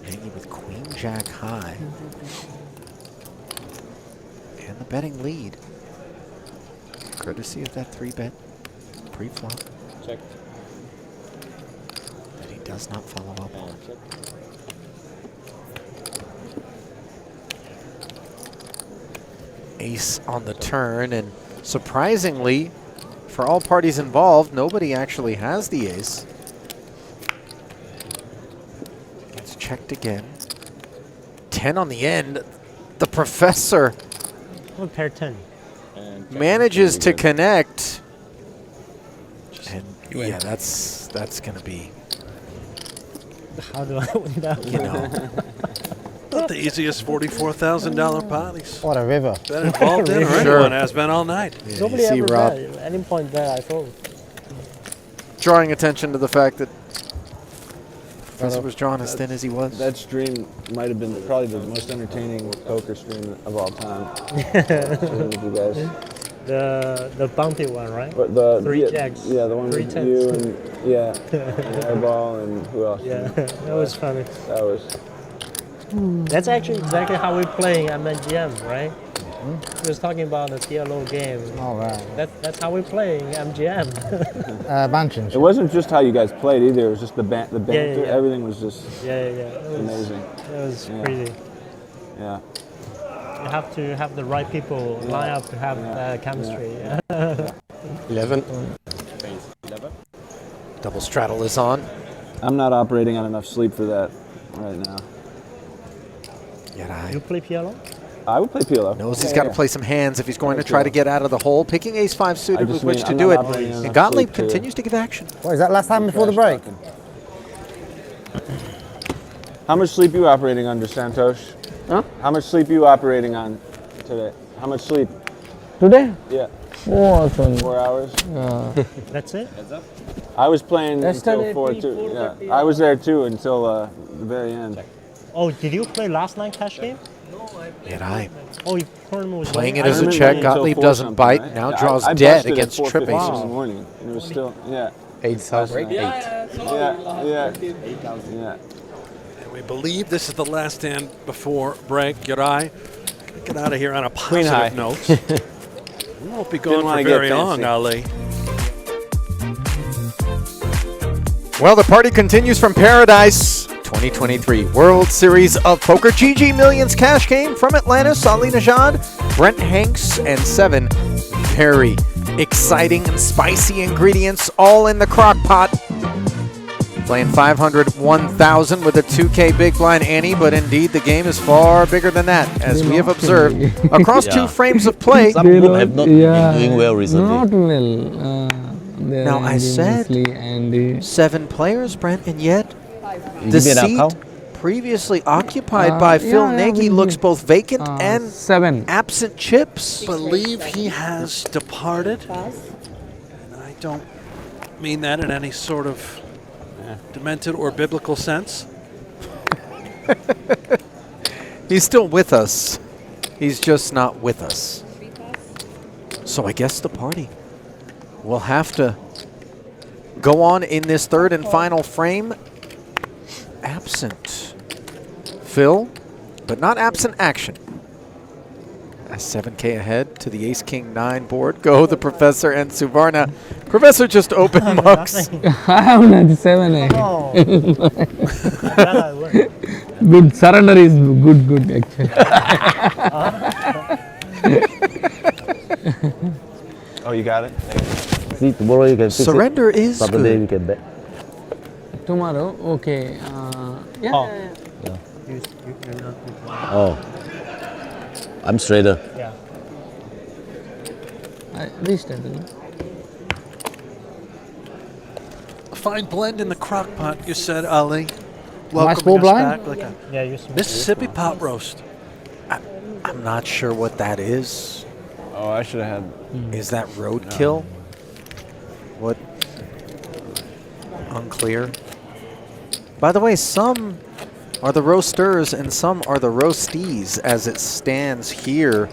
Maybe with Queen Jack high. And the betting lead. Courtesy of that 3-bet pre-flop.
Check.
That he does not follow up on.
Check.
Ace on the turn, and surprisingly, for all parties involved, nobody actually has the ace. It's checked again. 10 on the end. The professor
One pair 10.
manages to connect. And yeah, that's going to be,
How do I win that?
you know.
Not the easiest $44,000 parties.
What a river.
Been involved in, or
Sure.
anyone has been all night.
Yeah,
Nobody
you see
ever
Rob
bet. At any point there, I thought.
drawing attention to the fact that Professor was drawn as thin as he was.
That stream might have been probably the most entertaining poker stream of all time. With you guys.
The bounty one, right?
But the
Three jacks.
Yeah, the one
Three
with
tens.
you and and Airball and who else?
Yeah, that was funny.
That was.
That's actually exactly how we're playing at MGM, right? We was talking about the TLO game.
All right.
That's how we're playing MGM.
Mansion.
It wasn't just how you guys played either. It was just the banter.
yeah.
Everything was just
It was
amazing.
It was crazy.
Yeah.
You have to have the right people line up to have chemistry.
11.
Double straddle is on.
I'm not operating on enough sleep for that right now.
You play PLO?
I would play PLO.
Knows he's got to play some hands if he's going to try to get out of the hole. Picking ace-5 suited with which to do it. And Gottlieb continues to give action.
What, is that last time before the break?
How much sleep you operating under, Santosh?
Huh?
How much sleep you operating on today? How much sleep?
Today?
Yeah.
4 hours.
4 hours?
That's it?
I was playing
Yesterday,
until 4 too. Yeah. I was there too until the very end.
Oh, did you play last night cash game?
And I
Oh, your tournament was
playing it
late?
as a check. Gottlieb doesn't bite.
Right?
Now
Yeah,
draws
I
dead
busted
against
at 4:56
tripping.
in the morning, and it was still
8,000.
Yeah.
And we believe this is the last hand before break. Yarai, get out of here on a
Queen high.
positive note. We won't be going
wanna
for
get
very long,
fancy.
Ali.
Well, the party continues from Paradise 2023 World Series of Poker. GGMillion's cash game from Atlantis. Ali Najad, Brent Hanks, and 7 very exciting and spicy ingredients all in the crock pot. Playing 500, 1,000 with a 2K big blind ante, but indeed the game is far bigger than that, as we have observed across 2 frames of play.
Some group have not been doing well recently.
Not well.
Now I said 7 players, Brent, and yet the seat previously occupied by Phil Nagy looks both vacant and
7
absent chips.
Believe he has departed. And I don't mean that in any sort of demented or biblical sense.
He's still with us. He's just not with us. So I guess the party will have to go on in this third and final frame. Absent Phil, but not absent action. As 7K ahead to the Ace-King-9 board go the Professor and Suvarna. Professor just open mucks.
I have 97.
Oh.
Good. Surrender is good actually.
Oh, you got it?
See, tomorrow you can fix
Surrender
it.
is
Saturday
good.
we can bet.
Tomorrow, okay. Yeah.
Oh. I'm straighter.
Yeah.
I restarted.
A fine blend in the crock pot, you said, Ali.
Nice
Welcoming
full
us
blind?
back like a
Yeah, you smoked
Mississippi pot roast.
I'm not sure what that is.
Oh, I should have had.
Is that roadkill? What? Unclear. By the way, some are the roasters and some are the roastees as it stands here.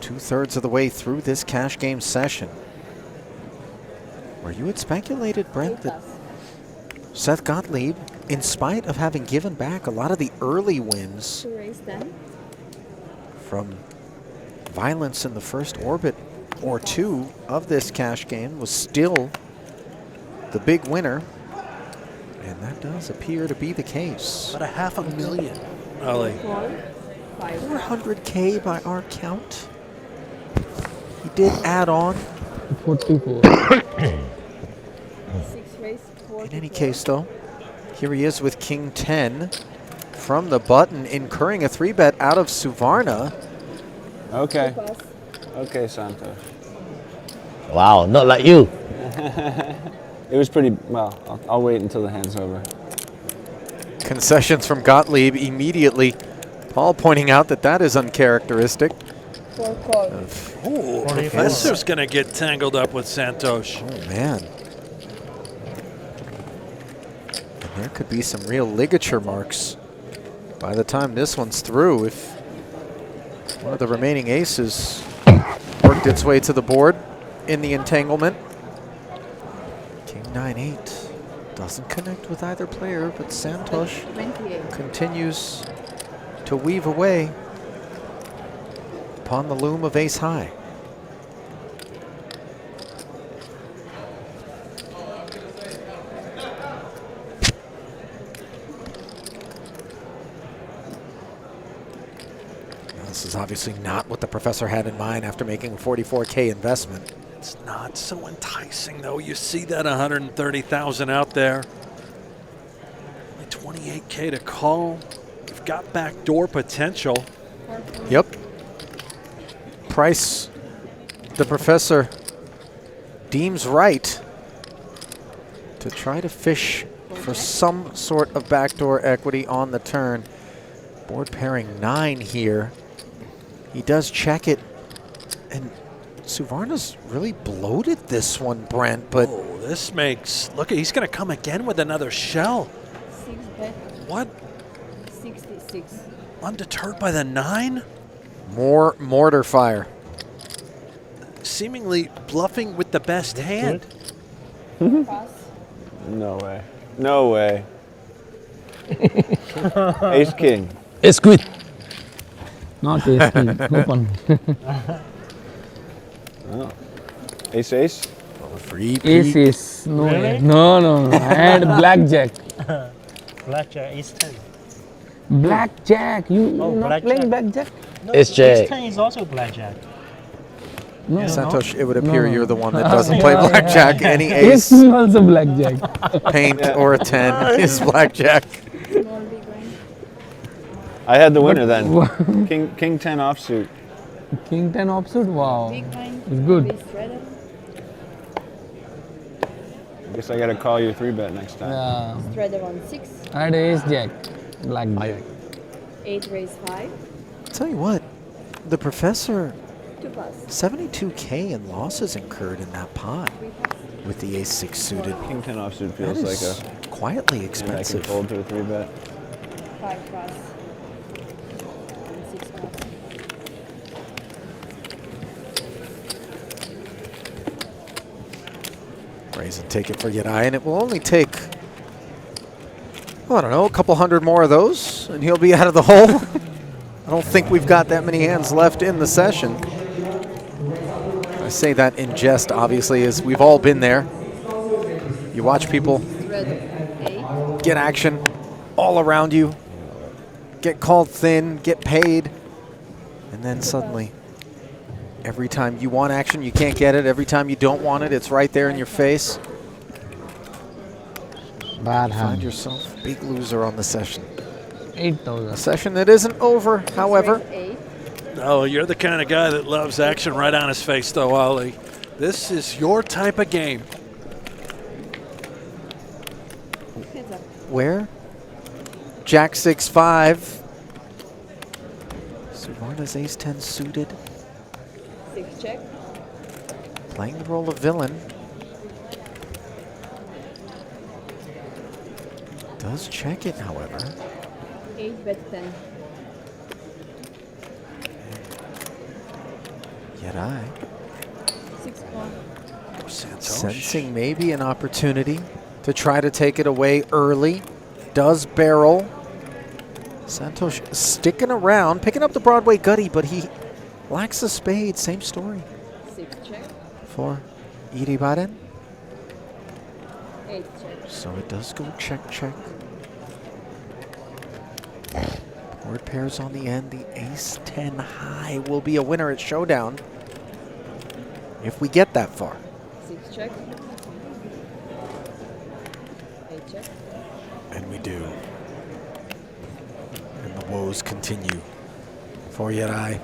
2/3 of the way through this cash game session. Where you had speculated, Brent, that Seth Gottlieb, in spite of having given back a lot of the early wins from violence in the first orbit or 2 of this cash game, was still the big winner. And that does appear to be the case.
About $500,000, Ali.
400K by our count. He did add on.
44.
In any case, though, here he is with King 10 from the button, incurring a 3-bet out of Suvarna.
Okay. Okay, Santos.
Wow, not like you.
It was pretty, well, I'll wait until the hand's over.
Concessions from Gottlieb immediately. Paul pointing out that that is uncharacteristic.
Oh, Professor's going to get tangled up with Santosh.
Oh, man. There could be some real ligature marks by the time this one's through if one of the remaining aces worked its way to the board in the entanglement. King 9-8 doesn't connect with either player, but Santosh
28.
continues to weave away upon the loom of ace high. This is obviously not what the professor had in mind after making a 44K investment.
It's not so enticing, though. You see that 130,000 out there. Only 28K to call. You've got backdoor potential.
Yep. Price the professor deems right to try to fish for some sort of backdoor equity on the turn. Board pairing 9 here. He does check it, and Suvarna's really bloated this one, Brent, but...
Oh, this makes... Look, he's going to come again with another shell.
6 bet.
What?
66.
Undeterred by the 9?
More mortar fire.
Seemingly bluffing with the best hand.
Pass.
No way. No way. Ace king.
Ace queen. Not ace queen. Open.
Oh. Ace ace.
Free
Ace ace. No way. No. I had blackjack.
Blackjack is 10.
Blackjack. You
Oh,
not
blackjack.
playing blackjack?
No,
Ace jack.
Ace 10 is also blackjack.
No.
Santosh, it would appear
No.
you're the one that doesn't play blackjack. Any
Ace
ace,
queen also blackjack.
paint, or a 10 is blackjack.
Small big blind.
I had the winner then. King 10 offsuit.
King 10 offsuit. Wow.
Big blind.
It's good.
Base threader.
I guess I gotta call you 3-bet next time.
Yeah.
Threader on 6.
I had ace jack. Blackjack.
8 raise 5.
Tell you what, the professor,
2 pass.
72K in losses incurred in that pot
3 pass.
with the ace 6 suited.
King 10 offsuit
That
feels like
is
a
quietly
hand I can
expensive.
fold to a 3-bet.
5 pass. And 6 pass.
Raise and take it for Yadai, and it will only take, oh, I don't know, a couple hundred more of those, and he'll be out of the hole. I don't think we've got that many hands left in the session. I say that in jest, obviously, as we've all been there. You watch people
Threader 8.
get action all around you, get called thin, get paid, and then suddenly, every time you want action, you can't get it. Every time you don't want it, it's right there in your face.
Bad
Find
hand.
yourself a big loser on the session.
8,000.
A session that isn't over, however.
Raise 8.
Oh, you're the kind of guy that loves action right on his face, though, Ollie. This is your type of game.
Heads up.
Where? Jack 6-5. Suvarna's ace 10 suited.
6 check.
Playing the role of villain. Does check it, however.
8 bet 10.
Yet I,
6 pawn.
sensing maybe an opportunity to try to take it away early, does barrel. Santosh sticking around, picking up the Broadway gutty, but he lacks a spade. Same story
6 check.
for Iribaren.
8 check.
So it does go check, check. Board pairs on the end. The ace 10 high will be a winner at showdown if we get that far.
6 check. 8 check.
And we do. And the woes continue for Yadai.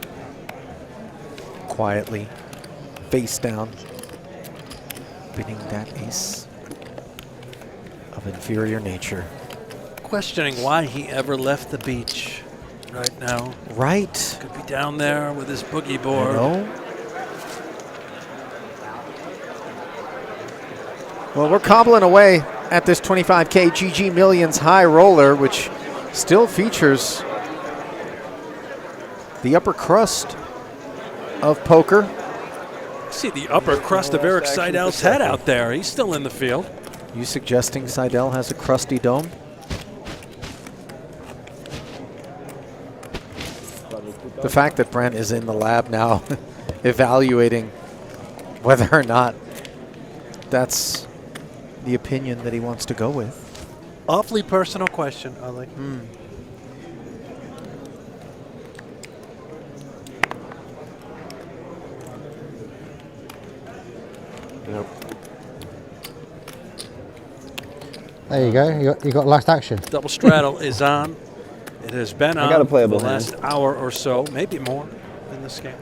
Quietly, face down, bidding that ace of inferior nature.
Questioning why he ever left the beach right now.
Right.
Could be down there with his boogie board.
No. Well, we're cobbling away at this 25K GGMillions high roller, which still features the upper crust of poker.
See the upper crust of Eric Seidel's head out there. He's still in the field.
You suggesting Seidel has a crusty dome? The fact that Brent is in the lab now evaluating whether or not that's the opinion that he wants to go with.
Awfully personal question, Ali.
Nope.
There you go. You got last action.
Double straddle is on. It has been on
got a
for
playable
the last hour or so, maybe more in this game.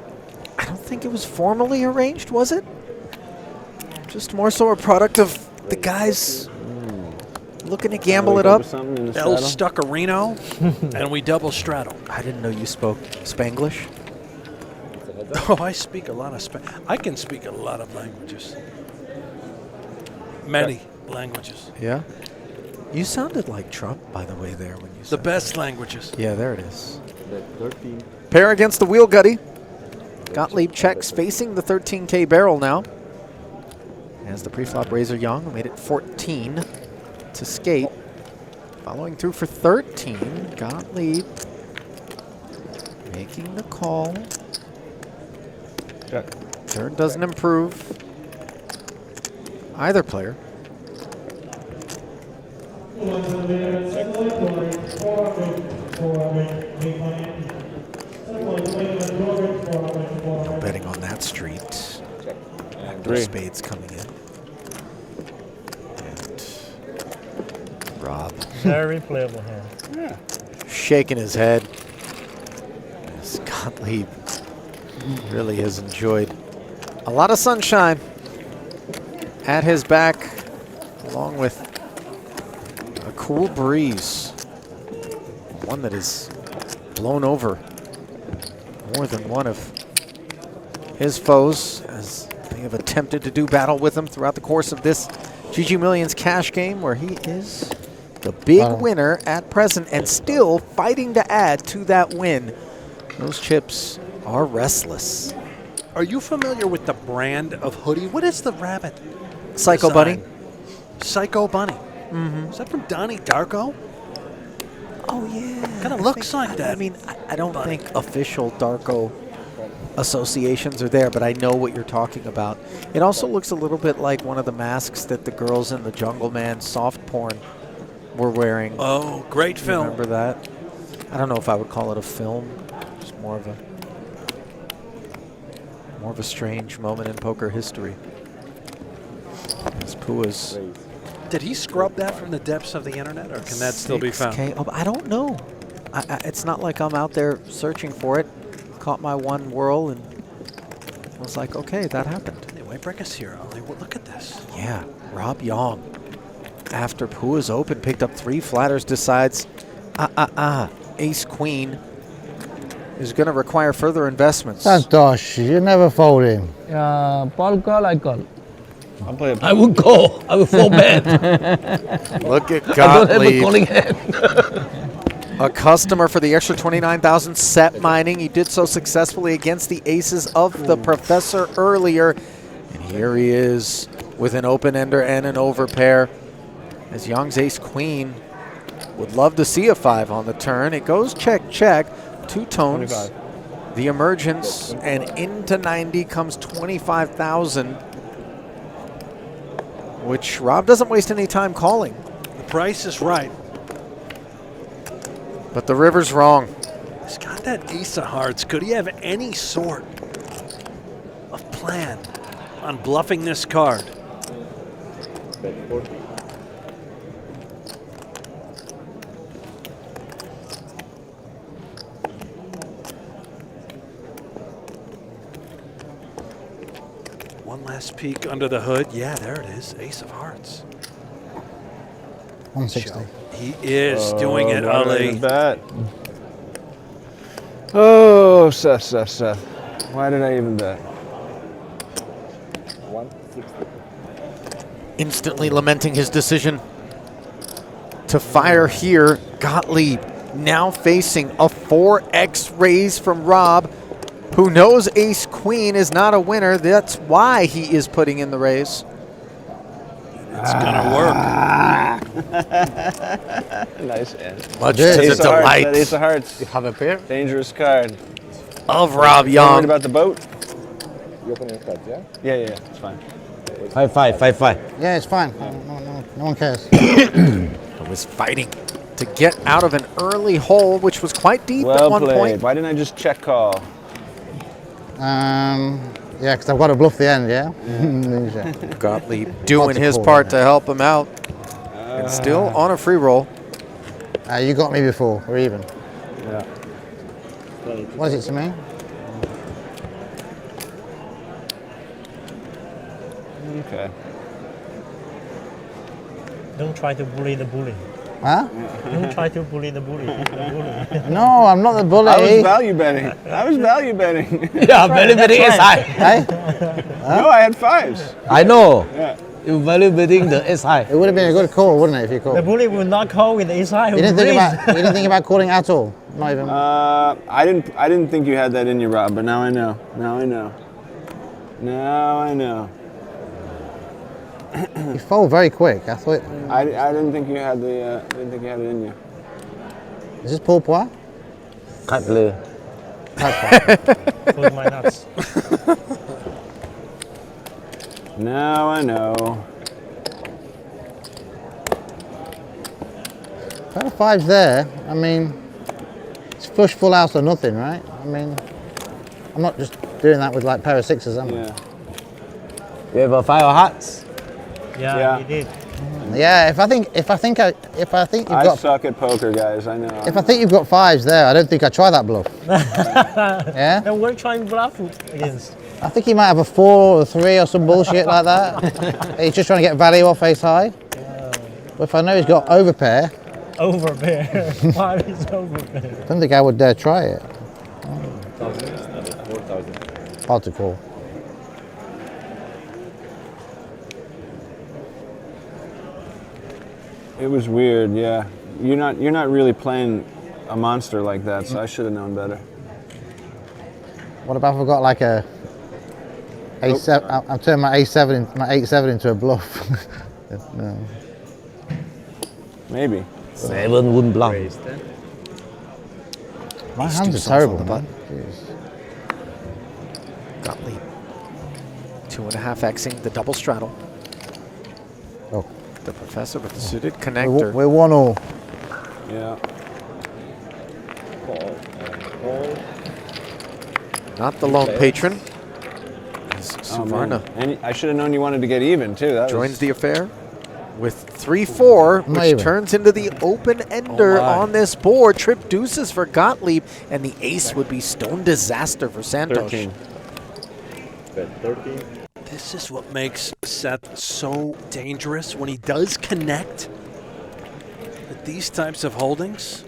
I don't think it was formally arranged, was it? Just more so a product of the guys looking to gamble it up.
El Stuccarino, and we double straddle.
I didn't know you spoke Spanglish.
Oh, I speak a lot of I can speak a lot of languages. Many languages.
Yeah. You sounded like Trump, by the way, there when you said
The best languages.
Yeah, there it is. Pair against the wheel gutty. Gottlieb checks facing the 13K barrel now. As the preflop Razor Young, who made it 14 to skate. Following through for 13. Gottlieb making the call.
Check.
Third doesn't improve. Either player. No betting on that street. Backdoor spades coming in. And Rob.
Very playable hand.
Yeah.
Shaking his head. As Gottlieb really has enjoyed a lot of sunshine at his back, along with a cool breeze. One that has blown over more than one of his foes as they have attempted to do battle with him throughout the course of this GGMillions cash game, where he is the big winner at present and still fighting to add to that win. Those chips are restless.
Are you familiar with the brand of hoodie? What is the rabbit?
Psycho
design?
Bunny.
Psycho Bunny. Is that from Donnie Darko?
Oh, yeah.
Kind of looks like that.
I mean, I don't think official Darko associations are there, but I know what you're talking about. It also looks a little bit like one of the masks that the girls in the Jungle Man soft porn were wearing.
Oh, great film.
Remember that? I don't know if I would call it a film. Just more of a strange moment in poker history. As Phua's.
Did he scrub that from the depths of the internet, or can that still be found?
6K. Oh, I don't know. It's not like I'm out there searching for it. Caught my one whirl and was like, okay, that happened.
Anyway, break us here, Ollie. Well, look at this.
Yeah, Rob Yong, after Phua's open, picked up 3 flatters, decides, ace queen is going to require further investments.
That's dosh. You're never folding.
Paul call, I call.
I'll play
I would call. I would four bet.
Look at
I don't have a
Gottlieb.
calling hand.
A customer for the extra 29,000 set mining. He did so successfully against the aces of the professor earlier. And here he is with an open ender and an overpair. As Young's ace queen would love to see a 5 on the turn. It goes check, check. 2 tones.
25.
The emergence, and into 90 comes 25,000. Which Rob doesn't waste any time calling.
The price is right.
But the river's wrong.
He's got that ace of hearts. Could he have any sort of plan on bluffing this card?
Bet 40.
One last peek under the hood. Yeah, there it is. Ace of hearts.
160.
He is doing it, Ali.
Bet. Oh, Seth. Why did I even bet?
160. Instantly lamenting his decision. to fire here. Gottlieb now facing a 4x raise from Rob, who knows ace queen is not a winner. That's why he is putting in the raise.
It's gonna work.
Nice end.
Much to the delight
Ace of hearts.
You have a pair?
Dangerous card.
of Rob
You
Yong.
worried about the boat?
You open your cards, yeah?
Yeah, it's fine.
5-5, 5-5.
Yeah, it's fine. No one cares.
Was fighting to get out of an early hole, which was quite deep at
Well
one
played.
point.
Why didn't I just check call?
Yeah, because I've got to bluff the end, yeah?
Gottlieb doing his
Multiple,
part
yeah.
to help him out. And still on a free roll.
You got me before, we're even.
Yeah.
What is it to me?
Okay.
Don't try to bully the bully.
Huh?
Don't try to bully the bully. He's the bully.
No, I'm not the bully.
I was value betting.
Yeah, value betting is high.
Hey?
No, I had fives.
I know.
Yeah.
You value betting the is high.
It would have been a good call, wouldn't it, if you
The
called?
bully will not call with the ace high.
You didn't think about calling at all? Not even.
I didn't think you had that in you, Rob, but now I know. Now I know.
You fold very quick. I thought.
I didn't think you had the it in you.
Is this Paul Phua?
Cut blue.
Close my nuts.
Now I know.
Pair of fives there. I mean, it's flush full house or nothing, right? I mean, I'm not just doing that with like pair of sixes, am I?
Yeah.
You have a 5 of hearts.
Yeah, he did.
Yeah. If I think you've
I
got.
suck at poker, guys. I know.
If I think you've got fives there, I don't think I try that bluff. Yeah.
And we're trying bluff against.
I think he might have a 4 or 3 or some bullshit like that. He's just trying to get value off ace high. But if I know he's got overpair,
Overpair. Why is overpair?
I don't think I would dare try it. Hard to call.
It was weird, yeah. You're not really playing a monster like that, so I should have known better.
What about if I've got like a A7? I'm turning my A7, my 8-7 into a bluff. No.
Maybe.
7 wouldn't bluff.
My
Ace
hands
deuce
are terrible,
off on the
man.
Gottlieb. 2.5xing the double straddle.
Oh.
The professor with the suited connector.
We're 1-all.
Yeah.
Not the lone patron. As
Oh, man.
Suvarna
And I should have known you wanted to get even too. That
joins
was,
the affair with 3-4,
Not
which
even.
turns into the open ender on this board. Trip deuces for Gottlieb, and the ace would be stone disaster for Santos.
13.
This is what makes Seth so dangerous when he does connect with these types of holdings.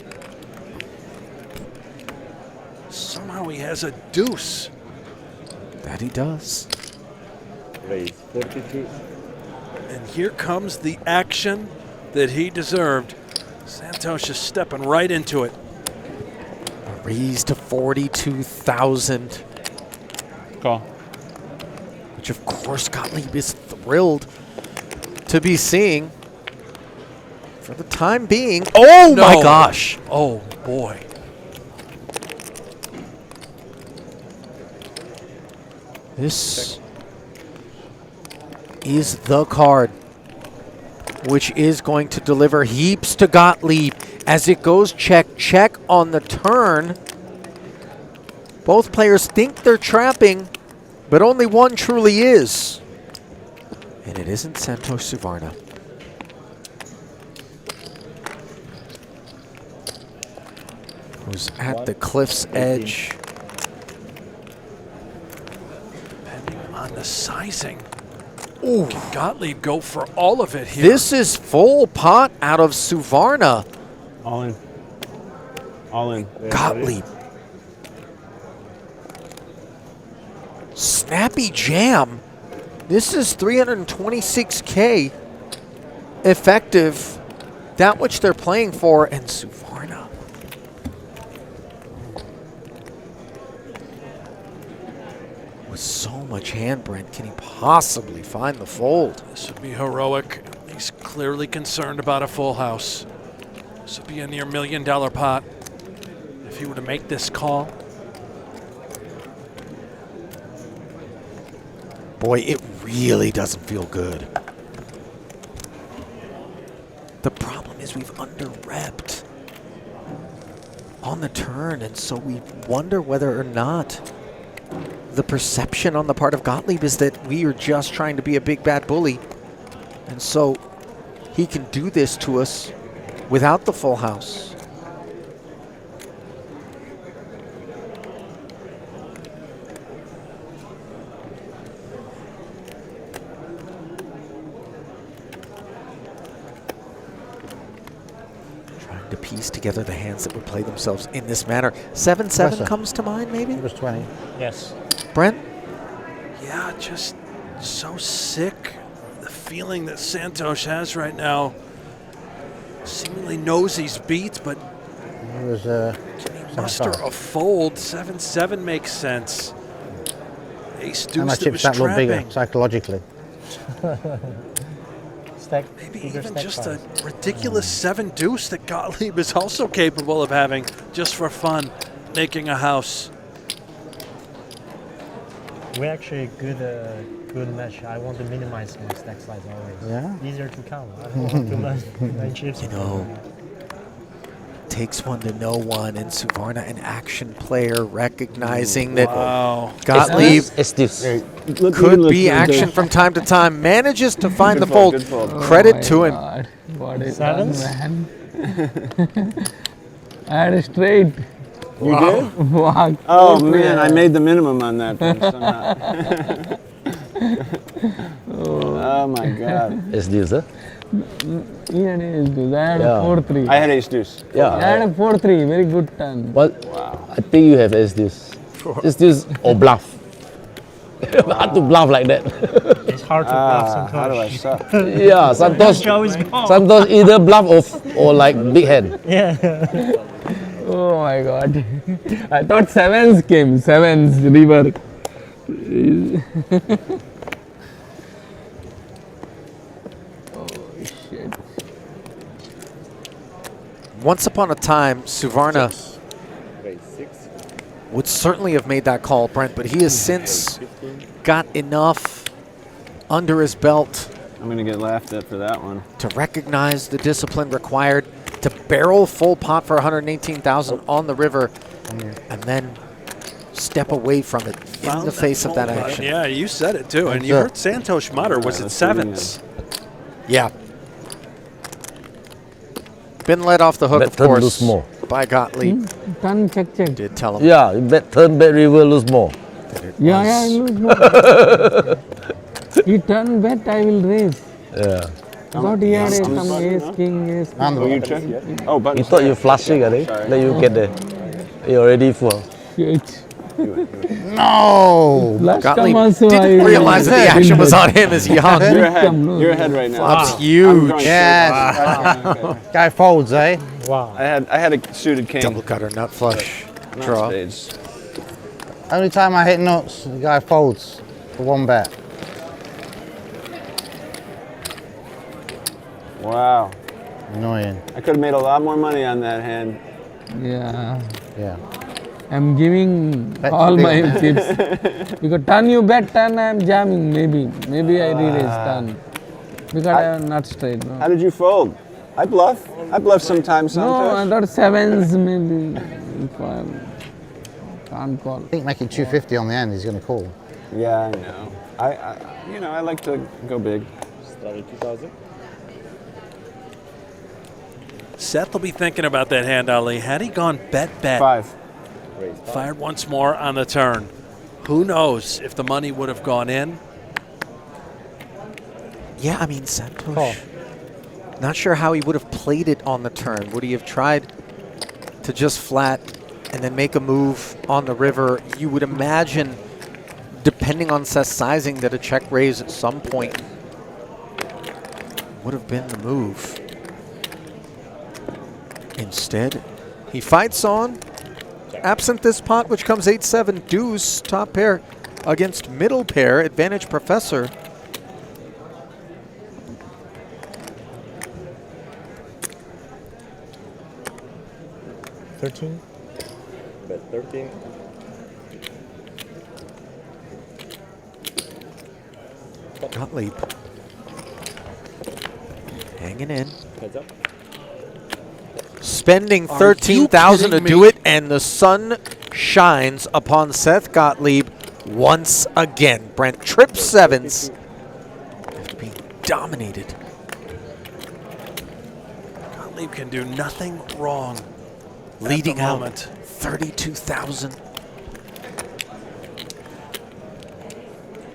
Somehow he has a deuce.
That he does.
And here comes the action that he deserved. Santos is stepping right into it.
Raised to 42,000.
Call.
Which of course Gottlieb is thrilled to be seeing for the time being. Oh
No.
my gosh.
Oh boy.
This is the card which is going to deliver heaps to Gottlieb as it goes check on the turn. Both players think they're trapping, but only one truly is. And it isn't Santos Suvarna. Who's at the cliff's edge.
Depending on the sizing. Ooh. Can Gottlieb go for all of it here?
This is full pot out of Suvarna.
All in. All in.
Gottlieb. Snappy jam. This is 326K effective. that which they're playing for, and Suvarna. With so much hand, Brent, can he possibly find the fold?
This would be heroic. He's clearly concerned about a full house. This would be a near $1 million pot if he were to make this call.
Boy, it really doesn't feel good. The problem is we've under-repped on the turn, and so we wonder whether or not the perception on the part of Gottlieb is that we are just trying to be a big bad bully. And so he can do this to us without the full house. To piece together the hands that would play themselves in this manner. 7-7 comes to mind, maybe?
It was 20.
Yes.
Brent?
Yeah, just so sick. The feeling that Santosh has right now. Seemingly knows he's beat, but
It was
can he muster a fold? 7-7 makes sense. Ace
and my
deuce that
chips
was
that look bigger
trapping.
psychologically.
Maybe even just a ridiculous 7 deuce that Gottlieb is also capable of having just for fun, making a house.
We actually good match. I want to minimize my stack size always.
Yeah.
Easier to count. I don't want too much nine chips.
You know, takes one to know one, and Suvarna, an action player, recognizing that Gottlieb could be action from time to time, manages to find the fold. Credit to him.
What is
Sevens?
man? I had a straight.
You did?
Wow.
Oh man, I made the minimum on that one somehow. Oh my god.
Ace deuce, huh?
He had ace deuce. I had a 4-3.
I had ace deuce.
Yeah.
I had a 4-3. Very good turn.
What? Wow. I think you have ace deuce. Ace deuce or bluff. Hard to bluff like that.
It's hard to bluff sometimes.
How do I suck?
Yeah,
Santosh
sometimes either bluff or like big hand.
Yeah.
Oh my god. I thought sevens came. Sevens, river.
Once upon a time, Suvarna would certainly have made that call, Brent, but he has since got enough under his belt.
I'm going to get laughed at for that one.
To recognize the discipline required to barrel full pot for 118,000 on the river, and then step away from it in the face of that action.
Yeah, you said it too, and you heard Santosh mutter, was it sevens?
Yeah. Been let off the hook, of course,
lose more.
by Gottlieb.
Turn check.
Did tell him.
Yeah, you bet turn, bet river, lose more.
Yeah, I lose more. He turn bet, I will raise.
Yeah.
Thought he had some ace, king, ace.
Oh, you check? Oh, but
You thought you flushing, I think. Then you get there. You're ready for.
Shit.
No!
Last time
Gottlieb
also
didn't
I
realize that the action was on him as he hung.
you're ahead. You're ahead right now.
Flop's huge.
Yes. Guy folds, eh?
Wow.
I had a suited king.
Double gutter, nut flush,
Not
draw.
spades.
Only time I hit nuts, the guy folds for one bet.
Wow.
Annoying.
I could have made a lot more money on that hand.
Yeah.
Yeah.
I'm giving
Bet
all
big.
my tips. Because turn you bet, turn I'm jamming, maybe. Maybe I re-raise turn. Because I am not straight. No.
How did you fold? I bluff. I bluff sometimes.
No, I thought sevens maybe. If I can't call.
I think making 250 on the end, he's going to call.
Yeah, I know. I like to go big.
Seth will be thinking about that hand, Ali. Had he gone bet,
5.
fired once more on the turn, who knows if the money would have gone in?
Yeah, I mean, Santosh, not sure how he would have played it on the turn. Would he have tried to just flat and then make a move on the river? You would imagine, depending on Seth's sizing, that a check raise at some point would have been the move. Instead, he fights on. Absent this pot, which comes 8-7 deuce, top pair against middle pair, advantage Professor.
Bet 13.
Gottlieb hanging in.
Heads up.
Spending
Are
13,000
you
to
kidding
do
me?
it, and the sun shines upon Seth Gottlieb once again. Brent trips sevens after being dominated.
Gottlieb can do nothing wrong.
Leading
the
out
moment.
32,000.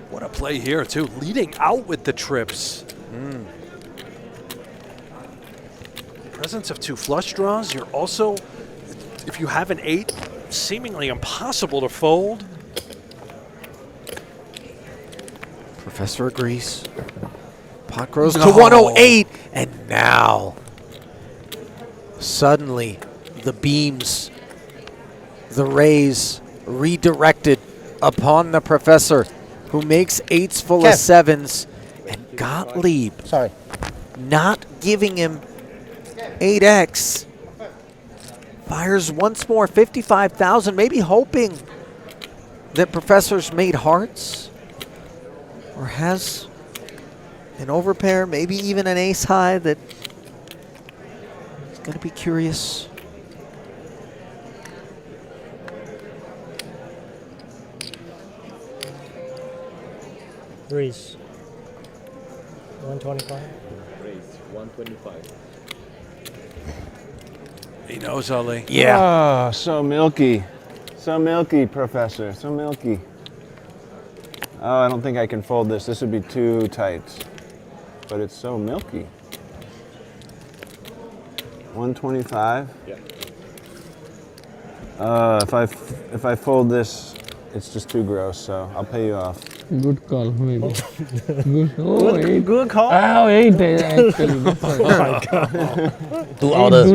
What a play here, too. Leading out with the trips. Presence of 2 flush draws. You're also, if you have an 8, seemingly impossible to fold.
Professor agrees. Pot grows to 108, and now, suddenly, the beams, the rays redirected upon the Professor, who makes 8s full of 7s, and Gottlieb not giving him 8x. Fires once more, 55,000, maybe hoping that Professor's made hearts or has an overpair, maybe even an ace high that is going to be curious.
Raise 125.
Raise 125.
He knows, Ali.
Yeah.
Oh, so milky. So milky, Professor. So milky. Oh, I don't think I can fold this. This would be too tight. But it's so milky. 125?
Yeah.
If I fold this, it's just too gross, so I'll pay you off.
Good call, maybe. Good. Oh,
Good call.
Oh, 8 actually. That's right.
Oh my God.
2 orders.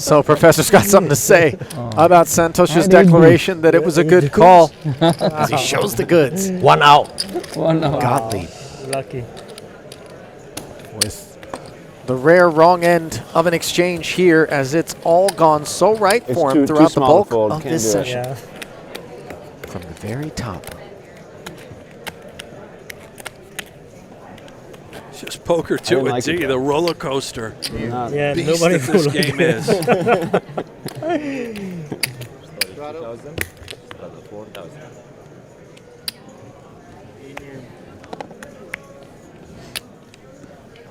So Professor's got something to say about Santosh's
I did
declaration that it was a good call, as he shows the goods.
1 out.
1 out.
Gottlieb
Lucky.
with the rare wrong end of an exchange here, as it's all gone so right
It's
for him
too
throughout the
small to
bulk
fold.
of
Can't
this
do it.
session.
Yeah.
From the very top.
It's just poker
didn't
2
like
at
it,
D,
though.
the roller coaster.
Not-
Yeah,
Beast
nobody
that this
will
game
like
is.
2,000. 4,000.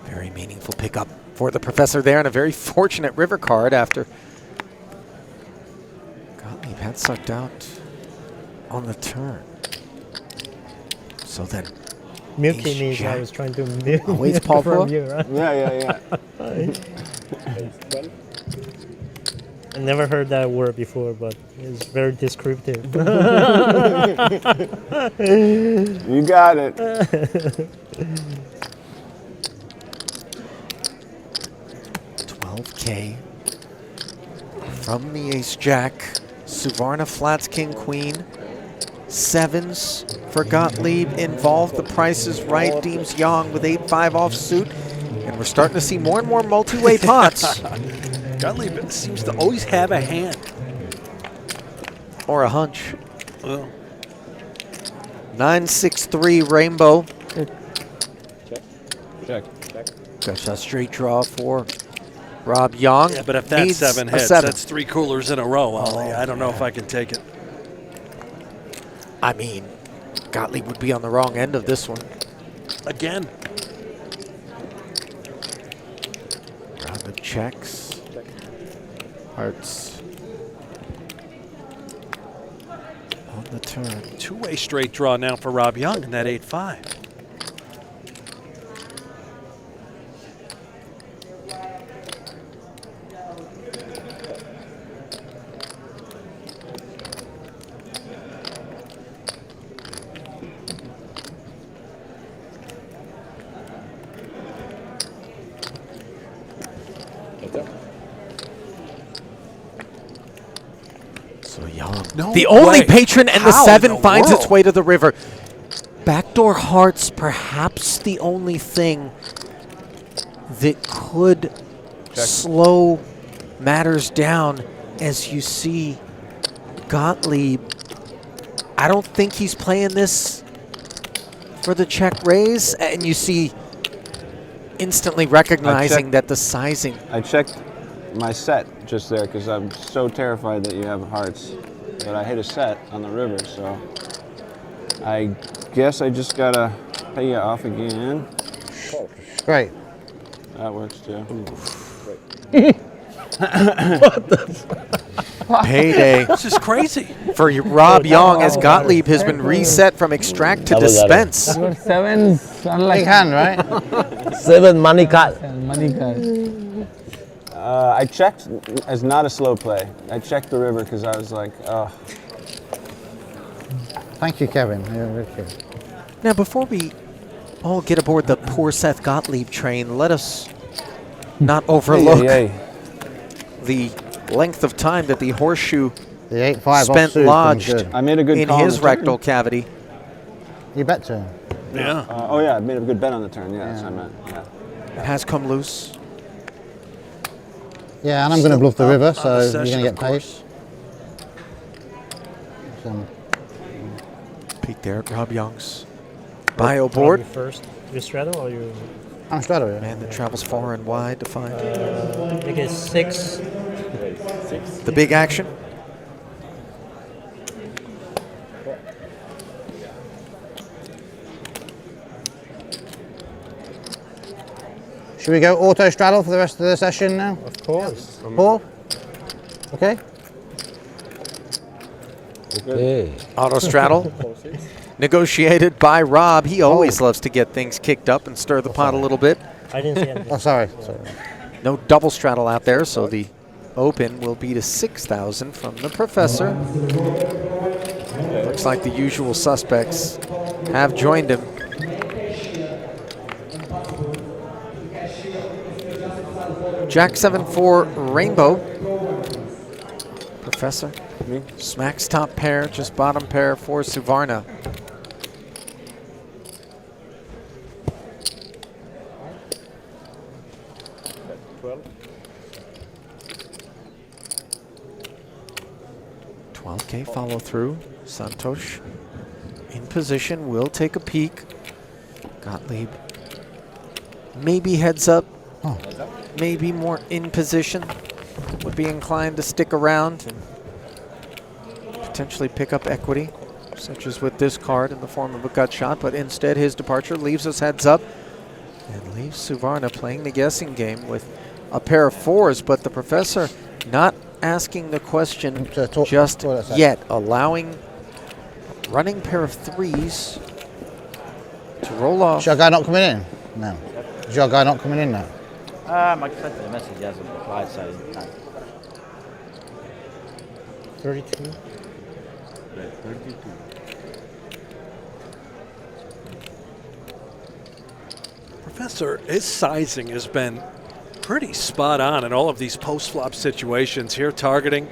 Very meaningful pickup for the Professor there, and a very fortunate river card after Gottlieb had sucked out on the turn. So then,
Milky
Ace
means I
Jack.
was trying to milk
Oh, wait, it's Paul
from
Phua?
you, right?
Yeah.
I never heard that word before, but it's very descriptive.
You got it.
12K from the Ace Jack. Suvarna flats King Queen. 7s for Gottlieb involved. The price is right. Deems Yong with 8-5 offsuit. And we're starting to see more and more multi-way pots.
Gottlieb seems to always have a hand.
Or a hunch.
Well,
9-6-3 Rainbow.
Check.
That's a straight draw for Rob Yong.
yeah, but if that
Needs
7
a
hits,
7.
that's 3 coolers in a row, Ali. I don't know if I can take it.
I mean, Gottlieb would be on the wrong end of this one.
Again.
Round of checks. Hearts. On the turn.
2-way straight draw now for Rob Yong in that 8-5.
Heads up.
So Yong,
No
the only
way.
patron, and the
How in
7
the
finds its
world?
way to the river. Backdoor hearts, perhaps the only thing that could slow matters down, as you see Gottlieb. I don't think he's playing this for the check raise, and you see instantly recognizing that the sizing.
I checked my set just there because I'm so terrified that you have hearts. But I hit a set on the river, so I guess I just gotta pay you off again.
Great.
That works too.
Payday.
This is crazy.
For Rob Yong, as Gottlieb has been reset from extract to dispense.
You got 7s, unlike
Big hand, right?
7 money card.
money card.
I checked as not a slow play. I checked the river because I was like, oh.
Thank you, Kevin. You're very good.
Now, before we all get aboard the poor Seth Gottlieb train, let us not overlook the length of time that the horseshoe
The 8-5
spent
offsuit
lodged
good.
I made a good
in
call on
his
the turn.
rectal cavity.
You bet to him.
Yeah.
Oh yeah, I made a good bet on the turn. Yeah, that's what I meant. Yeah.
It has come loose.
Yeah, and I'm going to bluff the river,
On
so
the
you're
session,
going to
of
get paid.
course.
Peek there at Rob Young's bio board.
You first. You straddle or you?
I'm straddle, yeah.
Man that travels far and wide to find
Make it 6.
the big action.
Should we go auto straddle for the rest of the session now?
Of course.
Paul? Okay.
Okay.
Auto straddle. Negotiated by Rob. He always loves to get things kicked up and stir the pot a little bit.
I didn't see anything.
Oh, sorry.
No double straddle out there, so the open will be to 6,000 from the professor. Looks like the usual suspects have joined him. Jack 7-4 rainbow. Professor smacks top pair, just bottom pair for Suvarna. $12K follow through. Santosh in position, will take a peek. Gottlieb maybe heads up, maybe more in position. Would be inclined to stick around and potentially pick up equity, such as with this card in the form of a gut shot, but instead his departure leaves us heads up and leaves Suvarna playing the guessing game with a pair of 4s, but the professor not asking the question just yet, allowing running pair of 3s to roll off.
Is your guy not coming in? No. Is your guy not coming in now?
I sent the message as a reply, so I didn't have
32.
32.
Professor, his sizing has been pretty spot on in all of these post-flop situations here, targeting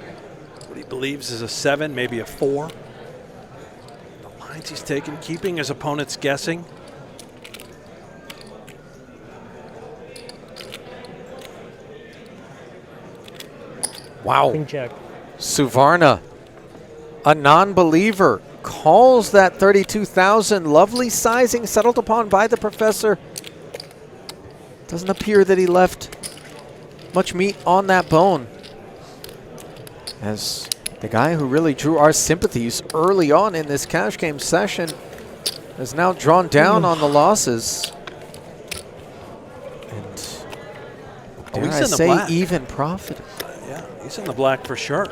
what he believes is a 7, maybe a 4. The lines he's taken, keeping his opponents guessing.
Wow.
Queen jack.
Suvarna, a non-believer, calls that 32,000. Lovely sizing settled upon by the professor. Doesn't appear that he left much meat on that bone, as the guy who really drew our sympathies early on in this cash game session has now drawn down on the losses. And dare
he's
I
in the
say
black.
even profited.
Yeah, he's in the black for sure.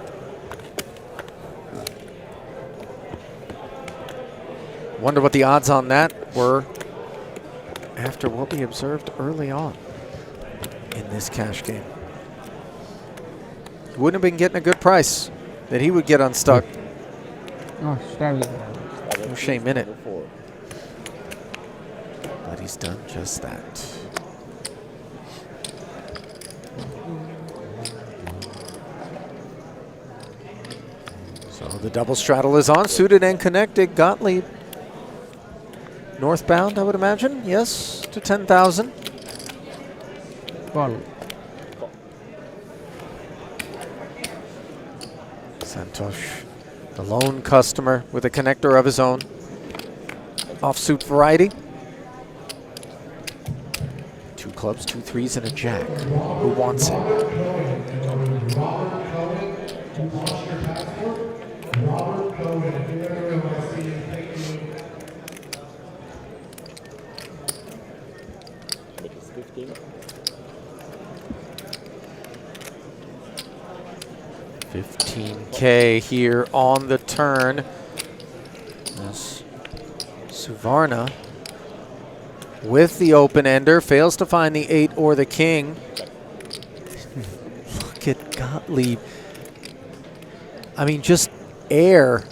Wonder what the odds on that were after what we observed early on in this cash game. Wouldn't have been getting a good price that he would get unstuck.
Oh, straddle.
No shame in it. But he's done just that. So the double straddle is on, suited and connected. Gottlieb. Northbound, I would imagine. Yes, to 10,000.
Call.
Santosh, the lone customer with a connector of his own. Offsuit variety. 2 clubs, 2 threes, and a jack. Who wants it? $15K here on the turn. Yes. Suvarna with the open ender, fails to find the 8 or the king. Look at Gottlieb. I mean, just air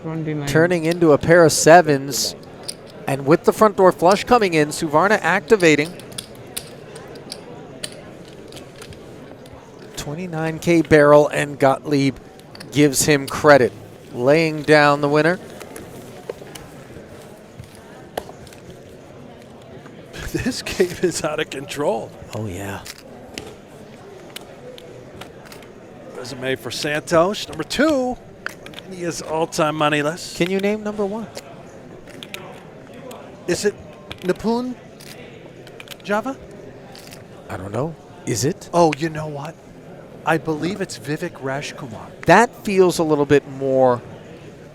29.
turning into a pair of 7s. And with the front door flush coming in, Suvarna activating. 29K barrel, and Gottlieb gives him credit, laying down the winner.
This game is out of control.
Oh, yeah.
Resume for Santosh. Number 2. He is all-time moneyless.
Can you name number 1?
Is it Nipun Java?
I don't know. Is it?
Oh, you know what? I believe it's Vivek Rajkumar.
That feels a little bit more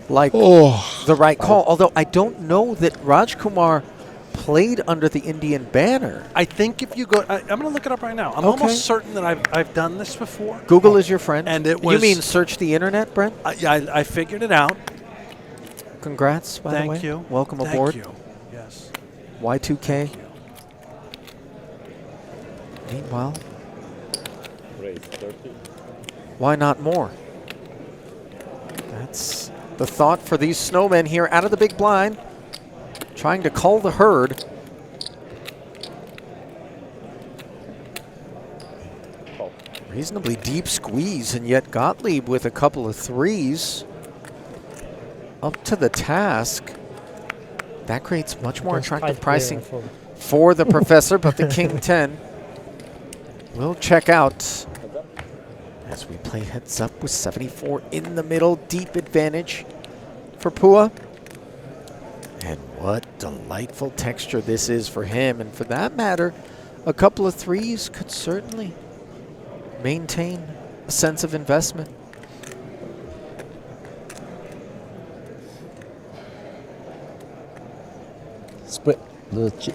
like the right call. Although I don't know that Rajkumar played under the Indian banner.
I think if you go, I'm going to look it up right now. I'm almost certain that I've done this before.
Google is your friend.
And it was.
You mean search the internet, Brent?
I figured it out.
Congrats, by the way.
Thank you.
Welcome
Thank
aboard.
you. Yes.
Y2K. Meanwhile, why not more? That's the thought for these snowmen here out of the big blind, trying to cull the herd. Reasonably deep squeeze, and yet Gottlieb with a couple of 3s up to the task. That creates much more attractive pricing for the professor, but the king 10 will check out as we play heads up with 74 in the middle. Deep advantage for Phua. And what delightful texture this is for him. And for that matter, a couple of 3s could certainly maintain a sense of investment.
Spread the chip.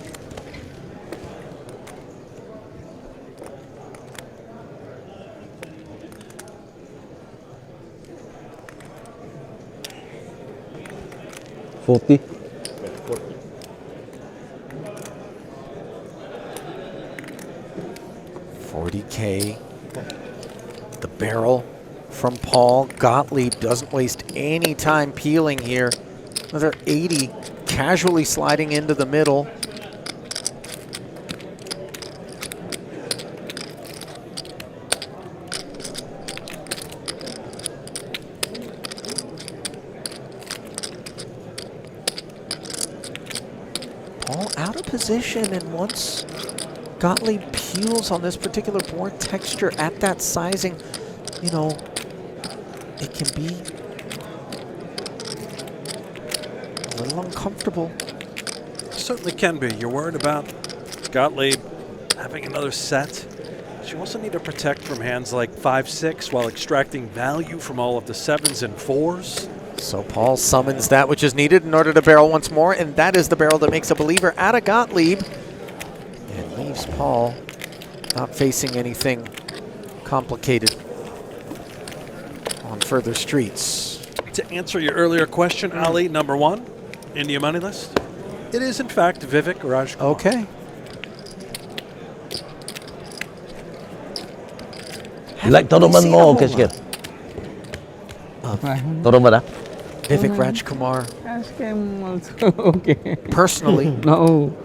$40.
$40K. The barrel from Paul. Gottlieb doesn't waste any time peeling here. Another 80 casually sliding into the middle. Paul out of position, and once Gottlieb peels on this particular board texture at that sizing, you know, it can be a little uncomfortable.
Certainly can be. You're worried about Gottlieb having another set. But you also need to protect from hands like 5-6 while extracting value from all of the 7s and 4s.
So Paul summons that which is needed in order to barrel once more, and that is the barrel that makes a believer out of Gottlieb and leaves Paul not facing anything complicated on further streets.
To answer your earlier question, Ali, number 1, India money list. It is, in fact, Vivek Rajkumar.
Okay.
You like tournament more cash game? Tournament,
Vivek Rajkumar.
Cash game also okay.
Personally.
No,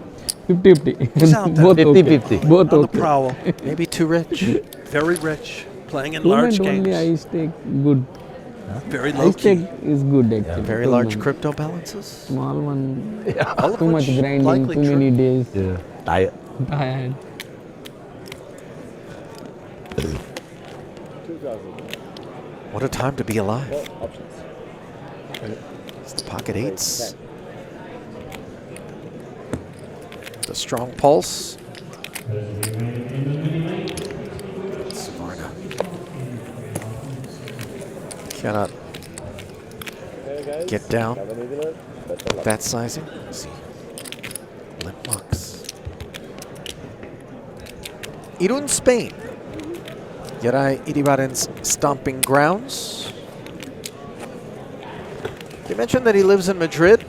50-50.
He's out there.
Both
50-50.
okay. Both
On the
okay.
prowl.
Maybe too rich.
Very rich. Playing in large
Tournament
games.
only I stay good.
Very low
Ice check
key.
is good actually.
Very
12
large
months.
crypto balances.
Small one.
All of
Too much
which
grinding,
likely
too many
true.
days.
Yeah. Tired.
Tired.
What a time to be alive. It's the pocket eights. The strong pulse. Suvarna cannot get down that sizing. Let's see. Limp mucks. Irun, Spain. Yeray Iribaren's stomping grounds. You mentioned that he lives in Madrid.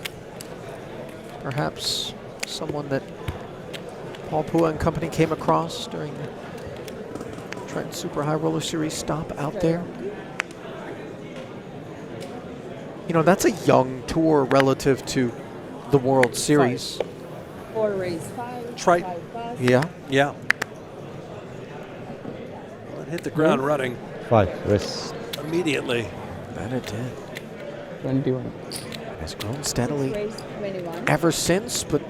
Perhaps someone that Paul Phua and company came across during the Trent Super High Roller Series stop out there. You know, that's a young tour relative to the World Series.
4 race 5.
Try.
5 pass.
Yeah.
Yeah. Well, it hit the ground running
5. Rest.
immediately.
That it did.
21.
Has grown steadily
Race 21.
ever since, but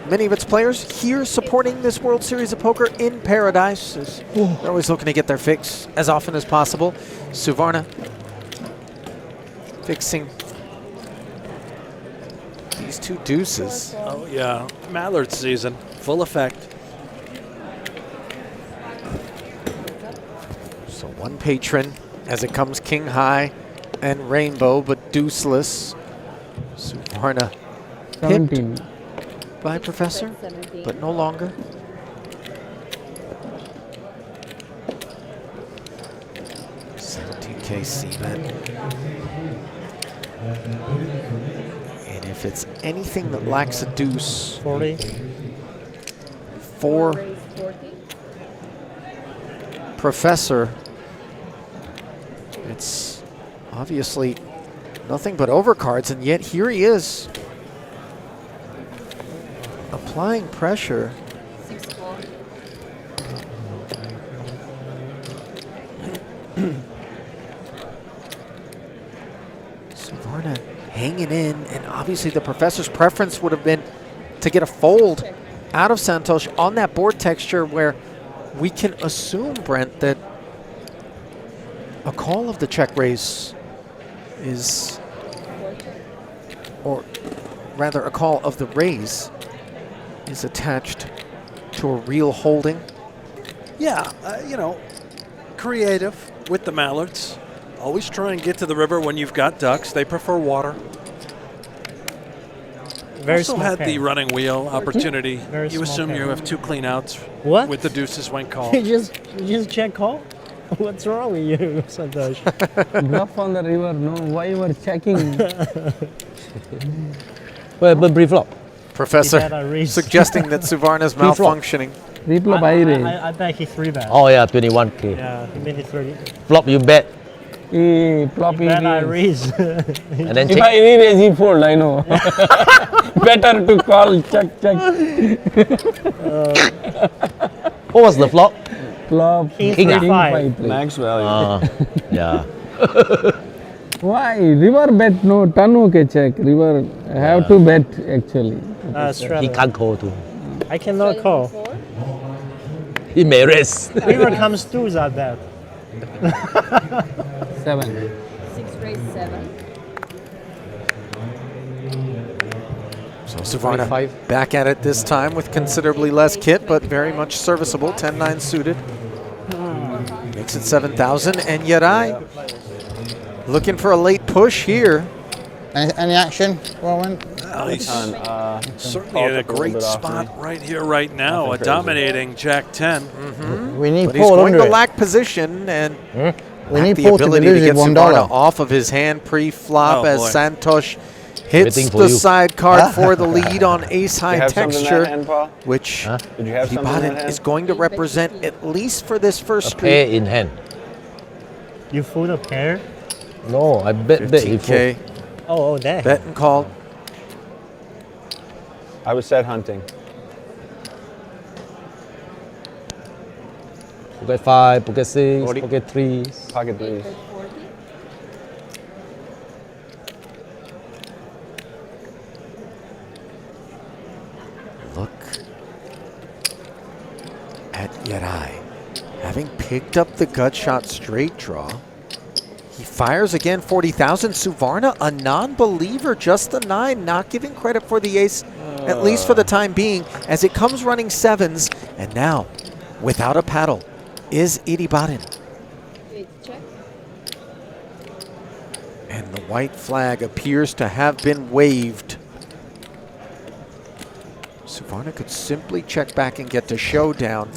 many of its players here supporting this World Series of Poker in Paradise. They're always looking to get their fix as often as possible. Suvarna fixing these two deuces.
Oh, yeah. Mallard season. Full effect.
So one patron as it comes king high and rainbow, but deuceless. Suvarna
17.
by Professor,
17.
but no longer. $17K C-bet. And if it's anything that lacks a deuce,
40.
for
Race 40.
Professor, it's obviously nothing but overcards, and yet here he is applying pressure.
6-4.
Suvarna hanging in, and obviously the Professor's preference would have been to get a fold out of Santosh on that board texture where we can assume, Brent, that a call of the check raise is, or rather a call of the raise is attached to a real holding.
Yeah, you know, creative with the Mallards. Always try and get to the river when you've got ducks. They prefer water.
Very
also
small
had
pair.
the running wheel opportunity.
Very
You
small
assume
pair.
you have 2 clean outs
What?
with the deuces when called.
you just check call? What's wrong with you, Santosh?
Bluff on the river, no, why you are checking?
Well, but brief flop.
Professor
He had a raise.
suggesting that Suvarna's malfunctioning.
Reflop I raise.
I bet he 3-bet.
Oh yeah, 21K.
Yeah, he made it 30.
Flop you bet.
Flop he
Bet I
raise.
raise.
And then
If
check.
I raise, he fold, I know. Better to call, check.
What was the flop?
Flop.
King
King
35.
Max value.
Yeah.
Why? River bet, no, turn okay check. River have to bet actually.
He
Straddle.
can't call too.
I cannot call.
4.
He may raise.
River comes through that bet.
7.
6 race 7.
So Suvarna
25.
back at it this time with considerably less kit, but very much serviceable. 10-9 suited. Makes it 7,000. And Yeray looking for a late push here.
Any action, Rowan?
Well, he's certainly
Paul
in a
took a little
great
bit off
spot right here, right now. A dominating Jack 10.
We need
But he's
Paul
going
under
to
it.
lack position and
We
lack
need
the
Paul to be
ability to
losing
get
$1.
Suvarna off of his hand pre-flop
Oh,
as
boy.
Santosh hits
Waiting for
the
you.
side card for the lead on ace
You
high
have something in that
texture,
hand, Paul?
which
Did you have something in that
Iribaden
hand?
is going to represent at least for this first
A pair
streak.
in hand.
You fold a pair?
No, I bet he fold.
15K
Oh, that.
bet and called.
I was set hunting.
Pocket 5, pocket 6,
40.
pocket 3.
Pocket threes.
Bet
Jedi, having picked up the gut shot straight draw, he fires again 40,000. Suvarna, a non-believer, just the 9, not giving credit for the ace, at least for the time being, as it comes running 7s. And now, without a paddle, is Iribarren. And the white flag appears to have been waved. Suvarna could simply check back and get to showdown,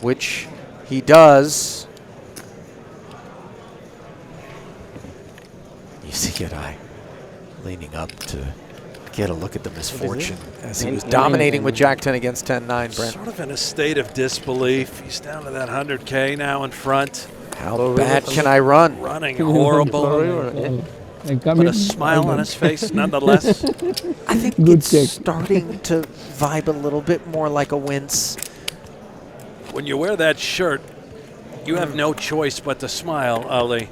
which he does. You see Jedi leaning up to get a look at the misfortune as he was dominating with Jack 10 against 10-9, Brent.
Sort of in a state of disbelief. He's down to that 100K now in front.
How bad can I run?
Running horrible. But a smile on his face nonetheless.
I think it's starting to vibe a little bit more like a wince.
When you wear that shirt, you have no choice but to smile, Ali.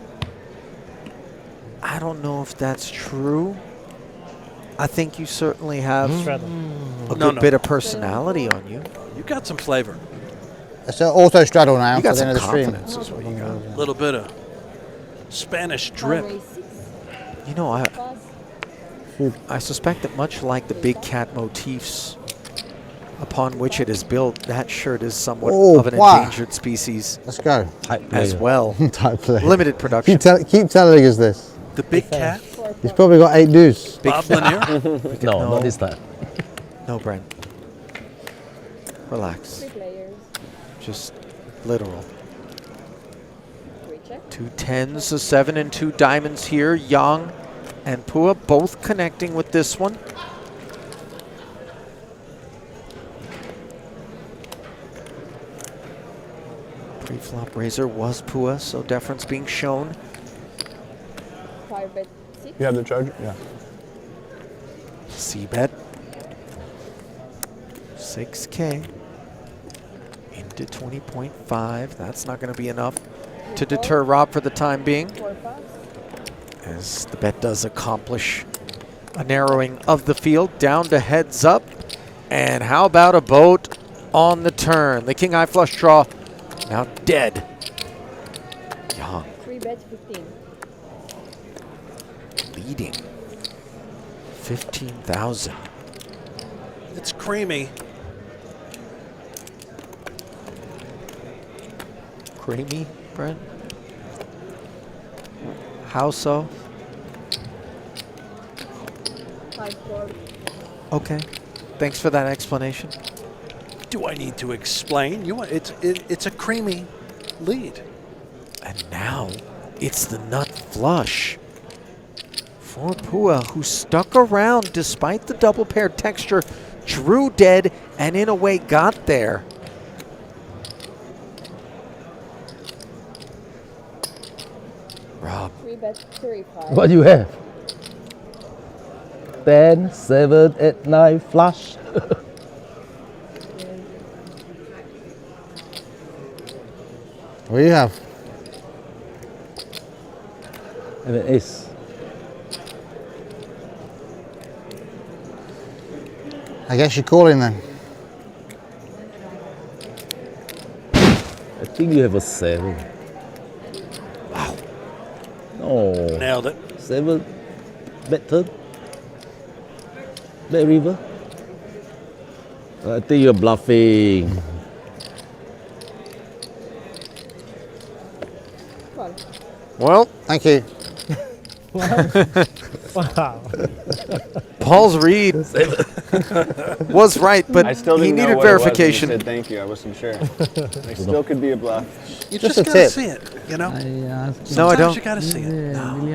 I don't know if that's true. I think you certainly have a good bit of personality on you.
You got some flavor.
It's an auto straddle now.
You got
for the
some
end of the stream.
confidence is what you got.
A little bit of Spanish drip.
You know, I suspect that much like the big cat motifs upon which it is built, that shirt is somewhat of an endangered species.
Let's go.
As well.
Type play.
Limited production.
Keep telling us this.
The big cat?
He's probably got 8 deuce.
Bob Lanier?
No, not this time.
No, Brent. Relax. Just literal. 2 10s, a 7 and 2 diamonds here. Yong and Phua both connecting with this one. Pre-flop raiser was Phua, so deference being shown.
5-bet 6.
You have the charger? Yeah.
C-bet. 6K. Into 20.5. That's not going to be enough to deter Rob for the time being, as the bet does accomplish a narrowing of the field down to heads up. And how about a boat on the turn? The king high flush draw now dead. Yong
3-bet 15.
leading 15,000.
It's creamy.
Creamy, Brent? How so?
5-4.
Okay. Thanks for that explanation.
Do I need to explain? It's a creamy lead.
And now it's the nut flush for Phua, who stuck around despite the double pair texture, drew dead, and in a way got there. Rob.
3-bet 35.
What do you have? 10, 7, 8, 9, flush.
What do you have?
And an ace.
I guess you're calling then.
I think you have a 7.
Wow.
Oh.
Nailed it.
7. Bet turn. Bet river. I think you're bluffing.
Well,
thank you.
Wow.
Paul's read was right, but
I still
he
didn't know
needed
what it was when
verification.
you said thank you. I wasn't sure. I still could be a bluff.
You
Just
just
a
gotta
tip.
see it, you know?
No, I don't.
You gotta see it.
No,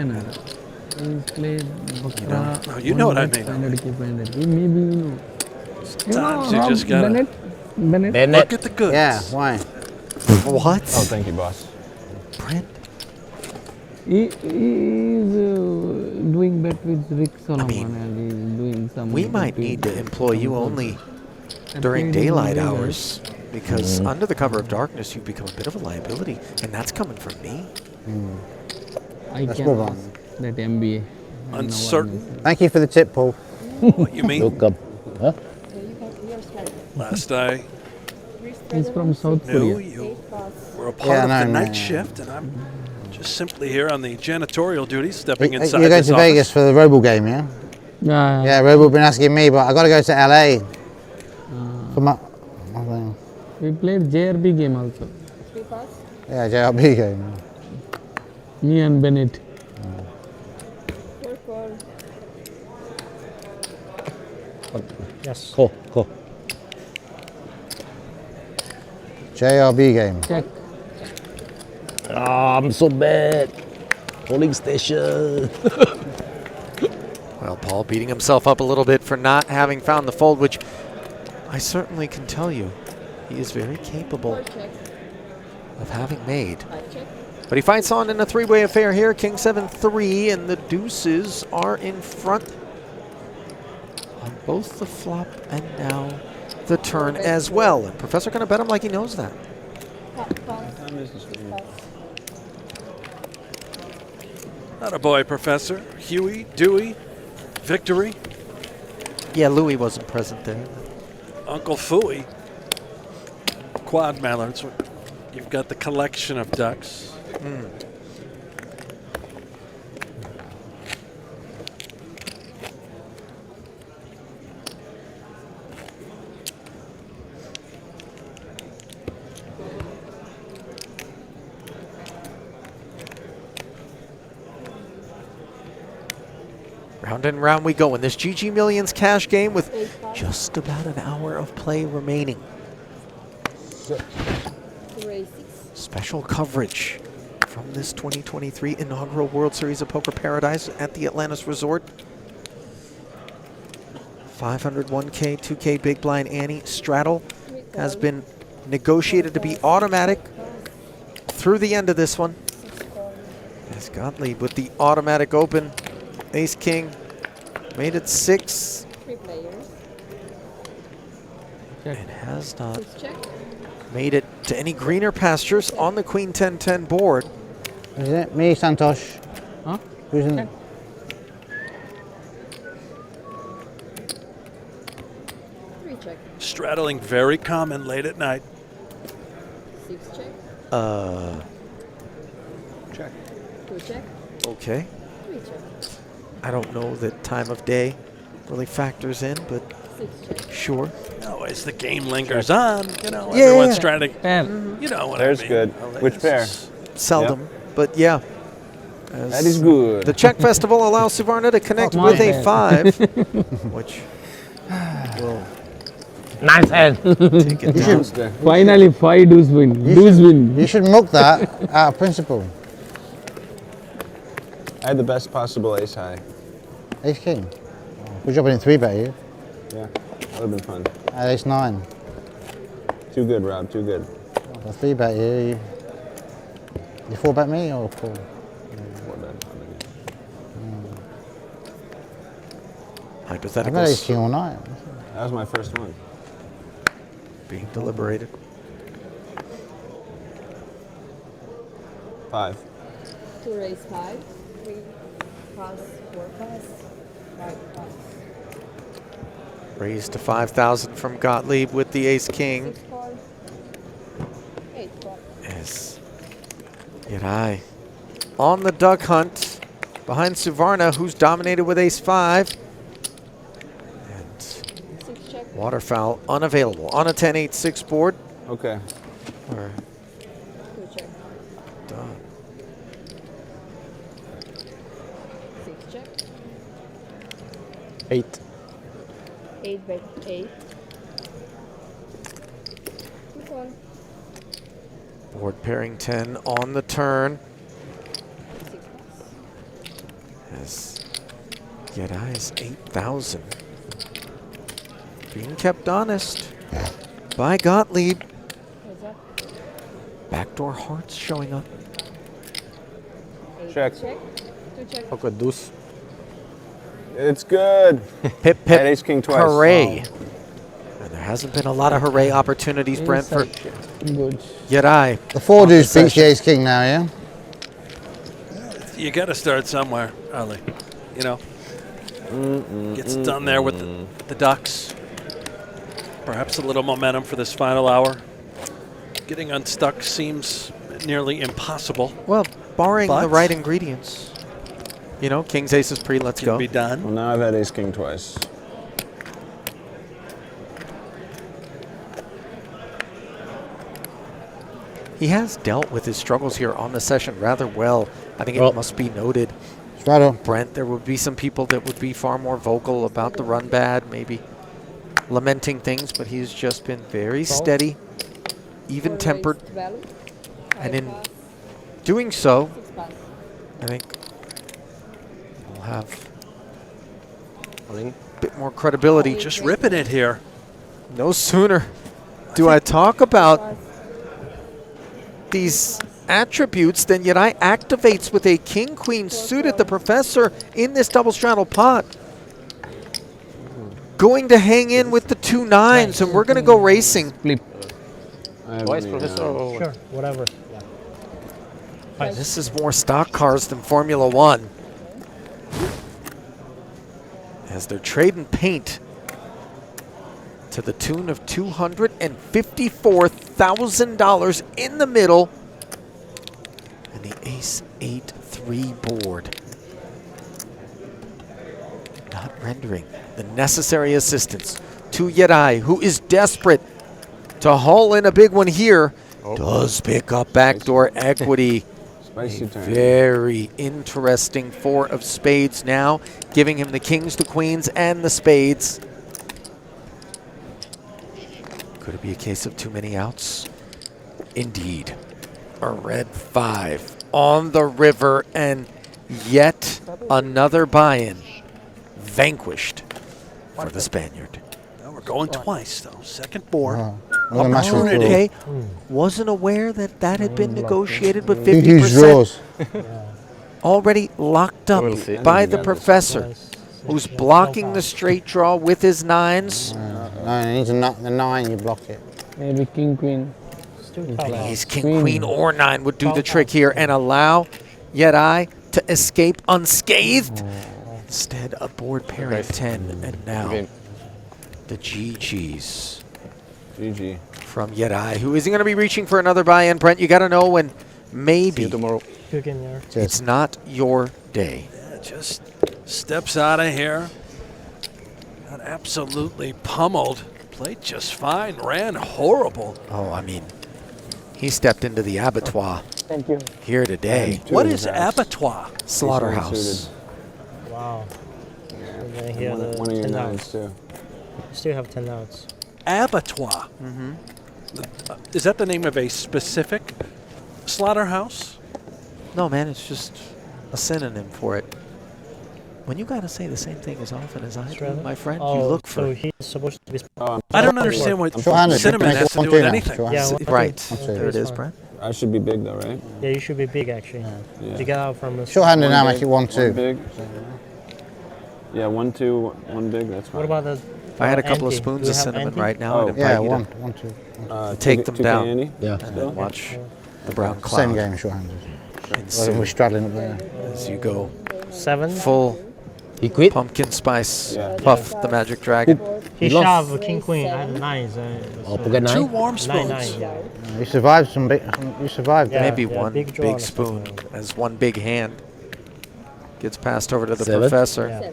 you know what I mean.
Maybe you know.
Sometimes you just gotta
Bennett.
look at the goods.
Yeah, why?
What?
Oh, thank you, boss.
Brent?
He is doing bet with Rick Solomon and he's doing some.
We might need to employ you only during daylight hours, because under the cover of darkness you become a bit of a liability, and that's coming from me.
I
Let's
can
move on.
ask that MBA.
Uncertain.
Thank you for the tip, Paul.
What you mean?
Welcome. Huh?
Last I
He's from South
No,
Korea.
you were a part of the night shift, and I'm just simply here on the janitorial duties, stepping inside
You're going
this
to
office.
Vegas for the Robo game, yeah? Yeah, Robo been asking me, but I got to go to LA. For my thing.
We played JRB game also.
Yeah, JRB game.
Me and Bennett.
Yes.
Go, go.
JRB game.
Check.
Ah, I'm so bad. Polling station.
Well, Paul beating himself up a little bit for not having found the fold, which I certainly can tell you he is very capable of having made. But he fights on in a three-way affair here. King 7-3, and the deuces are in front on both the flop and now the turn as well. And Professor going to bet him like he knows that.
Attaboy, Professor. Huey, Dewey, Victory.
Yeah, Louis wasn't present there.
Uncle Phooey. Quad mallards. You've got the collection of ducks.
Round and round we go in this GG Millions cash game with just about an hour of play remaining. Special coverage from this 2023 inaugural World Series of Poker Paradise at the Atlantis Resort. 501K, 2K Big Blind Ante straddle has been negotiated to be automatic through the end of this one. As Gottlieb with the automatic open. Ace King made it 6. And has not made it to any greener pastures on the Queen 10-10 board.
Isn't it? Me, Santosh.
Huh?
Who's in it?
Straddling very common late at night.
Check.
Okay. I don't know that time of day really factors in, but sure.
No, as the game lingers on, you know,
Yeah.
everyone's straddling.
Pair.
You know what
There's
I mean.
good. Which pair?
Seldom,
Yep.
but yeah.
That is good.
The Czech Festival allows Suvarna to connect
Oh, my
with a
bad.
5, which will
Nice hand.
take it down.
Finally, 5 deuce win. Deuce win.
You should milk that out of principle.
I had the best possible ace high.
Ace King. Good job I didn't 3-bet you.
Yeah, that would have been fun.
I had Ace 9.
Too good, Rob, too good.
I 3-bet you. You 4-bet me or 4? I've had Ace
Hypotheticals
King all night.
That was my first one.
being deliberated.
5.
2 raise 5, 3 pass, 4 pass, 5 pass.
Raised to 5,000 from Gottlieb with the Ace King.
6 call, 8 call.
Yes. Yadai on the duck hunt behind Suvarna, who's dominated with Ace 5. And
6 check.
waterfowl unavailable on a 10-8-6 board.
Okay.
We're
2 check.
done.
6 check.
8.
8 bet 8. 2 call.
Board pairing 10 on the turn.
6 pass.
As Yadai is 8,000. Being kept honest by Gottlieb.
Heads up.
Backdoor hearts showing up.
8
Check.
check. 2 check.
Okay, deuce.
It's good.
Pip,
I had
pip,
ace king twice.
hooray. And there hasn't been a lot of hooray opportunities, Brent, for
Good.
Yadai.
The 4 deuce beats the Ace King now, yeah?
You got to start somewhere, Ali. You know, gets done there with the ducks. Perhaps a little momentum for this final hour. Getting unstuck seems nearly impossible.
Well, barring
But
the right ingredients. You know, kings, aces, pre, let's go.
Be done.
Well, now I've had ace king twice.
He has dealt with his struggles here on the session rather well. I think it must be noted.
Right on.
Brent, there would be some people that would be far more vocal about the run bad, maybe lamenting things, but he's just been very steady, even-tempered, and in doing so, I think we'll have a bit more credibility.
Just ripping it here.
No sooner do I talk about these attributes than Yadai activates with a king-queen suited. The professor in this double-straddle pot going to hang in with the 2 9s, and we're going to go racing.
Twice, Professor?
Sure, whatever. Yeah.
This is more stock cars than Formula One. As they're trading paint to the tune of $254,000 in the middle. And the ace-8-3 board. Not rendering the necessary assistance to Yadai, who is desperate to haul in a big one here. Does pick up backdoor equity.
Spicy turn.
Very interesting 4 of spades now, giving him the kings, the queens, and the spades. Could it be a case of too many outs? Indeed. A red 5 on the river, and yet another buy-in vanquished for the Spaniard.
Now we're going twice, though. Second board.
Okay. Wasn't aware that that had been negotiated with
Huge draws.
50% already locked up by the professor, who's blocking the straight draw with his 9s.
No, you need to knock the 9, you block it.
Maybe king, queen.
Ace, king, queen, or 9 would do the trick here and allow Yadai to escape unscathed. Instead, a board pairing 10, and now the GGs.
GG.
From Yadai, who isn't going to be reaching for another buy-in. Brent, you got to know when maybe it's not your day.
Yeah, just steps out of here. Got absolutely pummeled. Played just fine. Ran horrible.
Oh, I mean, he stepped into the abattoir here today.
What is abattoir?
Slaughterhouse.
Wow. And then here
One of your 9s too.
Still have 10 outs.
Abattoir. Is that the name of a specific slaughterhouse?
No, man, it's just a synonym for it. When you got to say the same thing as often as I do, my friend, you look for
so he's supposed to be...
I don't understand what cinnamon has to do with anything.
Yeah,
right. There it is, Brent.
I should be big though, right?
Yeah, you should be big actually.
Yeah.
To get out from the...
Short-handed now, make it 1-2.
One big. Yeah, 1-2, 1 big, that's fine.
What about the...
If I had a couple of spoons of cinnamon right now, I'd
Yeah,
invite you
1-2.
to take them down
Yeah.
and watch the brown cloud.
Same game, short-handed. We're straddling up there.
As you go
7.
full pumpkin spice, puff the magic dragon.
He shoved king queen. I had 9s.
2 warm spoons.
9, yeah.
You survived some big. You survived.
Yeah.
Maybe one
big
big,
draw on the
spoon as one big hand gets passed over to the
7?
professor.
Yeah.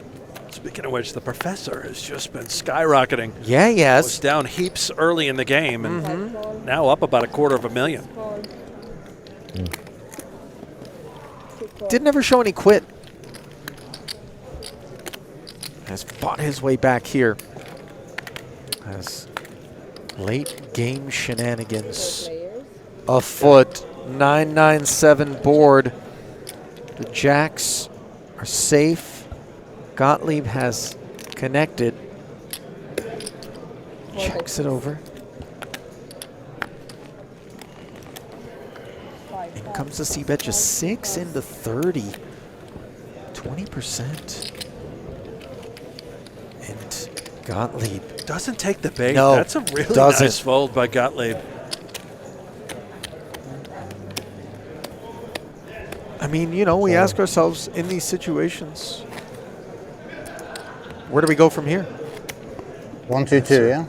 Speaking of which, the professor has just been skyrocketing.
Yeah,
Was
yes.
down heaps early in the game, and now up about $250,000.
Didn't ever show any quit. Has fought his way back here. Has late game shenanigans afoot. 9-9-7 board. The jacks are safe. Gottlieb has connected. Checks it over. In comes the C-bet, just 6 into 30. 20%. And Gottlieb
Doesn't take the bait.
No,
That's a really
doesn't.
nice fold by Gottlieb.
I mean, you know, we ask ourselves in these situations, where do we go from here?
1-2-2, yeah.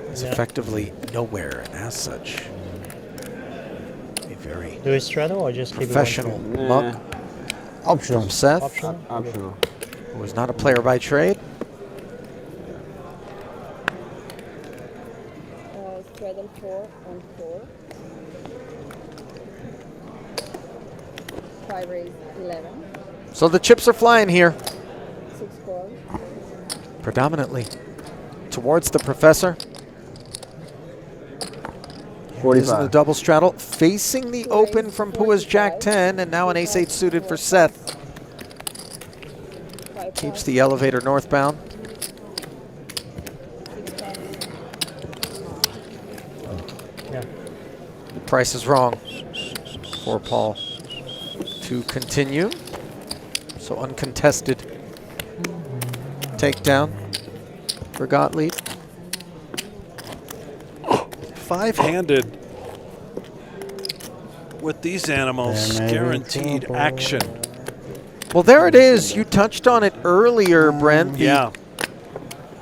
It's effectively nowhere, and as such,
very
Do we straddle or just keep
professional
it
mug.
Optional.
From Seth,
Optional?
Optional.
who was not a player by trade.
Straddle 4 on 4. 5 raise 11.
So the chips are flying here,
6 call.
predominantly towards the professor.
45.
This is the double straddle, facing the open from Pua's Jack 10, and now an ace-8 suited for Seth. Keeps the elevator northbound.
Yeah.
Price is wrong for Paul to continue. So uncontested takedown for Gottlieb.
Five-handed with these animals, guaranteed action.
Well, there it is. You touched on it earlier, Brent.
Yeah.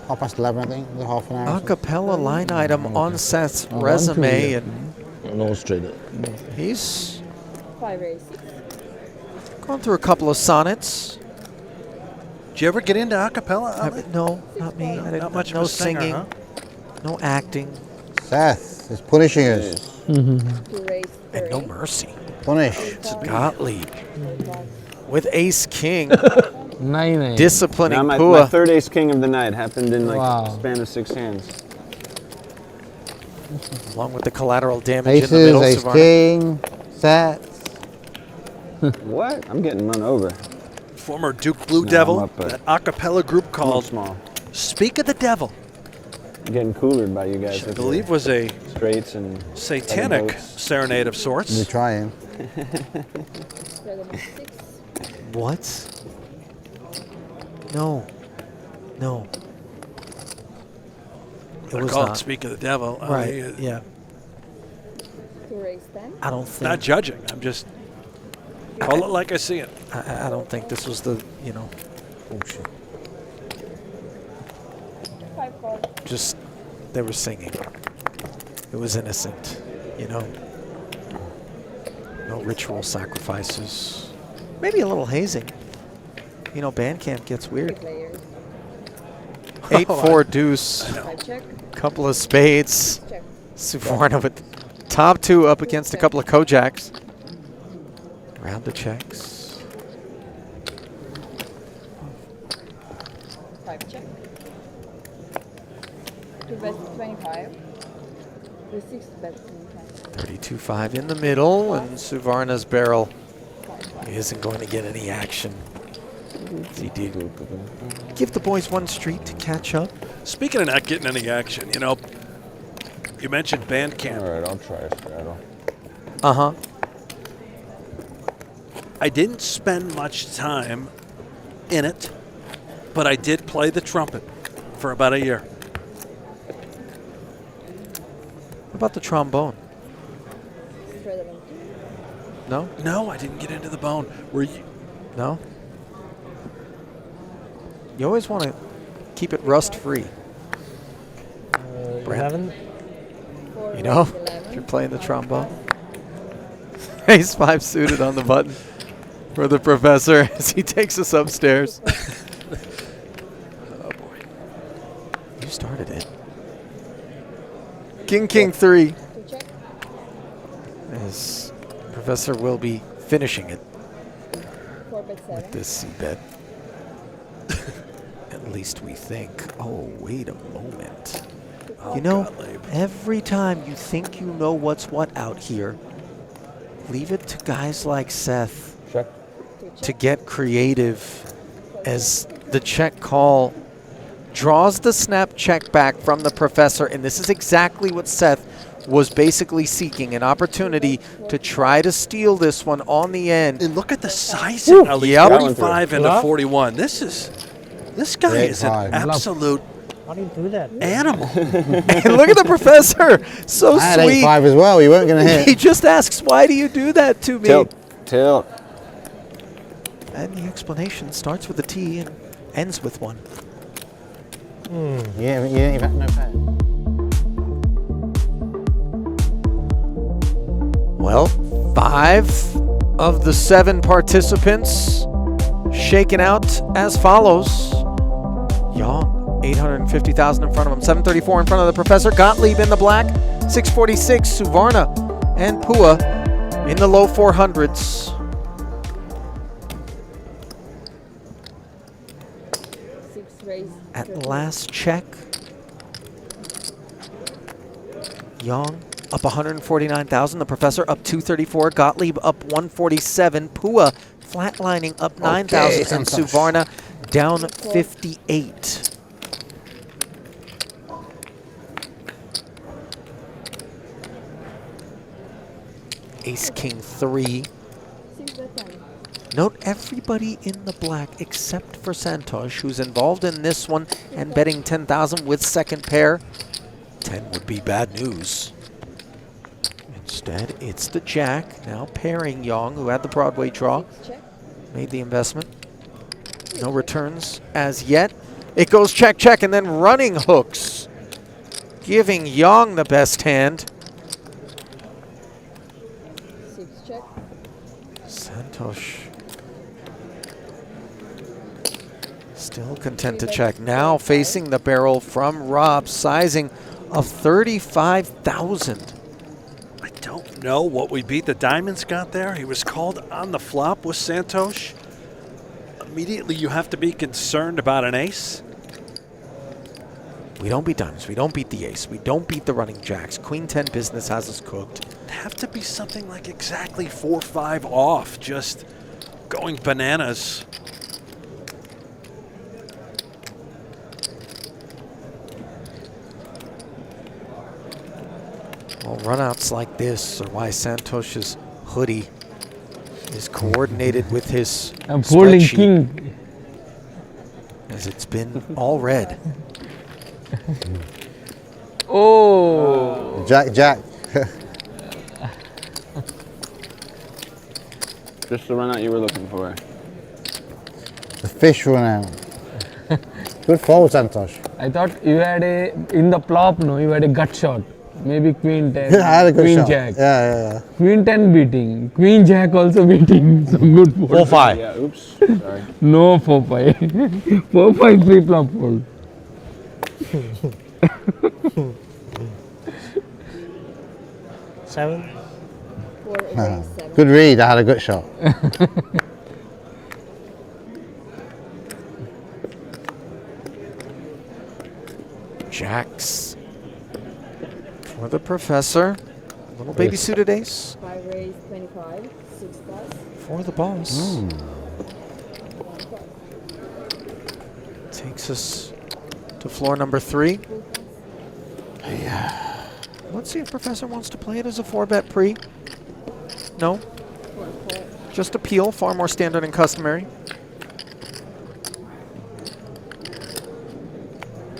11:30, I think. The half an hour.
Acapella line item on Seth's resume, and
No straight.
he's
5 raise 6.
gone through a couple of sonnets.
Did you ever get into a cappella?
No, not me. I didn't,
Not much of
no
a singer,
singing,
huh?
no acting,
Seth is punishing us.
2 raise 3.
and no mercy.
Punish.
It's Gottlieb with ace king,
9.
disciplining
Now my
Phua.
third ace king of the night happened in like
Wow.
span of 6 hands.
Along with the collateral damage in the middle.
Aces, ace
Savannah.
king, sets.
What? I'm getting run over.
Former Duke Blue
No,
Devil,
I'm up, but
that a cappella group
I'm
called
small.
Speak of the Devil,
I'm getting coolered by you guys.
which I
with
believe
your
was a
straights and
satanic
boats.
serenade of
We're
sorts.
trying.
Straddle 6.
What? No. No. It
They're
was
called
not.
Speak of the Devil. I
Right,
mean,
yeah.
2 raise 10.
I don't think.
Not judging. I'm just call it like I see it.
I don't think this was the,
Oh, shit.
5 call.
just, they were singing. It was innocent, No ritual sacrifices. Maybe a little hazing. Band camp gets
3
weird.
players.
8-4 deuce.
5 check.
Couple of spades.
Check.
Suvarna with top 2 up against a couple of Kojaks. Round of checks.
5 check. 2 bets 25. 6 bets 25.
32-5 in the middle, and Suvarna's barrel isn't going to get any action. He did give the boys one street to catch up.
Speaking of not getting any action, you mentioned band camp.
All right, I'll try a straddle.
Uh-huh.
I didn't spend much time in it, but I did play the trumpet for about a year.
What about the trombone?
Straddle 2.
No?
No, I didn't get into the bone. Were you?
No? You always want to keep it rust-free.
11.
4
You know,
raise 11.
if you're playing the trombone. Ace 5 suited on the button for the professor as he takes us upstairs. Oh, boy. You started it. King, 3.
2 check.
As Professor will be finishing it
4 bet 7.
with this C-bet. At least we think. Oh, wait a moment. Every time you think you know what's what out here, leave it to guys like Seth
Check.
to get creative as the check call draws the snap check back from the professor, and this is exactly what Seth was basically seeking, an opportunity to try to steal this one on the end.
And look at the sizing.
Yep.
Yep. 45 into 41. This guy
Great
is an
five.
absolute
How do you do that?
animal.
And look at the professor, so
I had
sweet.
8-5 as well. You weren't going to hit.
He just asks, why do you do that to me?
Tilt.
And the explanation starts with a T and ends with one.
Yeah, you didn't even no pair.
Well, 5 of the 7 participants shaken out as follows. Yong, 850,000 in front of him, 734 in front of the Professor. Gottlieb in the black, 646. Suvarna and Phua in the low 400s. At last check, Yong up 149,000. The Professor up 234. Gottlieb up 147. Phua flatlining up 9,000. And Suvarna down 58. Ace King 3. Note everybody in the black except for Santosh, who's involved in this one and betting 10,000 with second pair. 10 would be bad news. Instead, it's the Jack, now pairing Yong, who had the Broadway draw. Made the investment. No returns as yet. It goes check, check, and then running hooks, giving Yong the best hand. Santosh still content to check. Now facing the barrel from Rob, sizing of 35,000.
I don't know what we beat the diamonds got there. He was called on the flop with Santosh. Immediately you have to be concerned about an ace.
We don't beat diamonds, we don't beat the ace, we don't beat the running jacks. Queen 10 business has us cooked.
It'd have to be something like exactly 4-5 off, just going bananas.
Well, runouts like this are why Santosh's hoodie is coordinated with his
I'm holding
spreadsheet,
king.
as it's been all red.
Oh.
Jack, Jack.
Just the run out you were looking for.
The fish run out. Good fold, Santosh.
I thought you had a, in the flop, no, you had a gut shot. Maybe Queen 10,
I had a good
Queen
shot.
Jack.
Yeah.
Queen 10 beating, Queen Jack also beating. Some good fold.
4-5.
Yeah, oops. Sorry.
No 4-5. 4-5 pre-flop fold.
Seven.
Good read, I had a good shot.
Jacks for the Professor. Little baby suited ace
5 raise 25, 6 plus.
for the boss. Takes us to floor number 3. Let's see if Professor wants to play it as a 4-bet pre. No. Just appeal, far more standard and customary.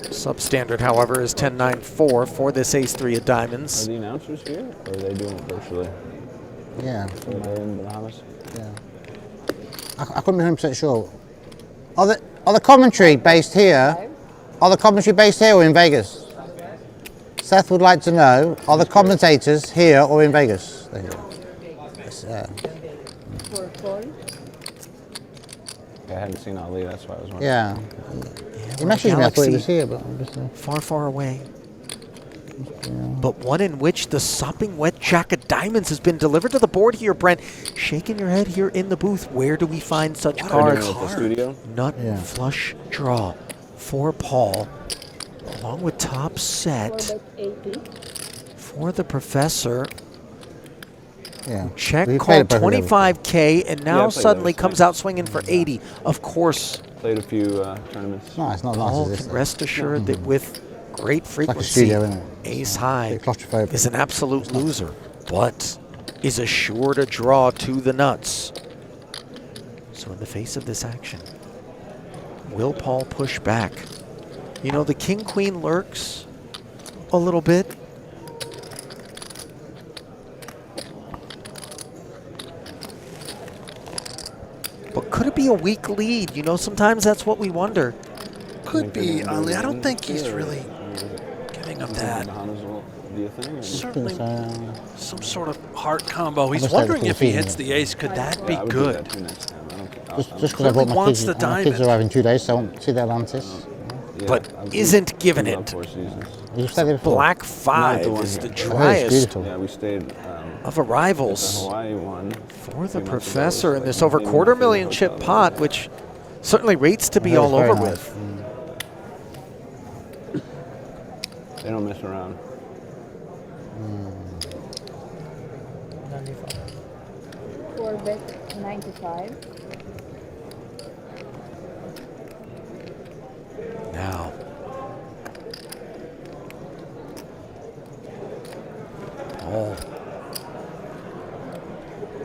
Substandard, however, is 10-9-4 for this ace-3 of diamonds.
Are the announcers here, or are they doing it virtually?
Yeah.
Somewhere in the Bahamas?
Yeah. I couldn't be 100% sure. Are the commentary based here? Are the commentary based here or in Vegas? Seth would like to know, are the commentators here or in Vegas? There you go. Yes,
I hadn't seen Ali, that's why I was wondering.
yeah. He messaged me, I thought he was here, but I'm just...
Far, far away. But one in which the sopping wet jack of diamonds has been delivered to the board here, Brent. Shaking your head here in the booth. Where do we find such cards?
At the studio?
Nut flush draw for Paul, along with top set for the Professor.
Yeah.
Check
We
called
played it perfectly.
25K, and now
Yeah, I played
suddenly
those,
comes
yeah.
out swinging for 80. Of course,
Played a few tournaments.
No, it's not
Paul
nice, is
can
it?
rest assured that with great
Like a
frequency,
studio, isn't it?
ace high
Bit claustrophobic.
is an absolute loser, but is assured a draw to the nuts. So in the face of this action, will Paul push back? You know, the king-queen lurks a little bit. But could it be a weak lead? You know, sometimes that's what we wonder.
Could be, Ali. I don't think he's really giving up that.
do you think? Or?
Certainly
So,
some sort of heart combo. He's
must have
wondering if he
14,
hits the ace. Could that be
I would do
good?
that too next time. I don't care.
just because I
Clearly
brought my
wants
kids,
the
my kids
diamond.
are having 2 days, so I want to see the Atlantis.
Yeah,
But
I've
isn't given
been on
it.
4 seasons.
You stayed there before?
Black
Not
5
the one
is
here.
the
Oh, it's
driest
beautiful.
Yeah, we stayed
of
the
arrivals
Hawaii one.
for the
3 months ago.
professor
It
in
was
this
like
over
maybe my
$250,000
favorite
chip
hotel
pot,
ever.
which certainly rates to be
That was
all
very
over
nice.
with.
They don't mess around.
4-bet 95.
Now, Paul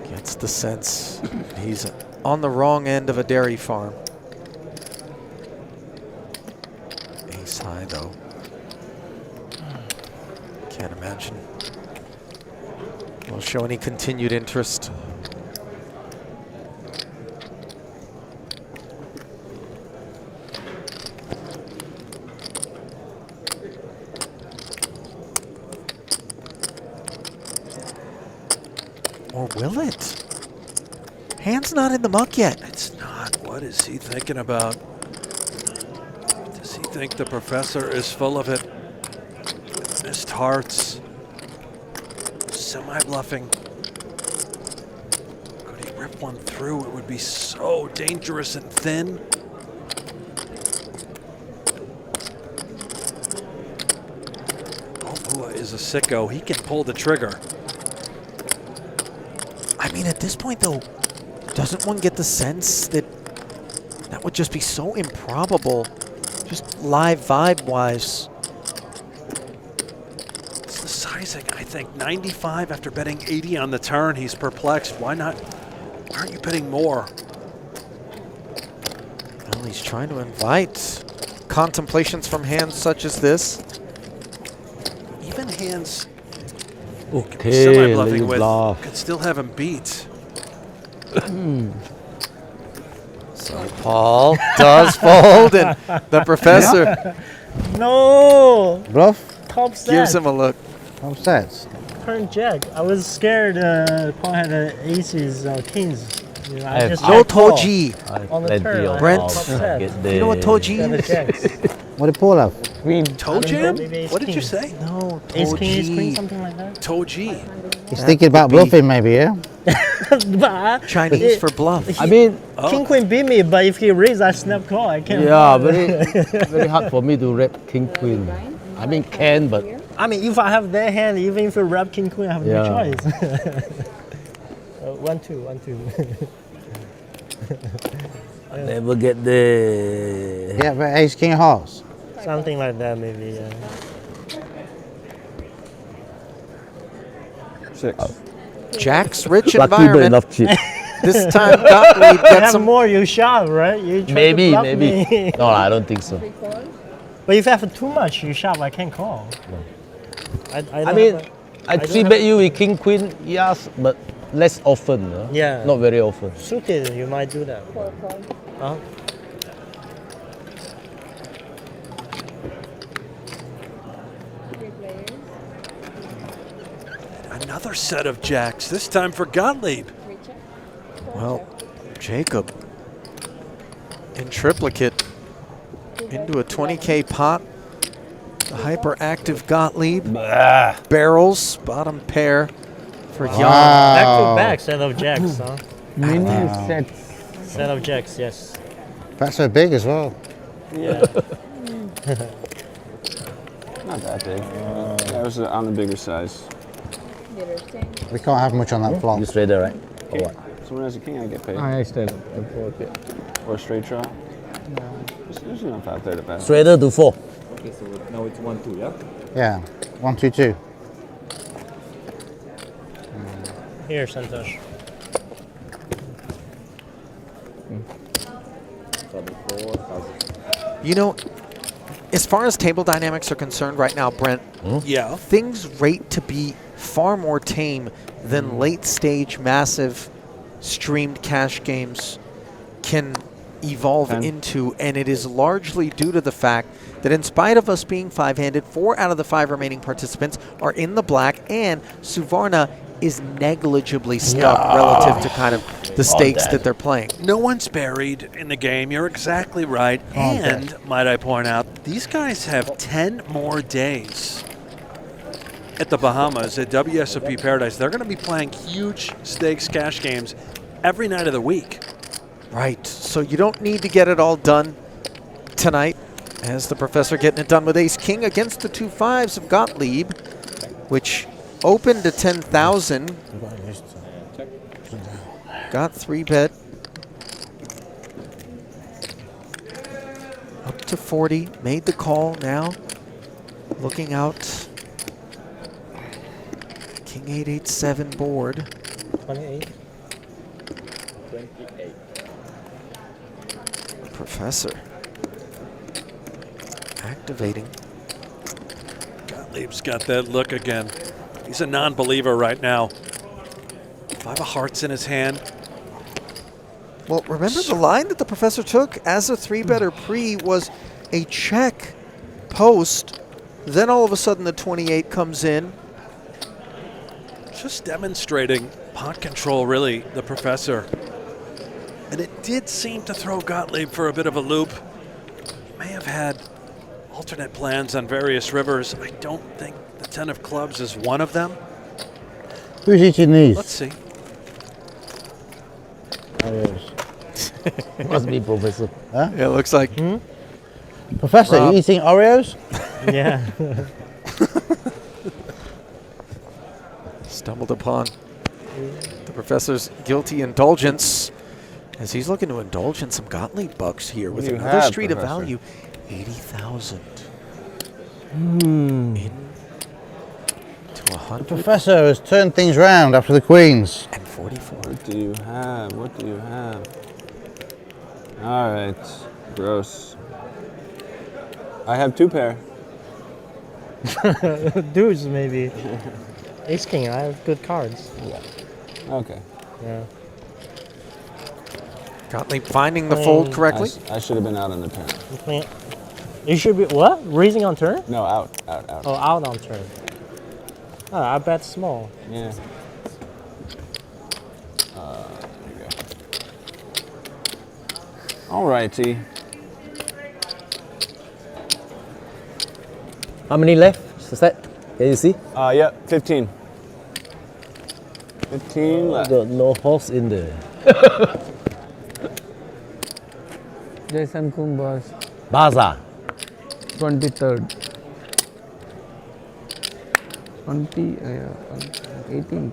gets the sense he's on the wrong end of a dairy farm. Ace high, though. Can't imagine will show any continued interest. Or will it? Hand's not in the muck yet. It's not. What is he thinking about? Does he think the professor is full of it? Missed hearts. Semi-bluffing. Could he rip one through? It would be so dangerous and thin. Oh, Phua is a sicko. He can pull the trigger. I mean, at this point, though, doesn't one get the sense that that would just be so improbable, just live vibe-wise? It's the sizing, I think. 95 after betting 80 on the turn. He's perplexed. Why not? Why aren't you betting more? Well, he's trying to invite contemplations from hands such as this. Even hands
Okay,
semi-bluffing
you
with
bluff.
could still have him beat. So Paul does fold, and the professor
No!
Bluff?
Top set.
gives him a look.
Top sets.
Turn jack. I was scared Paul had aces or kings. You know, I just
No
had call.
Toji.
On the turn, I
Brent.
had top set.
You know what Toji
Seven
is?
jacks.
What did Paul have?
Queen.
Toe
Maybe
jam?
ace
What did you
king.
say? No,
Ace king, ace queen,
Toji.
something like that.
Toji.
He's thinking about bluffing maybe, yeah?
But
Chinese for bluff.
I mean,
King queen beat me, but if he raise, I snap call. I can't.
yeah,
call.
very hard for me to rep king queen. I mean, can, but
I mean, if I have their hand, even if you wrap king queen, I have no
Yeah.
choice. 1-2, 1-2.
Never get there.
Yeah, but ace king of hearts.
Something like that, maybe. Yeah.
6.
Jack's rich
Lucky but
environment.
enough chip.
This time Gottlieb
You
gets
have
some.
more, you shove, right? You try
Maybe,
to bluff
maybe.
me.
No, I don't think so.
But if you have too much, you shove, I can't call. I don't
mean,
have a-
I
don't
three
have-
bet you with king queen, yes, but less often.
Yeah.
Not very often.
Suited, you might do that. Uh-huh.
Another set of jacks, this time for Gottlieb. Well, Jacob in triplicate into a 20K pot. The hyperactive Gottlieb. Barrels, bottom pair for Young.
Back to back set of jacks, huh?
mini sets.
Set of jacks, yes.
That's so big as well.
Yeah.
Not that big. That was on the bigger size.
We can't have much on that flop.
You straight there, right? Or what?
Someone has a king, I get paid.
I still.
Or a straight draw. There's enough out there to pass.
Straighter to 4.
Okay, so now it's 1-2, yeah?
Yeah, 1, 2, 2.
Here, Santosh.
You know, as far as table dynamics are concerned right now, Brent,
Yeah.
things rate to be far more tame than late stage massive streamed cash games can evolve into, and it is largely due to the fact that in spite of us being 5-handed, 4 out of the 5 remaining participants are in the black, and Suvarna is negligibly stuck relative to kind of the stakes that they're playing.
No one's buried in the game. You're exactly right. And, might I point out, these guys have 10 more days at the Bahamas at WSOP Paradise. They're going to be playing huge stakes cash games every night of the week.
Right. So you don't need to get it all done tonight, as the professor getting it done with ace-king against the 2 5s of Gottlieb, which opened to 10,000. Got 3-bet. Up to 40. Made the call now. Looking out. King 8-8-7 board.
28.
28.
Professor activating.
Gottlieb's got that look again. He's a non-believer right now. 5 of hearts in his hand.
Well, remember the line that the professor took as a 3-better pre was a check post. Then all of a sudden the 28 comes in.
Just demonstrating pot control, really, the professor. And it did seem to throw Gottlieb for a bit of a loop. He may have had alternate plans on various rivers. I don't think the 10 of clubs is one of them.
Who's eating these?
Let's see.
Must be Professor.
Huh?
Yeah, it looks like.
Professor,
Rob.
you eating Oreos?
Yeah.
Stumbled upon the professor's guilty indulgence, as he's looking to indulge in some Gottlieb bucks here with another street of value. 80,000. In to 100.
Professor has turned things round after the Queens.
And 44.
What do you have? What do you have? All right, gross. I have 2 pair.
Dudes, maybe. Ace King, I have good cards.
Yeah. Okay.
Yeah.
Gottlieb finding the fold correctly.
I should have been out on the turn.
You should be, what? Raising on turn?
No, out.
Oh, out on turn. Oh, I bet small.
Yeah. There you go. All righty.
How many left? Set? Can you see?
Yeah, 15. 15 left.
Got no horse in there.
Jason Kumbas,
Baza.
23rd. 18.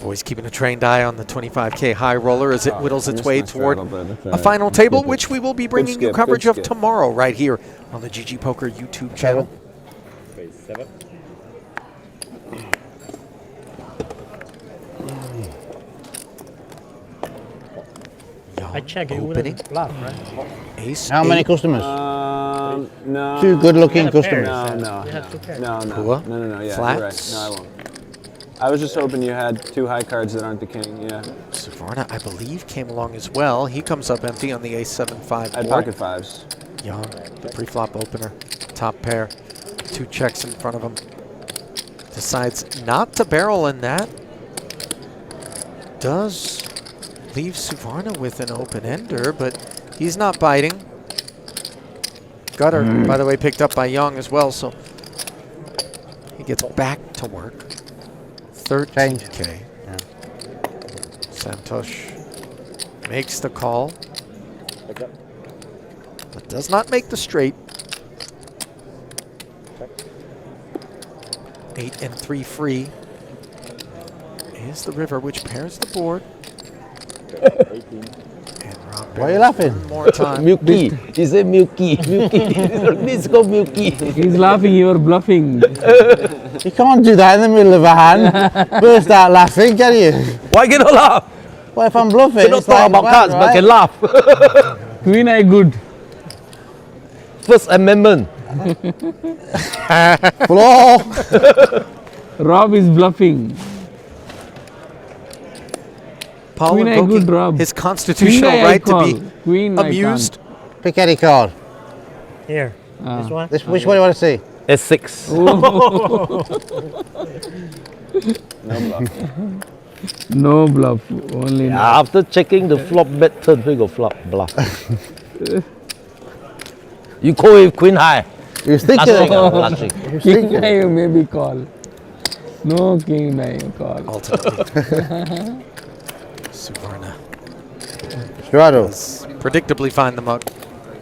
Always keeping a trained eye on the 25K high roller as it whittles its way
missed my
toward
straddle, but
a
that's
final
all right.
table,
Skip it.
which we will be bringing you
skip,
coverage
good
of
skip.
tomorrow right here on the GGPoker YouTube channel.
Phase 7.
I check it
Opening.
wouldn't bluff, right?
Ace.
How many
8.
customers?
No.
2 good-looking
You had a pair,
customers.
No,
You have 2 pairs.
no.
Phua?
No. Yeah,
Flats?
you're right. No, I won't. I was just hoping you had 2 high cards that aren't the king. Yeah.
Suvarna, I believe, came along as well. He comes up empty on the ace-7-5
I had
board.
pocket 5s.
Young, the pre-flop opener, top pair, 2 checks in front of him. Decides not to barrel in that. Does leave Suvarna with an open-ender, but he's not biting. Gutter, by the way, picked up by Young as well, so he gets back to work. 13K.
Yeah.
Santosh makes the call, but does not make the straight. 8 and 3 free is the river, which pairs the board.
18.
And Rob
Why are you laughing?
one more time.
Milky. He said Milky. Milky. This go Milky.
He's laughing, you are bluffing.
You can't do that in the middle of a hand. Burst out laughing, can you?
Why cannot laugh?
Well, if I'm bluffing,
Cannot
it's
talk
like
about
that,
cards, but
right?
can laugh.
Queen eye good.
First Amendment.
Floor.
Rob is bluffing.
Paul
Queen I good
invoking
drop.
his constitutional
King I
right to
call.
be
Queen I
amused.
Pick any card.
Here.
Ah.
This one?
Which one do you want to see?
S6.
No bluff.
No bluff. Only
Yeah,
no.
after checking the flop bet turn, we go flop bluff. You call with queen high.
You was thinking
Blushing,
of
blushing.
King I maybe call. No king I call.
Ultimately, Suvarna
Strado.
predictably find the mug.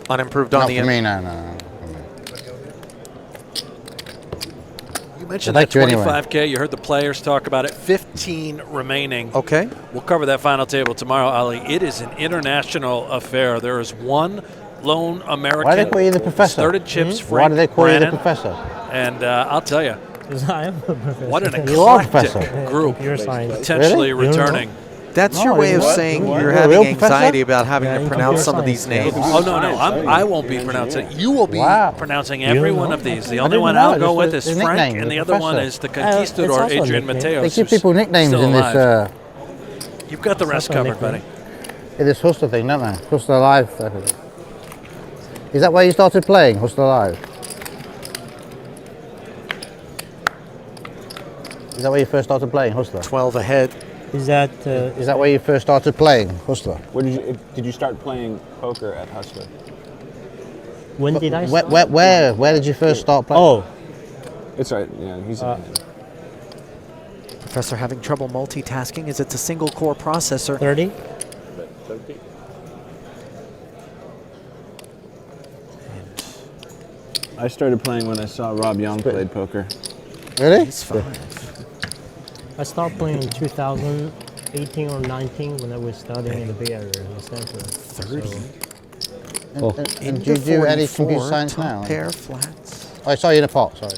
Unimproved on
Not
the
for
end.
me, no.
You mentioned
I'd
that
like to anyway.
25K. You heard the players talk about it. 15 remaining.
Okay.
We'll cover that final table tomorrow, Ali. It is an international affair. There is one lone American.
Why do they call you the professor?
Started chips.
Why
Frank
do they call you the
Brannon.
professor?
And I'll tell you,
Because I am a professor.
what an
You are a
eclectic
professor.
group
Computer science.
potentially
Really?
returning.
That's
No,
your way
you
of
what?
saying
You
you're
are a
having
real professor?
anxiety about having
Yeah,
to
in
pronounce some of
computer
these names.
Oh, no. I won't be pronouncing it. You will be
Wow.
pronouncing
You
every
know?
one of these. The
I
only
didn't
one
know.
I'll go
Just
with
the
is
nickname,
Frank, and
the
the other one
professor.
is the
it's
conquistador,
also a
Adrian
nickname.
Mateos.
They give
who's
people nicknames
still
in this
alive. You've got the rest
also a
covered, buddy.
nickname.
in this Hustler thing, don't they? Hustler Live. Is that where you started playing, Hustler Live? Is that where you first started playing, Hustler?
12 ahead.
Is that
Is that where you first started playing, Hustler?
Where did you start playing poker at Hustler?
when did I
Where,
start?
where did you first start playing?
Oh,
It's right. Yeah, he's.
Professor having trouble multitasking as it's a single core processor.
30?
I started playing when I saw Rob Yong played poker.
Really?
He's 5.
I started playing in 2018 or 19 when I was studying in the Bay Area in Stanford.
30.
And do you do any computer science
top
now?
pair flats.
Oh, I saw you in a pot, sorry.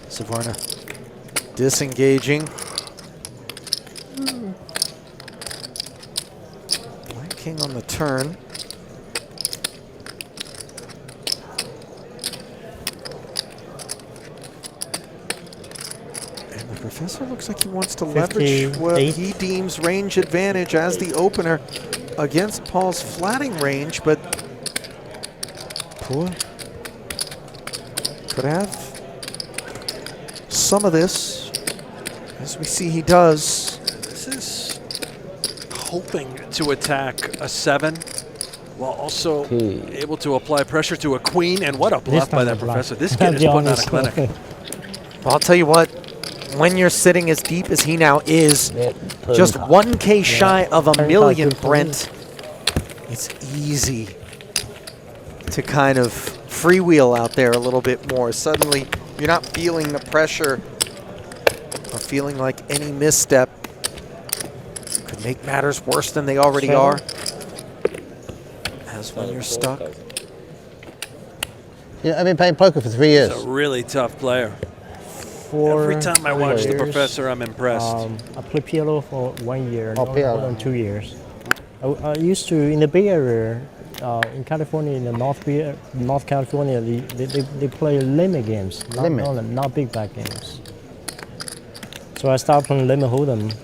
Suvarna disengaging. Black king on the turn. And the professor looks like he wants to leverage what
58.
he deems range advantage as the opener against Paul's flatting range, but Phua could have some of this, as we see he does.
This is hoping to attack a 7 while also able to apply pressure to a queen. And what a bluff by
time
that
a bluff.
professor. This kid is putting on a clinic.
Well, I'll tell you what, when you're sitting as deep as he now is, just 1K shy of a million, Brent, it's easy to kind of freewheel out there a little bit more. Suddenly, you're not feeling the pressure or feeling like any misstep could make matters worse than they already are. As when you're stuck.
Yeah, I've been playing poker for 3 years.
He's a really tough player. Every time I watch the professor, I'm impressed.
I played PLO for 1 year,
Oh,
not
PLO.
more than 2 years. I used to, in the Bay Area, in California, in the North California, they play limit games, not big back games. So I started playing limit hold'em.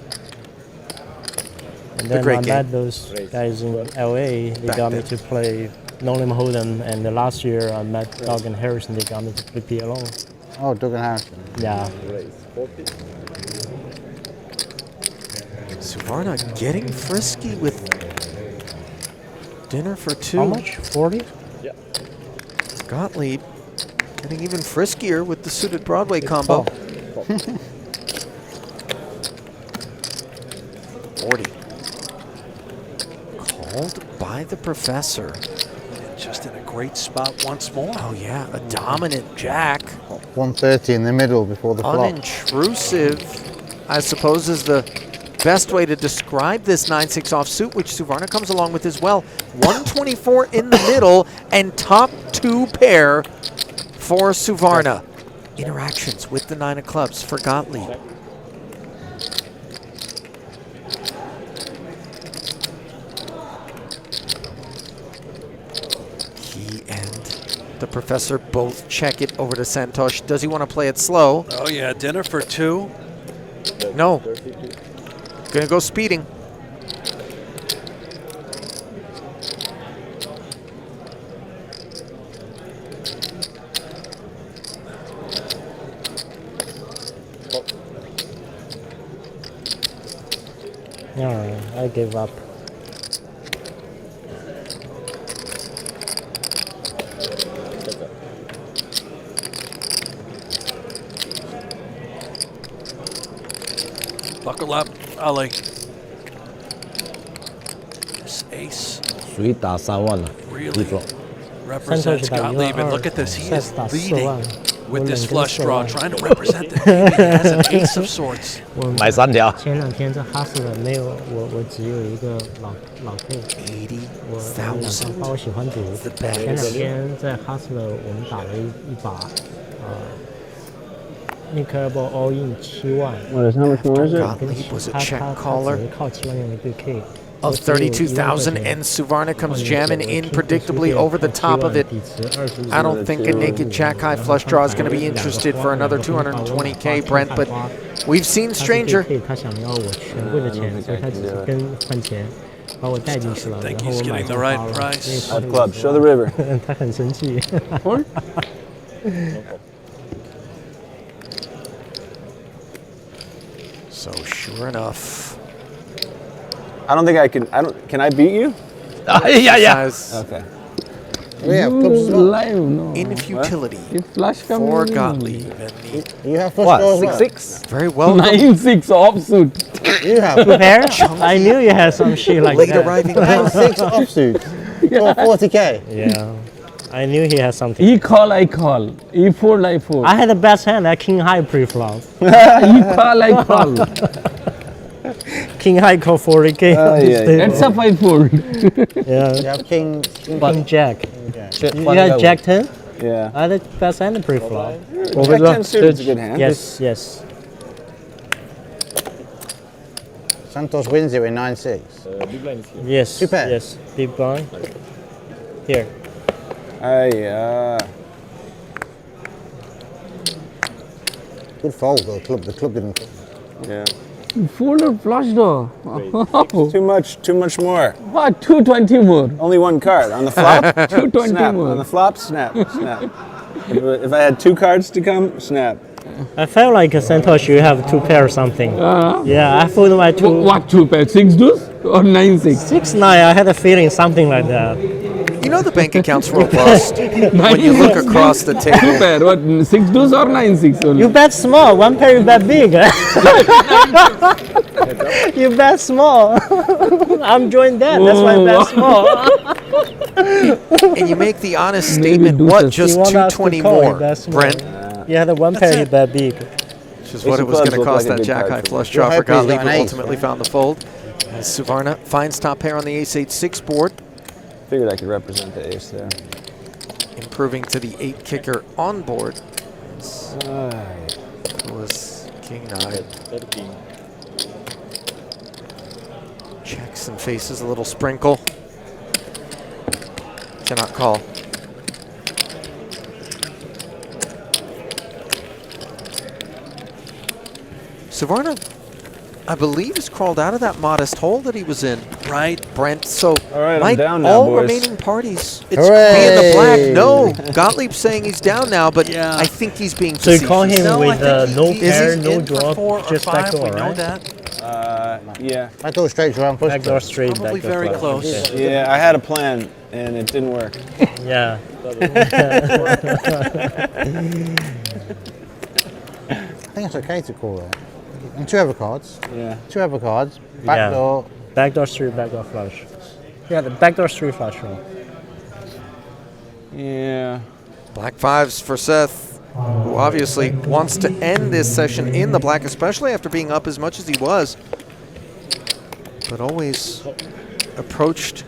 And then I met those guys in LA. They got me to play no limit hold'em. And the last year I met Doug and Harrison. They got me to play PLO.
Oh, Doug and Harrison.
Yeah.
Suvarna getting frisky with dinner for 2.
How much? 40?
Yeah. Gottlieb getting even friskier with the suited Broadway combo. 40. Called by the professor.
Just in a great spot once more.
Oh yeah, a dominant jack.
130 in the middle before the flop.
Unintrusive, I suppose, is the best way to describe this 9-6 offsuit, which Suvarna comes along with as well. 124 in the middle and top 2 pair for Suvarna. Interactions with the 9 of clubs for Gottlieb. He and The professor both check it over to Santosh. Does he want to play it slow?
Oh yeah, dinner for two.
No. Gonna go speeding.
Alright, I give up.
Buckle up, Ali. This ace
属于打3万了
really
flop.
represents Gottlieb, and look at this. He is leading with this flush draw, trying to represent that he has an ace of sorts.
买3条。
前2天这哈斯的没有我只有一个老 K， 我2场包喜欢赌。前2天在哈斯的我们打了一把Nickelball all in 7万。
What is how much more is it?
Gottlieb was a check
他
caller
只靠7万用一对 K。
of 32,000, and Suvarna comes jamming in predictably over the top of it. I don't think a naked jack-high flush draw is going to be interested for another 220K, Brent, but we've seen stranger.
他想要我全部的钱，所以他只是跟换钱把我带进去了，然后我买花了。
Five clubs, show the river.
他很生气。
So sure enough.
I don't think I can. Can I beat you?
yeah.
Okay.
Yeah, clubs as well.
Live, no.
In futility
If flush comes
for
in,
Gottlieb.
You have flush draws as well.
6-6.
Very well.
9-6 offsuit.
You have
2 pair? I knew you had some shit like
Late
that.
arriving
9-6 offsuit for 40K.
Yeah, I knew he had something.
E call, I call. E4, I 4.
I had the best hand at king high pre-flop.
E call, I call.
King high call 40K.
That's a 5-4.
Yeah.
You have king
Jack.
Yeah.
You had Jack 10?
Yeah.
I had the best hand at pre-flop.
Jack 10 suited is a good hand.
Yes.
Santos wins it with 9-6.
Yes.
2 pair.
Yes. Big blind. Here.
Good fold though. The club didn't.
Yeah.
Folded flush draw.
Too much more.
What? 220 more.
Only one card on the flop.
220
Snap.
more.
On the flop, snap. If I had 2 cards to come, snap.
I felt like Santosh, you have 2 pair or something. Yeah, I folded my 2.
What 2 pair? 6 deuce or 9-6?
6-9. I had a feeling something like that.
You know the bank account's robust when you look across the
2
table.
pair. What? 6 deuce or 9-6 only?
You bet small. 1 pair you bet big. You bet small. I'm joined that. That's why I bet small.
And you make the honest statement, what, just 220 more, Brent?
You had a 1 pair you bet big.
Which is what it was going to cost that jack-high flush draw for Gottlieb, who ultimately found the fold. As Suvarna finds top pair on the ace-8-6 board.
Figured I could represent the ace there.
Improving to the 8 kicker on board. It was king-9. Checks and faces a little sprinkle. Cannot call. Suvarna, I believe, has crawled out of that modest hole that he was in. Right, Brent. So,
all right,
might
I'm down now,
all
boys.
remaining parties be
Hooray!
in the black? No, Gottlieb's saying he's down now, but I think he's being
So you call
facetious.
him with no pair, no
in for
draw,
4 or
just
5,
backdoor,
we know
right?
that.
Yeah.
I thought straight draw and push.
Backdoor straight,
Probably
backdoor
very
flush.
close.
Yeah, I had a plan and it didn't work.
Yeah.
I think it's okay to call that. And 2 overcards.
Yeah.
2 overcards. Backdoor.
Backdoor straight, backdoor flush. Yeah, the backdoor straight flush draw.
Yeah.
Black 5s for Seth, who obviously wants to end this session in the black, especially after being up as much as he was. But always approached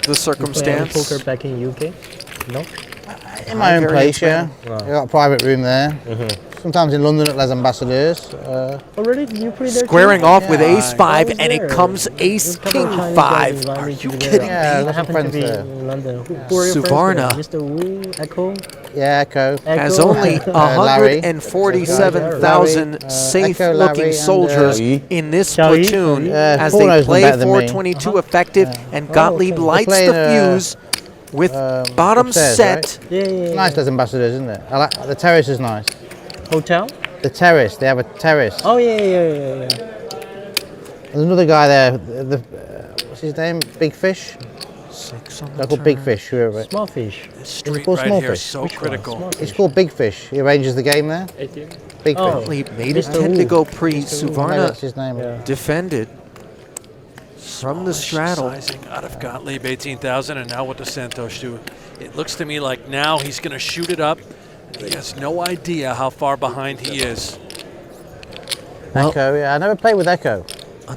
the circumstance.
Poker back in UK? No?
In my own place, yeah.
Wow.
I got a private room there. Sometimes in London at Les Ambassadeurs.
Already, you play there
Squaring
too?
off with
Yeah.
ace five,
I was
and it
there.
comes ace
There's a couple of
king
Chinese
five.
guys invited
Are
me
you
to be
kidding
there.
Yeah,
me?
lots
I
of
happen to
friends
be
there.
in London. Who are your
Suvarna.
friends there? Mr. Wu, Echo?
Yeah, Echo.
Has
Echo?
only
Larry.
147,000
Larry,
safe-looking
Larry, and,
soldiers in this
Xiao Yi?
platoon
Yeah,
as
Paul
they
knows them
play
better than me.
422 effective, and Gottlieb
okay.
lights
They're
the
playing,
fuse with bottom
upstairs,
set.
right?
Yeah, yeah.
Nice Les Ambassadeurs, isn't it? I like, the terrace is nice.
Hotel?
The terrace, they have a terrace.
Oh, yeah.
There's another guy there, what's his name? Big Fish? They're called Big Fish, whoever it.
Small fish.
This street
called
right
Small
here
Fish.
is so
Which one?
critical.
Small
It's
fish.
called Big Fish. He arranges the game there. Big
Oh.
Fish.
Gottlieb made his
Mr.
10 to
Wu.
go pre.
Maybe
Suvarna
that's his name.
Yeah.
defended from the straddle.
Sizing out of Gottlieb, 18,000, and now what does Santos do? It looks to me like now he's going to shoot it up. He has no idea how far behind he is.
Echo, yeah. I never played with Echo.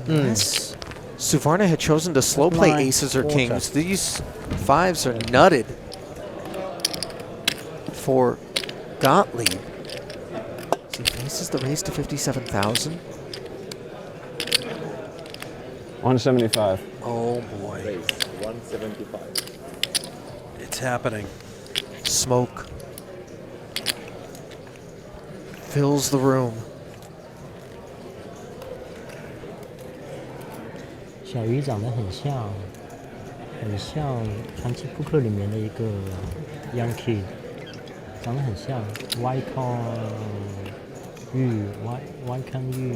Unless Suvarna had chosen to slow play
my
aces or
water.
kings, these fives are nutted for Gottlieb. So he faces the raise to 57,000.
175.
Oh boy.
175.
It's happening.
Smoke fills the room.
小鱼长得很像传奇扑克里面的一个 young kid， 长得很像 White Con 玉 White Con 玉，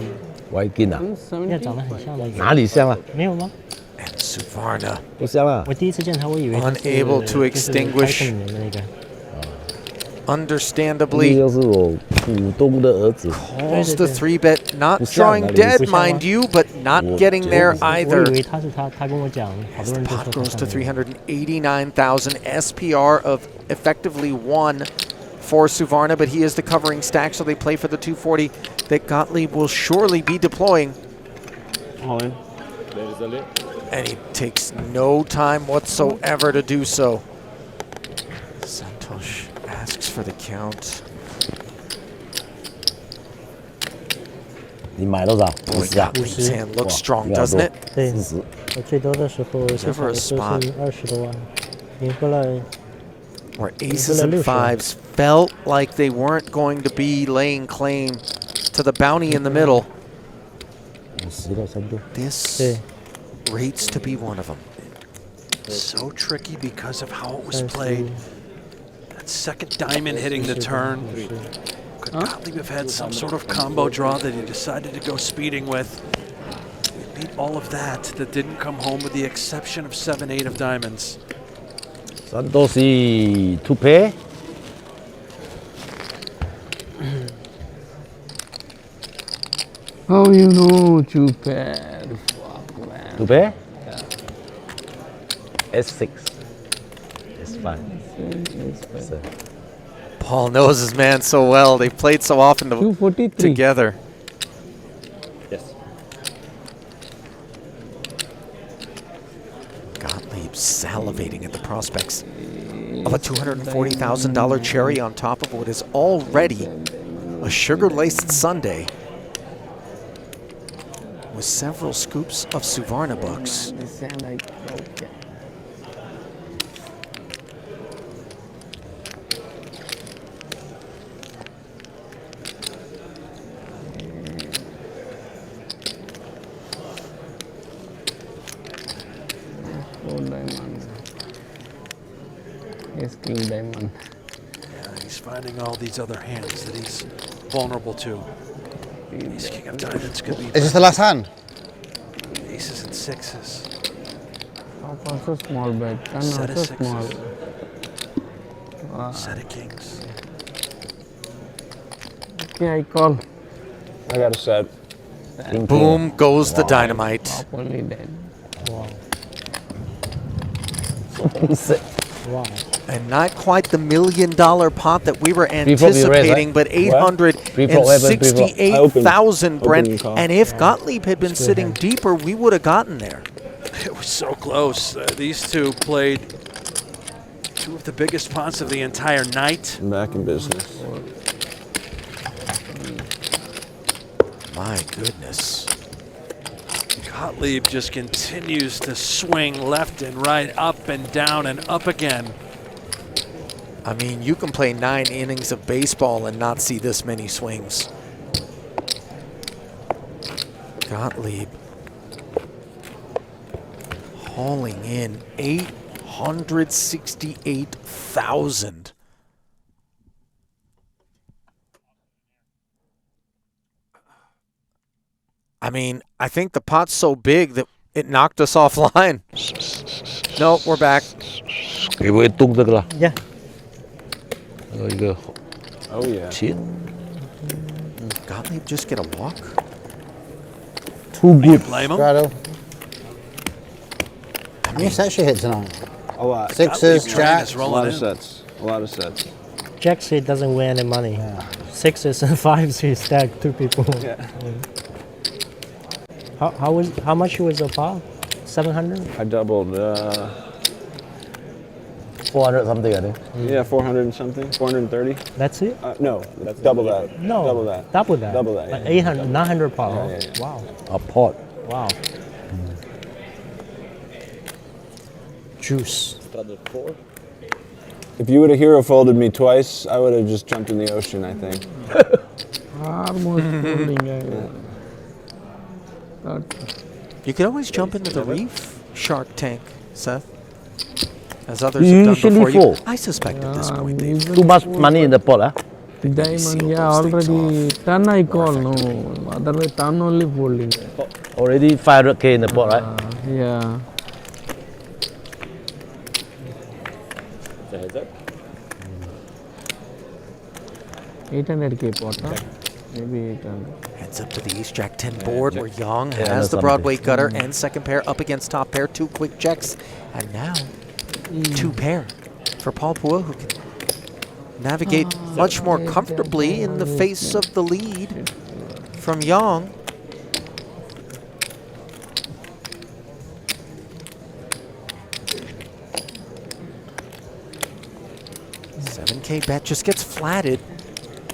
我一定啊，
那长得很像那个。
哪里像啊？
没有吗？
And Suvarna
不像啊。
我第一次见他，我以为他是
Unable to
就是
extinguish
里面的那个。
这
understandably
就是我股东的儿子。
calls the 3-bet, not
不像
drawing
哪里
dead,
不像吗？
mind you, but not getting there
我
either.
以为他是他，他跟我讲，好多人都
Pot
说
goes
他
to
上面。
389,000 SPR of effectively 1 for Suvarna, but he is the covering stack, so they play for the 240 that Gottlieb will surely be deploying.
All in.
And he takes no time whatsoever to do so. Santosh asks for the count.
你买多少？50啊。
Gottlieb's hand looks
哇
strong,
你好
doesn't
多
it?
对，
40。
我最多的时候最少
Never a
的时候
spot.
是20多万，赢回来
Where aces and fives felt like they weren't going to be laying claim to the bounty in the middle.
50了，差不多。
This
对。
rates to be one of them.
So tricky because of how it was played. That second diamond hitting the turn. Could Gottlieb have had some sort of combo draw that he decided to go speeding with? We beat all of that didn't come home with the exception of 7-8 of diamonds.
Santosi to pay.
How you know too bad? Fuck, man.
To pay? S6. S5. So,
Paul knows his man so well. They've played so often
243.
together.
Yes.
Gottlieb salivating at the prospects of a $240,000 cherry on top of what is already a sugar-laced sundae with several scoops of Suvarna bucks.
They sound like okay. Diamond. Yes, King Diamond.
Yeah, he's finding all these other hands that he's vulnerable to. Ace King of Diamonds could be
Is this the last hand?
aces and sixes.
Top also small bet. Turn
Set of
also small.
sixes. Set of kings.
Okay, I call.
I got a set.
Boom goes the dynamite.
Top only dead.
Wow.
Wow. And not quite the $1 million pot that we were
Pre-flop you raise,
anticipating,
right?
but
Pre-flop,
$868,000, Brent.
Open call.
And if Gottlieb had been sitting deeper, we would have gotten there.
It was so close. These two played to Two of the biggest pots of the entire night.
Back in business.
My goodness.
Gottlieb just continues to swing left and right, up and down and up again.
I mean, you can play 9 innings of baseball and not see this many swings. Gottlieb hauling in 868,000. I mean, I think the pot's so big that it knocked us offline. No, we're back.
Yeah.
Oh yeah.
Shit.
Gottlieb just get a walk?
Too good.
Blame him?
Straddle. How many sets you hit tonight?
A lot.
Sixes,
Gottlieb train is
jacks.
A
rolling
lot of
in.
sets. A lot of sets.
Jacks he doesn't win any money. Sixes and fives he stacked 2 people.
Yeah.
How much was a pot? 700?
I doubled.
400 something, I think.
Yeah, 400 and something. 430.
That's it?
No, that's double that.
No.
Double that.
Double that.
Double that.
Like
Yeah.
800, 900 pot.
Yeah.
Wow.
A pot.
Wow. Juice.
If you would have hero folded me twice, I would have just jumped in the ocean, I think.
Almost folding.
You could always jump into the reef Shark Tank, Seth. As others have done
Usually
before you.
fold.
I suspect at this point they
Too much money in the pot, huh?
The diamond,
sealed
yeah,
those things
already turn I call, no. Otherwise, turn only folding.
Already 500k in the pot, right?
Yeah. $800K pot, huh? Maybe 800.
Heads up to the ace jack 10 board where Yong
Yeah,
has
that's
the Broadway
something.
gutter and second pair up against top pair, 2 quick checks, and now 2 pair for Paul Phua, who can navigate much more comfortably in the face of the lead from Yong. $7K bet just gets flatted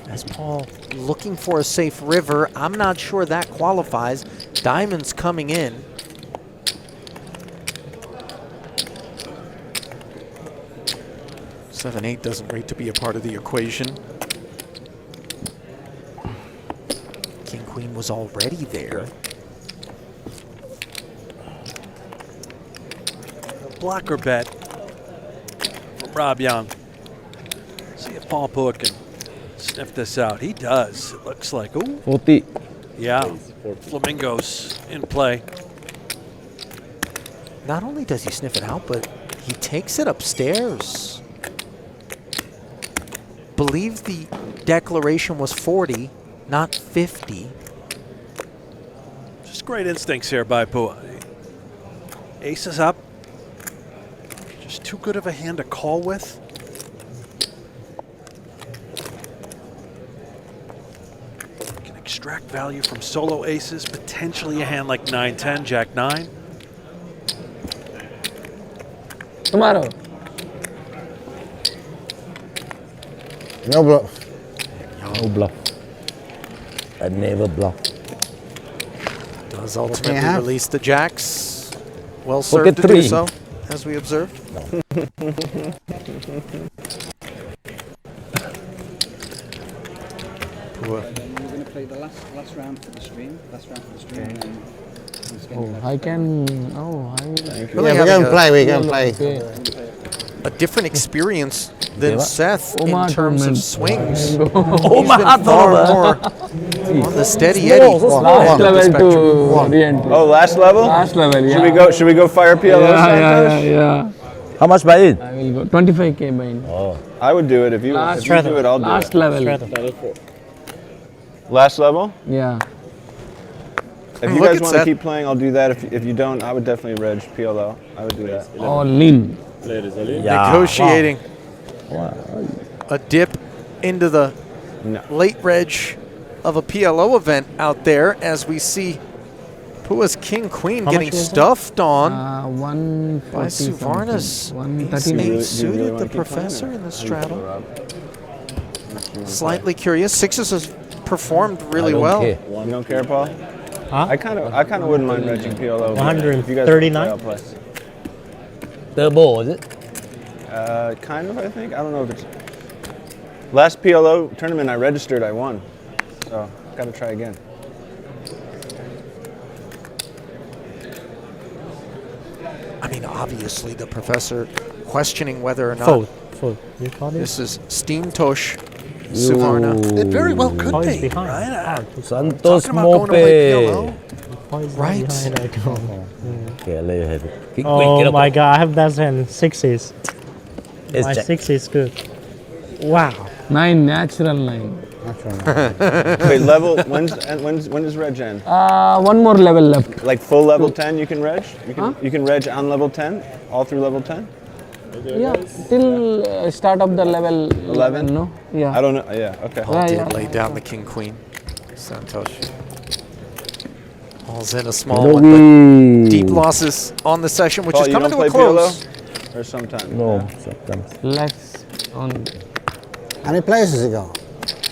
as Paul looking for a safe river. I'm not sure that qualifies. Diamonds coming in. $7-8 doesn't rate to be a part of the equation. King Queen was already there.
Blocker bet from Rob Yong. See if Paul Phua can sniff this out. He does. It looks like, ooh,
40.
yeah, flamingos in play.
Not only does he sniff it out, but he takes it upstairs. Believe the declaration was 40, not 50.
Just great instincts here by Phua. Ace is up. Just too good of a hand to call with. Can extract value from solo aces, potentially a hand like 9-10, Jack 9.
Tomorrow.
No bluff.
No bluff. I never bluff.
Does ultimately
have?
release the jacks. Well
Look
served
at
to do
3.
so, as we observed.
We're going to play the last round for the stream. Last round for the stream. And then
Oh, I can. Oh, I.
Really
Yeah, we're
having
going to play. We're going to play.
a different experience than
Yeah.
Seth in
Omar
terms of
tournament.
swings. He's
Oh,
been far more on the steady Eddie.
Last level to re-entry.
Oh, last level?
Last level, yeah.
Should we go fire PLO stack first?
Yeah.
How much buy in?
I will go 25K mine.
Oh.
I would do it if you do it. I'll do
Last
it.
level.
Last level?
Yeah.
If you
Look
guys
at
want to
Seth.
keep playing, I'll do that. If you don't, I would definitely reg PLO. I would do that.
All in.
Yeah.
Negotiating
Wow.
a dip into the
No.
late reg of a PLO event out there as we see Pua's king queen
How
getting
much was it?
stuffed on
140
by Suvarna's
something.
ace
139.
eight suited the professor in the straddle. Slightly curious. Sixes has performed really well.
You don't care, Paul?
Huh?
I kind of wouldn't mind regging PLO. but if you guys
139?
wanna play, I'll play.
Turbo, is it?
Kind of, I think. I don't know if it's. Last PLO tournament I registered, I won. So, gotta try again.
I mean, obviously, the professor questioning whether or not
Fold. You call it?
this is Steam Tosh Suvarna.
It very well could
Oh, he's
be,
behind.
right?
Santos
Talking about going to play PLO.
Right.
Oh my god, I have that hand. Sixes.
It's
My
jack.
six is good. Wow.
9, natural 9.
Wait, level, when does reg end?
One more level left.
Like full level 10 you can reg? You can reg on level 10? All through level 10?
Yeah, till start of the level 11, no? Yeah.
I don't know, yeah, okay.
Paul did lay down the king queen. Santosh. Paul's in a small one, but deep losses on the session, which
Paul,
is
you
coming
don't
to a
play
close.
PLO? Or sometimes?
No, sometimes.
Let's on.
How many players has it got?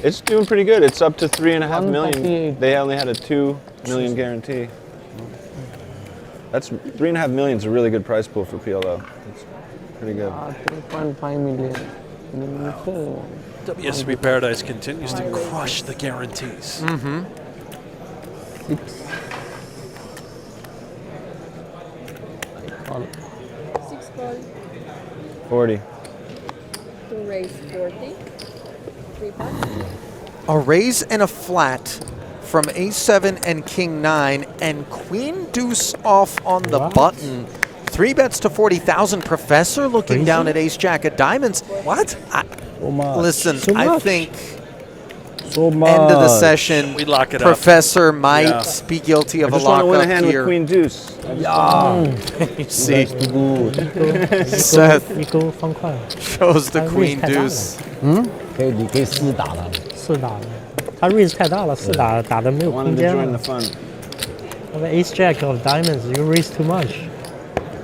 It's doing pretty good. It's up to 3.5 million.
138.
They only had a 2 million guarantee. That's 3.5 million is a really good price pool for PLO. It's pretty good.
3.5 million.
WSOP Paradise continues to crush the guarantees.
Mm-hmm.
6 call,
40.
2 raise 40. 3 pots.
A raise and a flat from ace-7 and king-9, and queen deuce off on the button. 3 bets to 40,000. Professor looking down at ace-jack of diamonds. What? Listen, I think end of the session,
We lock it up.
Professor might be guilty of
I
a
just want to win a
lockup
hand
here.
with queen deuce.
You see, Seth
一勾方块，
shows the queen deuce.
可以4打他。
4打了，他 raise 太大了，4打打的没有空
Wanted to
间
join
了
the。fun.
The ace jack of diamonds, you raise too much.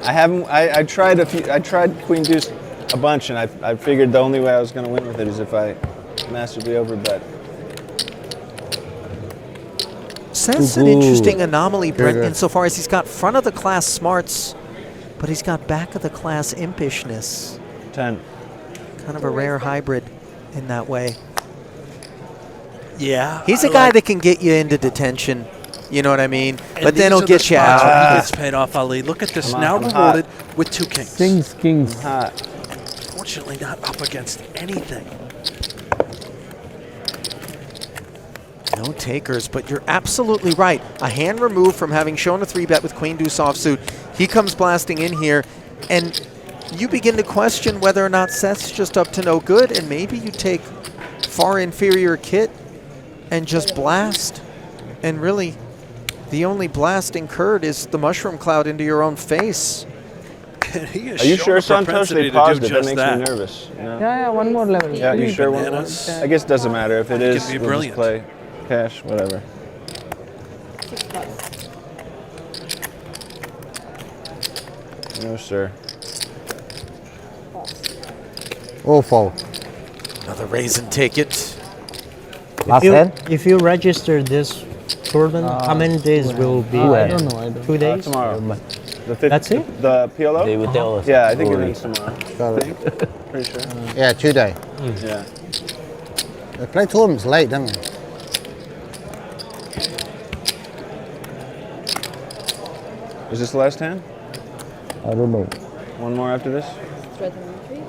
I haven't. I tried a few. I tried queen deuce a bunch, and I figured the only way I was going to win with it is if I massively overbet.
Seth's an interesting anomaly, Brent, insofar as he's got front of the class smarts, but he's got back of the class impishness.
10.
Kind of a rare hybrid in that way.
Yeah.
He's a guy that can get you into detention, you know what I mean? But then he'll get you
He
out.
gets paid off, Ali. Look at this.
Come on,
Now
I'm
rewarded with 2 kings.
Kings.
Fortunately, not up against anything.
No takers, but you're absolutely right. A hand removed from having shown a 3-bet with queen deuce offsuit. He comes blasting in here, and you begin to question whether or not Seth's just up to no good, and maybe you take far inferior kit and just blast. And really, the only blast incurred is the mushroom cloud into your own face.
He
Are you sure, Santosh? They paused it. That makes
that.
me nervous. You know?
Yeah, one more level.
Yeah, you sure?
Bananas.
I guess it doesn't matter if it is.
be
We'll
brilliant.
just play cash, whatever.
6 pots.
No, sir.
All fold.
Another raise and take it.
If you, if you register this tournament, how many days will be
I
there?
don't know. I don't.
2 days?
Tomorrow. The
That's it?
The PLO?
They will tell us.
Yeah, I think it ends tomorrow.
Got it.
Pretty sure.
Yeah, 2 day.
Yeah.
They play tournaments late, don't they?
Is this the last hand?
I don't know.
One more after this?
Threatening retreat.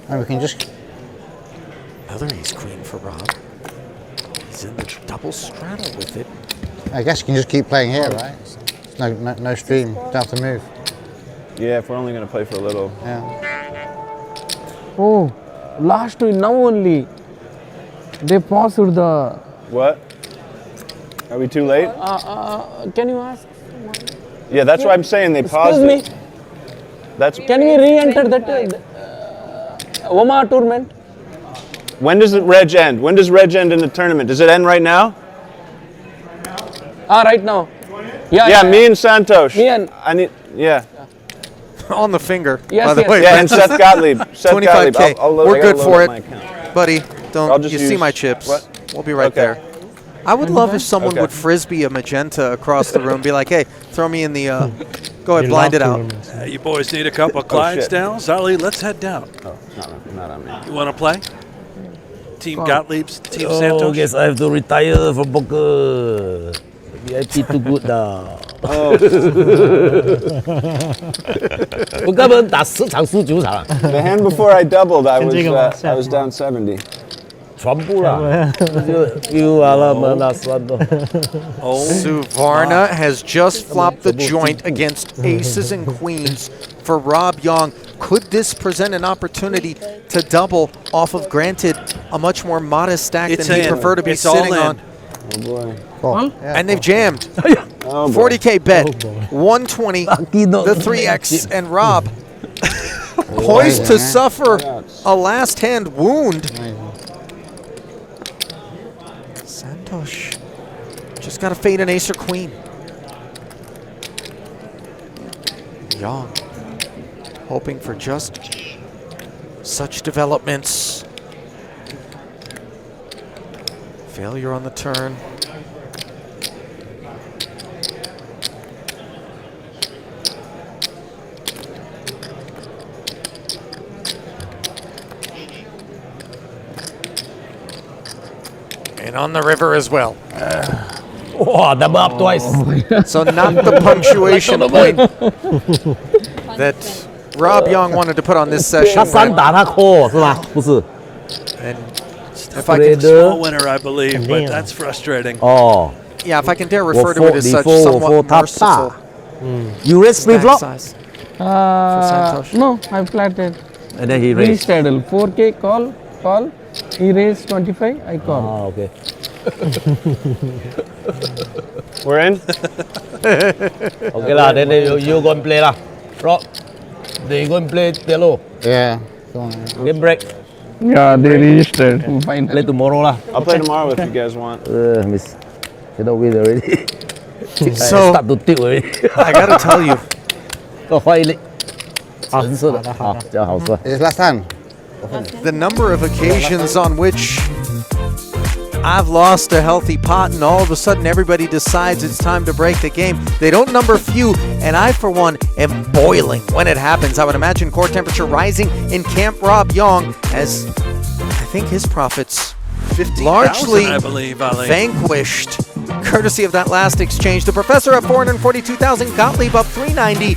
And we can just.
Another ace queen for Rob. He's in the double straddle with it.
I guess you can just keep playing here, right? It's no stream. Don't have to move.
Yeah, if we're only going to play for a little.
Yeah.
Oh, last week, now only. They paused the.
What? Are we too late?
Can you ask?
Yeah, that's why I'm saying they paused
Excuse
it. That's
Can we re-enter that Oma tournament?
When does the reg end? When does reg end in the tournament? Does it end right now?
Right now.
Yeah, me and Santosh.
Me and
I need. Yeah.
On the finger.
Yes,
by the
yes.
way.
Yeah, and Seth Gottlieb. Seth
25K.
Gottlieb.
We're good for it.
My account.
Buddy,
I'll
don't
just
you see
use-
my chips?
what?
We'll be right
Okay.
there. I would love if someone
Okay.
would frisbee a magenta across the room, be like, hey, throw me in the, go ahead,
You
blind
love
it out.
tournaments.
You boys need a couple of Clydesdales? Ali, let's head down.
Oh, not on me.
You want to play? Team Gottlieb's, Team
Oh,
Santos?
guess I have to retire from poker. VIP too good now. 我根本打10场输9场，
The hand before I doubled, I
跟这个吗？
I was down 70.
全部啦，就丢完了嘛，那算了。
Suvarna has just flopped the joint against aces and queens for Rob Yong. Could this present an opportunity to double off of, granted, a much more modest stack
It's
than he'd
in.
prefer to be
It's all
sitting
in.
on?
Oh boy.
And they've jammed.
Oh boy.
40K bet, 120, the 3X, and Rob poised to suffer a last hand wound. Santosh just got to fade an ace or queen. Yong hoping for just such developments. Failure on the turn. And on the river as well.
Wow, double up twice.
So not the punctuation point that Rob Yong wanted to put on this session.
他3打他 call 是吧？不是。
And if I can,
Small winner, I believe, but that's frustrating.
哦。
yeah, if I can dare refer to it as such, somewhat merciful.
You raise free
Stack
flop.
size.
Uh, no, I flatted.
And then he
Free
raised.
straddle. 4K call. He raised 25. I call.
Ah, okay.
We're in?
Okay lah, then you go and play lah. Rob, then you go and play yellow.
Yeah. Go on.
Game break.
Yeah, they registered. Fine.
Play tomorrow lah.
I'll play tomorrow if you guys want.
Miss, you don't win already.
So-
start to tilt already.
I gotta tell you,
个坏力，橙色的，好，这样好算。
It's last hand.
the number of occasions on which I've lost a healthy pot and all of a sudden everybody decides it's time to break the game. They don't number few, and I, for one, am boiling when it happens. I would imagine core temperature rising in Camp Rob Yong as I think his profits
50,000,
largely
I believe, Ali.
vanquished courtesy of that last exchange. The Professor up 442,000, Gottlieb up 390,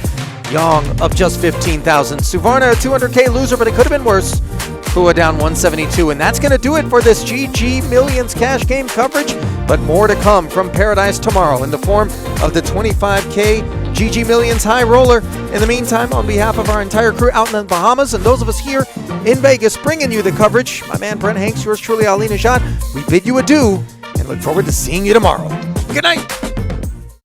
Yong up just 15,000. Suvarna a 200K loser, but it could have been worse. Phua down 172, and that's going to do it for this GG Millions cash game coverage. But more to come from Paradise tomorrow in the form of the 25K GG Millions high roller. In the meantime, on behalf of our entire crew out in the Bahamas and those of us here in Vegas bringing you the coverage, my man Brent Hanks, yours truly Ali Najad, we bid you adieu and look forward to seeing you tomorrow. Good night.